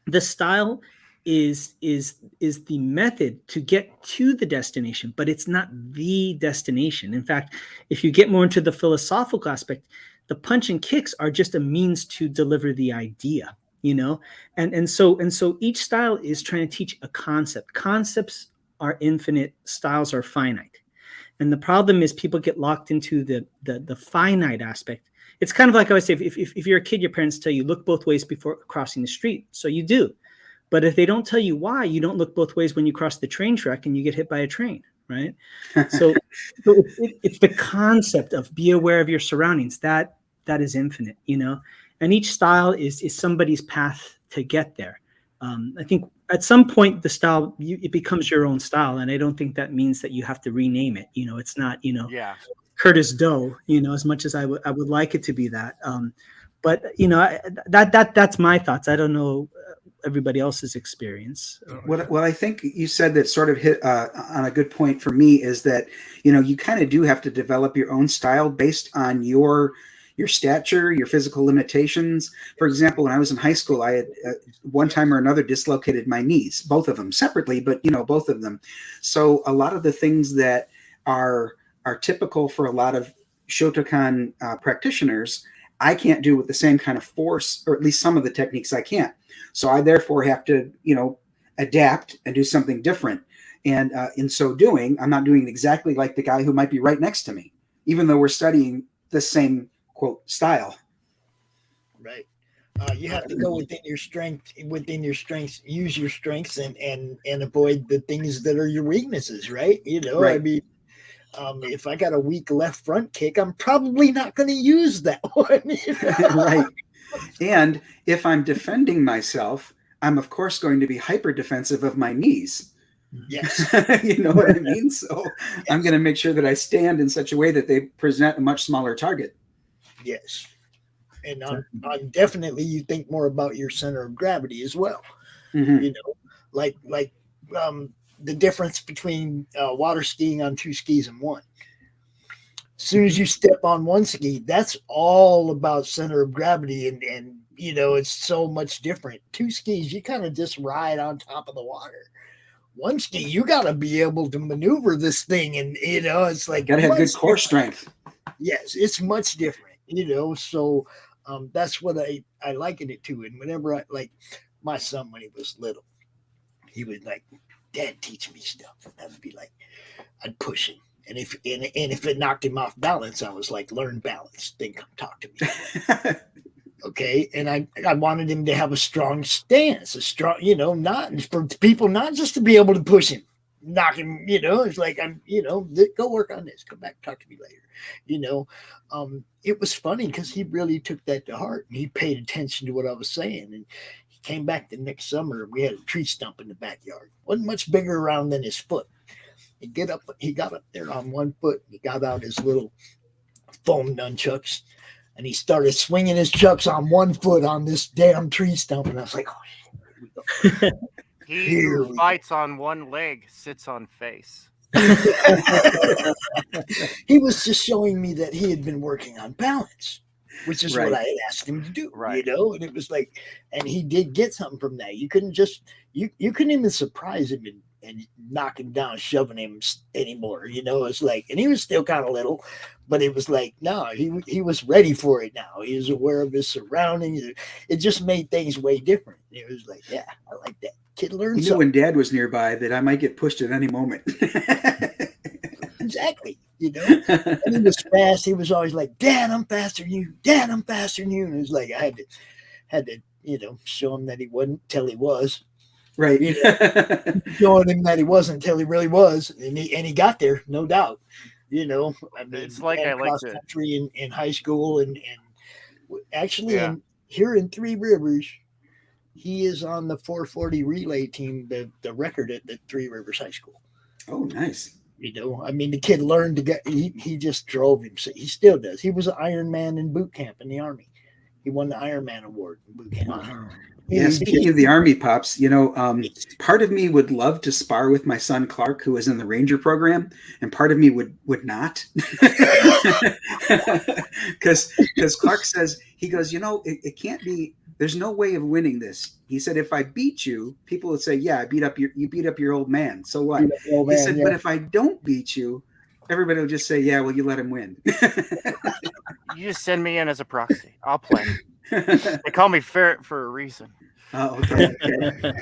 the style is the method to get to the destination, but it's not the destination. In fact, if you get more into the philosophical aspect, the punch and kicks are just a means to deliver the idea, and so each style is trying to teach a concept. Concepts are infinite, styles are finite. And the problem is people get locked into the finite aspect. It's kind of like I always say, if you're a kid, your parents tell you, look both ways before crossing the street. So you do. But if they don't tell you why, you don't look both ways when you cross the train track and you get hit by a train, right? So it's the concept of be aware of your surroundings. That is infinite, and each style is somebody's path to get there. I think at some point the style it becomes your own style, and I don't think that means that you have to rename it. It's not Kurtis Doe, as much as I would like it to be that. But that's my thoughts. I don't know everybody else's experience. What I think you said that sort of hit on a good point for me is that you kind of do have to develop your own style based on your stature, your physical limitations. For example, when I was in high school, I had one time or another dislocated my knees, both of them separately, but both of them. So a lot of the things that are typical for a lot of Shotokan practitioners, I can't do with the same kind of force, or at least some of the techniques I can't. So I therefore have to, adapt and do something different. And in so doing, I'm not doing it exactly like the guy who might be right next to me, even though we're studying the same quote style. Right. You have to go within your strengths, use your strengths and avoid the things that are your weaknesses, right? Right. I mean, if I got a weak left front kick, I'm probably not going to use that one. Right. And if I'm defending myself, I'm of course going to be hyper defensive of my knees. Yes. You know what I mean? So I'm going to make sure that I stand in such a way that they present a much smaller target. Yes. And on definitely you think more about your center of gravity as well. Mm-hmm. Like the difference between water skiing on two skis and one. As soon as you step on one ski, that's all about center of gravity and it's so much different. Two skis, you kind of just ride on top of the water. One ski, you got to be able to maneuver this thing, and it's like got to have good core strength. Yes, it's much different. So that's what I liken it to. And whenever my son, when he was little, he would like, Dad, teach me stuff. And I would be like, I'd push him. And if it knocked him off balance, I was like, learn balance. Then come talk to me. Okay. And I wanted him to have a strong stance, not for people, not just to be able to push him, knock him, it's like, go work on this. Come back, talk to me later. It was funny because he really took that to heart and he paid attention to what I was saying. And he came back the next summer. We had a tree stump in the backyard. Wasn't much bigger around than his foot. He got up there on one foot. He got out his little foam nunchucks and he started swinging his chucks on one foot on this damn tree stump. And I was like, oh, he who fights on one leg sits on face. He was just showing me that he had been working on balance, which is what I had asked him to do, right. And it was like, and he did get something from that. You couldn't just, you couldn't even surprise him and knock him down, shoving him anymore. It's like, and he was still kind of little, but it was like, no, he was ready for it now. He was aware of his surroundings. It just made things way different. It was like, yeah, I like that. Kid learned something. When Dad was nearby that I might get pushed at any moment. Exactly. And he was fast. He was always like, Dad, I'm faster than you. Dad, I'm faster than you. And it was like, I had to, show him that he wasn't till he was. Right. Showing him that he wasn't until he really was. And he got there, no doubt. I mean, it's like I like cross country in high school and actually here in Three Rivers, he is on the 440 relay team, the record at the Three Rivers High School. Oh, nice. You know, I mean, the kid learned to get. He just drove him. He still does. He was an Iron Man in boot camp in the Army. He won the Iron Man award in boot camp. Wow. Yeah, speaking of the Army, Pops, you know, part of me would love to spar with my son Clark, who was in the Ranger program, and part of me would not. Because Clark says, he goes, you know, it can't be, there's no way of winning this. He said, if I beat you, people would say, yeah, you beat up your old man. So what? He said, but if I don't beat you, everybody will just say, yeah, well, you let him win. You just send me in as a proxy. I'll play. They call me Ferret for a reason. Oh, okay.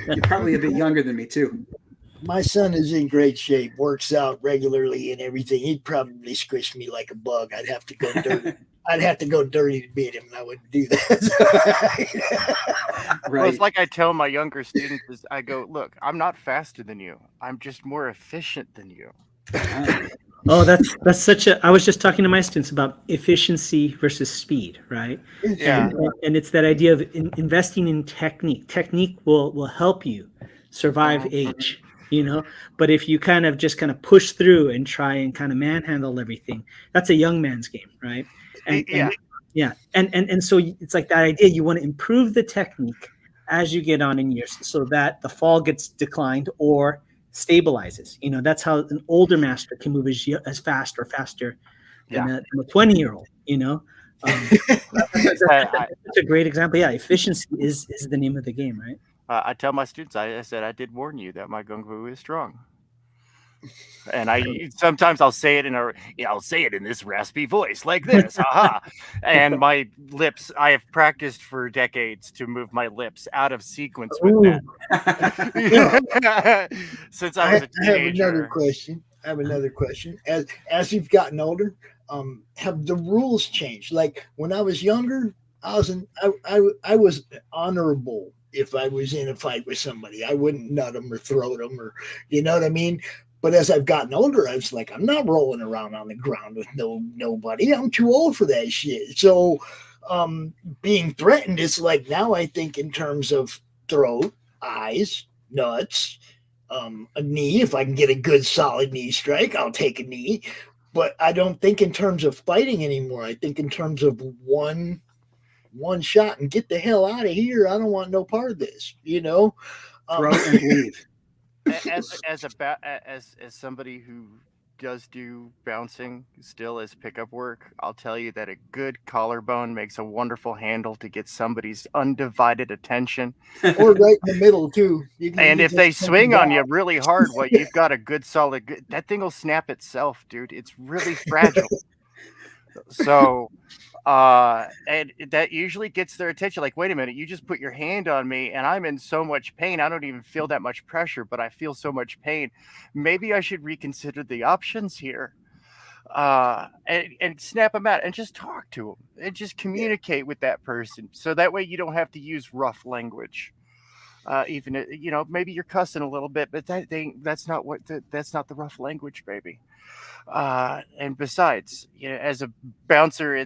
You're probably a bit younger than me, too. My son is in great shape, works out regularly and everything. He'd probably squish me like a bug. I'd have to go dirty. I'd have to go dirty to beat him, and I wouldn't do that. Well, it's like I tell my younger students, is I go, look, I'm not faster than you. I'm just more efficient than you. Oh, that's such a. I was just talking to my students about efficiency versus speed, right? Yeah. And it's that idea of investing in technique. Technique will help you survive age, you know. But if you kind of push through and try and kind of manhandle everything, that's a young man's game, right? And so it's like that idea. You want to improve the technique as you get on in years, so that the fall gets declined or stabilizes. You know, that's how an older master can move as fast or faster than a 20-year-old, you know. That's a great example. Yeah, efficiency is the name of the game, right? I tell my students, I said, I did warn you that my gung fu is strong. And sometimes I'll say it I'll say it in this raspy voice like this, aha. And my lips, I have practiced for decades to move my lips out of sequence with that. Since I was a teenager. I have another question. As you've gotten older, have the rules changed? Like when I was younger, I was honorable. If I was in a fight with somebody, I wouldn't nut them or throw them, or you know what I mean. But as I've gotten older, I was like, I'm not rolling around on the ground with nobody. I'm too old for that shit. So being threatened is like, now I think in terms of throat, eyes, nuts, a knee. If I can get a good solid knee strike, I'll take a knee. But I don't think in terms of fighting anymore. I think in terms of one shot and get the hell out of here. I don't want no part of this, you know. Throw and leave. As somebody who does do bouncing still as pickup work, I'll tell you that a good collarbone makes a wonderful handle to get somebody's undivided attention. Or right in the middle too. And if they swing on you really hard, well, you've got a good solid. That thing will snap itself, dude. It's really fragile. So. And that usually gets their attention. Like, wait a minute, you just put your hand on me and I'm in so much pain. I don't even feel that much pressure, but I feel so much pain. Maybe I should reconsider the options here. And snap them out and just talk to them and just communicate with that person. So that way you don't have to use rough language. Even, you know, maybe you're cussing a little bit, but that's not the rough language, baby. And besides, you know, as a bouncer,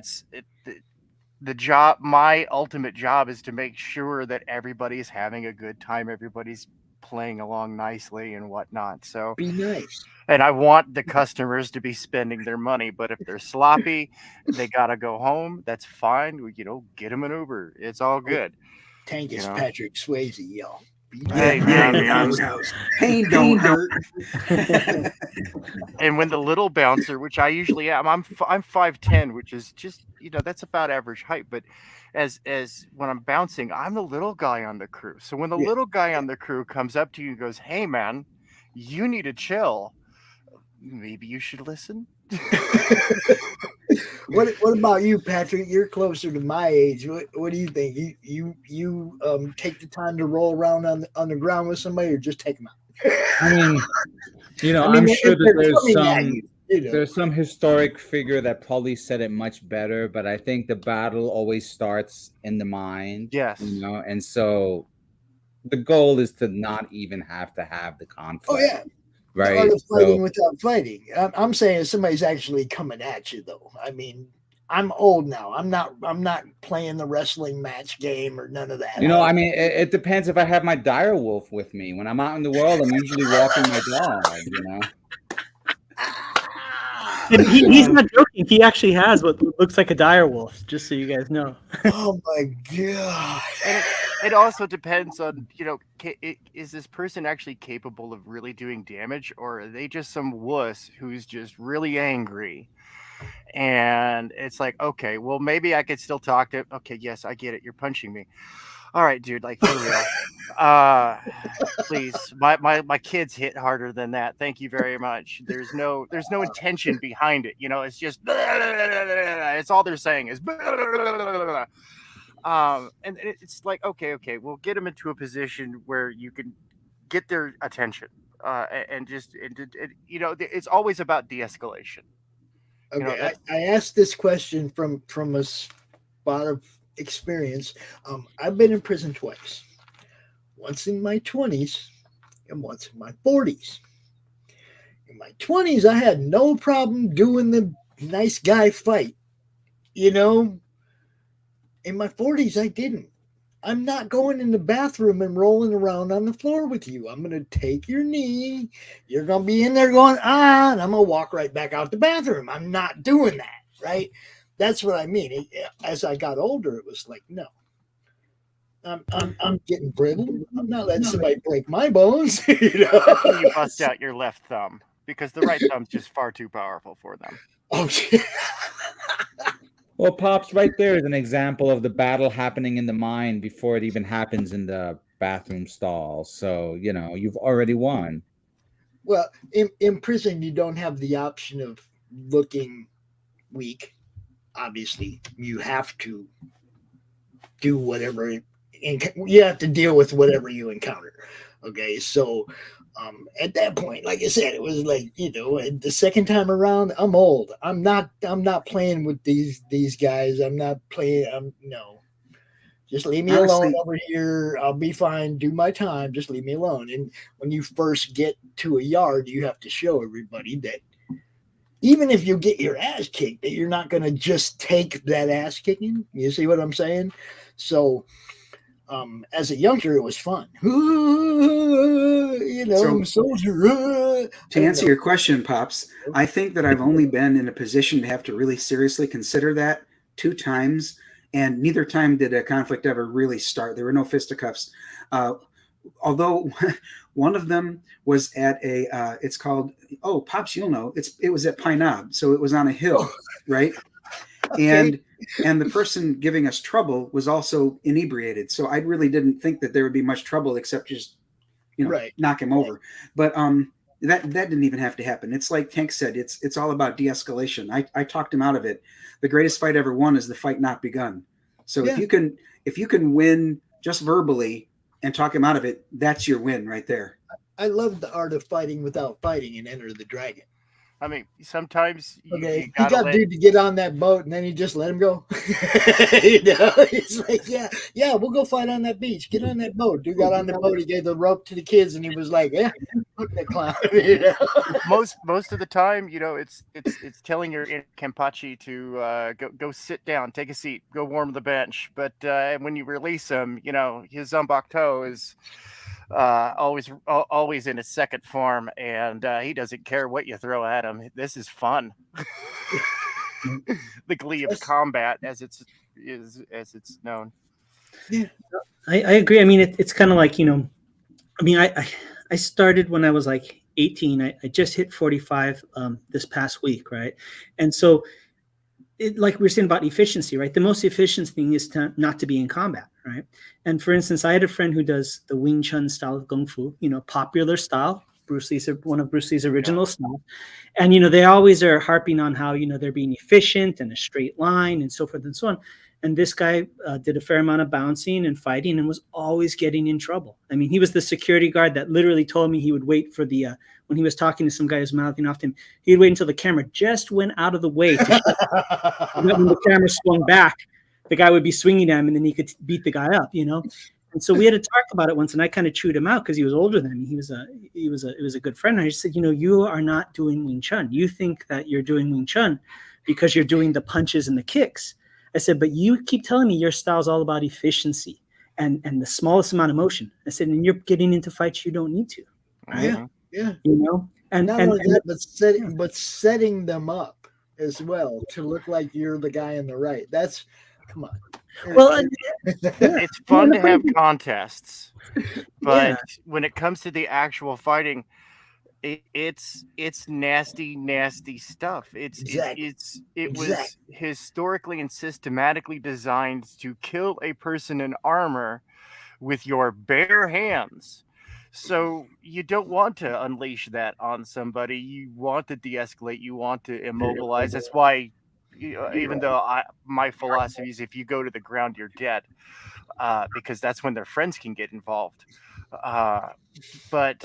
the job, my ultimate job is to make sure that everybody's having a good time. Everybody's playing along nicely and whatnot. So be nice. And I want the customers to be spending their money, but if they're sloppy, they got to go home. That's fine. You know, get them an Uber. It's all good. Tank is Patrick Swayze, y'all. Hey, pain don't hurt. And when the little bouncer, which I usually am, I'm 5'10", which is just, you know, that's about average height. But as when I'm bouncing, I'm the little guy on the crew. So when the little guy on the crew comes up to you and goes, "Hey man, you need to chill," maybe you should listen. What about you, Patrick? You're closer to my age. What do you think? You take the time to roll around on the ground with somebody, or just take them out? I mean, you know, I'm sure that there's some historic figure that probably said it much better, but I think the battle always starts in the mind. Yes. You know, and so the goal is to not even have to have the conflict. Oh yeah. Right. The art of fighting without fighting. I'm saying if somebody's actually coming at you, though. I mean, I'm old now. I'm not playing the wrestling match game or none of that. You know, I mean, it depends if I have my dire wolf with me. When I'm out in the world, I'm usually walking my dog, you know. And he's not joking. He actually has what looks like a dire wolf, just so you guys know. Oh my god! And it also depends on, you know, is this person actually capable of really doing damage, or are they just some wuss who's just really angry? And it's like, okay, well, maybe I could still talk to him. Okay, yes, I get it. You're punching me. All right, dude, like for real. Please, my kids hit harder than that. Thank you very much. There's no intention behind it. You know, it's just it's all they're saying is and it's like, okay, we'll get them into a position where you can get their attention, and you know, it's always about de-escalation. Okay, You know, I asked this question from a spot of experience. I've been in prison twice. Once in my 20s and once in my 40s. In my 20s, I had no problem doing the nice guy fight. You know, in my 40s, I didn't. I'm not going in the bathroom and rolling around on the floor with you. I'm going to take your knee. You're going to be in there going, and I'm going to walk right back out the bathroom. I'm not doing that, right? That's what I mean. As I got older, it was like, no. I'm getting brittle. I'm not letting somebody break my bones. You know? Until you bust out your left thumb, because the right thumb's just far too powerful for them. Oh, shit. Well, Pops, right there is an example of the battle happening in the mind before it even happens in the bathroom stall. So, you know, you've already won. Well, in prison, you don't have the option of looking weak. Obviously, you have to do whatever. You have to deal with whatever you encounter. Okay, so at that point, like I said, it was like, you know, the second time around, I'm old. I'm not playing with these guys. I'm not playing. No, just leave me alone over here. I'll be fine. Do my time. Just leave me alone. And when you first get to a yard, you have to show everybody that even if you get your ass kicked, that you're not going to just take that ass kicking. You see what I'm saying? So. As a youngster, it was fun. You know, I'm a soldier. To answer your question, Pops, I think that I've only been in a position to have to really seriously consider that 2 times, and neither time did a conflict ever really start. There were no fisticuffs. Although one of them was at a, it's called, Pops, you'll know, it was at Pine Knob, so it was on a hill, right? Okay. And the person giving us trouble was also inebriated. So I really didn't think that there would be much trouble except just, you know, knock him over. But that didn't even have to happen. It's like Tank said, it's all about de-escalation. I talked him out of it. The greatest fight ever won is the fight not begun. So if you can win just verbally and talk him out of it, that's your win right there. I love the art of fighting without fighting and Enter the Dragon. I mean, sometimes you got dude to get on that boat, and then you just let him go. You know, he's like, yeah, we'll go fight on that beach. Get on that boat. Dude got on the boat. He gave the rope to the kids, and he was like, yeah, look that clown. You know? Most of the time, you know, it's telling your Kenpachi to go sit down, take a seat, go warm the bench. But when you release him, you know, his Zanbakuto is always in his second form, and he doesn't care what you throw at him. This is fun. The glee of combat, as it's known. Yeah, I agree. I mean, it's kind of like, you know, I mean, I started when I was like 18. I just hit 45 this past week, right? And so, like we were saying about efficiency, right? The most efficient thing is not to be in combat, right? And for instance, I had a friend who does the Wing Chun style of Kung Fu, you know, popular style. One of Bruce Lee's original style. And, you know, they always are harping on how, you know, they're being efficient and a straight line and so forth and so on. And this guy did a fair amount of bouncing and fighting and was always getting in trouble. I mean, he was the security guard that literally told me he would wait for the, when he was talking to some guy who's mouthing off to him, he'd wait until the camera just went out of the way. When the camera swung back, the guy would be swinging at him and then he could beat the guy up, you know? And so we had to talk about it once, and I kind of chewed him out because he was older than me. He was a good friend. And I just said, you know, you are not doing Wing Chun. You think that you're doing Wing Chun because you're doing the punches and the kicks. I said, but you keep telling me your style's all about efficiency and the smallest amount of motion. I said, and you're getting into fights you don't need to. Right? Yeah. You know, and not only that, but setting them up as well to look like you're the guy in the right. That's come on. Well, it's fun to have contests, but when it comes to the actual fighting, it's nasty stuff. It was historically and systematically designed to kill a person in armor with your bare hands. So you don't want to unleash that on somebody. You want to de-escalate. You want to immobilize. That's why, even though my philosophy is if you go to the ground, you're dead, because that's when their friends can get involved. But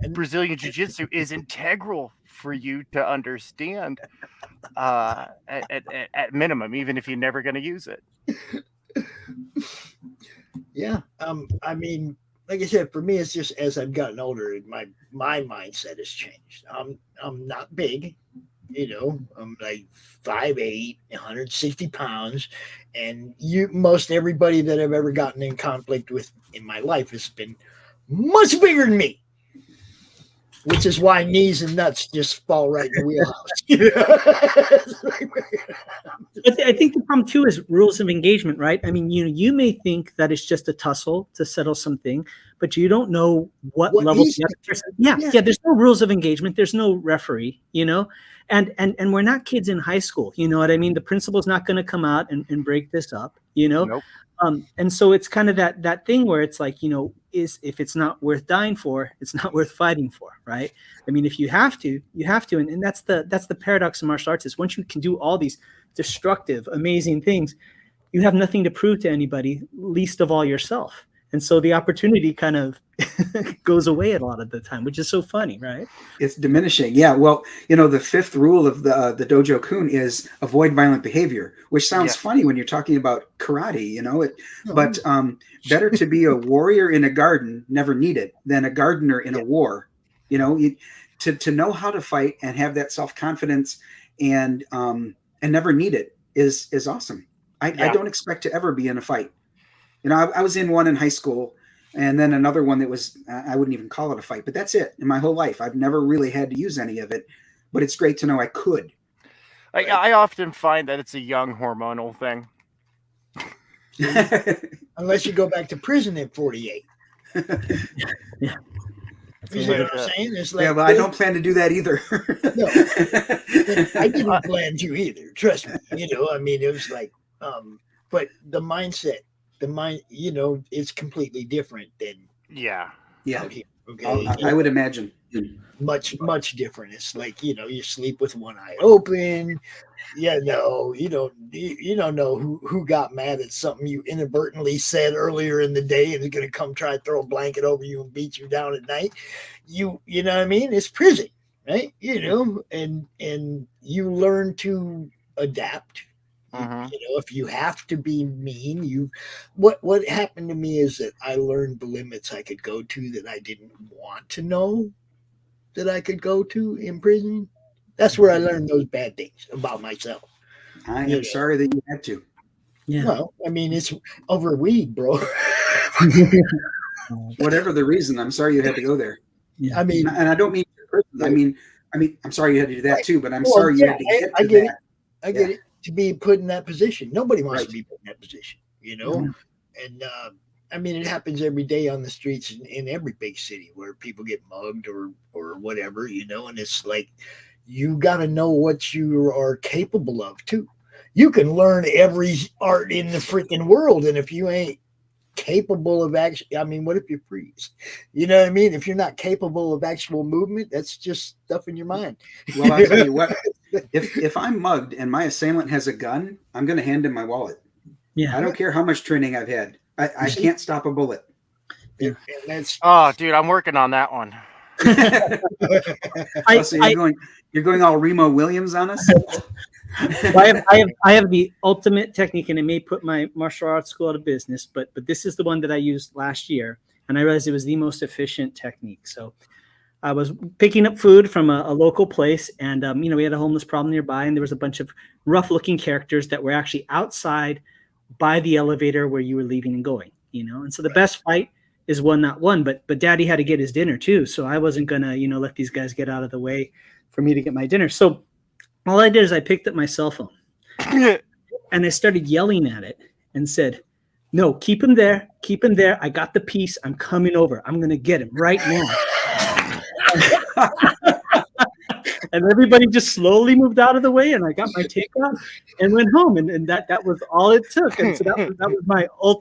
Brazilian Jiu-Jitsu is integral for you to understand at minimum, even if you're never going to use it. Yeah. I mean, like I said, for me, it's just as I've gotten older, my mindset has changed. I'm not big, you know. I'm like 5'8", 160 pounds, and most everybody that I've ever gotten in conflict with in my life has been much bigger than me, which is why knees and nuts just fall right in the wheelhouse. I think the problem too is rules of engagement, right? I mean, you may think that it's just a tussle to settle something, but you don't know what level the other person. Yeah, there's no rules of engagement. There's no referee, you know, and we're not kids in high school. You know what I mean? The principal's not going to come out and break this up, you know. Nope. And so it's kind of that thing where it's like, you know, if it's not worth dying for, it's not worth fighting for, right? I mean, if you have to, you have to, and that's the paradox of martial arts is once you can do all these destructive, amazing things, you have nothing to prove to anybody, least of all yourself. And so the opportunity kind of goes away a lot of the time, which is so funny, right? It's diminishing. Yeah. Well, you know, the fifth rule of the Dojo Kun is avoid violent behavior, which sounds funny when you're talking about karate, you know, but better to be a warrior in a garden, never needed, than a gardener in a war. You know, to know how to fight and have that self-confidence and never need it is awesome. I don't expect to ever be in a fight. You know, I was in one in high school, and then another one that was, I wouldn't even call it a fight, but that's it. In my whole life, I've never really had to use any of it, but it's great to know I could. I often find that it's a young hormonal thing. Unless you go back to prison at 48. Yeah. You know what I'm saying? It's like, yeah, but I don't plan to do that either. No, I didn't plan to either. Trust me. You know, I mean, it was like, but the mindset, you know, it's completely different than yeah. Here, okay, I would imagine much different. It's like, you know, you sleep with one eye open. Yeah, no, you don't know who got mad at something you inadvertently said earlier in the day and is going to come try to throw a blanket over you and beat you down at night. You know what I mean? It's prison, right? You know, and you learn to adapt. You know, if you have to be mean, what happened to me is that I learned the limits I could go to that I didn't want to know that I could go to in prison. That's where I learned those bad things about myself. I am sorry that you had to. Yeah. Well, I mean, it's over weed, bro. Whatever the reason, I'm sorry you had to go there. Yeah. I mean, and I don't mean I mean, I'm sorry you had to do that too, but I'm sorry you had to get to that. I get it. To be put in that position. Nobody wants to be put in that position, you know? And I mean, it happens every day on the streets in every big city where people get mugged or whatever, you know? And it's like, you got to know what you are capable of too. You can learn every art in the freaking world. And if you ain't capable of I mean, what if you freeze? You know what I mean? If you're not capable of actual movement, that's just stuff in your mind. Well, I'll tell you what, if I'm mugged and my assailant has a gun, I'm going to hand him my wallet. Yeah. I don't care how much training I've had. I can't stop a bullet. Oh, dude, I'm working on that one. So you're going all Remo Williams on us? I have the ultimate technique, and it may put my martial arts school out of business, but this is the one that I used last year, and I realized it was the most efficient technique. So I was picking up food from a local place, and we had a homeless problem nearby, and there was a bunch of rough-looking characters that were actually outside by the elevator where you were leaving and going. And so the best fight is one not one, but Daddy had to get his dinner too, so I wasn't gonna let these guys get out of the way for me to get my dinner. So all I did is I picked up my cell phone and I started yelling at it and said, "No, keep him there. I got the piece. I'm coming over. I'm going to get him right now." And everybody just slowly moved out of the way, and I got my takeout and went home, and that was all it took. And so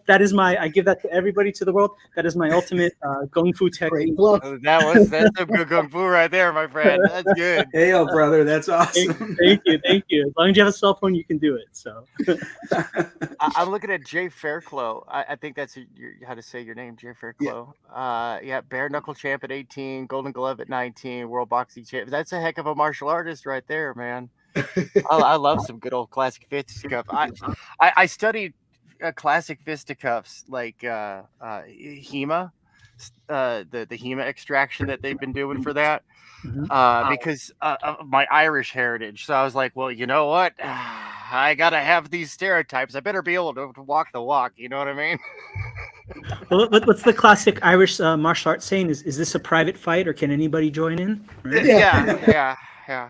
that is my I give that to everybody, to the world. That is my ultimate kung fu technique. That's some good kung fu right there, my friend. That's good. Hey, brother, that's awesome. Thank you. As long as you have a cell phone, you can do it. So I'm looking at Jay Fairclough. I think that's how to say your name, Jay Fairclough. Yeah, bare knuckle champ at 18, Golden Glove at 19, world boxing champ. That's a heck of a martial artist right there, man. I love some good old classic fisticuff. I studied classic fisticuffs like HEMA, the HEMA extraction that they've been doing for that, because of my Irish heritage. So I was like, well, you know what? I gotta have these stereotypes. I better be able to walk the walk. You know what I mean? Well, what's the classic Irish martial arts saying? Is this a private fight, or can anybody join in? Right? Yeah.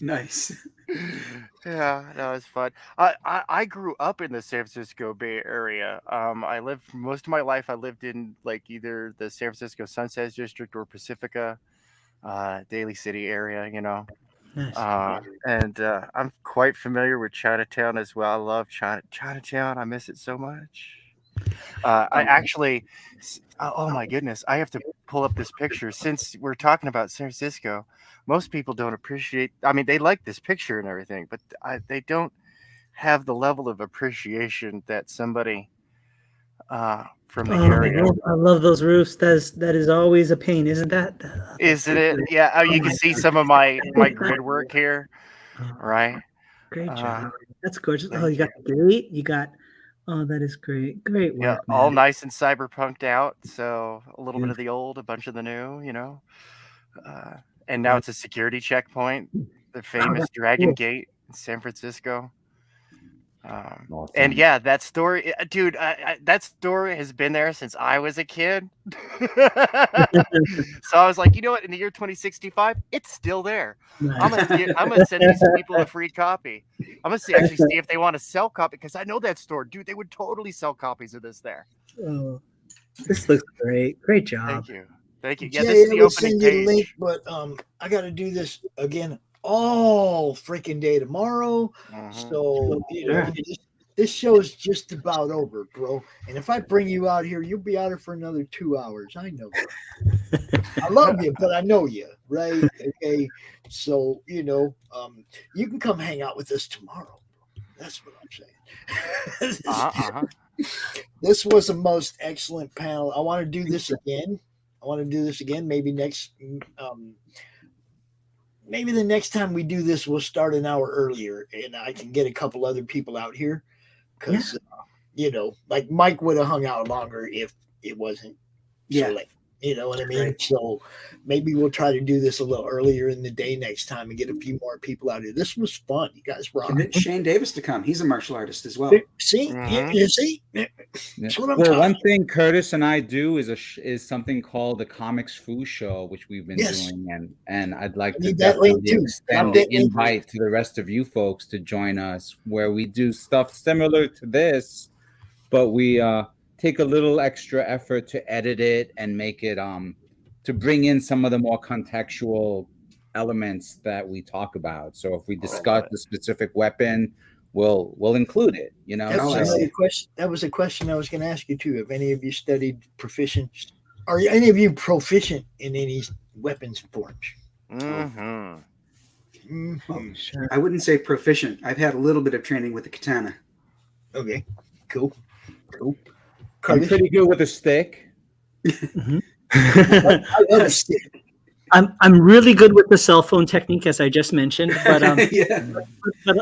Nice. Yeah, that was fun. I grew up in the San Francisco Bay Area. I lived most of my life. I lived in like either the San Francisco Sunset District or Pacifica, Daly City area. Nice. And I'm quite familiar with Chinatown as well. I love Chinatown. I miss it so much. I actually, oh my goodness, I have to pull up this picture. Since we're talking about San Francisco, most people don't appreciate, I mean, they like this picture and everything, but they don't have the level of appreciation that somebody from the area. I love those roofs. That is always a pain, isn't that? Isn't it? Yeah, you can see some of my grid work here, right? Great job. That's gorgeous. Oh, you got the gate. You got. Oh, that is great. Great work. Yeah, all nice and cyberpunked out. So a little bit of the old, a bunch of the new, and now it's a security checkpoint, the famous Dragon Gate in San Francisco. And yeah, that story, dude, that story has been there since I was a kid. So I was like, you know what? In the year 2065, it's still there. I'm gonna send these people a free copy. I'm gonna see if they want to sell copy, because I know that store, dude. They would totally sell copies of this there. Oh, this looks great. Great job. Thank you. Yeah, Jay, this is the will opening send you the page. link, but I got to do this again all freaking day tomorrow. So this show is just about over, bro. And if I bring you out here, you'll be out here for another 2 hours. I know that. I love you, but I know you, right? Okay. So you can come hang out with us tomorrow. That's what I'm saying. This was the most excellent panel. I want to do this again. Maybe maybe the next time we do this, we'll start an hour earlier, and I can get a couple other people out here, because like Mike would have hung out longer if it wasn't so late. You know what I mean? Right. So maybe we'll try to do this a little earlier in the day next time and get a few more people out here. This was fun. You guys rock. Convince Shane Davis to come. He's a martial artist as well. See? You see? That's what I'm well, talking one thing Kurtis and I do is something called the Comics Foo Show, which we've been doing, and I'd like to definitely extend the invite to the rest of you folks to join us, where we do stuff similar to this, but we take a little extra effort to edit it and make it to bring in some of the more contextual elements that we talk about. So if we discuss the specific weapon, we'll include it. That was a question I was going to ask you too. Have any of you studied proficient? Are any of you proficient in any weapons forms? Sure. I wouldn't say proficient. I've had a little bit of training with the katana. Okay, cool. I'm pretty good with a stick. I love a stick. I'm really good with the cell phone technique, as I just mentioned, but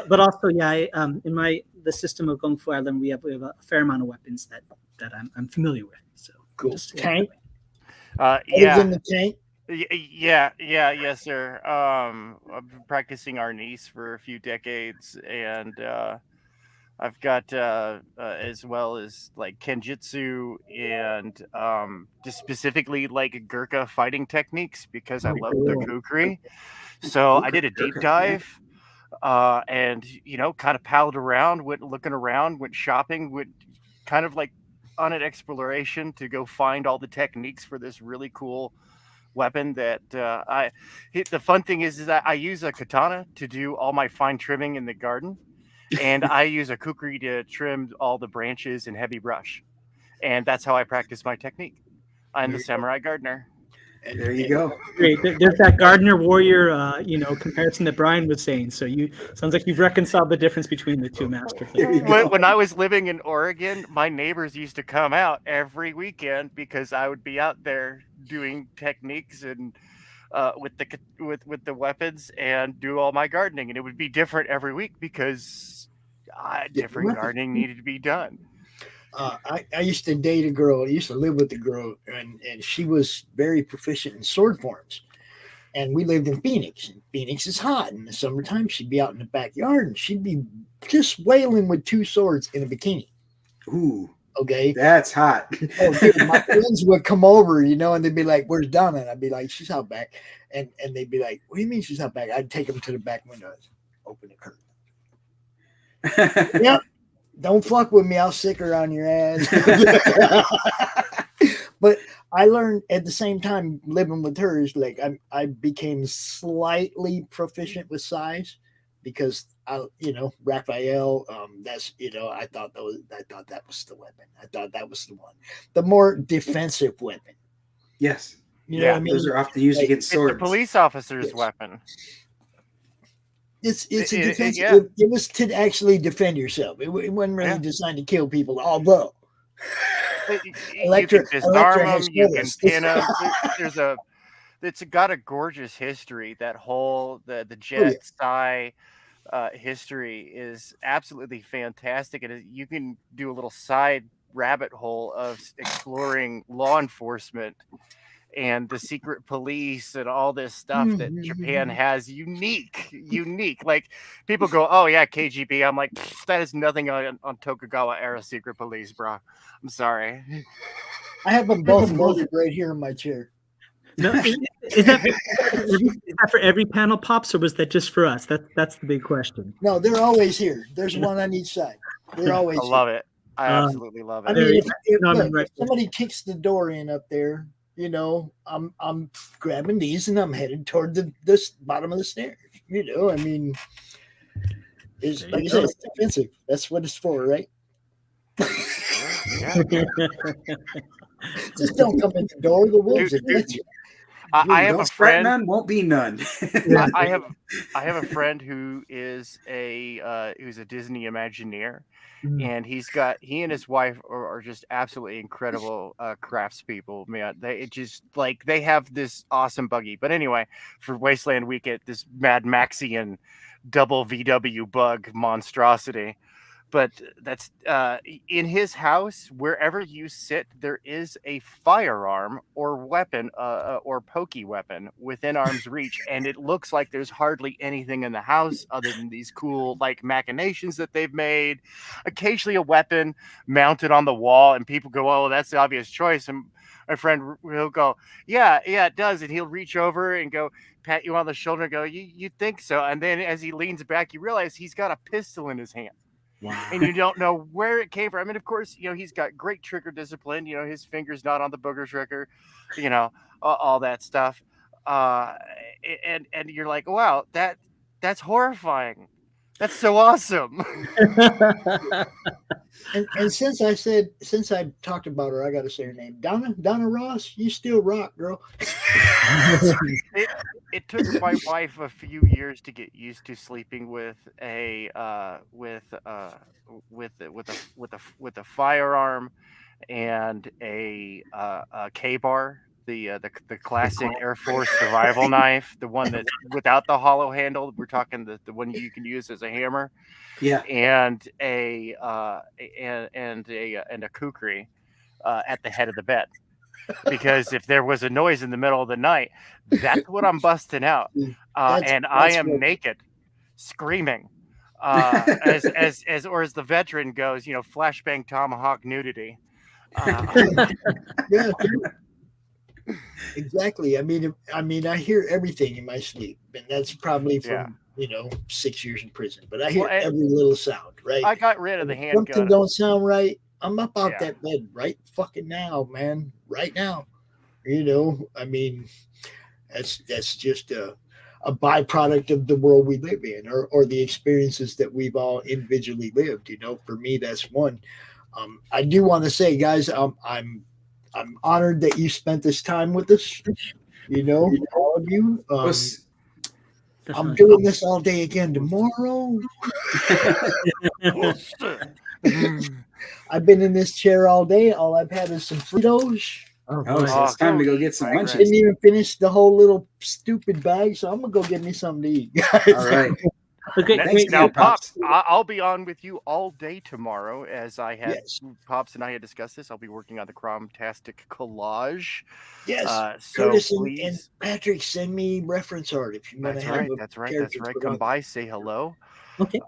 but also in the system of Kung Fu Island, we have a fair amount of weapons that I'm familiar with. So cool. Yeah. In the tank. Yes, sir. I've been practicing Arnis for a few decades, and I've got as well as like Kenjutsu and just specifically like Gurkha fighting techniques because I love the kukri. So I did a deep dive. And kind of palled around, went looking around, went shopping, went kind of like on an exploration to go find all the techniques for this really cool weapon that the fun thing is that I use a katana to do all my fine trimming in the garden, and I use a kukri to trim all the branches and heavy brush, and that's how I practice my technique. I'm the samurai gardener. There you go. Great. There's that gardener warrior, comparison that Brian was saying. So sounds like you've reconciled the difference between the two, Master. When I was living in Oregon, my neighbors used to come out every weekend because I would be out there doing techniques and with the weapons and do all my gardening, and it would be different every week because different gardening needed to be done. I used to date a girl. I used to live with a girl, and she was very proficient in sword forms. And we lived in Phoenix. And Phoenix is hot in the summertime. She'd be out in the backyard, and she'd be just wailing with two swords in a bikini. Ooh. Okay. That's hot. Oh, dude, my friends would come over, and they'd be like, "Where's Donna?" And I'd be like, "She's out back." And they'd be like, "What do you mean she's out back?" I'd take them to the back window, open the curtain. Yep. Don't fuck with me. I'll sick her on your ass. But I learned at the same time living with her is like I became slightly proficient with size because Raphael. That's I thought that was the weapon. I thought that was the one, the more defensive weapon. Yes. You know what I mean? Those are often used against swords. It's the police officer's weapon. It's a defense. It was to actually defend yourself. It wasn't really designed to kill people. Although Electra has you can pin them. It's got a gorgeous history. That whole the Jet Psi history is absolutely fantastic, and you can do a little side rabbit hole of exploring law enforcement and the secret police and all this stuff that Japan has unique. Like people go, "Oh yeah, KGB." I'm like, that is nothing on Tokugawa era secret police, bro. I'm sorry. I have them both loaded right here in my chair. No, is that for every panel, Pops, or was that just for us? That's the big question. No, they're always here. There's one on each side. They're always. I love it. I absolutely love it. I mean, if somebody kicks the door in up there, I'm grabbing these and I'm headed toward the bottom of the stairs. I mean, it's like I said, it's defensive. That's what it's for, right? Just don't come in the door. The wolves. I have a friend. None won't be none. I have a friend who is who's a Disney Imagineer, and he and his wife are just absolutely incredible craftspeople. Man, they have this awesome buggy. But anyway, for Wasteland we get this Mad Maxian double VW bug monstrosity. But that's in his house, wherever you sit, there is a firearm or weapon or pokey weapon within arm's reach. And it looks like there's hardly anything in the house other than these cool like machinations that they've made. Occasionally a weapon mounted on the wall, and people go, "Oh, that's the obvious choice." And my friend will go, yeah, it does. And he'll reach over and go, pat you on the shoulder and go, you think so? And then as he leans back, you realize he's got a pistol in his hand. Wow. And you don't know where it came from. And of course, he's got great trigger discipline. His finger's not on the booger trigger, all that stuff. And you're like, wow, that's horrifying. That's so awesome. and since I talked about her, I got to say her name, Donna Ross. You still rock, girl. It took my wife a few years to get used to sleeping with a firearm and a K-bar, the classic Air Force survival knife, the one that without the hollow handle. We're talking the one you can use as a hammer. Yeah, and a kukri at the head of the bed. because if there was a noise in the middle of the night, that's what I'm busting out. And I am naked, screaming. As the veteran goes, flashbang tomahawk nudity. Yeah, exactly. I mean, I hear everything in my sleep, and that's probably from 6 years in prison. But I hear every little sound. Right. I got rid of the handgun. Something don't sound right. I'm up out that bed right fucking now, man. Right now. I mean, that's just a byproduct of the world we live in, or the experiences that we've all individually lived. For me, that's one. I do want to say, guys, I'm honored that you spent this time with us. All of you. I'm doing this all day again tomorrow. I've been in this chair all day. All I've had is some Fritos. So it's time to go get some lunches. Didn't even finish the whole little stupid bag, so I'm gonna go get me something to eat, guys. All right. Okay, now, Pops, I'll be on with you all day tomorrow, as I had Pops and I had discussed this. I'll be working on the CRoM-tastic collage. Yes, so Kurtis please, and Patrick, send me reference art if you want to have. That's right. Come by, say hello. Okay.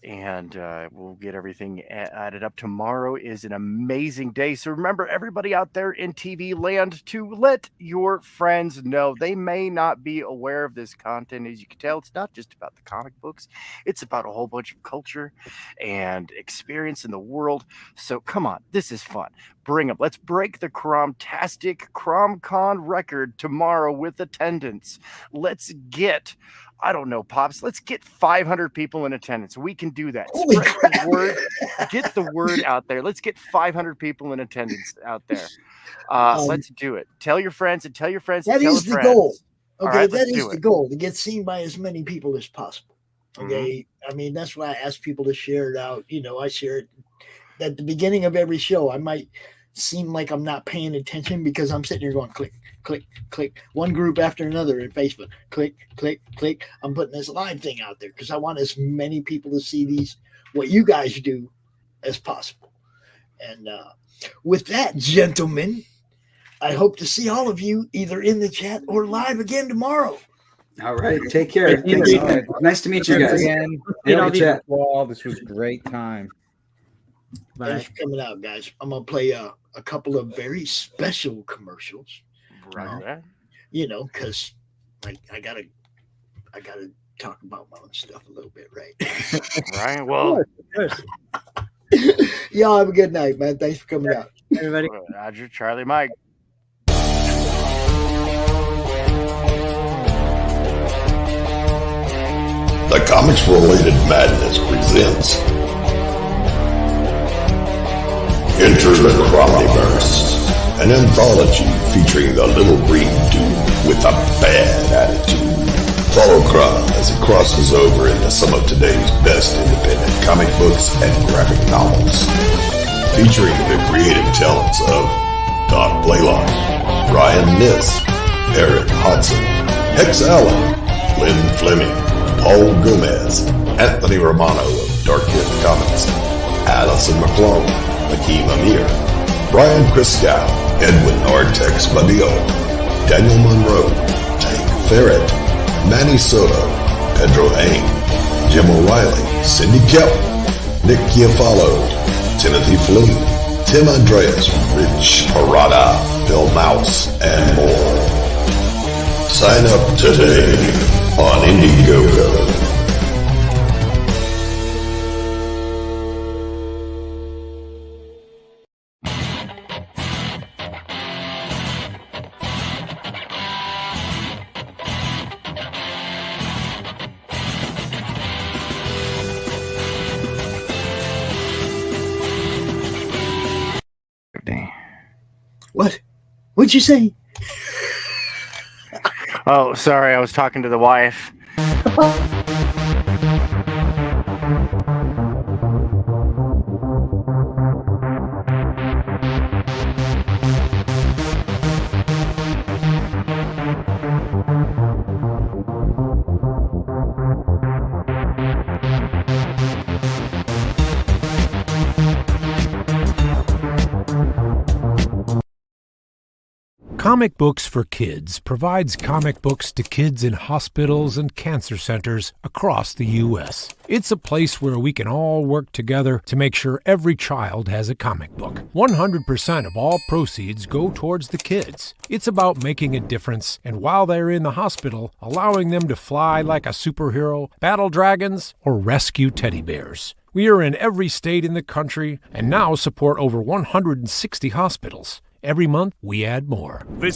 And we'll get everything added up. Tomorrow is an amazing day. So remember, everybody out there in TV land, to let your friends know. They may not be aware of this content. As you can tell, it's not just about the comic books. It's about a whole bunch of culture and experience in the world. So come on, this is fun. Bring them. Let's break the CRoM-tastic CRoM CoN record tomorrow with attendance. Let's get... I don't know, Pops. Let's get 500 people in attendance. We can do that. Spread the word. Get the word out there. Let's get 500 people in attendance out there. Let's do it. Tell your friends and tell your friends. That is the goal. Okay, that is the goal, to get seen by as many people as possible. Okay, I mean, that's why I ask people to share it out. I share it at the beginning of every show. I might seem like I'm not paying attention because I'm sitting here going click, click, click, one group after another in Facebook, click, click, click. I'm putting this live thing out there because I want as many people to see what you guys do as possible. And with that, gentlemen, I hope to see all of you either in the chat or live again tomorrow. All right. Take care. Thanks. Nice to meet you guys. This was a great time. Thanks for coming out, guys. I'm gonna play a couple of very special commercials. Right. Because I gotta talk about my own stuff a little bit, right? Right. Well, y'all have a good night, man. Thanks for coming out, everybody. Roger, Charlie, Mike. The Comics-Related Madness presents Enter the CRoMiverse, an anthology featuring the little green dude with a bad attitude. Follow CRoM as he crosses over into some of today's best independent comic books and graphic novels. Featuring the creative talents of Doc Blaylock, Ryan Niss, Eric Hodson, Hex Allen, Lynn Fleming, Paul Gomez, Anthony Romano of Dark Kid Comics, Allison McClone, Hakeem Amir, Brian Christgau, Edwin Artex Badillo, Daniel Monroe, Tank Ferret, Manny Soto, Pedro Ang, Jim O'Reilly, Cindy Kelp, Nick Chiafalo, Timothy Fling, Tim Andreas, Rich Parada, Bill Mouse, and more. Sign up today on Indiegogo. What? What'd you say? Oh, sorry. I was talking to the wife. Comic Books for Kids provides comic books to kids in hospitals and cancer centers across the U.S. It's a place where we can all work together to make sure every child has a comic book. 100% of all proceeds go towards the kids. It's about making a difference, and while they're in the hospital, allowing them to fly like a superhero, battle dragons, or rescue teddy bears. We are in every state in the country and now support over 160 hospitals. Every month, we add more.